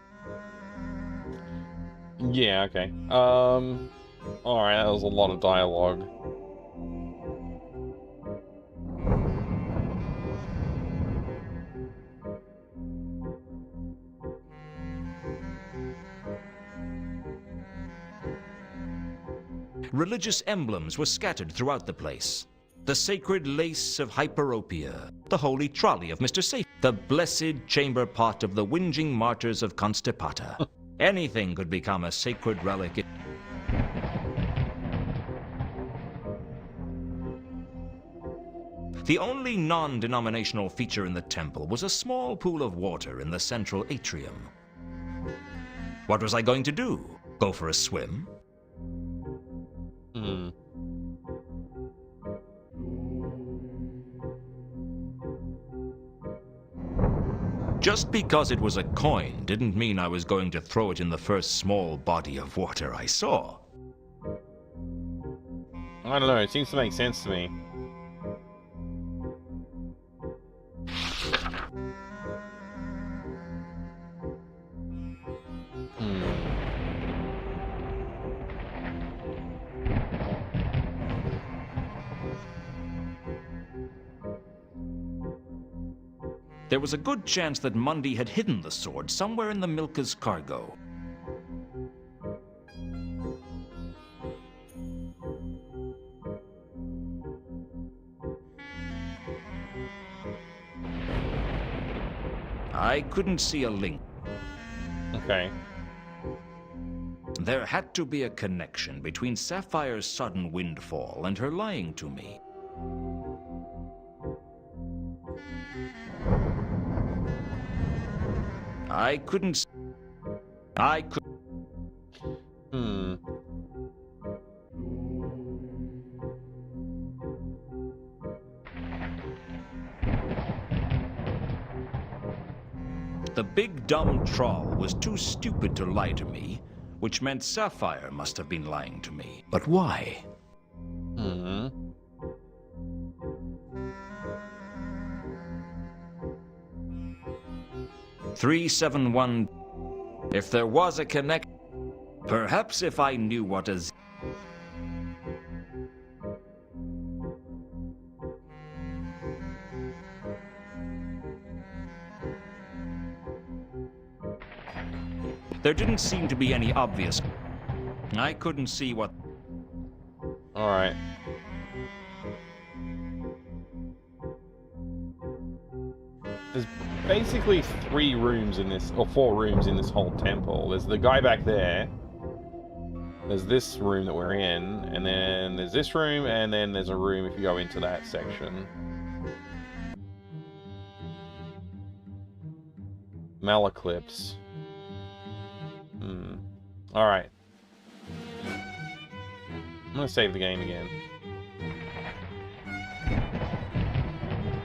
Yeah, okay. Alright, that was a lot of dialogue. Religious emblems were scattered throughout the place. The sacred lace of Hyperopia, the holy trolley of Mr. Safe, the blessed chamber pot of the whinging martyrs of Constipata. Anything could become a sacred relic. The only non-denominational feature in the temple was a small pool of water in the central atrium. What was I going to do? Go for a swim? Just because it was a coin didn't mean I was going to throw it in the first small body of water I saw. I don't know, it seems to make sense to me. There was a good chance that Mundy had hidden the sword somewhere in the Milka's cargo. I couldn't see a link. Okay. There had to be a connection between Sapphire's sudden windfall and her lying to me. I could... The big dumb troll was too stupid to lie to me, which meant Sapphire must have been lying to me. But why? 371. If there was a connect, perhaps if I knew what a there didn't seem to be any obvious. I couldn't see what. All right. there's basically 3 rooms in this, or 4 rooms in this whole temple. There's the guy back there. There's this room that we're in, and then there's this room, and then there's a room if you go into that section. Malaclips. Alright. I'm gonna save the game again.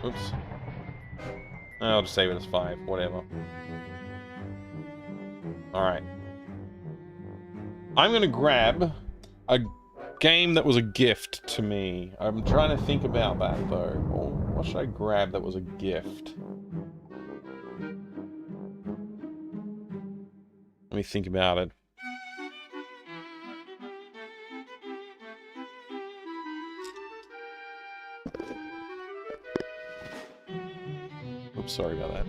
Oops. I'll just save it as 5, whatever. Alright. I'm gonna grab a game that was a gift to me. I'm trying to think about that, though. What should I grab that was a gift? Let me think about it. Oops, sorry about that.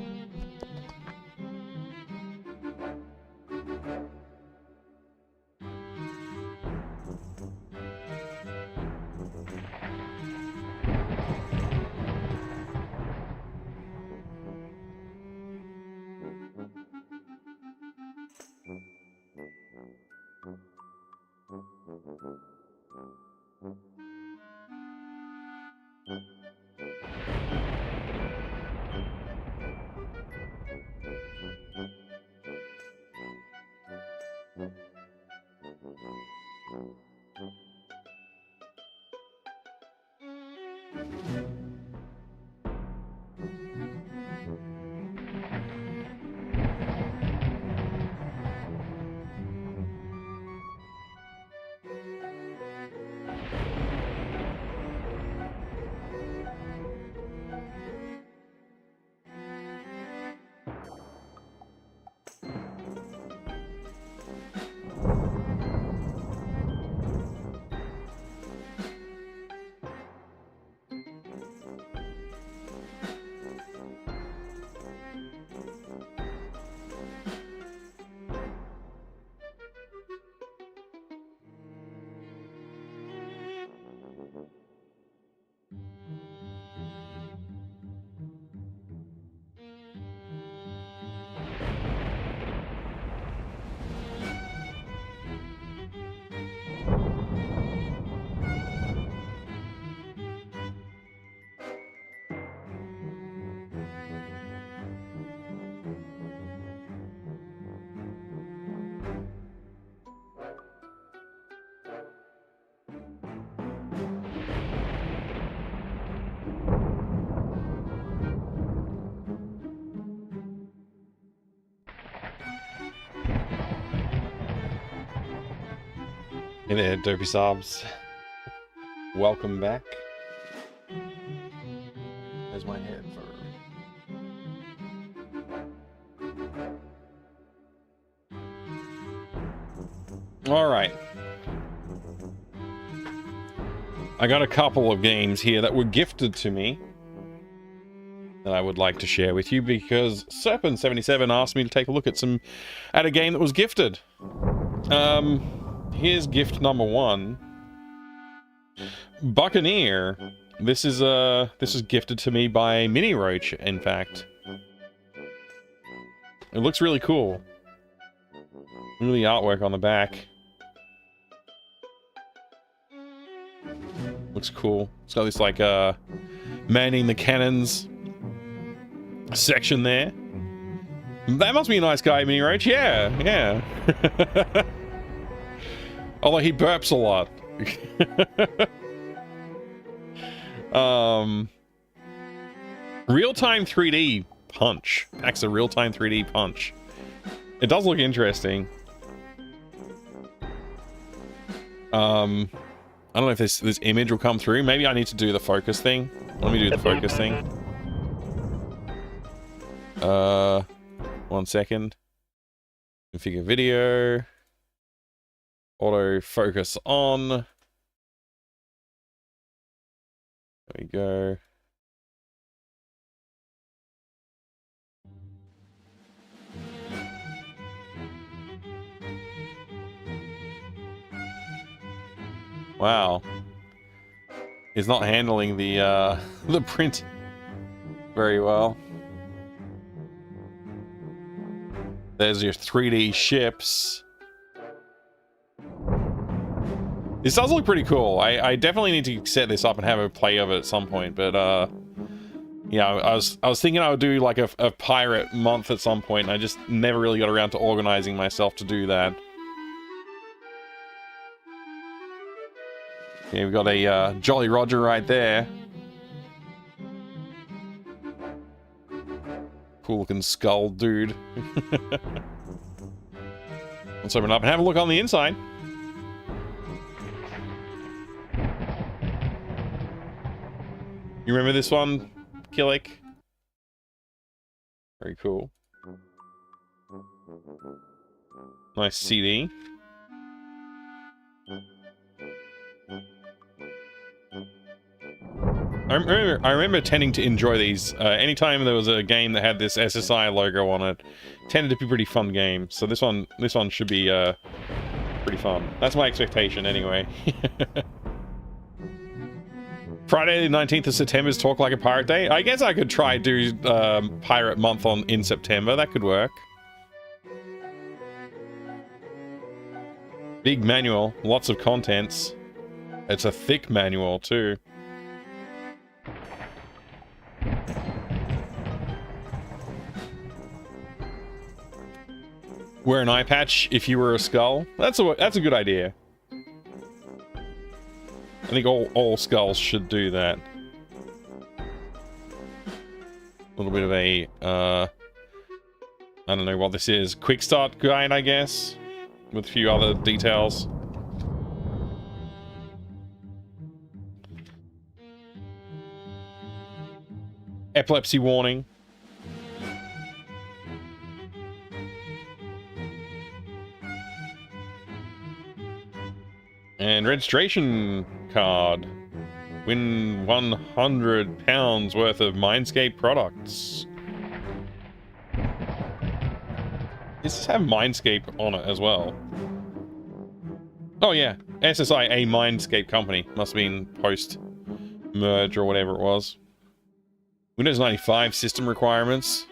Hey there, Dopey Sobs. Welcome back. There's my head for... Alright. I got a couple of games here that were gifted to me that I would like to share with you because Serpent77 asked me to take a look at a game that was gifted. Here's gift number 1. Buccaneer. This is gifted to me by Mini Roach, in fact. It looks really cool. Really artwork on the back. Looks cool. It's got this like manning the cannons section there. That must be a nice guy, Mini Roach. Yeah, yeah. Although he burps a lot. Real-time 3D punch. Packs a real-time 3D punch. It does look interesting. I don't know if this image will come through. Maybe I need to do the focus thing. Let me do the focus thing. 1 second. Configure video. Auto focus on. There we go. Wow. It's not handling the print very well. There's your 3D ships. This does look pretty cool. I definitely need to set this up and have a play of it at some point, but yeah, I was thinking I would do like a pirate month at some point, and I just never really got around to organizing myself to do that. Yeah, we've got a Jolly Roger right there. Cool looking skull dude. Let's open it up and have a look on the inside. You remember this one, Killick? Very cool. Nice CD. I remember tending to enjoy these. Anytime there was a game that had this SSI logo on it, tended to be a pretty fun game. So this one should be pretty fun. That's my expectation, anyway. Friday the 19th of September is Talk Like a Pirate Day. I guess I could try do Pirate Month in September. That could work. Big manual, lots of contents. It's a thick manual too. Wear an eye patch if you were a skull. That's a good idea. I think all skulls should do that. A little bit of a I don't know what this is. Quick start guide, I guess, with a few other details. Epilepsy warning. And registration card. Win £100 worth of Mindscape products. Does this have Mindscape on it as well? Oh yeah, SSI, a Mindscape company. Must have been post-merge or whatever it was. Windows 95 system requirements.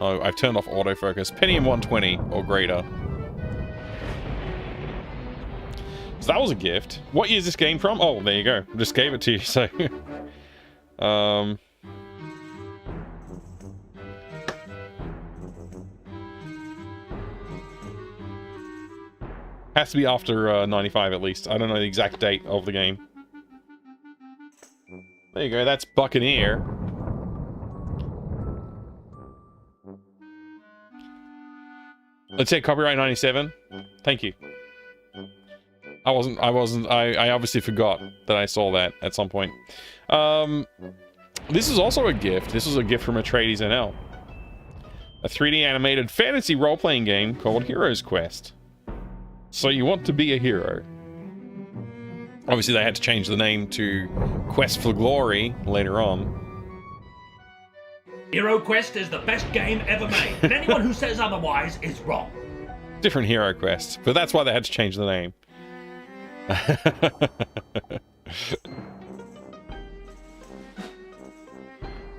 Oh, I've turned off autofocus. Pentium 120 or greater. So that was a gift. What year is this game from? Oh, there you go. Just gave it to you, so... Has to be after 95 at least. I don't know the exact date of the game. There you go, that's Buccaneer. Let's say copyright 97. Thank you. I obviously forgot that I saw that at some point. This is also a gift. This was a gift from Atreides NL. A 3D animated fantasy role-playing game called Hero's Quest. So you want to be a hero. Obviously they had to change the name to Quest for Glory later on. Hero Quest is the best game ever made, and anyone who says otherwise is wrong. Different Hero Quest, but that's why they had to change the name.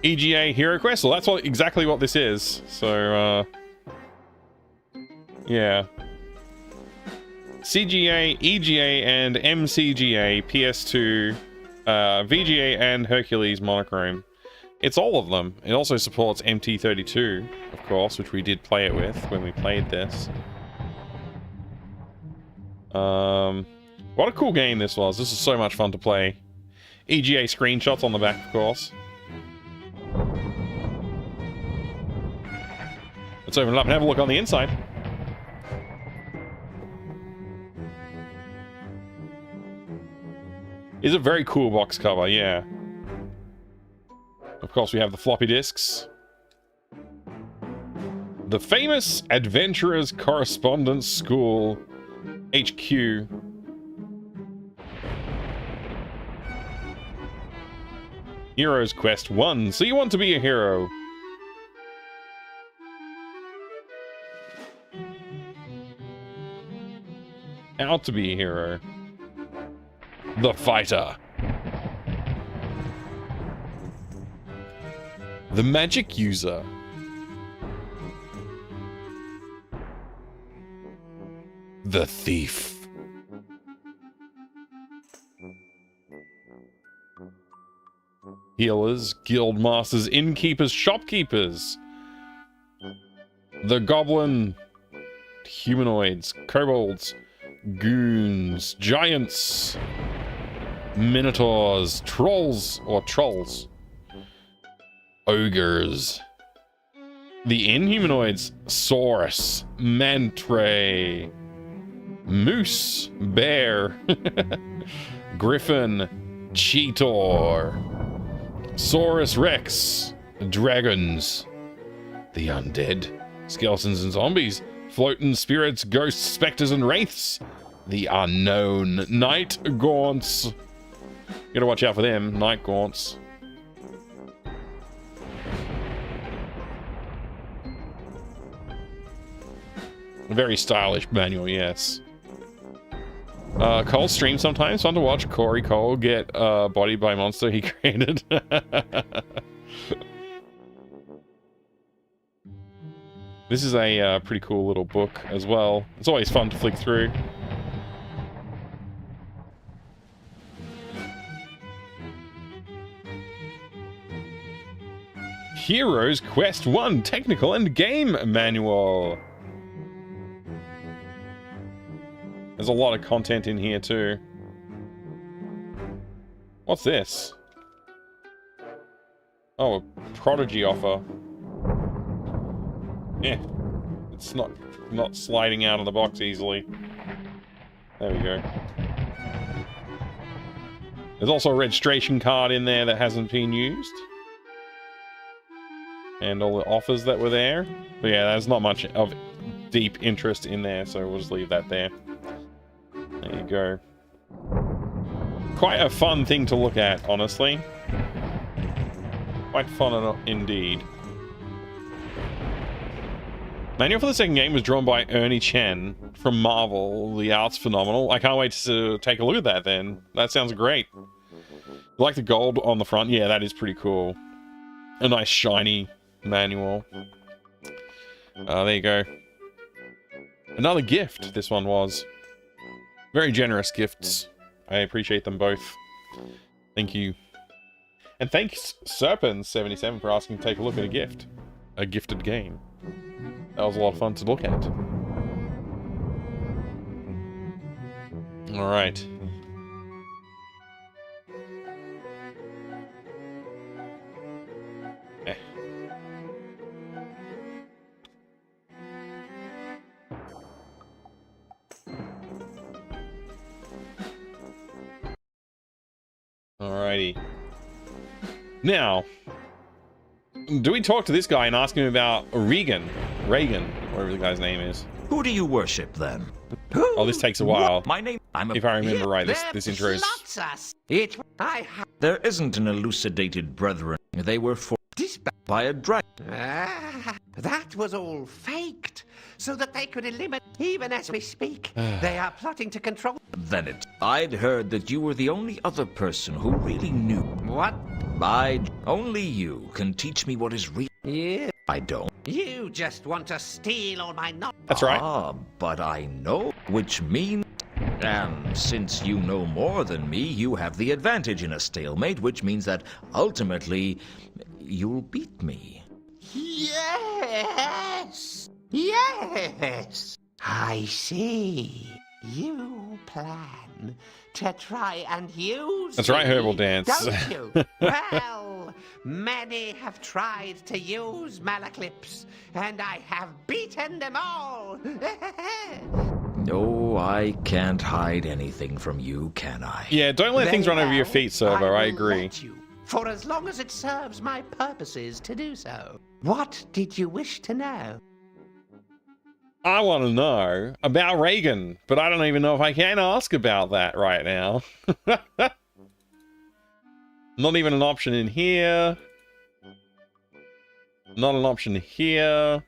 EGA Hero Quest? Well, that's exactly what this is. So, yeah. CGA, EGA, and MCGA, PS2, VGA, and Hercules Monochrome. It's all of them. It also supports MT32, of course, which we did play it with when we played this. What a cool game this was. This is so much fun to play. EGA screenshots on the back, of course. Let's open it up and have a look on the inside. Is a very cool box cover, yeah. Of course, we have the floppy disks. The famous Adventurers Correspondence School HQ. Hero's Quest 1. So you want to be a hero. How to be a hero. The Fighter. The Magic User. The thief. Healers, guild masters, innkeepers, shopkeepers. The goblin, humanoids, kobolds, goons, giants, minotaurs, trolls, ogres. The inhumanoids, saurus, mantray, moose, bear, griffin, cheetor, saurus rex, dragons, the undead, skeletons and zombies, floating spirits, ghosts, specters, and wraiths. The unknown, night gaunts. You gotta watch out for them, night gaunts. A very stylish manual, yes. Cole streams sometimes. Fun to watch Corey Cole get bodied by monster he created. This is a pretty cool little book as well. It's always fun to flick through. Heroes Quest 1 Technical and Game Manual. There's a lot of content in here too. What's this? Oh, a Prodigy offer. Yeah, it's not sliding out of the box easily. There we go. There's also a registration card in there that hasn't been used. And all the offers that were there. But yeah, there's not much of deep interest in there, so we'll just leave that there. There you go. Quite a fun thing to look at, honestly. Quite fun indeed. Manual for the second game was drawn by Ernie Chen from Marvel. The art's phenomenal. I can't wait to take a look at that then. That sounds great. Like the gold on the front? Yeah, that is pretty cool. A nice shiny manual. There you go. Another gift, this one was. Very generous gifts. I appreciate them both. Thank you. And thanks, Serpent77, for asking to take a look at a gift. A gifted game. That was a lot of fun to look at. Alright. Alrighty. Now, do we talk to this guy and ask him about Regan, whatever the guy's name is? Who do you worship then? Oh, this takes a while. My name. If I remember right, this intro is. There isn't an elucidated brethren. They were by a dragon. That was all faked, so that they could eliminate. Even as we speak, they are plotting to control. Then I'd heard that you were the only other person who really knew. What? Only you can teach me what is real. Yeah. I don't. You just want to steal all my knowledge. That's right. But I know, which means... And since you know more than me, you have the advantage in a stalemate, which means that ultimately, you'll beat me. Yes! Yes! I see. You plan to try and use That's right, Herbal Dance. Don't you? Well, many have tried to use Malaclips, and I have beaten them all. No, I can't hide anything from you, can I? Yeah, don't let things run over your feet, Servo. I agree. For as long as it serves my purposes to do so. What did you wish to know? I want to know about Regan, but I don't even know if I can ask about that right now. Not even an option in here. Not an option here.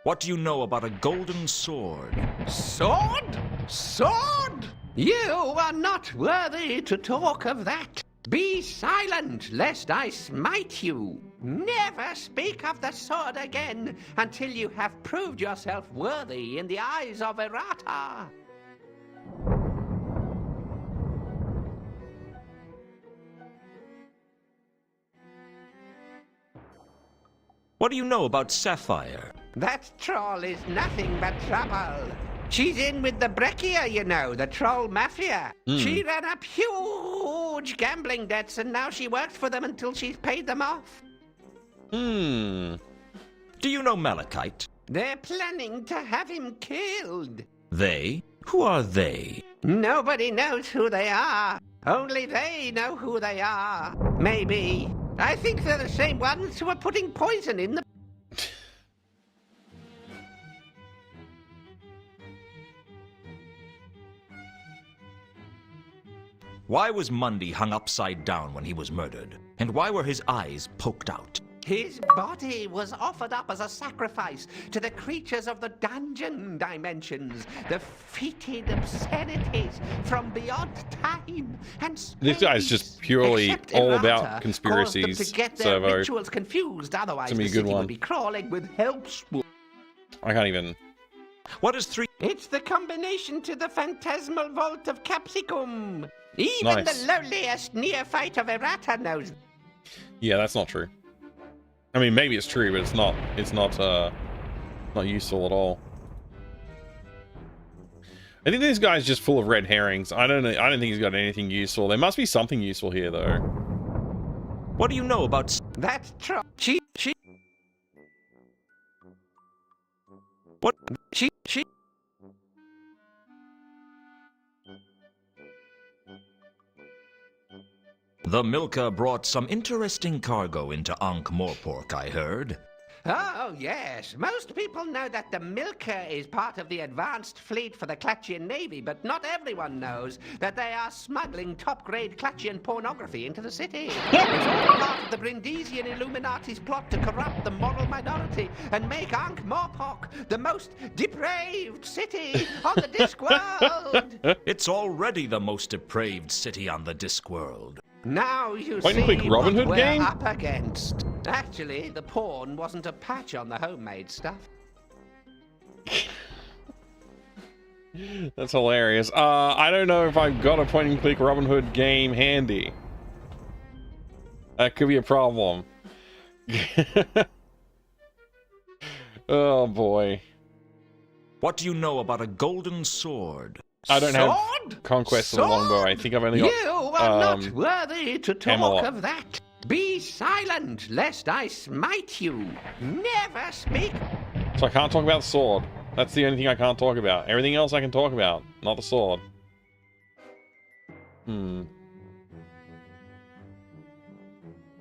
What do you know about a golden sword? Sword? Sword? You are not worthy to talk of that. Be silent, lest I smite you. Never speak of the sword again until you have proved yourself worthy in the eyes of Errata. What do you know about Sapphire? That troll is nothing but trouble. She's in with the Breccia, you know, the troll mafia. She ran up huge gambling debts, and now she works for them until she's paid them off. Do you know Malachite? They're planning to have him killed. They? Who are they? Nobody knows who they are. Only they know who they are. Maybe. I think they're the same ones who are putting poison in the... Why was Mundy hung upside down when he was murdered? And why were his eyes poked out? His body was offered up as a sacrifice to the creatures of the dungeon dimensions, the fetid obscenities from beyond time and space. This guy's just purely Except all Errata about conspiracies. caused them to get their Servo. rituals confused, otherwise It's gonna the be a good city one. would be crawling with helps. I can't even. What is 3? It's the combination to the phantasmal vault of Capsicum. Even Nice. the lowliest neophyte of Errata knows. Yeah, that's not true. I mean, maybe it's true, but it's not. It's not useful at all. I think this guy's just full of red herrings. I don't know. I don't think he's got anything useful. There must be something useful here, though. What do you know about... That's true. She. What? She. The Milka brought some interesting cargo into Ankh-Morpork, I heard. Oh, yes. Most people know that the Milka is part of the advanced fleet for the Klatchian Navy, but not everyone knows that they are smuggling top-grade Klatchian pornography into the city. It's all part of the Brindisian Illuminati's plot to corrupt the moral minority and make Ankh-Morpork the most depraved city on the Discworld. It's already the most depraved city on the Discworld. Now you Point and see click Robin what Hood we're game? up against. Actually, the porn wasn't a patch on the homemade stuff. That's hilarious. I don't know if I've got a point and click Robin Hood game handy. That could be a problem. Oh boy. What do you know about a golden sword? I don't have Conquest of the Longbow. I think I've only got You are not worthy to talk Camelot. of that. Be silent, lest I smite you. Never speak. So I can't talk about the sword. That's the only thing I can't talk about. Everything else I can talk about, not the sword.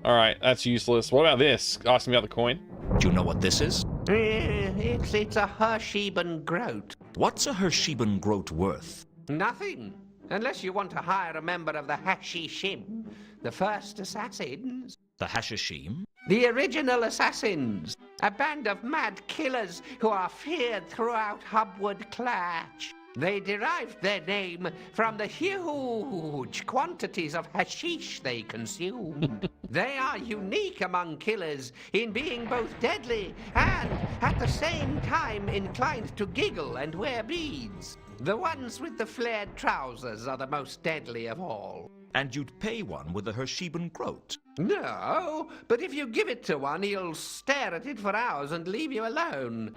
Alright, that's useless. What about this? Ask me about the coin. Do you know what this is? It's a Hersheben groat. What's a Hersheben groat worth? Nothing. Unless you want to hire a member of the Hashishim, the first assassins. The Hashishim? The original assassins. A band of mad killers who are feared throughout Hubwood Clatch. They derived their name from the huge quantities of hashish they consumed. They are unique among killers in being both deadly and, at the same time, inclined to giggle and wear beads. The ones with the flared trousers are the most deadly of all. And you'd pay one with a Hersheben groat? No, but if you give it to one, he'll stare at it for hours and leave you alone.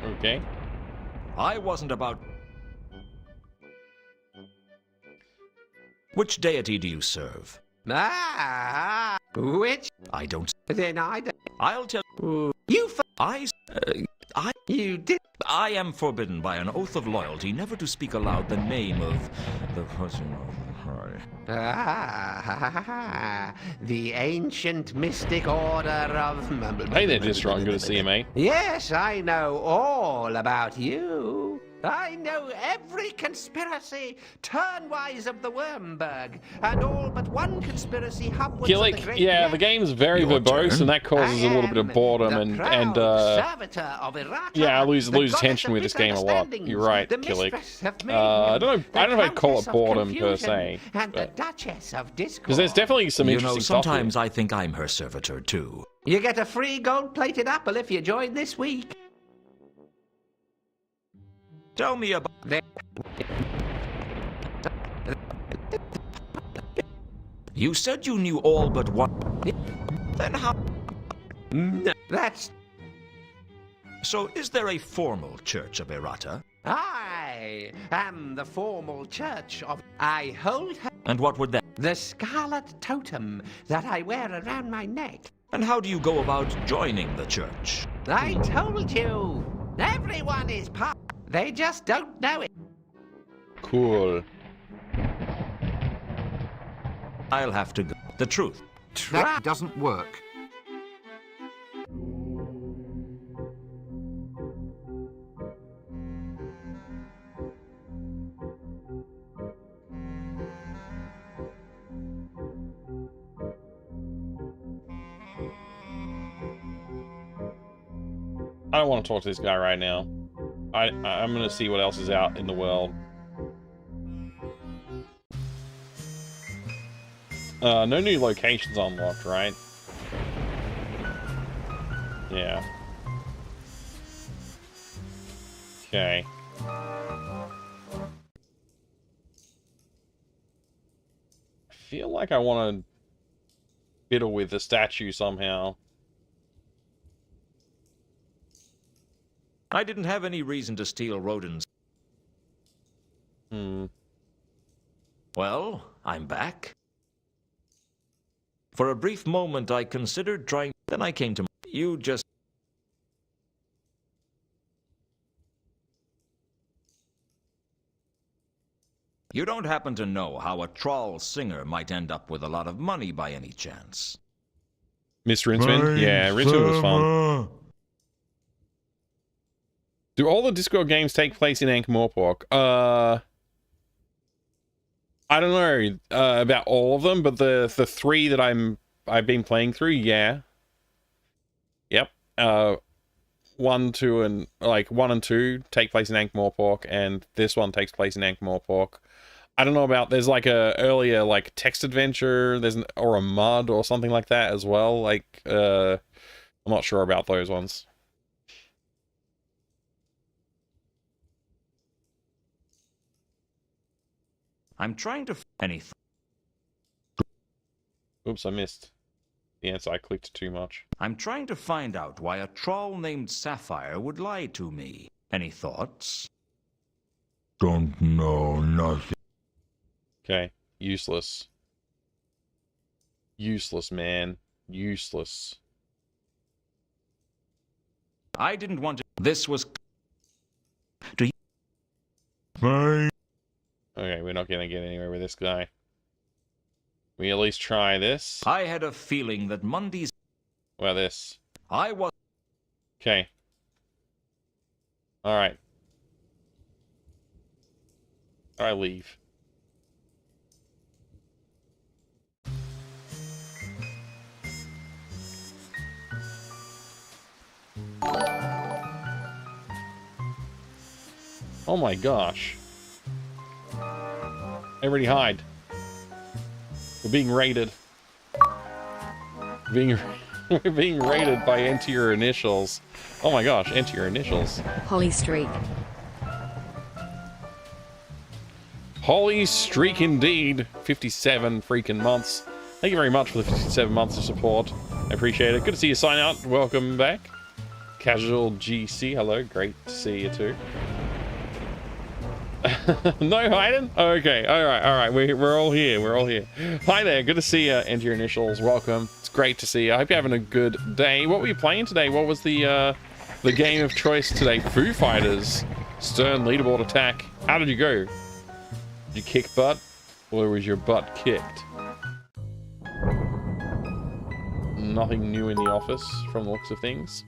Okay. I wasn't about... Which deity do you serve? Ah, which? I don't... Then I don't... I'll tell... You You did... I am forbidden by an oath of loyalty never to speak aloud the name of the person of... the ancient mystic order of... Hey there, Discworld. Good to see you, mate. Yes, I know all about you. I know every conspiracy turnwise of the Wormberg, and all but one conspiracy hubwards of the Gillick, Great yeah, Left. the game's very verbose, and that causes a little bit of boredom, and Servitor of Errata, yeah, I lose the attention goddess with of this game a lot. misunderstandings, You're right, the Gillick. mistress of I don't know. I don't know if I'd call it Countess of boredom per se, Confusion, and the Duchess of Discord. because there's definitely some You interesting know, stuff here. sometimes I think I'm her servitor too. You get a free gold-plated apple if you join this week. Tell me about... You said you knew all but one. Then how... That's... So is there a formal church of Errata? I am the formal church of... I hold her... And what would that... The scarlet totem that I wear around my neck. And how do you go about joining the church? I told you! Everyone is part... They just don't know it. Cool. I'll have to go. The truth. That doesn't work. I don't want to talk to this guy right now. I'm gonna see what else is out in the world. No new locations unlocked, right? Yeah. Okay. I feel like I want to fiddle with the statue somehow. I didn't have any reason to steal Rodin's. Well, I'm back. For a brief moment, I considered trying... Then I came to... You just... You don't happen to know how a troll singer might end up with a lot of money by any chance? Mr. Rinsman? Yeah, Rinsman was fun. Do all the Discworld games take place in Ankh-Morpork? I don't know about all of them, but the three that I've been playing through, yeah. Yep. 1, 2, and 1 and 2 take place in Ankh-Morpork, and this one takes place in Ankh-Morpork. I don't know about, there's like a earlier like text adventure, or a mud or something like that as well. I'm not sure about those ones. I'm trying to anything. Oops, I missed the answer. I clicked too much. I'm trying to find out why a troll named Sapphire would lie to me. Any thoughts? Don't know nothing. Okay, useless. Useless, man. Useless. I didn't want to... This was... Do you... Fine. Okay, we're not gonna get anywhere with this guy. We at least try this. I had a feeling that Monday's... Well, this. I was... Okay. Alright. I leave. Oh my gosh. Everybody hide. We're being raided. We're being raided by enter your initials. Oh my gosh, enter your initials. Holly Streak. Holy streak indeed. 57 freaking months. Thank you very much for the 57 months of support. I appreciate it. Good to see you sign out. Welcome back. Casual GC, hello. Great to see you too. No hiding? Okay, alright. We're all here. We're all here. Hi there. Good to see you. Enter your initials. Welcome. It's great to see you. I hope you're having a good day. What were you playing today? What was the game of choice today? Foo Fighters. Stern leaderboard attack. How did you go? Did you kick butt? Or was your butt kicked? Nothing new in the office from the looks of things.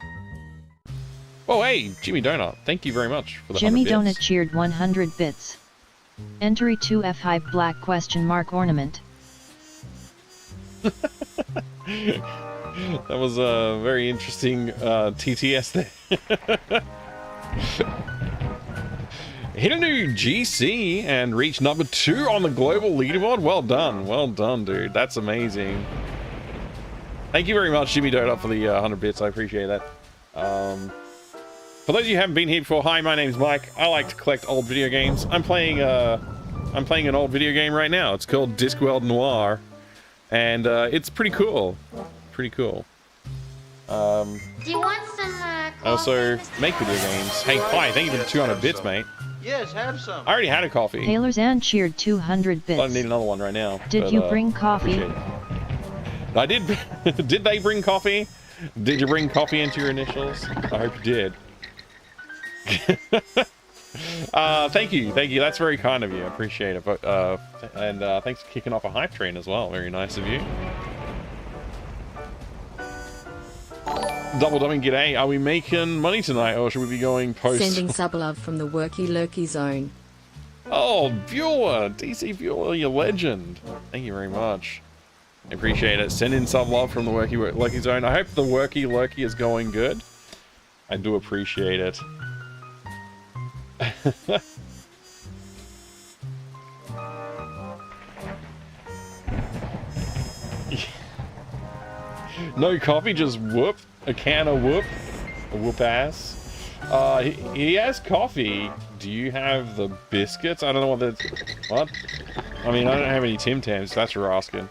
Oh, hey, Jimmy Donut. Thank you very much for the Jimmy 100 bits. Donut cheered 100 bits. Entry 2F hype black question mark ornament. That was a very interesting TTS there. Hit a new GC and reached number 2 on the global leaderboard. Well done, dude. That's amazing. Thank you very much, Jimmy Donut, for the 100 bits. I appreciate that. For those of you who haven't been here before, hi, my name's Mike. I like to collect old video games. I'm playing an old video game right now. It's called Discworld Noir, and it's pretty cool. Pretty cool. Do you want some I also make video games. Hey, hi, thank you for the 200 bits, mate. Yes, have some. I already had a coffee. Taylor's and cheered 200 bits. I don't need another one right now. Did you bring coffee? I did. Did they bring coffee? Did you bring coffee into your initials? I hope you did. Thank you. That's very kind of you. I appreciate it. But thanks for kicking off a hype train as well. Very nice of you. Double Dubbing G'day. Are we making money tonight, or should we be going post? Sending sub love from the Worky Lurky Zone. Oh, Bueller, DC Bueller, you legend. Thank you very much. I appreciate it. Send in some love from the Worky Lurky Zone. I hope the Worky Lurky is going good. I do appreciate it. No coffee, just whoop. A can of whoop. A whoop ass. He has coffee. Do you have the biscuits? I don't know what that's... What? I mean, I don't have any Tim Tams. That's what you're asking.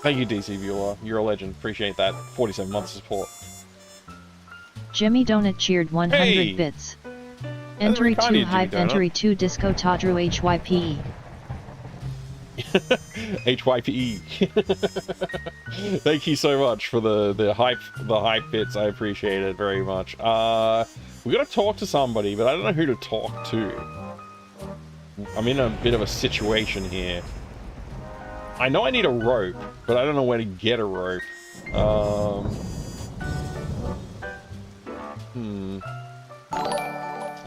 Thank you, DC Viewer. You're a legend. Appreciate that. 47 months of support. Jimmy Donut cheered 100 bits. Entry 2 hype, entry 2 disco Tadru HYPE. HYPE. Thank you so much for the hype bits. I appreciate it very much. We gotta talk to somebody, but I don't know who to talk to. I'm in a bit of a situation here. I know I need a rope, but I don't know where to get a rope.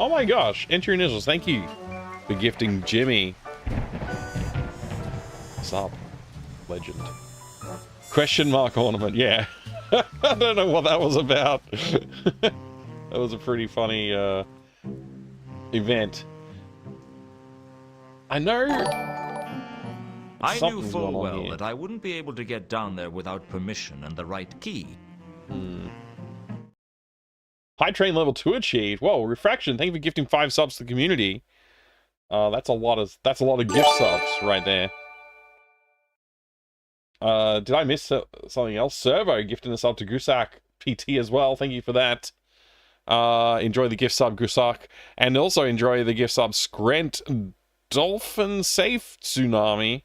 Oh my gosh, enter your initials. Thank you for gifting Jimmy. What's up? Legend. Question mark ornament, yeah. I don't know what that was about. That was a pretty funny event. I know... I knew full well that I wouldn't be able to get down there without permission and the right key. High train level 2 achieved. Whoa, Refraction, thank you for gifting 5 subs to the community. That's a lot of gift subs right there. Did I miss something else? Servo gifting a sub to Gusak PT as well. Thank you for that. Enjoy the gift sub, Gusak. And also enjoy the gift sub, Scrent Dolphin Safe Tsunami,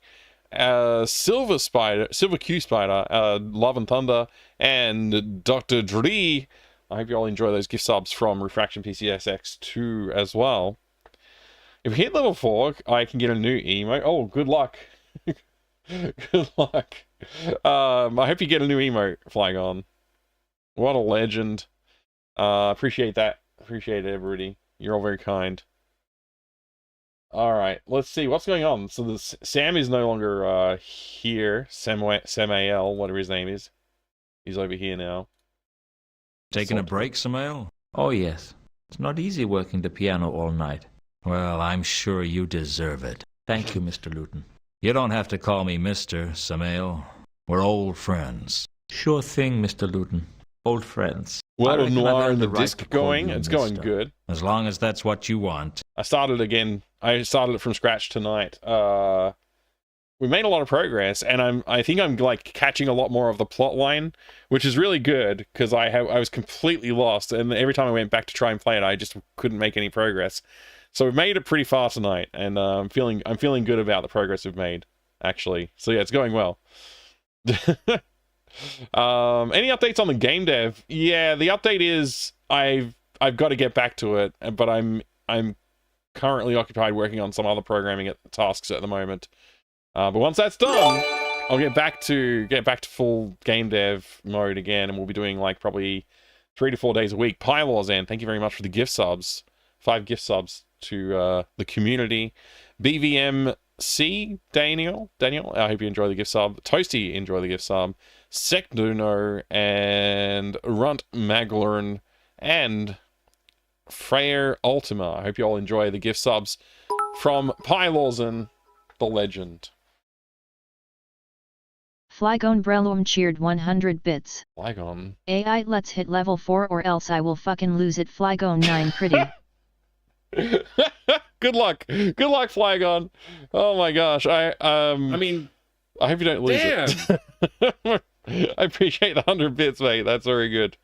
Silver Q Spider, Love and Thunder, and Dr. Dree. I hope you all enjoy those gift subs from Refraction PCSX2 as well. If we hit level 4, I can get a new emote. Oh, good luck. Good luck. I hope you get a new emote, Flygon. What a legend. Appreciate that. Appreciate it, everybody. You're all very kind. Alright, let's see. What's going on? So Sam is no longer here. Samael, whatever his name is. He's over here now. Taking a break, Samael? Oh, yes. It's not easy working the piano all night. Well, I'm sure you deserve it. Thank you, Mr. Luton. You don't have to call me Mr. Samael. We're old friends. Sure thing, Mr. Luton. Old friends. World of Noir and the disc going? It's going good. As long as that's what you want. I started again. I started it from scratch tonight. We made a lot of progress, and I think I'm like catching a lot more of the plot line, which is really good because I was completely lost, and every time I went back to try and play it, I just couldn't make any progress. So we've made it pretty far tonight, and I'm feeling good about the progress we've made, actually. So yeah, it's going well. Any updates on the game dev? Yeah, the update is I've got to get back to it, but I'm currently occupied working on some other programming tasks at the moment. But once that's done, I'll get back to full game dev mode again, and we'll be doing like probably 3 to 4 days a week. Pylawzan, thank you very much for the gift subs. 5 gift subs to the community. BVMC, Daniel, I hope you enjoy the gift sub. Toasty, enjoy the gift sub. Sekduno and Runt Maglern and Freyr Ultima. I hope you all enjoy the gift subs from Pylawzan, the legend. Flygon Brelum cheered 100 bits. Flygon. AI, let's hit level 4 or else I will fucking lose it. Flygon 9 pretty. Good luck. Good luck, Flygon. Oh my gosh. I mean, I hope you don't lose it. I appreciate the 100 bits, mate. That's very good.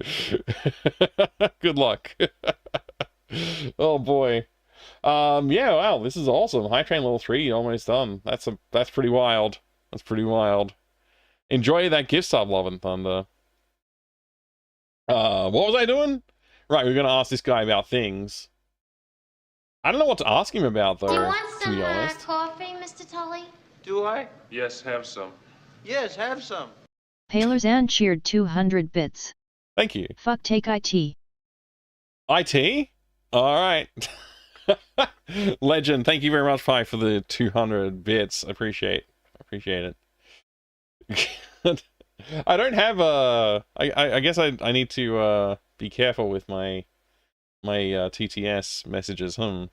Good luck. Oh boy. Yeah, wow, this is awesome. High Train level 3 almost done. That's pretty wild. That's pretty wild. Enjoy that gift sub, Love and Thunder. What was I doing? Right, we're gonna ask this guy about things. I don't know what to ask him about, though. Do you want to be some honest. coffee, Mr. Tully? Do I? Yes, have some. Yes, have some. Paylerzan cheered 200 bits. Thank you. Fuck take IT. IT? Alright. Legend, thank you very much, Pi, for the 200 bits. Appreciate it. I don't have a... I guess I need to be careful with my TTS messages. I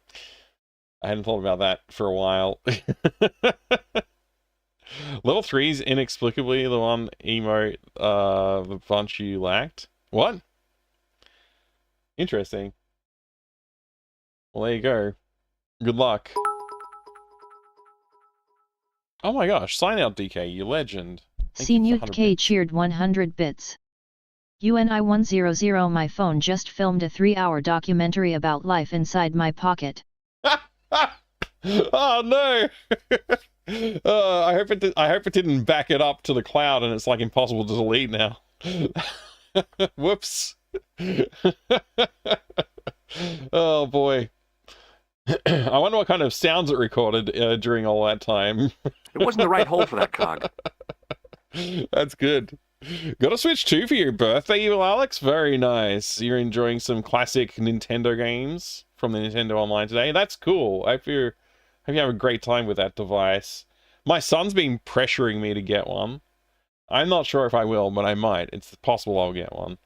hadn't thought about that for a while. Level 3's inexplicably the one emote the bunch you lacked. What? Interesting. Well, there you go. Good luck. Oh my gosh, sign out, DK, you legend. Sinuk K cheered 100 bits. UNI100, my phone just filmed a 3-hour documentary about life inside my pocket. Oh no! I hope it didn't back it up to the cloud and it's like impossible to delete now. Whoops. Oh boy. I wonder what kind of sounds it recorded during all that time. It wasn't the right hole for that cog. That's good. Got a Switch 2 for your birthday, you Alex? Very nice. You're enjoying some classic Nintendo games from the Nintendo Online today. That's cool. I hope you have a great time with that device. My son's been pressuring me to get one. I'm not sure if I will, but I might. It's possible I'll get one.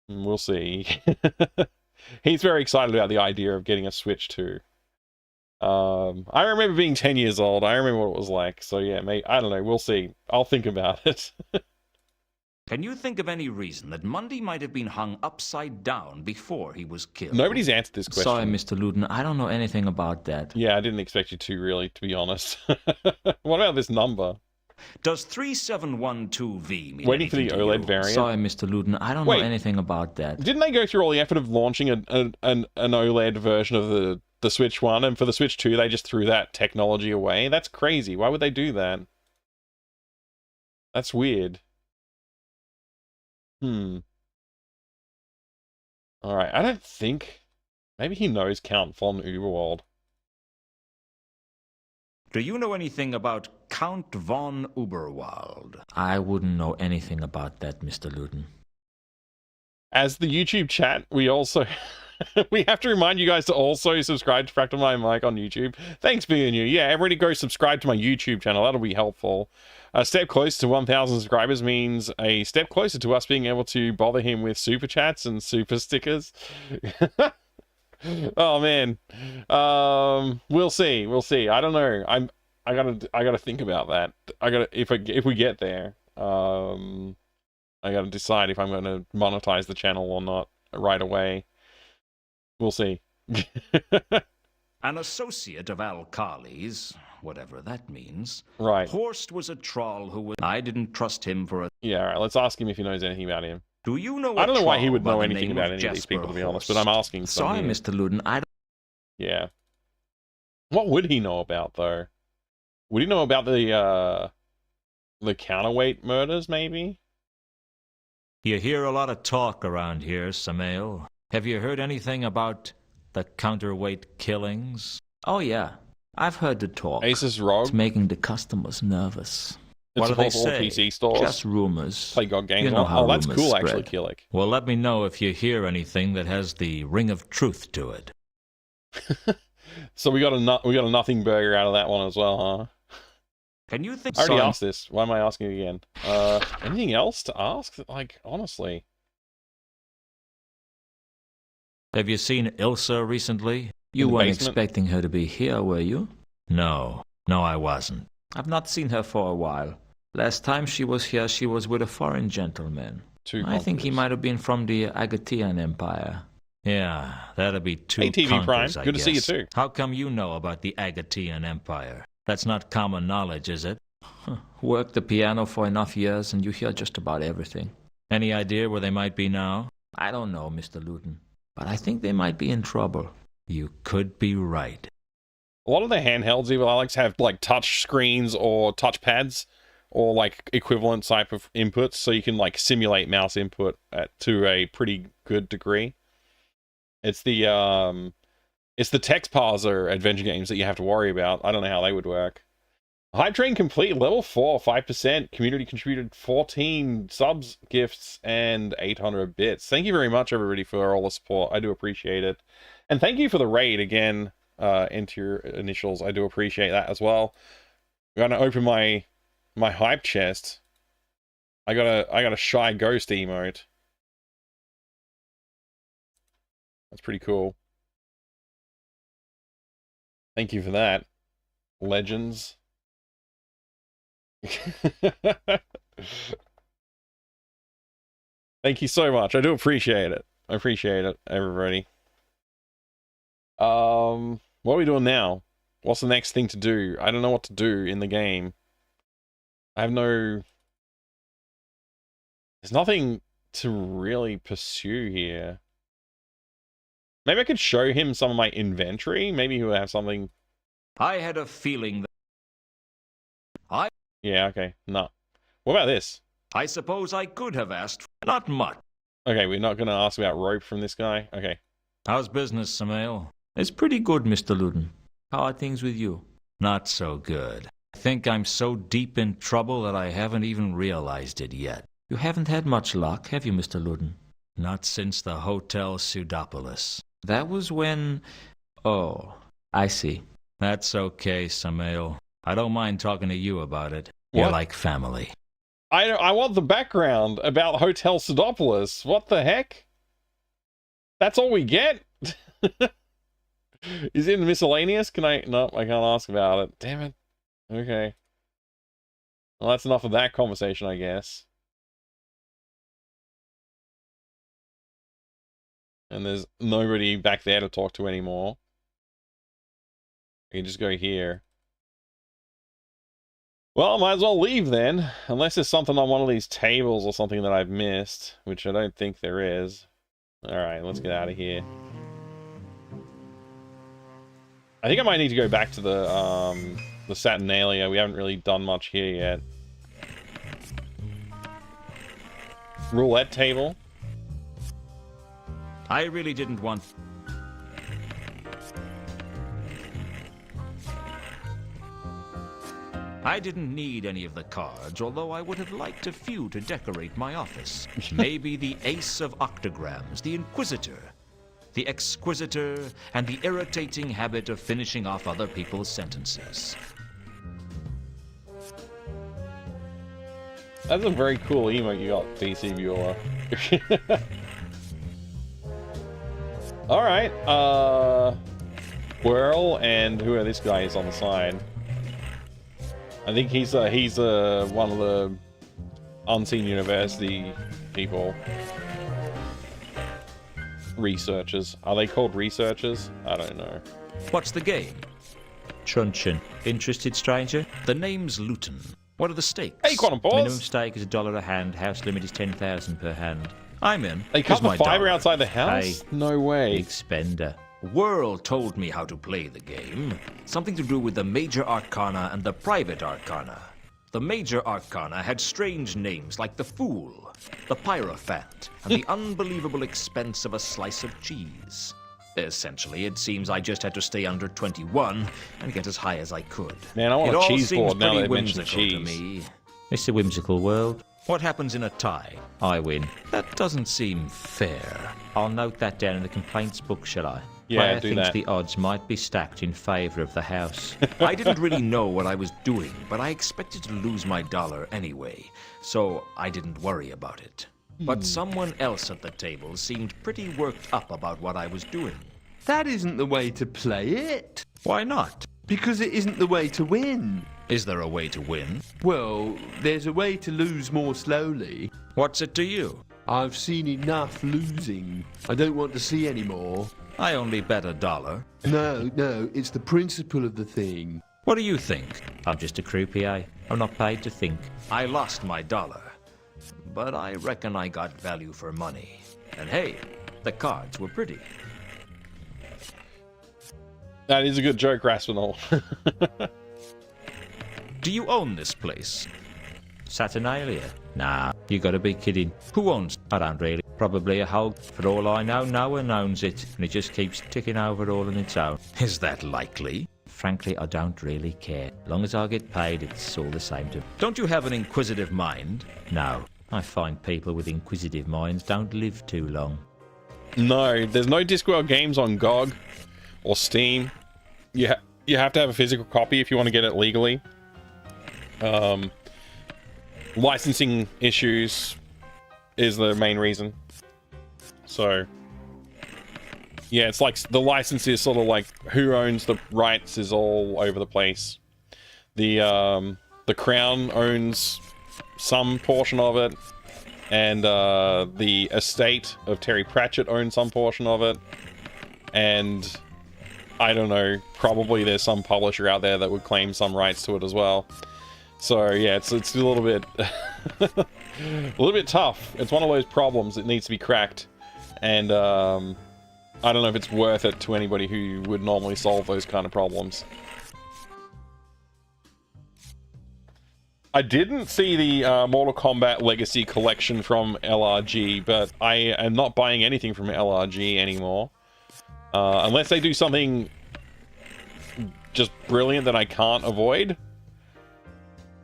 We'll see. He's very excited about the idea of getting a Switch 2. I remember being 10 years old. I remember what it was like. So yeah, mate, I don't know. We'll see. I'll think about it. Can you think of any reason that Mundy might have been hung upside down before he was killed? Nobody's answered this question. Sorry, Mr. Luden, I don't know anything about that. Yeah, I didn't expect you to, really, to be honest. What about this number? Does 3712V mean waiting for the OLED variant? Sorry, Mr. Luden, I don't know anything about that. Didn't they go through all the effort of launching an OLED version of the Switch 1, and for the Switch 2 they just threw that technology away? That's crazy. Why would they do that? That's weird. Alright, I don't think... Maybe he knows Count von Uberwald. Do you know anything about Count von Uberwald? I wouldn't know anything about that, Mr. Luden. As the YouTube chat, we also... we have to remind you guys to also subscribe to Fractal Mind Mike on YouTube. Thanks, BNU. Yeah, everybody go subscribe to my YouTube channel. That'll be helpful. A step closer to 1,000 subscribers means a step closer to us being able to bother him with super chats and super stickers. Oh man, we'll see. We'll see. I don't know. I gotta think about that. If we get there, I gotta decide if I'm gonna monetize the channel or not right away. We'll see. An associate of Al-Khali's, whatever that means. Right. Horst was a troll who was... I didn't trust him for a... Yeah, all right, let's ask him if he knows anything about him. Do you know I don't know why he would know anything about any of these people, to be honest, but I'm asking. Sorry, Mr. Luden, I don't... Yeah. What would he know about, though? Would he know about the counterweight murders, maybe? You hear a lot of talk around here, Samael. Have you heard anything about the counterweight killings? Oh yeah, I've heard the talk. Aces Rogue? It's making the customers nervous. What do they supports all say? PC stores. Just rumors. Play God games. You know how Oh, that's rumors cool, spread. actually, Killick. Well, let me know if you hear anything that has the ring of truth to it. So we got a nothing burger out of that one as well, huh? Can you think? I already asked this. Why am I asking again? Anything else to ask? Like, honestly. Have you seen Ilsa recently? You weren't expecting her to be here, were you? No, I wasn't. I've not seen her for a while. Last time she was here, she was with a foreign gentleman. I think he might have been from the Agatian Empire. Yeah, that'll be two Hey, TV conquers, Prime. I Good to see you, guess. too. How come you know about the Agatian Empire? That's not common knowledge, is it? Worked the piano for enough years and you hear just about everything. Any idea where they might be now? I don't know, Mr. Luton. But I think they might be in trouble. You could be right. A lot of the handhelds, Evil Alex, have like touch screens or touch pads or like equivalent type of inputs, so you can like simulate mouse input to a pretty good degree. It's the text parser adventure games that you have to worry about. I don't know how they would work. Hype Train complete, level 4, 5%. Community contributed 14 subs, gifts, and 800 bits. Thank you very much, everybody, for all the support. I do appreciate it. And thank you for the raid again into your initials. I do appreciate that as well. I'm gonna open my hype chest. I got a shy ghost emote. That's pretty cool. Thank you for that. Legends. Thank you so much. I do appreciate it. I appreciate it, everybody. What are we doing now? What's the next thing to do? I don't know what to do in the game. I have no... There's nothing to really pursue here. Maybe I could show him some of my inventory. Maybe he'll have something... I had a feeling that... Yeah, okay. No. What about this? I suppose I could have asked. Not much. Okay, we're not going to ask about rope from this guy? Okay. How's business, Samael? It's pretty good, Mr. Luton. How are things with you? Not so good. I think I'm so deep in trouble that I haven't even realized it yet. You haven't had much luck, have you, Mr. Luton? Not since the Hotel Pseudopolis. That was when... Oh, I see. That's okay, Samael. I don't mind talking to you about it. You're What? like family. I want the background about Hotel Pseudopolis. What the heck? That's all we get? Is it in miscellaneous? Can I... No, I can't ask about it. Damn it. Okay. Well, that's enough of that conversation, I guess. And there's nobody back there to talk to anymore. I can just go here. Well, I might as well leave then. Unless there's something on one of these tables or something that I've missed. Which I don't think there is. Alright, let's get out of here. I think I might need to go back to the Saturnalia. We haven't really done much here yet. Roulette table. I really didn't want... I didn't need any of the cards, although I would have liked a few to decorate my office. Maybe the Ace of Octograms, the Inquisitor, the Exquisitor, and the irritating habit of finishing off other people's sentences. That's a very cool emote you got, DC Viewer. Alright, Whirl, and who are this guy is on the side? I think he's one of the Unseen University people. Researchers. Are they called researchers? I don't know. What's the game? Chunchin. Interested, stranger? The name's Luton. What are the stakes? Hey, Quantum Pause! Minimum stake is $1 a hand. House limit is 10,000 per hand. I'm in. They cut Here's the my fiber dollar. outside the house? Hey, no way. big spender. Whirl told me how to play the game. Something to do with the Major Arcana and the Private Arcana. The Major Arcana had strange names like the Fool, the Pyrophant, and the unbelievable expense of a slice of cheese. Essentially, it seems I just had to stay under 21 and get as high as I could. Man, I want it a all cheese seems board now pretty that they mentioned whimsical to cheese. me. It's a whimsical world. What happens in a tie? I win. That doesn't seem fair. I'll note that down in the complaints book, shall I? Yeah, Player do thinks that. the odds might be stacked in favour of the house. I didn't really know what I was doing, but I expected to lose my dollar anyway, so I didn't worry about it. But someone else at the table seemed pretty worked up about what I was doing. That isn't the way to play it. Why not? Because it isn't the way to win. Is there a way to win? Well, there's a way to lose more slowly. What's it to you? I've seen enough losing. I don't want to see any more. I only bet $1. No, it's the principle of the thing. What do you think? I'm just a croupier. I'm not paid to think. I lost my dollar, but I reckon I got value for money. And hey, the cards were pretty. That is a good joke, Raspinall. Do you own this place? Saturnalia? Nah, you gotta be kidding. Who owns? I don't really. Probably a hog. For all I know, no one owns it, and it just keeps ticking over all on its own. Is that likely? Frankly, I don't really care. As long as I get paid, it's all the same to me. Don't you have an inquisitive mind? No. I find people with inquisitive minds don't live too long. No, there's no Discworld games on GOG or Steam. You have to have a physical copy if you want to get it legally. Licensing issues is the main reason. So yeah, it's like the license is sort of like who owns the rights is all over the place. The Crown owns some portion of it, and the estate of Terry Pratchett owns some portion of it, and I don't know, probably there's some publisher out there that would claim some rights to it as well. So yeah, it's a little bit a little bit tough. It's one of those problems that needs to be cracked, and I don't know if it's worth it to anybody who would normally solve those kind of problems. I didn't see the Mortal Kombat Legacy Collection from LRG, but I am not buying anything from LRG anymore. Unless they do something just brilliant that I can't avoid,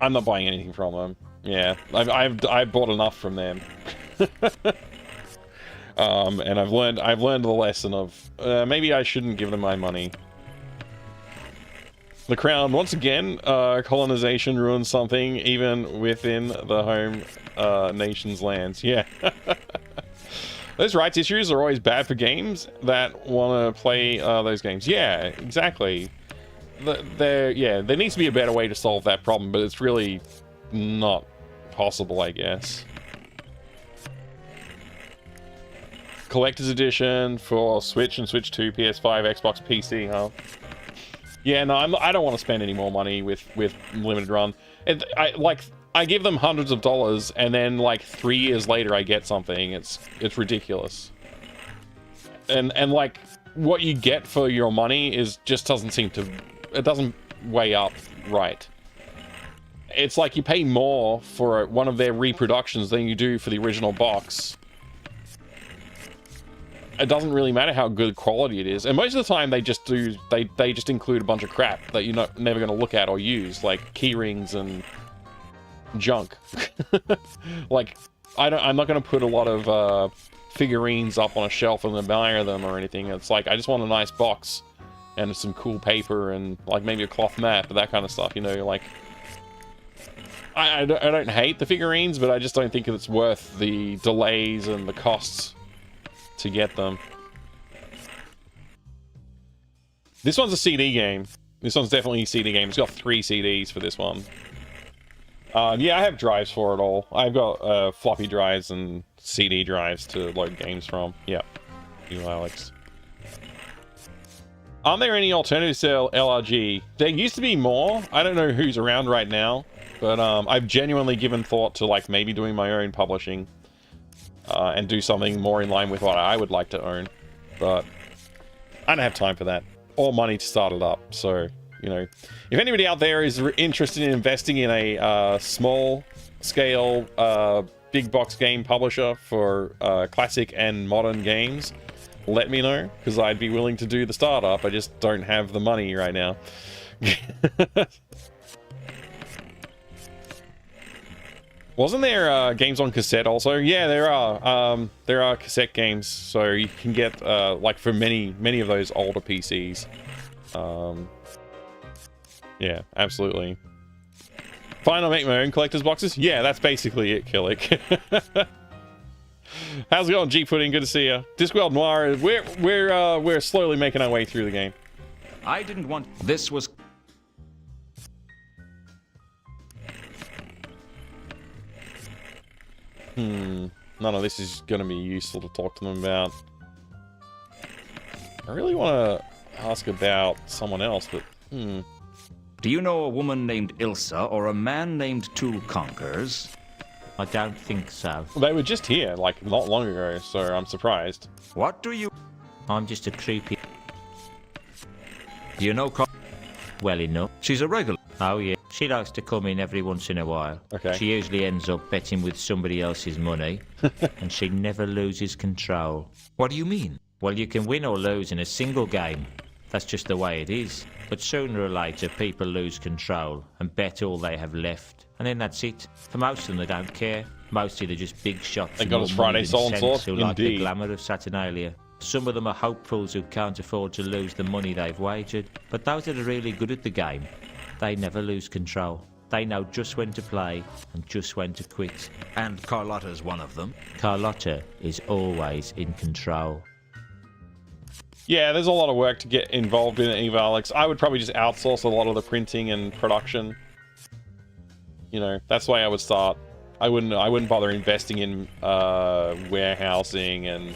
I'm not buying anything from them. Yeah, I've bought enough from them. And I've learned the lesson of maybe I shouldn't give them my money. The Crown, once again, colonization ruins something even within the home nation's lands. Yeah. Those rights issues are always bad for games that want to play those games. Yeah, exactly. There needs to be a better way to solve that problem, but it's really not possible, I guess. Collector's edition for Switch and Switch 2, PS5, Xbox, PC, huh? Yeah, no, I don't want to spend any more money with Limited Run. I give them hundreds of dollars, and then like 3 years later I get something. It's ridiculous. And like what you get for your money is just it doesn't weigh up right. It's like you pay more for one of their reproductions than you do for the original box. It doesn't really matter how good quality it is, and most of the time they just include a bunch of crap that you're never going to look at or use, like key rings and junk. Like I'm not going to put a lot of figurines up on a shelf and admire them or anything. It's like I just want a nice box and some cool paper and like maybe a cloth mat, that kind of stuff, you know. Like I don't hate the figurines, but I just don't think it's worth the delays and the costs to get them. This one's a CD game. This one's definitely a CD game. It's got 3 CDs for this one. Yeah, I have drives for it all. I've got floppy drives and CD drives to load games from. Yeah, you, Alex. Aren't there any alternatives to LRG? There used to be more. I don't know who's around right now, but I've genuinely given thought to like maybe doing my own publishing. And do something more in line with what I would like to own, but I don't have time for that or money to start it up. So, you know, if anybody out there is interested in investing in a small scale big box game publisher for classic and modern games, let me know, because I'd be willing to do the startup. I just don't have the money right now. Wasn't there games on cassette also? Yeah, there are cassette games, so you can get like for many of those older PCs. Yeah, absolutely. Fine, I'll make my own collector's boxes. Yeah, that's basically it, Killick. How's it going, G Pudding? Good to see you. Discworld Noir. We're slowly making our way through the game. I didn't want this was. None of this is going to be useful to talk to them about. I really want to ask about someone else, but Do you know a woman named Ilsa or a man named Two Conquers? I don't think so. They were just here, like, not long ago, so I'm surprised. What do you... I'm just a creepy... Do you know well enough? She's a regular. Oh, yeah. She likes to come in every once in a while. Okay. She usually ends up betting with somebody else's money, and she never loses control. What do you mean? Well, you can win or lose in a single game. That's just the way it is. But sooner or later, people lose control and bet all they have left. And then that's it. For most of them, they don't care. Mostly they're just big shots. They got us Friday Soul and Sword? Who like the glamour of Saturnalia. Some of them are hopefuls who can't afford to lose the money they've wagered. But those that are really good at the game, they never lose control. They know just when to play and just when to quit. And Carlotta's one of them. Carlotta is always in control. Yeah, there's a lot of work to get involved in Eva Alex. I would probably just outsource a lot of the printing and production. You know, that's the way I would start. I wouldn't bother investing in warehousing and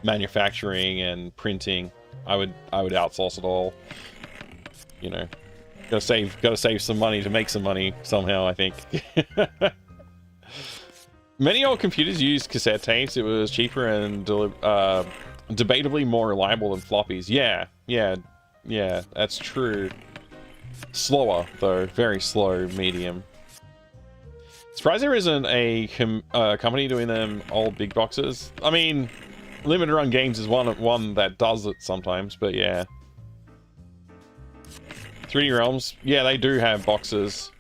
manufacturing and printing. I would outsource it all. You know, gotta save some money to make some money somehow, I think. Many old computers used cassette tapes. It was cheaper and debatably more reliable than floppies. Yeah, that's true. Slower, though. Very slow, medium. Surprised there isn't a company doing them old big boxes. I mean, Limited Run Games is one that does it sometimes, but yeah. 3D Realms, yeah, they do have boxes.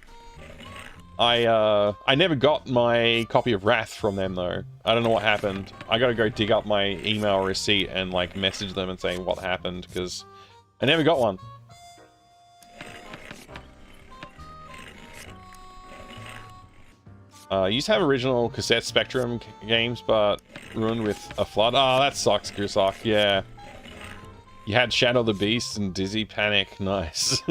I never got my copy of Wrath from them, though. I don't know what happened. I gotta go dig up my email receipt and, like, message them and say what happened, because I never got one. Used to have original cassette Spectrum games, but ruined with a flood. Oh, that sucks, Grusock. Yeah. You had Shadow the Beast and Dizzy Panic. Nice.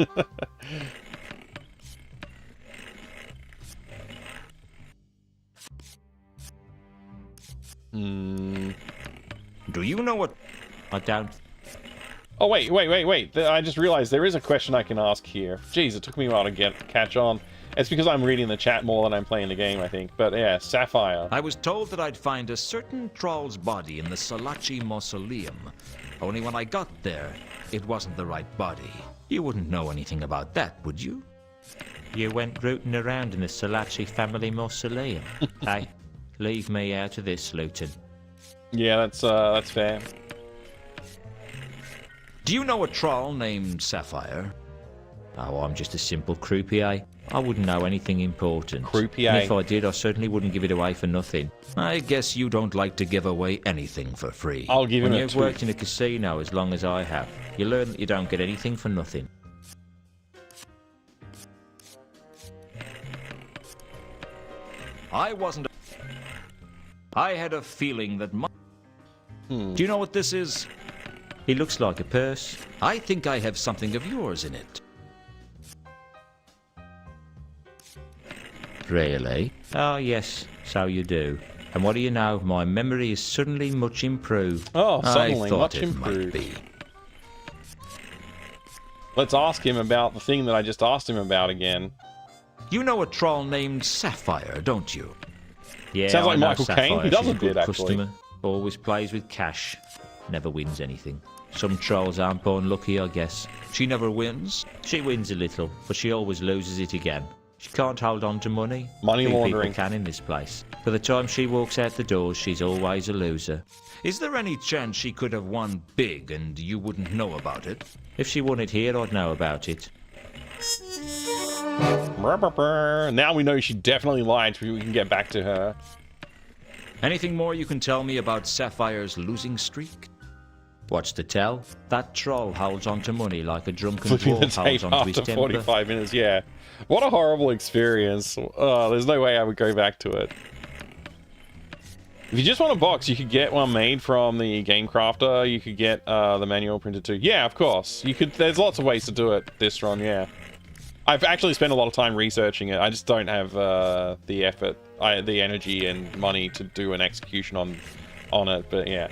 Do you know what... I don't... Oh, wait. I just realized there is a question I can ask here. Jeez, it took me a while to catch on. It's because I'm reading the chat more than I'm playing the game, I think. But yeah, Sapphire. I was told that I'd find a certain troll's body in the Salachi Mausoleum. Only when I got there, it wasn't the right body. You wouldn't know anything about that, would you? You went rooting around in the Salachi family mausoleum. Hey, leave me out of this, Luton. Yeah, that's fair. Do you know a troll named Sapphire? Oh, I'm just a simple croupier. I wouldn't know anything important. Croupier. And if I did, I certainly wouldn't give it away for nothing. I guess you don't like to give away anything for free. I'll give him a When you've worked in a casino as long as I have, you learn that you don't get anything for nothing. I wasn't... I had a feeling that my... Do you know what this is? It looks like a purse. I think I have something of yours in it. Really? Oh, yes, so you do. And what do you know? My memory is suddenly much improved. Oh, suddenly I thought much it improved. Might be. Let's ask him about the thing that I just asked him about again. You know a troll named Sapphire, don't you? Yeah, Sounds like I know Michael Sapphire. Caine. He She's does a good bit, actually. customer. Always plays with cash. Never wins anything. Some trolls aren't born lucky, I guess. She never wins? She wins a little, but she always loses it again. She can't hold on to money. Money Few laundering. people can in this place. By the time she walks out the doors, she's always a loser. Is there any chance she could have won big and you wouldn't know about it? If she won it here, I'd know about it. Now we know she definitely lied, so we can get back to her. Anything more you can tell me about Sapphire's losing streak? What's to tell? That troll holds onto money like a drunken Flipping the dwarf holds tape onto his after temper. 45 minutes, yeah. What a horrible experience. There's no way I would go back to it. If you just want a box, you could get one made from the Game Crafter. You could get the manual printed too. Yeah, of course. You could. There's lots of ways to do it this run, yeah. I've actually spent a lot of time researching it. I just don't have the effort, the energy and money to do an execution on it. But yeah,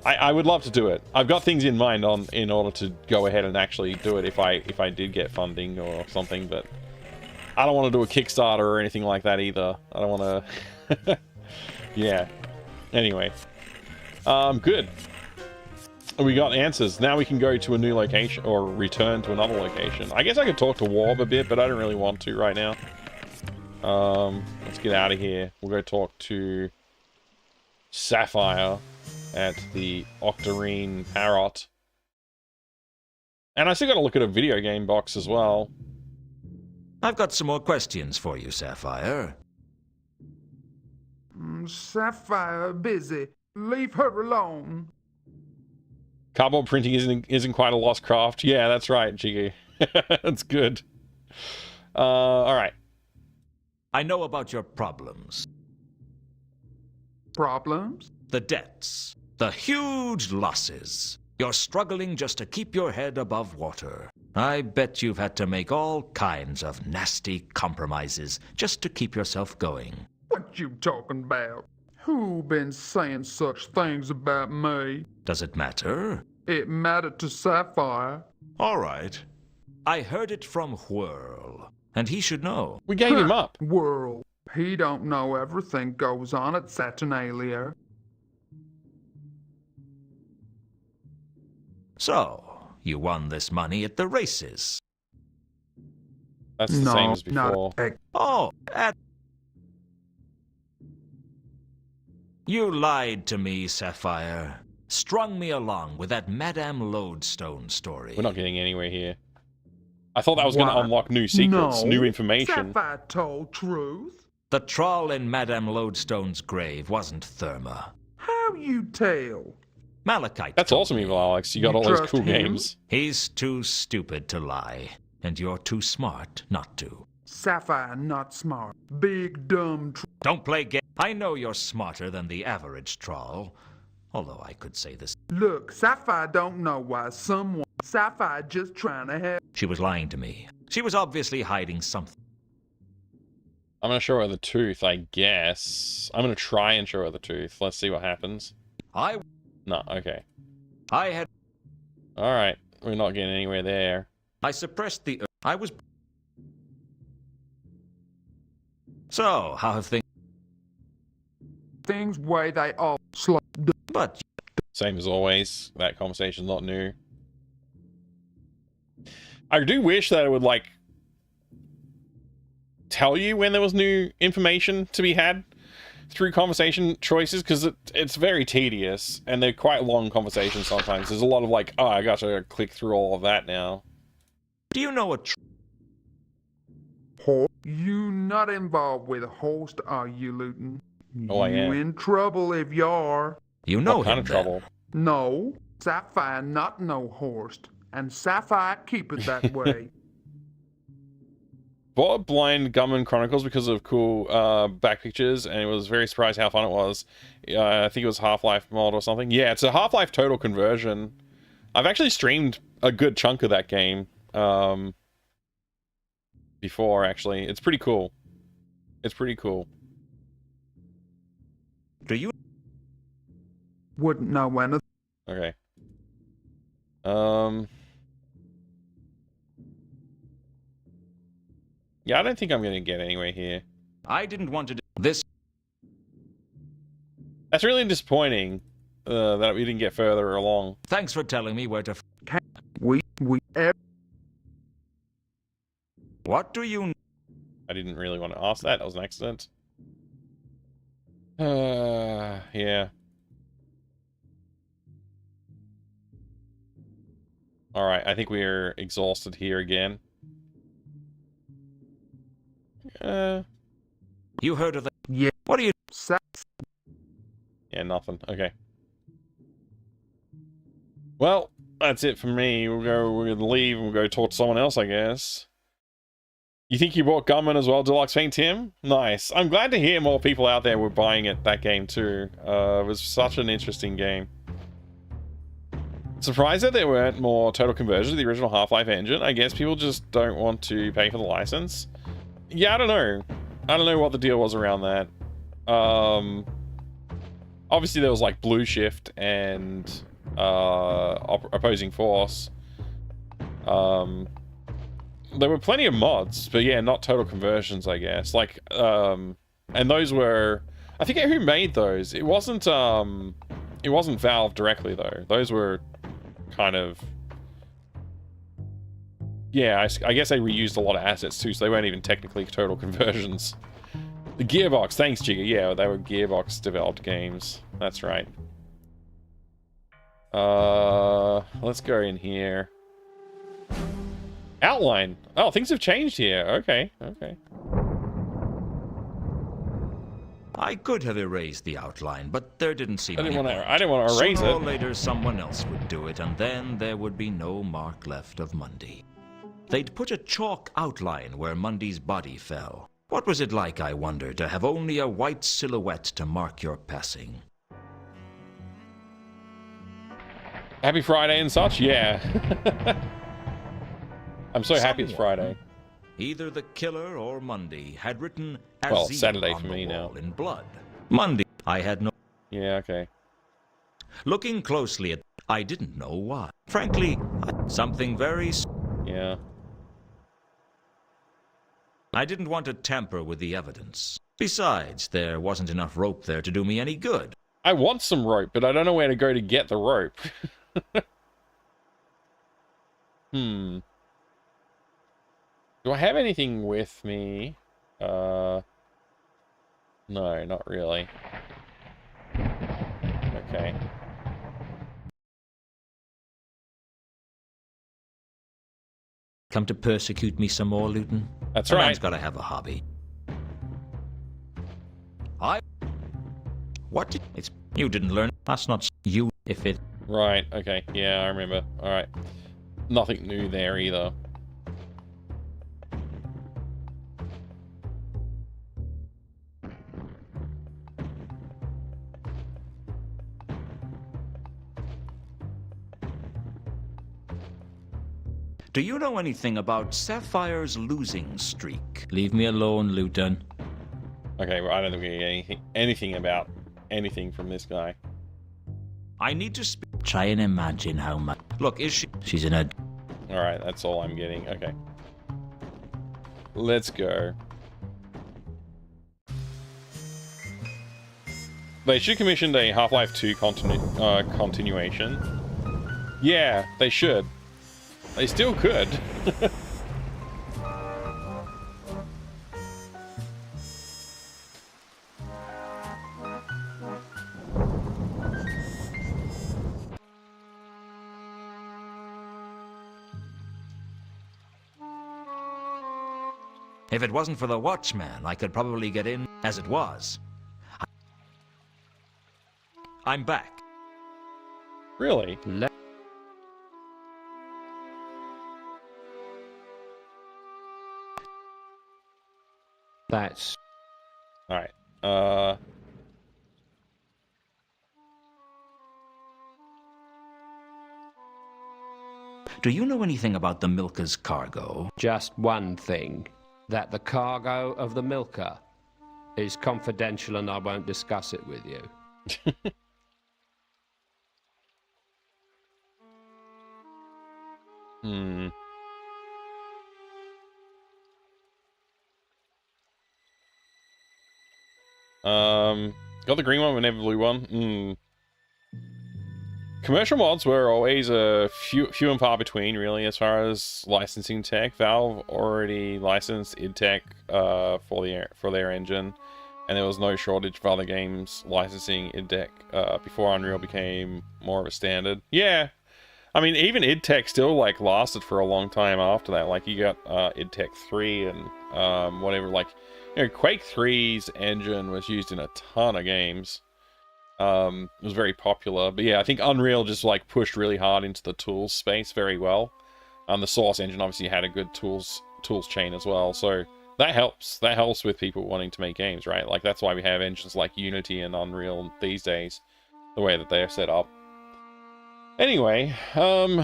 I would love to do it. I've got things in mind in order to go ahead and actually do it if I did get funding or something. But I don't want to do a Kickstarter or anything like that either. I don't want to. Yeah. Anyway, good. We got answers. Now we can go to a new location or return to another location. I guess I could talk to Warb a bit, but I don't really want to right now. Let's get out of here. We'll go talk to Sapphire at the Octarine Parrot. And I still got to look at a video game box as well. I've got some more questions for you, Sapphire. Sapphire busy. Leave her alone. Cardboard printing isn't quite a lost craft. Yeah, that's right, Jiggy. That's good. All right. I know about your problems. Problems? The debts. The huge losses. You're struggling just to keep your head above water. I bet you've had to make all kinds of nasty compromises just to keep yourself going. What you talking about? Who been saying such things about me? Does it matter? It mattered to Sapphire. All right. I heard it from Whirl, and he should know. We gave him up. Whirl. He don't know everything goes on at Saturnalia. So, you won this money at the races. That's the same as before. Oh, You lied to me, Sapphire. Strung me along with that Madame Lodestone story. We're not getting anywhere here. I thought that was going to unlock new secrets, new information. Sapphire told truth. The troll in Madame Lodestone's grave wasn't Therma. How you tell? Malachite. That's awesome, Evil Alex. You got all those cool games. He's too stupid to lie, and you're too smart not to. Sapphire not smart. Big dumb Don't play game. I know you're smarter than the average troll. Although I could say this. Look, Sapphire don't know why someone... Sapphire just trying to help. She was lying to me. She was obviously hiding something. I'm going to show her the tooth, I guess. I'm going to try and show her the tooth. Let's see what happens. No, okay. Alright, we're not getting anywhere there. I suppressed the... I was... So, how have things... Things way they all But... Same as always. That conversation's not new. I do wish that it would, like, tell you when there was new information to be had through conversation choices, because it's very tedious, and they're quite long conversations sometimes. There's a lot of, like, oh, I gotta click through all of that now. Do you know a... You not involved with a host, are you, Luton? Oh, I am. You in trouble if you are. You know what kind of trouble? No, Sapphire not no host, and Sapphire keep it that way. Bought Blind Gunman Chronicles because of cool back pictures, and it was very surprised how fun it was. I think it was Half-Life mod or something. Yeah, it's a Half-Life total conversion. I've actually streamed a good chunk of that game before, actually. It's pretty cool. It's pretty cool. Do you... Wouldn't know when. Okay. Yeah, I don't think I'm going to get anywhere here. I didn't want to do this. That's really disappointing that we didn't get further along. Thanks for telling me where to... What do you... I didn't really want to ask that. That was an accident. Yeah. Alright, I think we're exhausted here again. You heard of the... Yeah. What are you... Yeah, nothing. Okay. Well, that's it for me. We're gonna leave and we'll go talk to someone else, I guess. You think you bought Gunman as well, Deluxe Fiend Tim? Nice. I'm glad to hear more people out there were buying that game too. It was such an interesting game. Surprised that there weren't more total conversions of the original Half-Life engine. I guess people just don't want to pay for the license. Yeah, I don't know. I don't know what the deal was around that. Obviously there was like Blue Shift and Opposing Force. There were plenty of mods, but yeah, not total conversions, I guess. Like, and those were, I forget who made those. It wasn't Valve directly though. Those were kind of, yeah, I guess they reused a lot of assets too, so they weren't even technically total conversions. The Gearbox, thanks Jigga. Yeah, they were Gearbox developed games. That's right. Let's go in here. Outline. Oh, things have changed here. Okay, okay. I could have erased the outline, but there didn't seem any point. I didn't want to erase it. Sooner or later, someone else would do it, and then there would be no mark left of Mundy. They'd put a chalk outline where Mundy's body fell. What was it like, I wonder, to have only a white silhouette to mark your passing? Happy Friday and such? Yeah. I'm so happy it's Friday. Either the killer or Mundy had written well, Azil Saturday on for the me wall now. In blood. Mundy, I had no... Yeah, okay. Looking closely at... I didn't know why. Frankly, something very... Yeah. I didn't want to tamper with the evidence. Besides, there wasn't enough rope there to do me any good. I want some rope, but I don't know where to go to get the rope. Do I have anything with me? No, not really. Okay. Come to persecute me some more, Luton? That's a right. Man's got to have a hobby. What? You didn't learn. That's not you. If it. Right. Okay. Yeah, I remember. All right. Nothing new there either. Do you know anything about Sapphire's losing streak? Leave me alone, Luton. Okay, well, I don't think we get anything about anything from this guy. I need to try and imagine how much. Look, is she? She's in a. All right, that's all I'm getting. Okay. Let's go. They should commission a Half-Life 2 continuation. Yeah, they should. They still could. If it wasn't for the Watchman, I could probably get in as it was. I'm back. Really? That's... Alright, Do you know anything about the Milka's cargo? Just one thing. That the cargo of the Milka is confidential and I won't discuss it with you. Got the green one, but never blue one. Commercial mods were always a few and far between, really, as far as licensing tech. Valve already licensed id Tech for their engine, and there was no shortage of other games licensing id Tech before Unreal became more of a standard. Yeah, I mean, even id Tech still like lasted for a long time after that. Like you got id Tech 3 and whatever. Like, you know, Quake 3's engine was used in a ton of games. It was very popular. But yeah, I think Unreal just like pushed really hard into the tools space very well. The Source engine obviously had a good tools chain as well. So that helps. That helps with people wanting to make games, right? Like that's why we have engines like Unity and Unreal these days, the way that they're set up. Anyway, I don't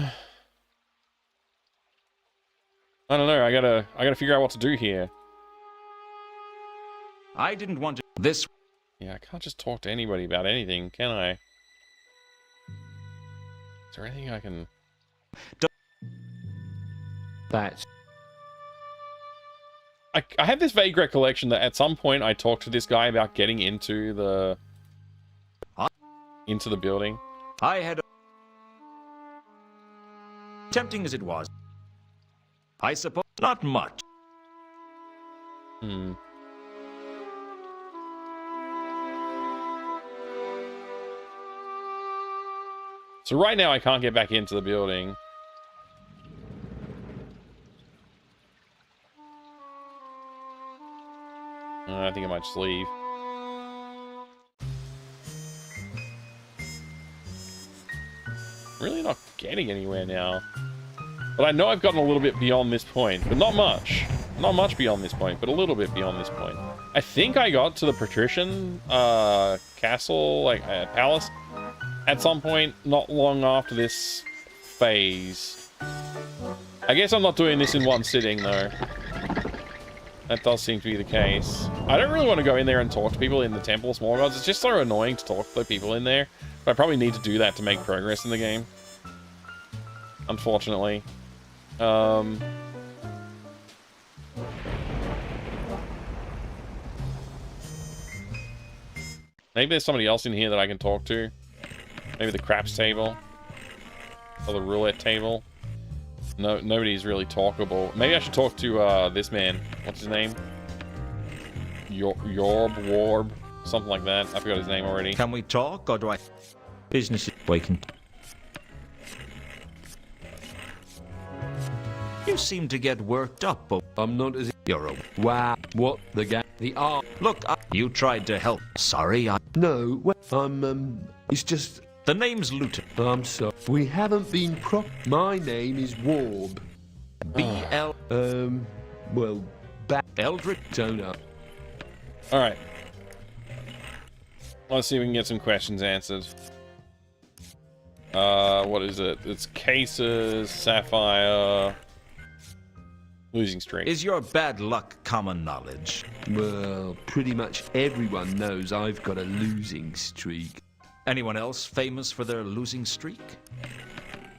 know. I gotta figure out what to do here. I didn't want to this. Yeah, I can't just talk to anybody about anything, can I? Is there anything I can? That's. I have this vague recollection that at some point I talked to this guy about getting into the building. I had. Tempting as it was, I suppose not much. Hmm. So right now I can't get back into the building. I think I might just leave. Really not getting anywhere now. But I know I've gotten a little bit beyond this point, but not much. Not much beyond this point, but a little bit beyond this point. I think I got to the Patrician castle, like palace, at some point not long after this phase. I guess I'm not doing this in one sitting, though. That does seem to be the case. I don't really want to go in there and talk to people in the Temple of Small Gods. It's just so annoying to talk to the people in there. But I probably need to do that to make progress in the game. Unfortunately. Maybe there's somebody else in here that I can talk to. Maybe the craps table. Or the roulette table. No, nobody's really talkable. Maybe I should talk to this man. What's his name? Warb, something like that. I forgot his name already. Can we talk, or do I? Business is waking. You seem to get worked up, but I'm not as you're a wow. What the guy? The art. Look, you tried to help. Sorry, no. I'm. It's just. The name's Luton. I'm sorry. We haven't been My name is Warb. B-L... well, Eldritch Donor. Alright. Let's see if we can get some questions answered. What is it? It's cases, Sapphire... Losing streak. Is your bad luck common knowledge? Well, pretty much everyone knows I've got a losing streak. Anyone else famous for their losing streak?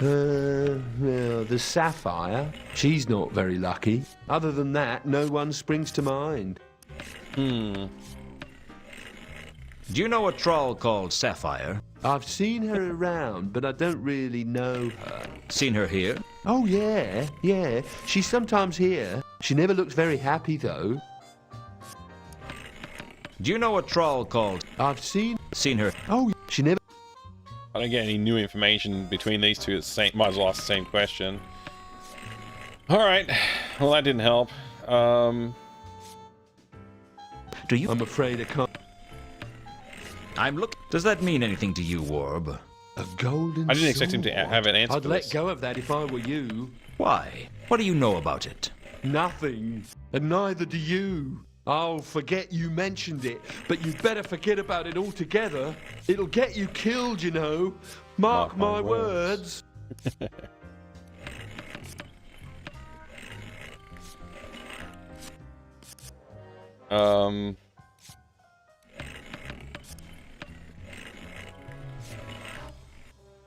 Well, the Sapphire. She's not very lucky. Other than that, no one springs to mind. Do you know a troll called Sapphire? I've seen her around, but I don't really know her. Seen her here? Oh, yeah. She's sometimes here. She never looks very happy, though. Do you know a troll called... I've seen her. Oh, she never... I don't get any new information between these two. It's the same, might as well ask the same question. Alright. Well, that didn't help. Do you... I'm afraid I can't... Does that mean anything to you, Warb? A golden I didn't expect him to have an answer I'd to let this. go of that if I were you. Why? What do you know about it? Nothing. And neither do you. I'll forget you mentioned it, but you'd better forget about it altogether. It'll get you killed, you know. Mark my words.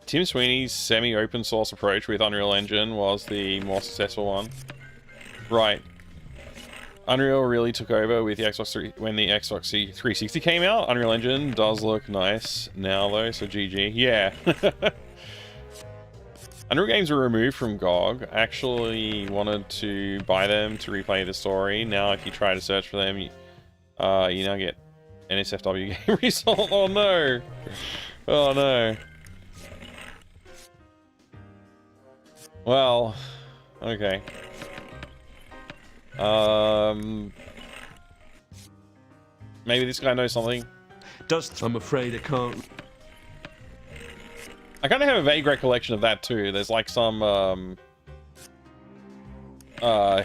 Tim Sweeney's semi-open source approach with Unreal Engine was the more successful one. Right. Unreal really took over with the Xbox 3 when the Xbox 360 came out. Unreal Engine does look nice now though, so GG. Yeah. Unreal games were removed from GOG. Actually wanted to buy them to replay the story. Now if you try to search for them, you now get NSFW game result. Oh no. Oh no. Well, okay. Maybe this guy knows something. I'm afraid I can't. I kind of have a vague recollection of that too. There's like some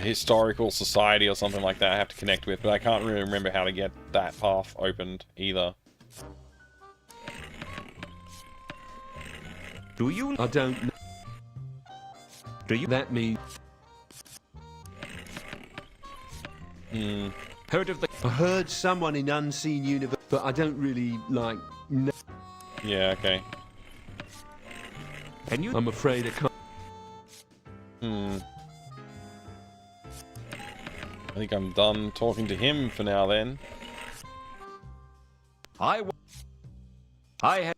historical society or something like that I have to connect with, but I can't really remember how to get that path opened either. Do you? I don't know. Do you? That means. Heard of the... I heard someone in Unseen Universe, but I don't really, like, know. Yeah, okay. And you? I'm afraid I can't. I think I'm done talking to him for now then. I had...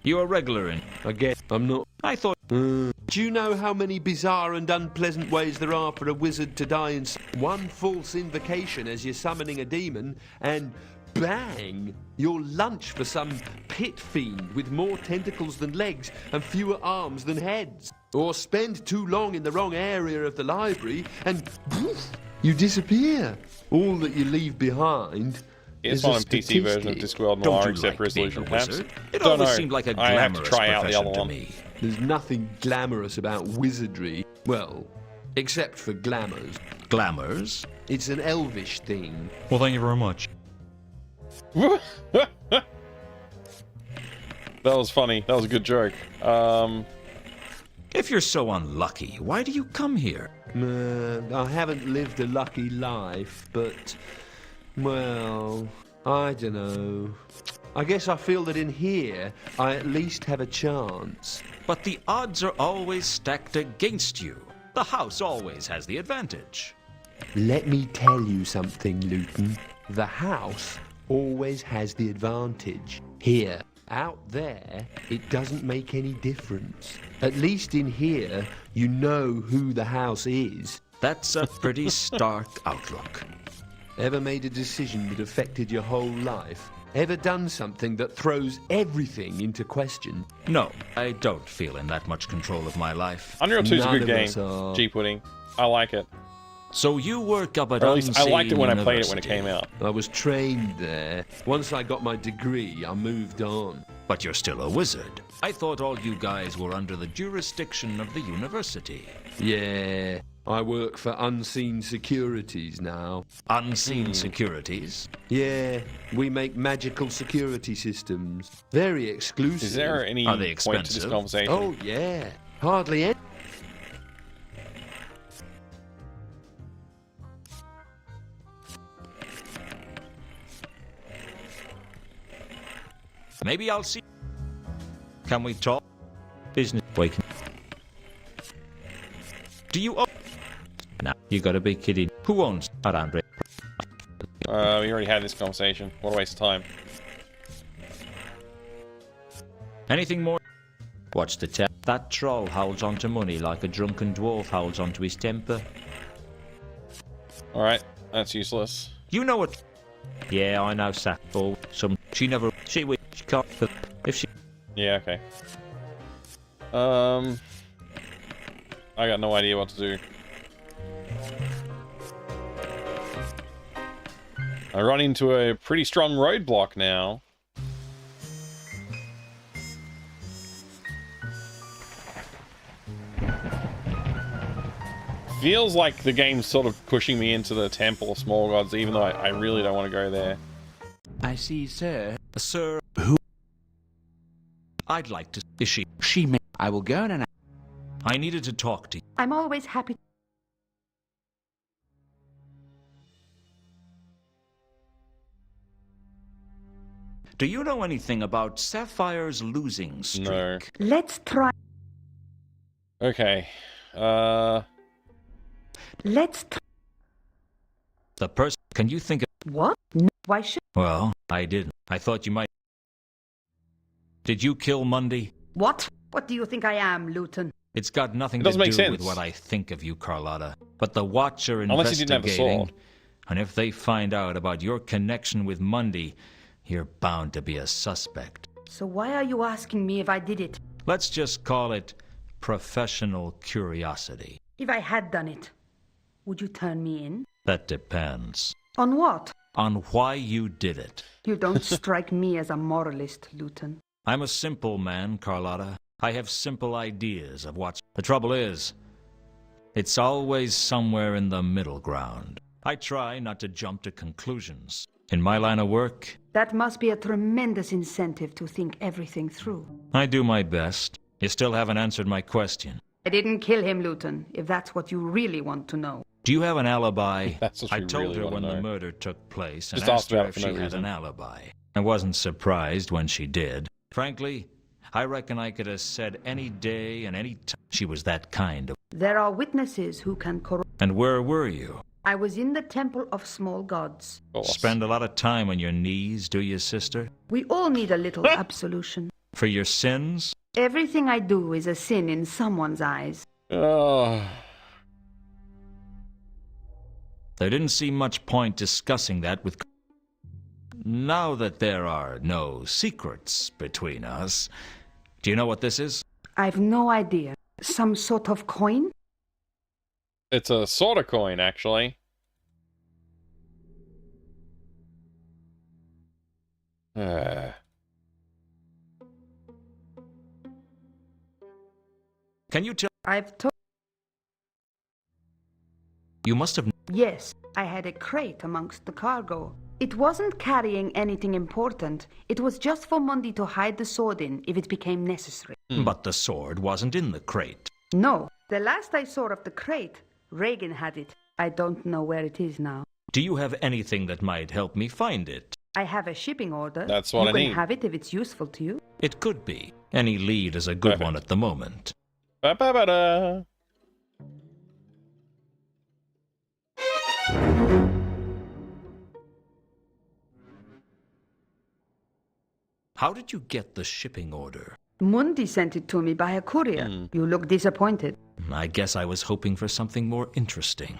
You a regular in? I guess I'm not. I thought... Do you know how many bizarre and unpleasant ways there are for a wizard to die in one false invocation as you're summoning a demon, and bang! You're lunch for some pit fiend with more tentacles than legs and fewer arms than heads. Or spend too long in the wrong area of the library and poof, you disappear. All that you leave behind It's is on a a PC version of Discworld Don't Noir you Reset like resolution, being a perhaps? wizard? It Don't always know. seemed like a I have to glamorous try out the other profession to one. me. There's nothing glamorous about wizardry. Well, except for glamours. Glamours? It's an elvish thing. Well, thank you very much. That was funny. That was a good joke. If you're so unlucky, why do you come here? I haven't lived a lucky life, but, well, I don't know. I guess I feel that in here, I at least have a chance. But the odds are always stacked against you. The house always has the advantage. Let me tell you something, Luton. The house always has the advantage. Here, out there, it doesn't make any difference. At least in here, you know who the house is. That's a pretty stark outlook. Ever made a decision that affected your whole life? Ever done something that throws everything into question? No, I don't feel in that much control of my life. Unreal 2 is a None good of us game. are. G-Pudding. I like it. So you work up at Or at least I liked it when I played it when it University. came out. I was trained there. Once I got my degree, I moved on. But you're still a wizard. I thought all you guys were under the jurisdiction of the university. Yeah, I work for Unseen Securities now. Unseen Securities? Yeah, we make magical security systems. Very exclusive. Is there any Are they point to this expensive? conversation? Oh, yeah. Hardly any. Maybe I'll see. Can we talk? Business waking. Do you own? Nah, you gotta be kidding. Who owns Andre? We already had this conversation. What a waste of time. Anything more? Watch the tap. That troll holds onto money like a drunken dwarf holds onto his temper. Alright, that's useless. You know what? Yeah, I know, Sap. Or some. She never. She can't. If she. Yeah, okay. I got no idea what to do. I run into a pretty strong roadblock now. Feels like the game's sort of pushing me into the Temple of Small Gods, even though I really don't want to go there. I see, sir. Sir. Who? I'd like to. Is she? She may. I will go and. I needed to talk to you. I'm always happy. Do you know anything about Sapphire's losing streak? No. Let's try. Okay. Let's. The person. Can you think of. What? No. Why should? Well, I didn't. I thought you might. Did you kill Monday? What? What do you think I am, Luton? It's got nothing It to doesn't make do sense. with what I think of you, Carlotta. But the Watch are Unless he didn't have a investigating. sword. And if they find out about your connection with Monday, you're bound to be a suspect. So why are you asking me if I did it? Let's just call it professional curiosity. If I had done it, would you turn me in? That depends. On what? On why you did it. You don't strike me as a moralist, Luton. I'm a simple man, Carlotta. I have simple ideas of what's... The trouble is, it's always somewhere in the middle ground. I try not to jump to conclusions. In my line of work... That must be a tremendous incentive to think everything through. I do my best. You still haven't answered my question. I didn't kill him, Luton, if that's what you really want to know. Do you have an alibi? That's what I you told really her wanna when the know. murder took place and Just asked her about if for she no had reason. an alibi. I wasn't surprised when she did. Frankly, I reckon I could have said any day and any time she was that kind of... There are witnesses who can corroborate. And where were you? I was in the Temple of Small Gods. Spend a lot of time on your knees, do you, sister? We all need a little absolution. For your sins? Everything I do is a sin in someone's eyes. Oh. There didn't seem much point discussing that with... Now that there are no secrets between us, do you know what this is? I've no idea. Some sort of coin? It's a sort of coin, actually. Can you tell... I've told... You must have... Yes, I had a crate amongst the cargo. It wasn't carrying anything important. It was just for Mundi to hide the sword in if it became necessary. But the sword wasn't in the crate. No. The last I saw of the crate, Reagan had it. I don't know where it is now. Do you have anything that might help me find it? I have a shipping order. That's what I You need. can have it if it's useful to you. It could be. Any lead is a good one at the moment. Ba-ba-ba-da. How did you get the shipping order? Mundi sent it to me by a courier. You look disappointed. I guess I was hoping for something more interesting.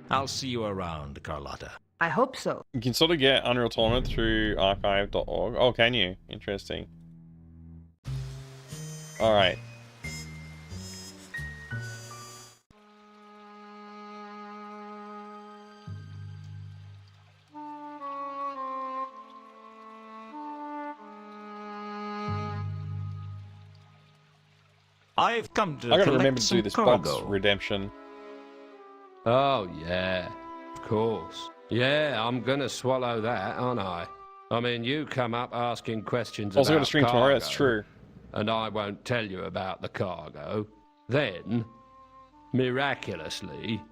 I'll see you around, Carlotta. I hope so. You can sort of get Unreal Tournament through archive.org. Oh, can you? Interesting. Alright. I've come to I gotta collect remember to do some this cargo. box redemption. Oh, yeah. Of course. Yeah, I'm gonna swallow that, aren't I? I mean, you come up asking questions Also about got to stream tomorrow, that's true. And I won't tell you about the cargo. Then, miraculously,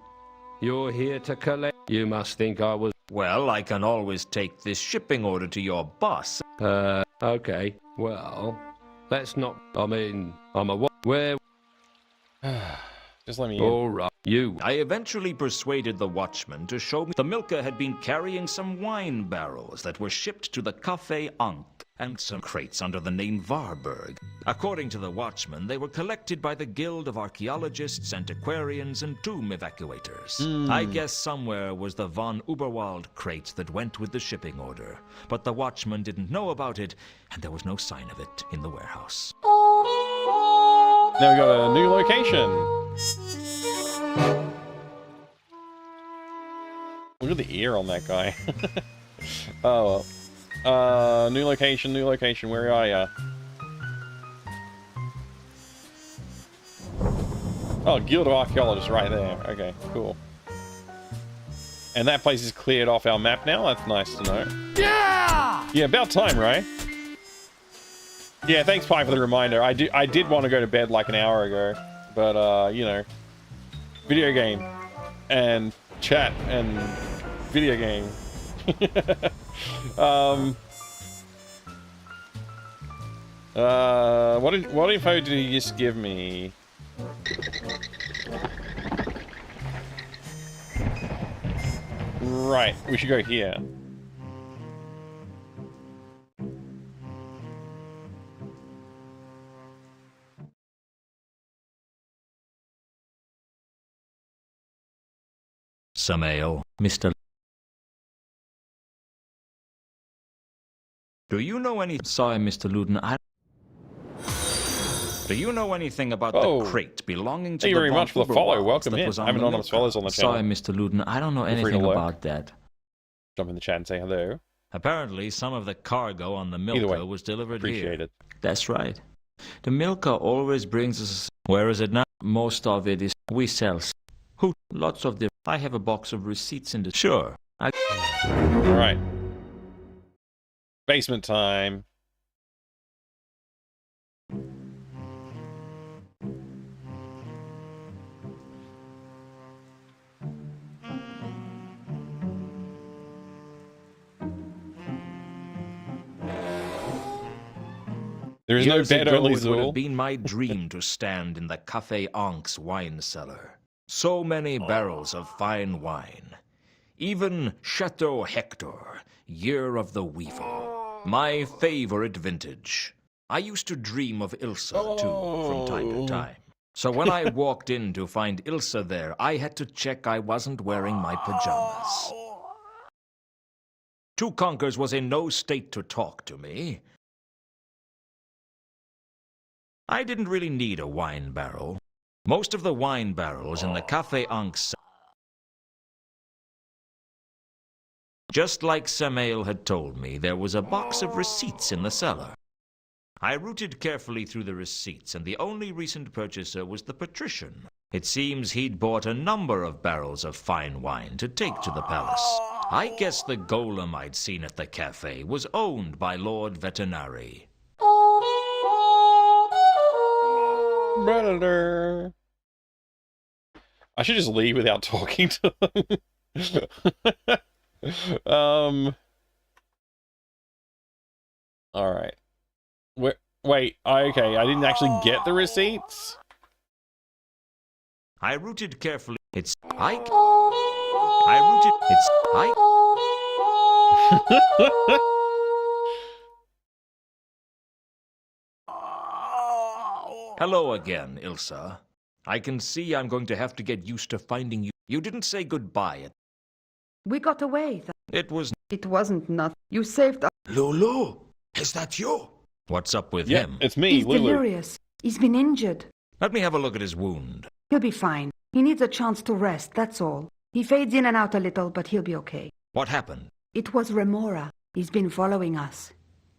you're here to collect. You must think I was... Well, I can always take this shipping order to your boss. Okay. Well, let's not... I mean, I'm a... Where... Just let me in. All right. You... I eventually persuaded the watchman to show me the milker had been carrying some wine barrels that were shipped to the Café Ankh and some crates under the name Varberg. According to the watchman, they were collected by the Guild of Archaeologists, Antiquarians, and Tomb Evacuators. I guess somewhere was the von Uberwald crate that went with the shipping order, but the watchman didn't know about it, and there was no sign of it in the warehouse. Now we got a new location. Look at the ear on that guy. Oh well. New location, where are ya? Oh, Guild of Archaeologists right there. Okay, cool. And that place is cleared off our map now? That's nice to know. Yeah! Yeah, about time, right? Yeah, thanks, Pi, for the reminder. I did want to go to bed like an hour ago, but you know, video game and chat and video game. What info did he just give me? Right, we should go here. Some ale, Mr. Do you know any... Sorry, Mr. Luden, Do you know anything about the crate belonging to Thank you the very much for the follow. Welcome in. I I have anonymous followers on the channel. Sorry, Mr. Luden, I don't know Feel free to anything look. about that. Jump in the chat and say hello. Apparently, some of the cargo on the Milka was delivered appreciate here. it. That's right. The Milka always brings us... Where is it now? Most of it is... We sell... Who? Lots of the... I have a box of receipts in the... Sure. Alright. Basement time. There is Years no bed, ago, only it would have Zool. been my dream to stand in the Café Ank's wine cellar. So many barrels of fine wine. Even Chateau Hector, Year of the Weevil. My favorite vintage. I used to dream of Ilsa, too, from time to time. So when I walked in to find Ilsa there, I had to check I wasn't wearing my pajamas. Two Conkers was in no state to talk to me. I didn't really need a wine barrel. Most of the wine barrels in the Café Ank's. Just like Samael had told me, there was a box of receipts in the cellar. I rooted carefully through the receipts, and the only recent purchaser was the patrician. It seems he'd bought a number of barrels of fine wine to take to the palace. I guess the golem I'd seen at the cafe was owned by Lord Veterinary. I should just leave without talking to them. All right. Wait. Okay, I didn't actually get the receipts. I rooted carefully. Hello again, Ilsa. I can see I'm going to have to get used to finding you. You didn't say goodbye. We got away. It wasn't nothing. You saved us. Lulu, is that you? What's up with him? It's me, He's Lulu. delirious. He's been injured. Let me have a look at his wound. He'll be fine. He needs a chance to rest, that's all. He fades in and out a little, but he'll be okay. What happened? It was Remora. He's been following us.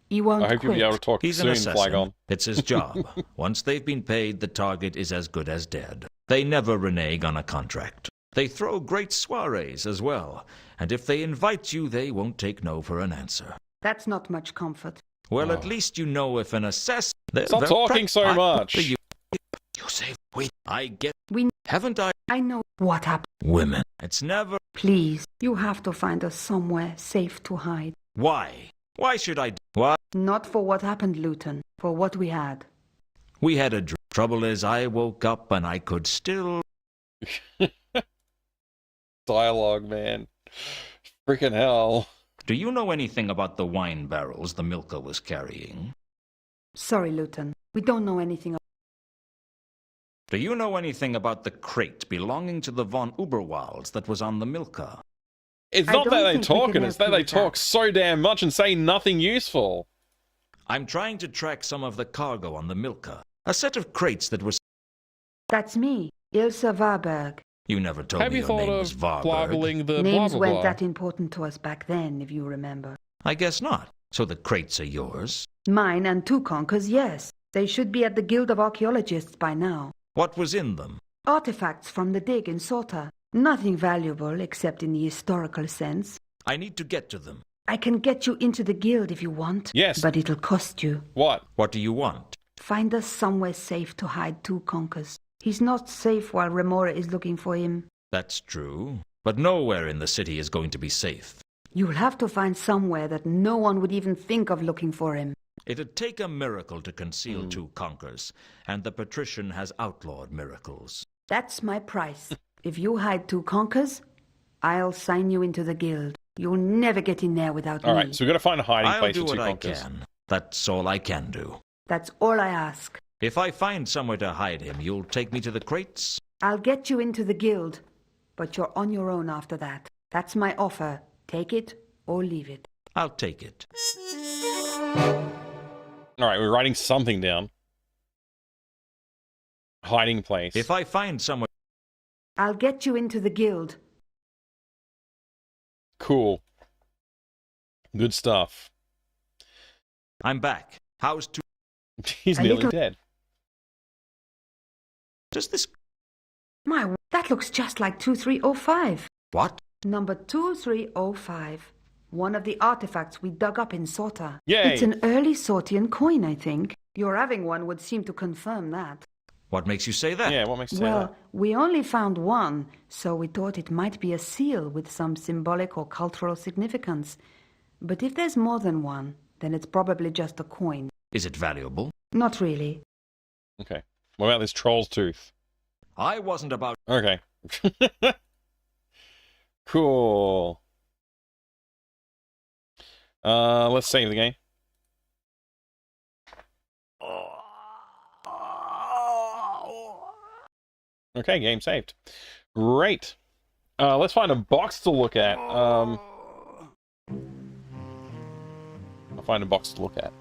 He won't I hope you'll be able to talk He's soon, an assassin. Flagon. It's his job. Once they've been paid, the target is as good as dead. They never renege on a contract. They throw great soirees as well. And if they invite you, they won't take no for an answer. That's not much comfort. Well, at least you know if an assassin... Stop talking so much. You say, wait, I get... We... Haven't I... I know what happened. Women. It's never... Please, you have to find us somewhere safe to hide. Why? Why should I... What? Not for what happened, Luton. For what we had. We had a trouble is I woke up and I could still... Dialogue, man. Freaking hell. Do you know anything about the wine barrels the Milka was carrying? Sorry, Luton. We don't know anything. Do you know anything about the crate belonging to the von Uberwalds that was on the Milka? It's not that they talking, it's that they talk so damn much and say nothing useful. I'm trying to track some of the cargo on the Milka. A set of crates that was... That's me, Ilsa Varberg. You never told me your name was Varberg. Names weren't that important to us back then, if you remember. I guess not. So the crates are yours? Mine and two Conkers, yes. They should be at the Guild of Archaeologists by now. What was in them? Artifacts from the dig in Sorta. Nothing valuable except in the historical sense. I need to get to them. I can get you into the guild if you want. Yes. But it'll cost you. What? What do you want? Find us somewhere safe to hide two Conkers. He's not safe while Remora is looking for him. That's true. But nowhere in the city is going to be safe. You'll have to find somewhere that no one would even think of looking for him. It'd take a miracle to conceal two Conkers, and the patrician has outlawed miracles. That's my price. If you hide two Conkers, I'll sign you into the guild. You'll never get in there without me. All right, so we've got to find a hiding place for two I'll Conkers. do what I can. That's all I can do. That's all I ask. If I find somewhere to hide him, you'll take me to the crates? I'll get you into the guild, but you're on your own after that. That's my offer. Take it or leave it. I'll take it. All right, we're writing something down. Hiding place. If I find someone... I'll get you into the guild. Cool. Good stuff. I'm back. How's to... He's nearly dead. Does this... That looks just like 2305. What? Number 2305. One of the artifacts we dug up in Sorta. Yay! It's an early Sortian coin, I think. Your having one would seem to confirm that. What makes you say that? Yeah, what makes you say that? Well, we only found one, so we thought it might be a seal with some symbolic or cultural significance. But if there's more than one, then it's probably just a coin. Is it valuable? Not really. Okay. What about this troll's tooth? I wasn't about... Okay. Cool. Let's save the game. Okay, game saved. Great. Let's find a box to look at. I'll find a box to look at.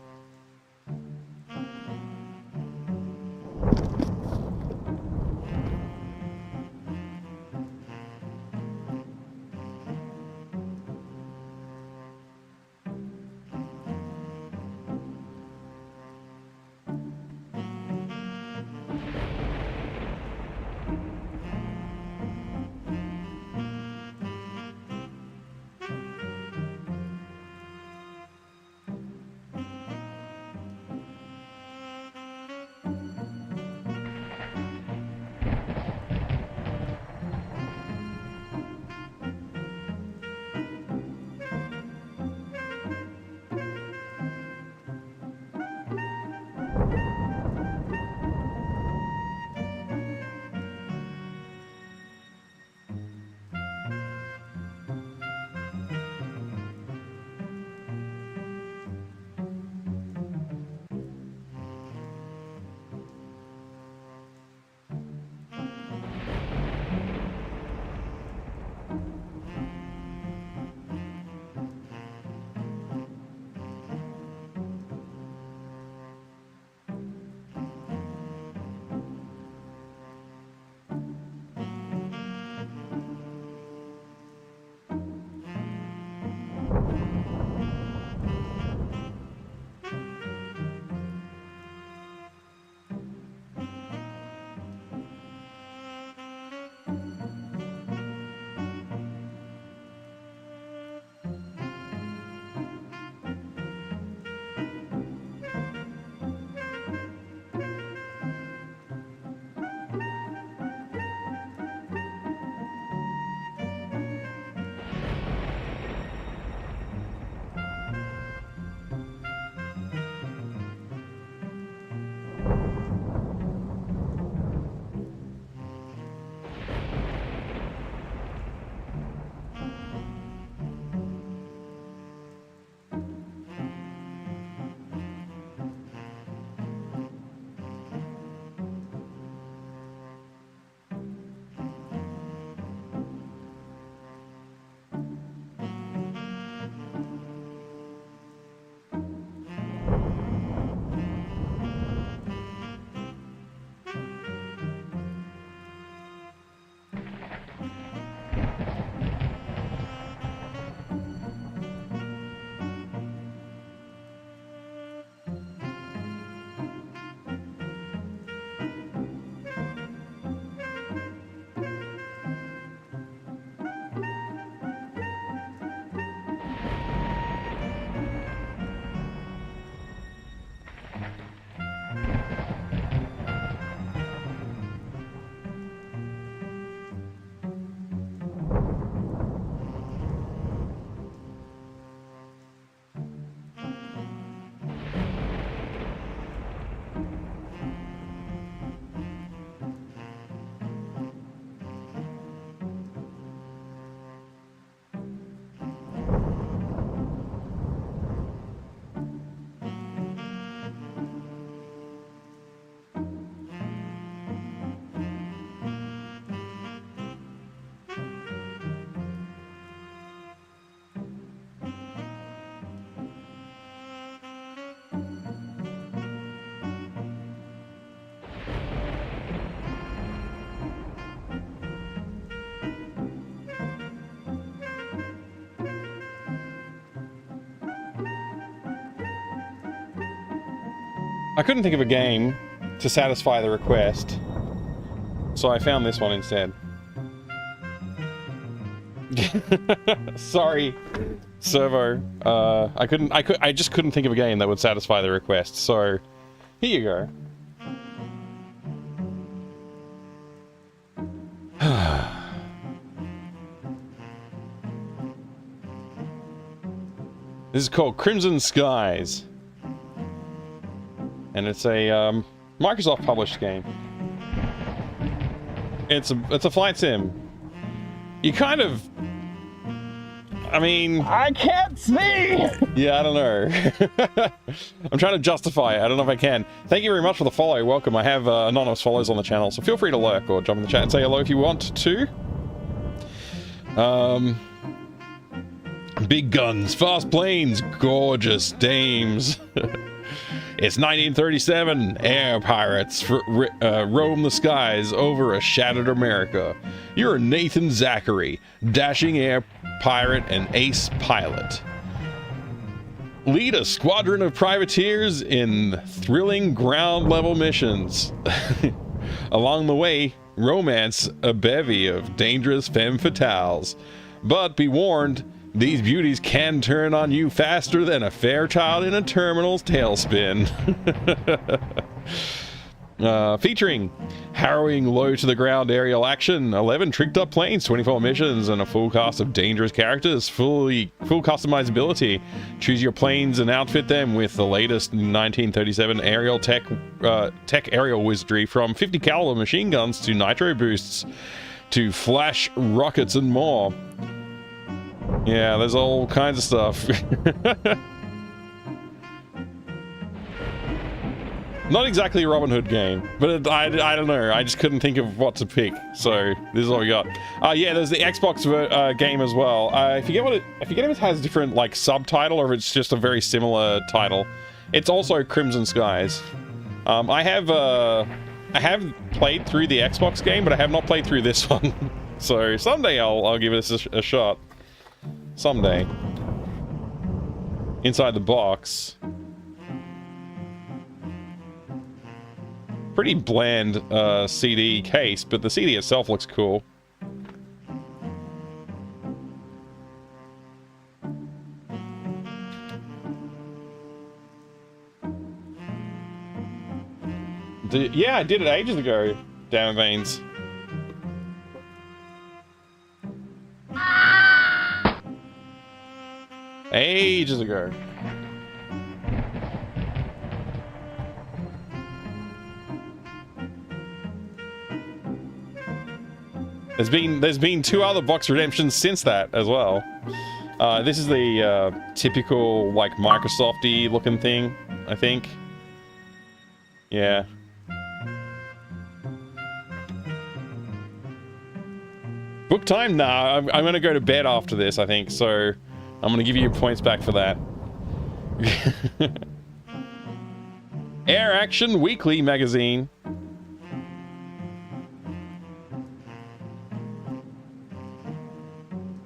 I couldn't think of a game to satisfy the request, so I found this one instead. Sorry, Servo. I just couldn't think of a game that would satisfy the request. So here you go. This is called Crimson Skies, and it's a Microsoft published game. It's a flight sim. You kind of, I mean, I can't see. Yeah, I don't know. I'm trying to justify it. I don't know if I can. Thank you very much for the follow. Welcome. I have anonymous follows on the channel, so feel free to lurk or jump in the chat and say hello if you want to. Big guns, fast planes, gorgeous dames. It's 1937. Air pirates roam the skies over a shattered America. You're Nathan Zachary, dashing air pirate and ace pilot. Lead a squadron of privateers in thrilling ground-level missions. Along the way, romance a bevy of dangerous femme fatales. But be warned, these beauties can turn on you faster than a Fairchild in a terminal's tailspin. Featuring harrowing low-to-the-ground aerial action, 11 tricked-up planes, 24 missions, and a full cast of dangerous characters, full customizability. Choose your planes and outfit them with the latest 1937 aerial tech aerial wizardry, from 50 caliber machine guns to nitro boosts to flash rockets and more. Yeah, there's all kinds of stuff. Not exactly a Robin Hood game, but I don't know. I just couldn't think of what to pick, so this is what we got. Yeah, there's the Xbox game as well. I forget if it has a different like subtitle or if it's just a very similar title. It's also Crimson Skies. I have played through the Xbox game, but I have not played through this one. So someday I'll give it a shot. Someday. Inside the box. Pretty bland CD case, but the CD itself looks cool. Yeah, I did it ages ago, damn veins. Ages ago. There's been 2 other box redemptions since that as well. This is the typical like Microsoft-y looking thing, I think. Yeah. Book time? Nah, I'm gonna go to bed after this, I think, so I'm gonna give you your points back for that. Air Action Weekly magazine.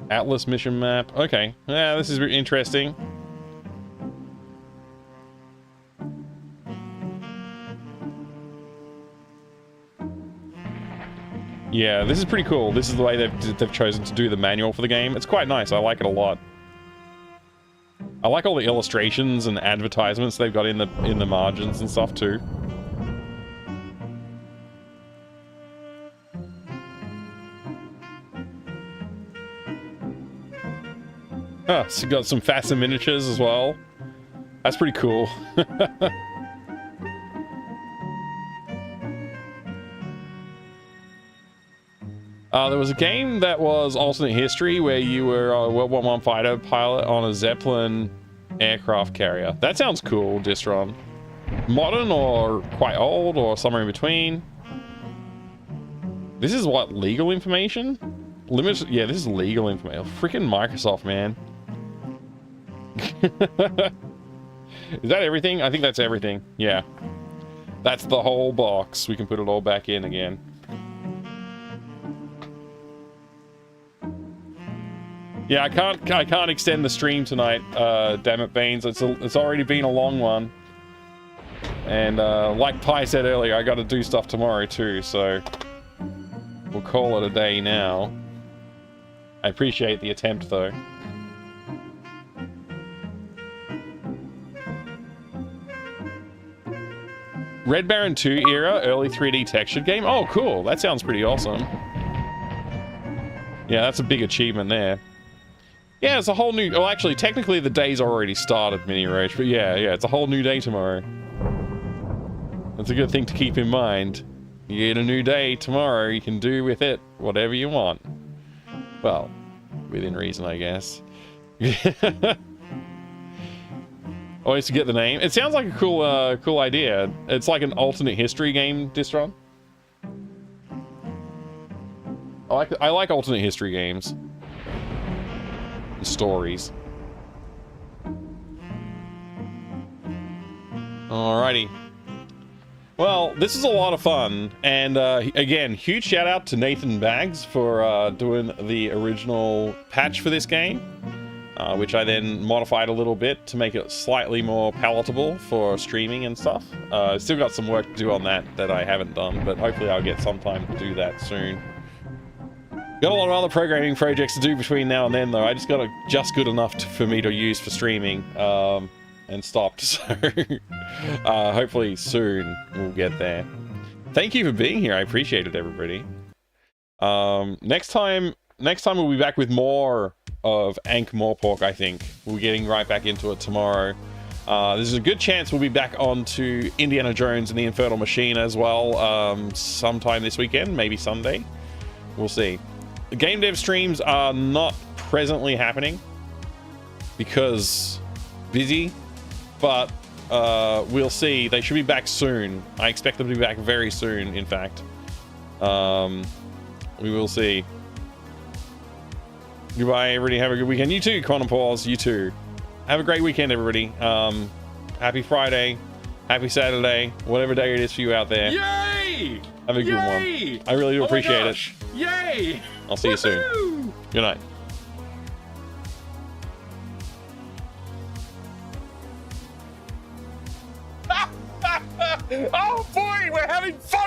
Atlas mission map. Okay. Yeah, this is interesting. Yeah, this is pretty cool. This is the way they've chosen to do the manual for the game. It's quite nice. I like it a lot. I like all the illustrations and advertisements they've got in the margins and stuff too. Ah, so got some faster miniatures as well. That's pretty cool. There was a game that was alternate history where you were a World War I fighter pilot on a Zeppelin aircraft carrier. That sounds cool, Distron. Modern or quite old or somewhere in between. This is what, legal information? Limited, yeah, this is legal information. Freaking Microsoft, man. Is that everything? I think that's everything. Yeah. That's the whole box. We can put it all back in again. Yeah, I can't extend the stream tonight. Damn it, Beans. It's already been a long one. And like Pi said earlier, I got to do stuff tomorrow too, so we'll call it a day now. I appreciate the attempt though. Red Baron 2 era, early 3D textured game. Oh, cool. That sounds pretty awesome. Yeah, that's a big achievement there. Yeah, it's a whole new... Well, actually, technically the day's already started, Mini Roach. But yeah, it's a whole new day tomorrow. That's a good thing to keep in mind. You get a new day tomorrow, you can do with it whatever you want. Well, within reason, I guess. Always forget the name. It sounds like a cool idea. It's like an alternate history game, Distron. I like alternate history games. The stories. Alrighty. Well, this is a lot of fun, and again, huge shout out to Nathan Baggs for doing the original patch for this game. Which I then modified a little bit to make it slightly more palatable for streaming and stuff. Still got some work to do on that I haven't done, but hopefully I'll get some time to do that soon. Got a lot of other programming projects to do between now and then, though. I just got just good enough for me to use for streaming, and stopped. So hopefully soon we'll get there. Thank you for being here. I appreciate it, everybody. Next time we'll be back with more of Ankh-Morpork, I think. We're getting right back into it tomorrow. There's a good chance we'll be back onto Indiana Jones and the Infernal Machine as well, sometime this weekend, maybe Sunday. We'll see. The game dev streams are not presently happening because busy, but we'll see. They should be back soon. I expect them to be back very soon, in fact. We will see. Goodbye, everybody. Have a good weekend. You too, Quantum Pause. You too. Have a great weekend, everybody. Happy Friday. Happy Saturday. Whatever day it is for you out there. Yay! Have a good one. I really do appreciate it. Yay! I'll see you soon. Good night. Oh boy, we're having fun!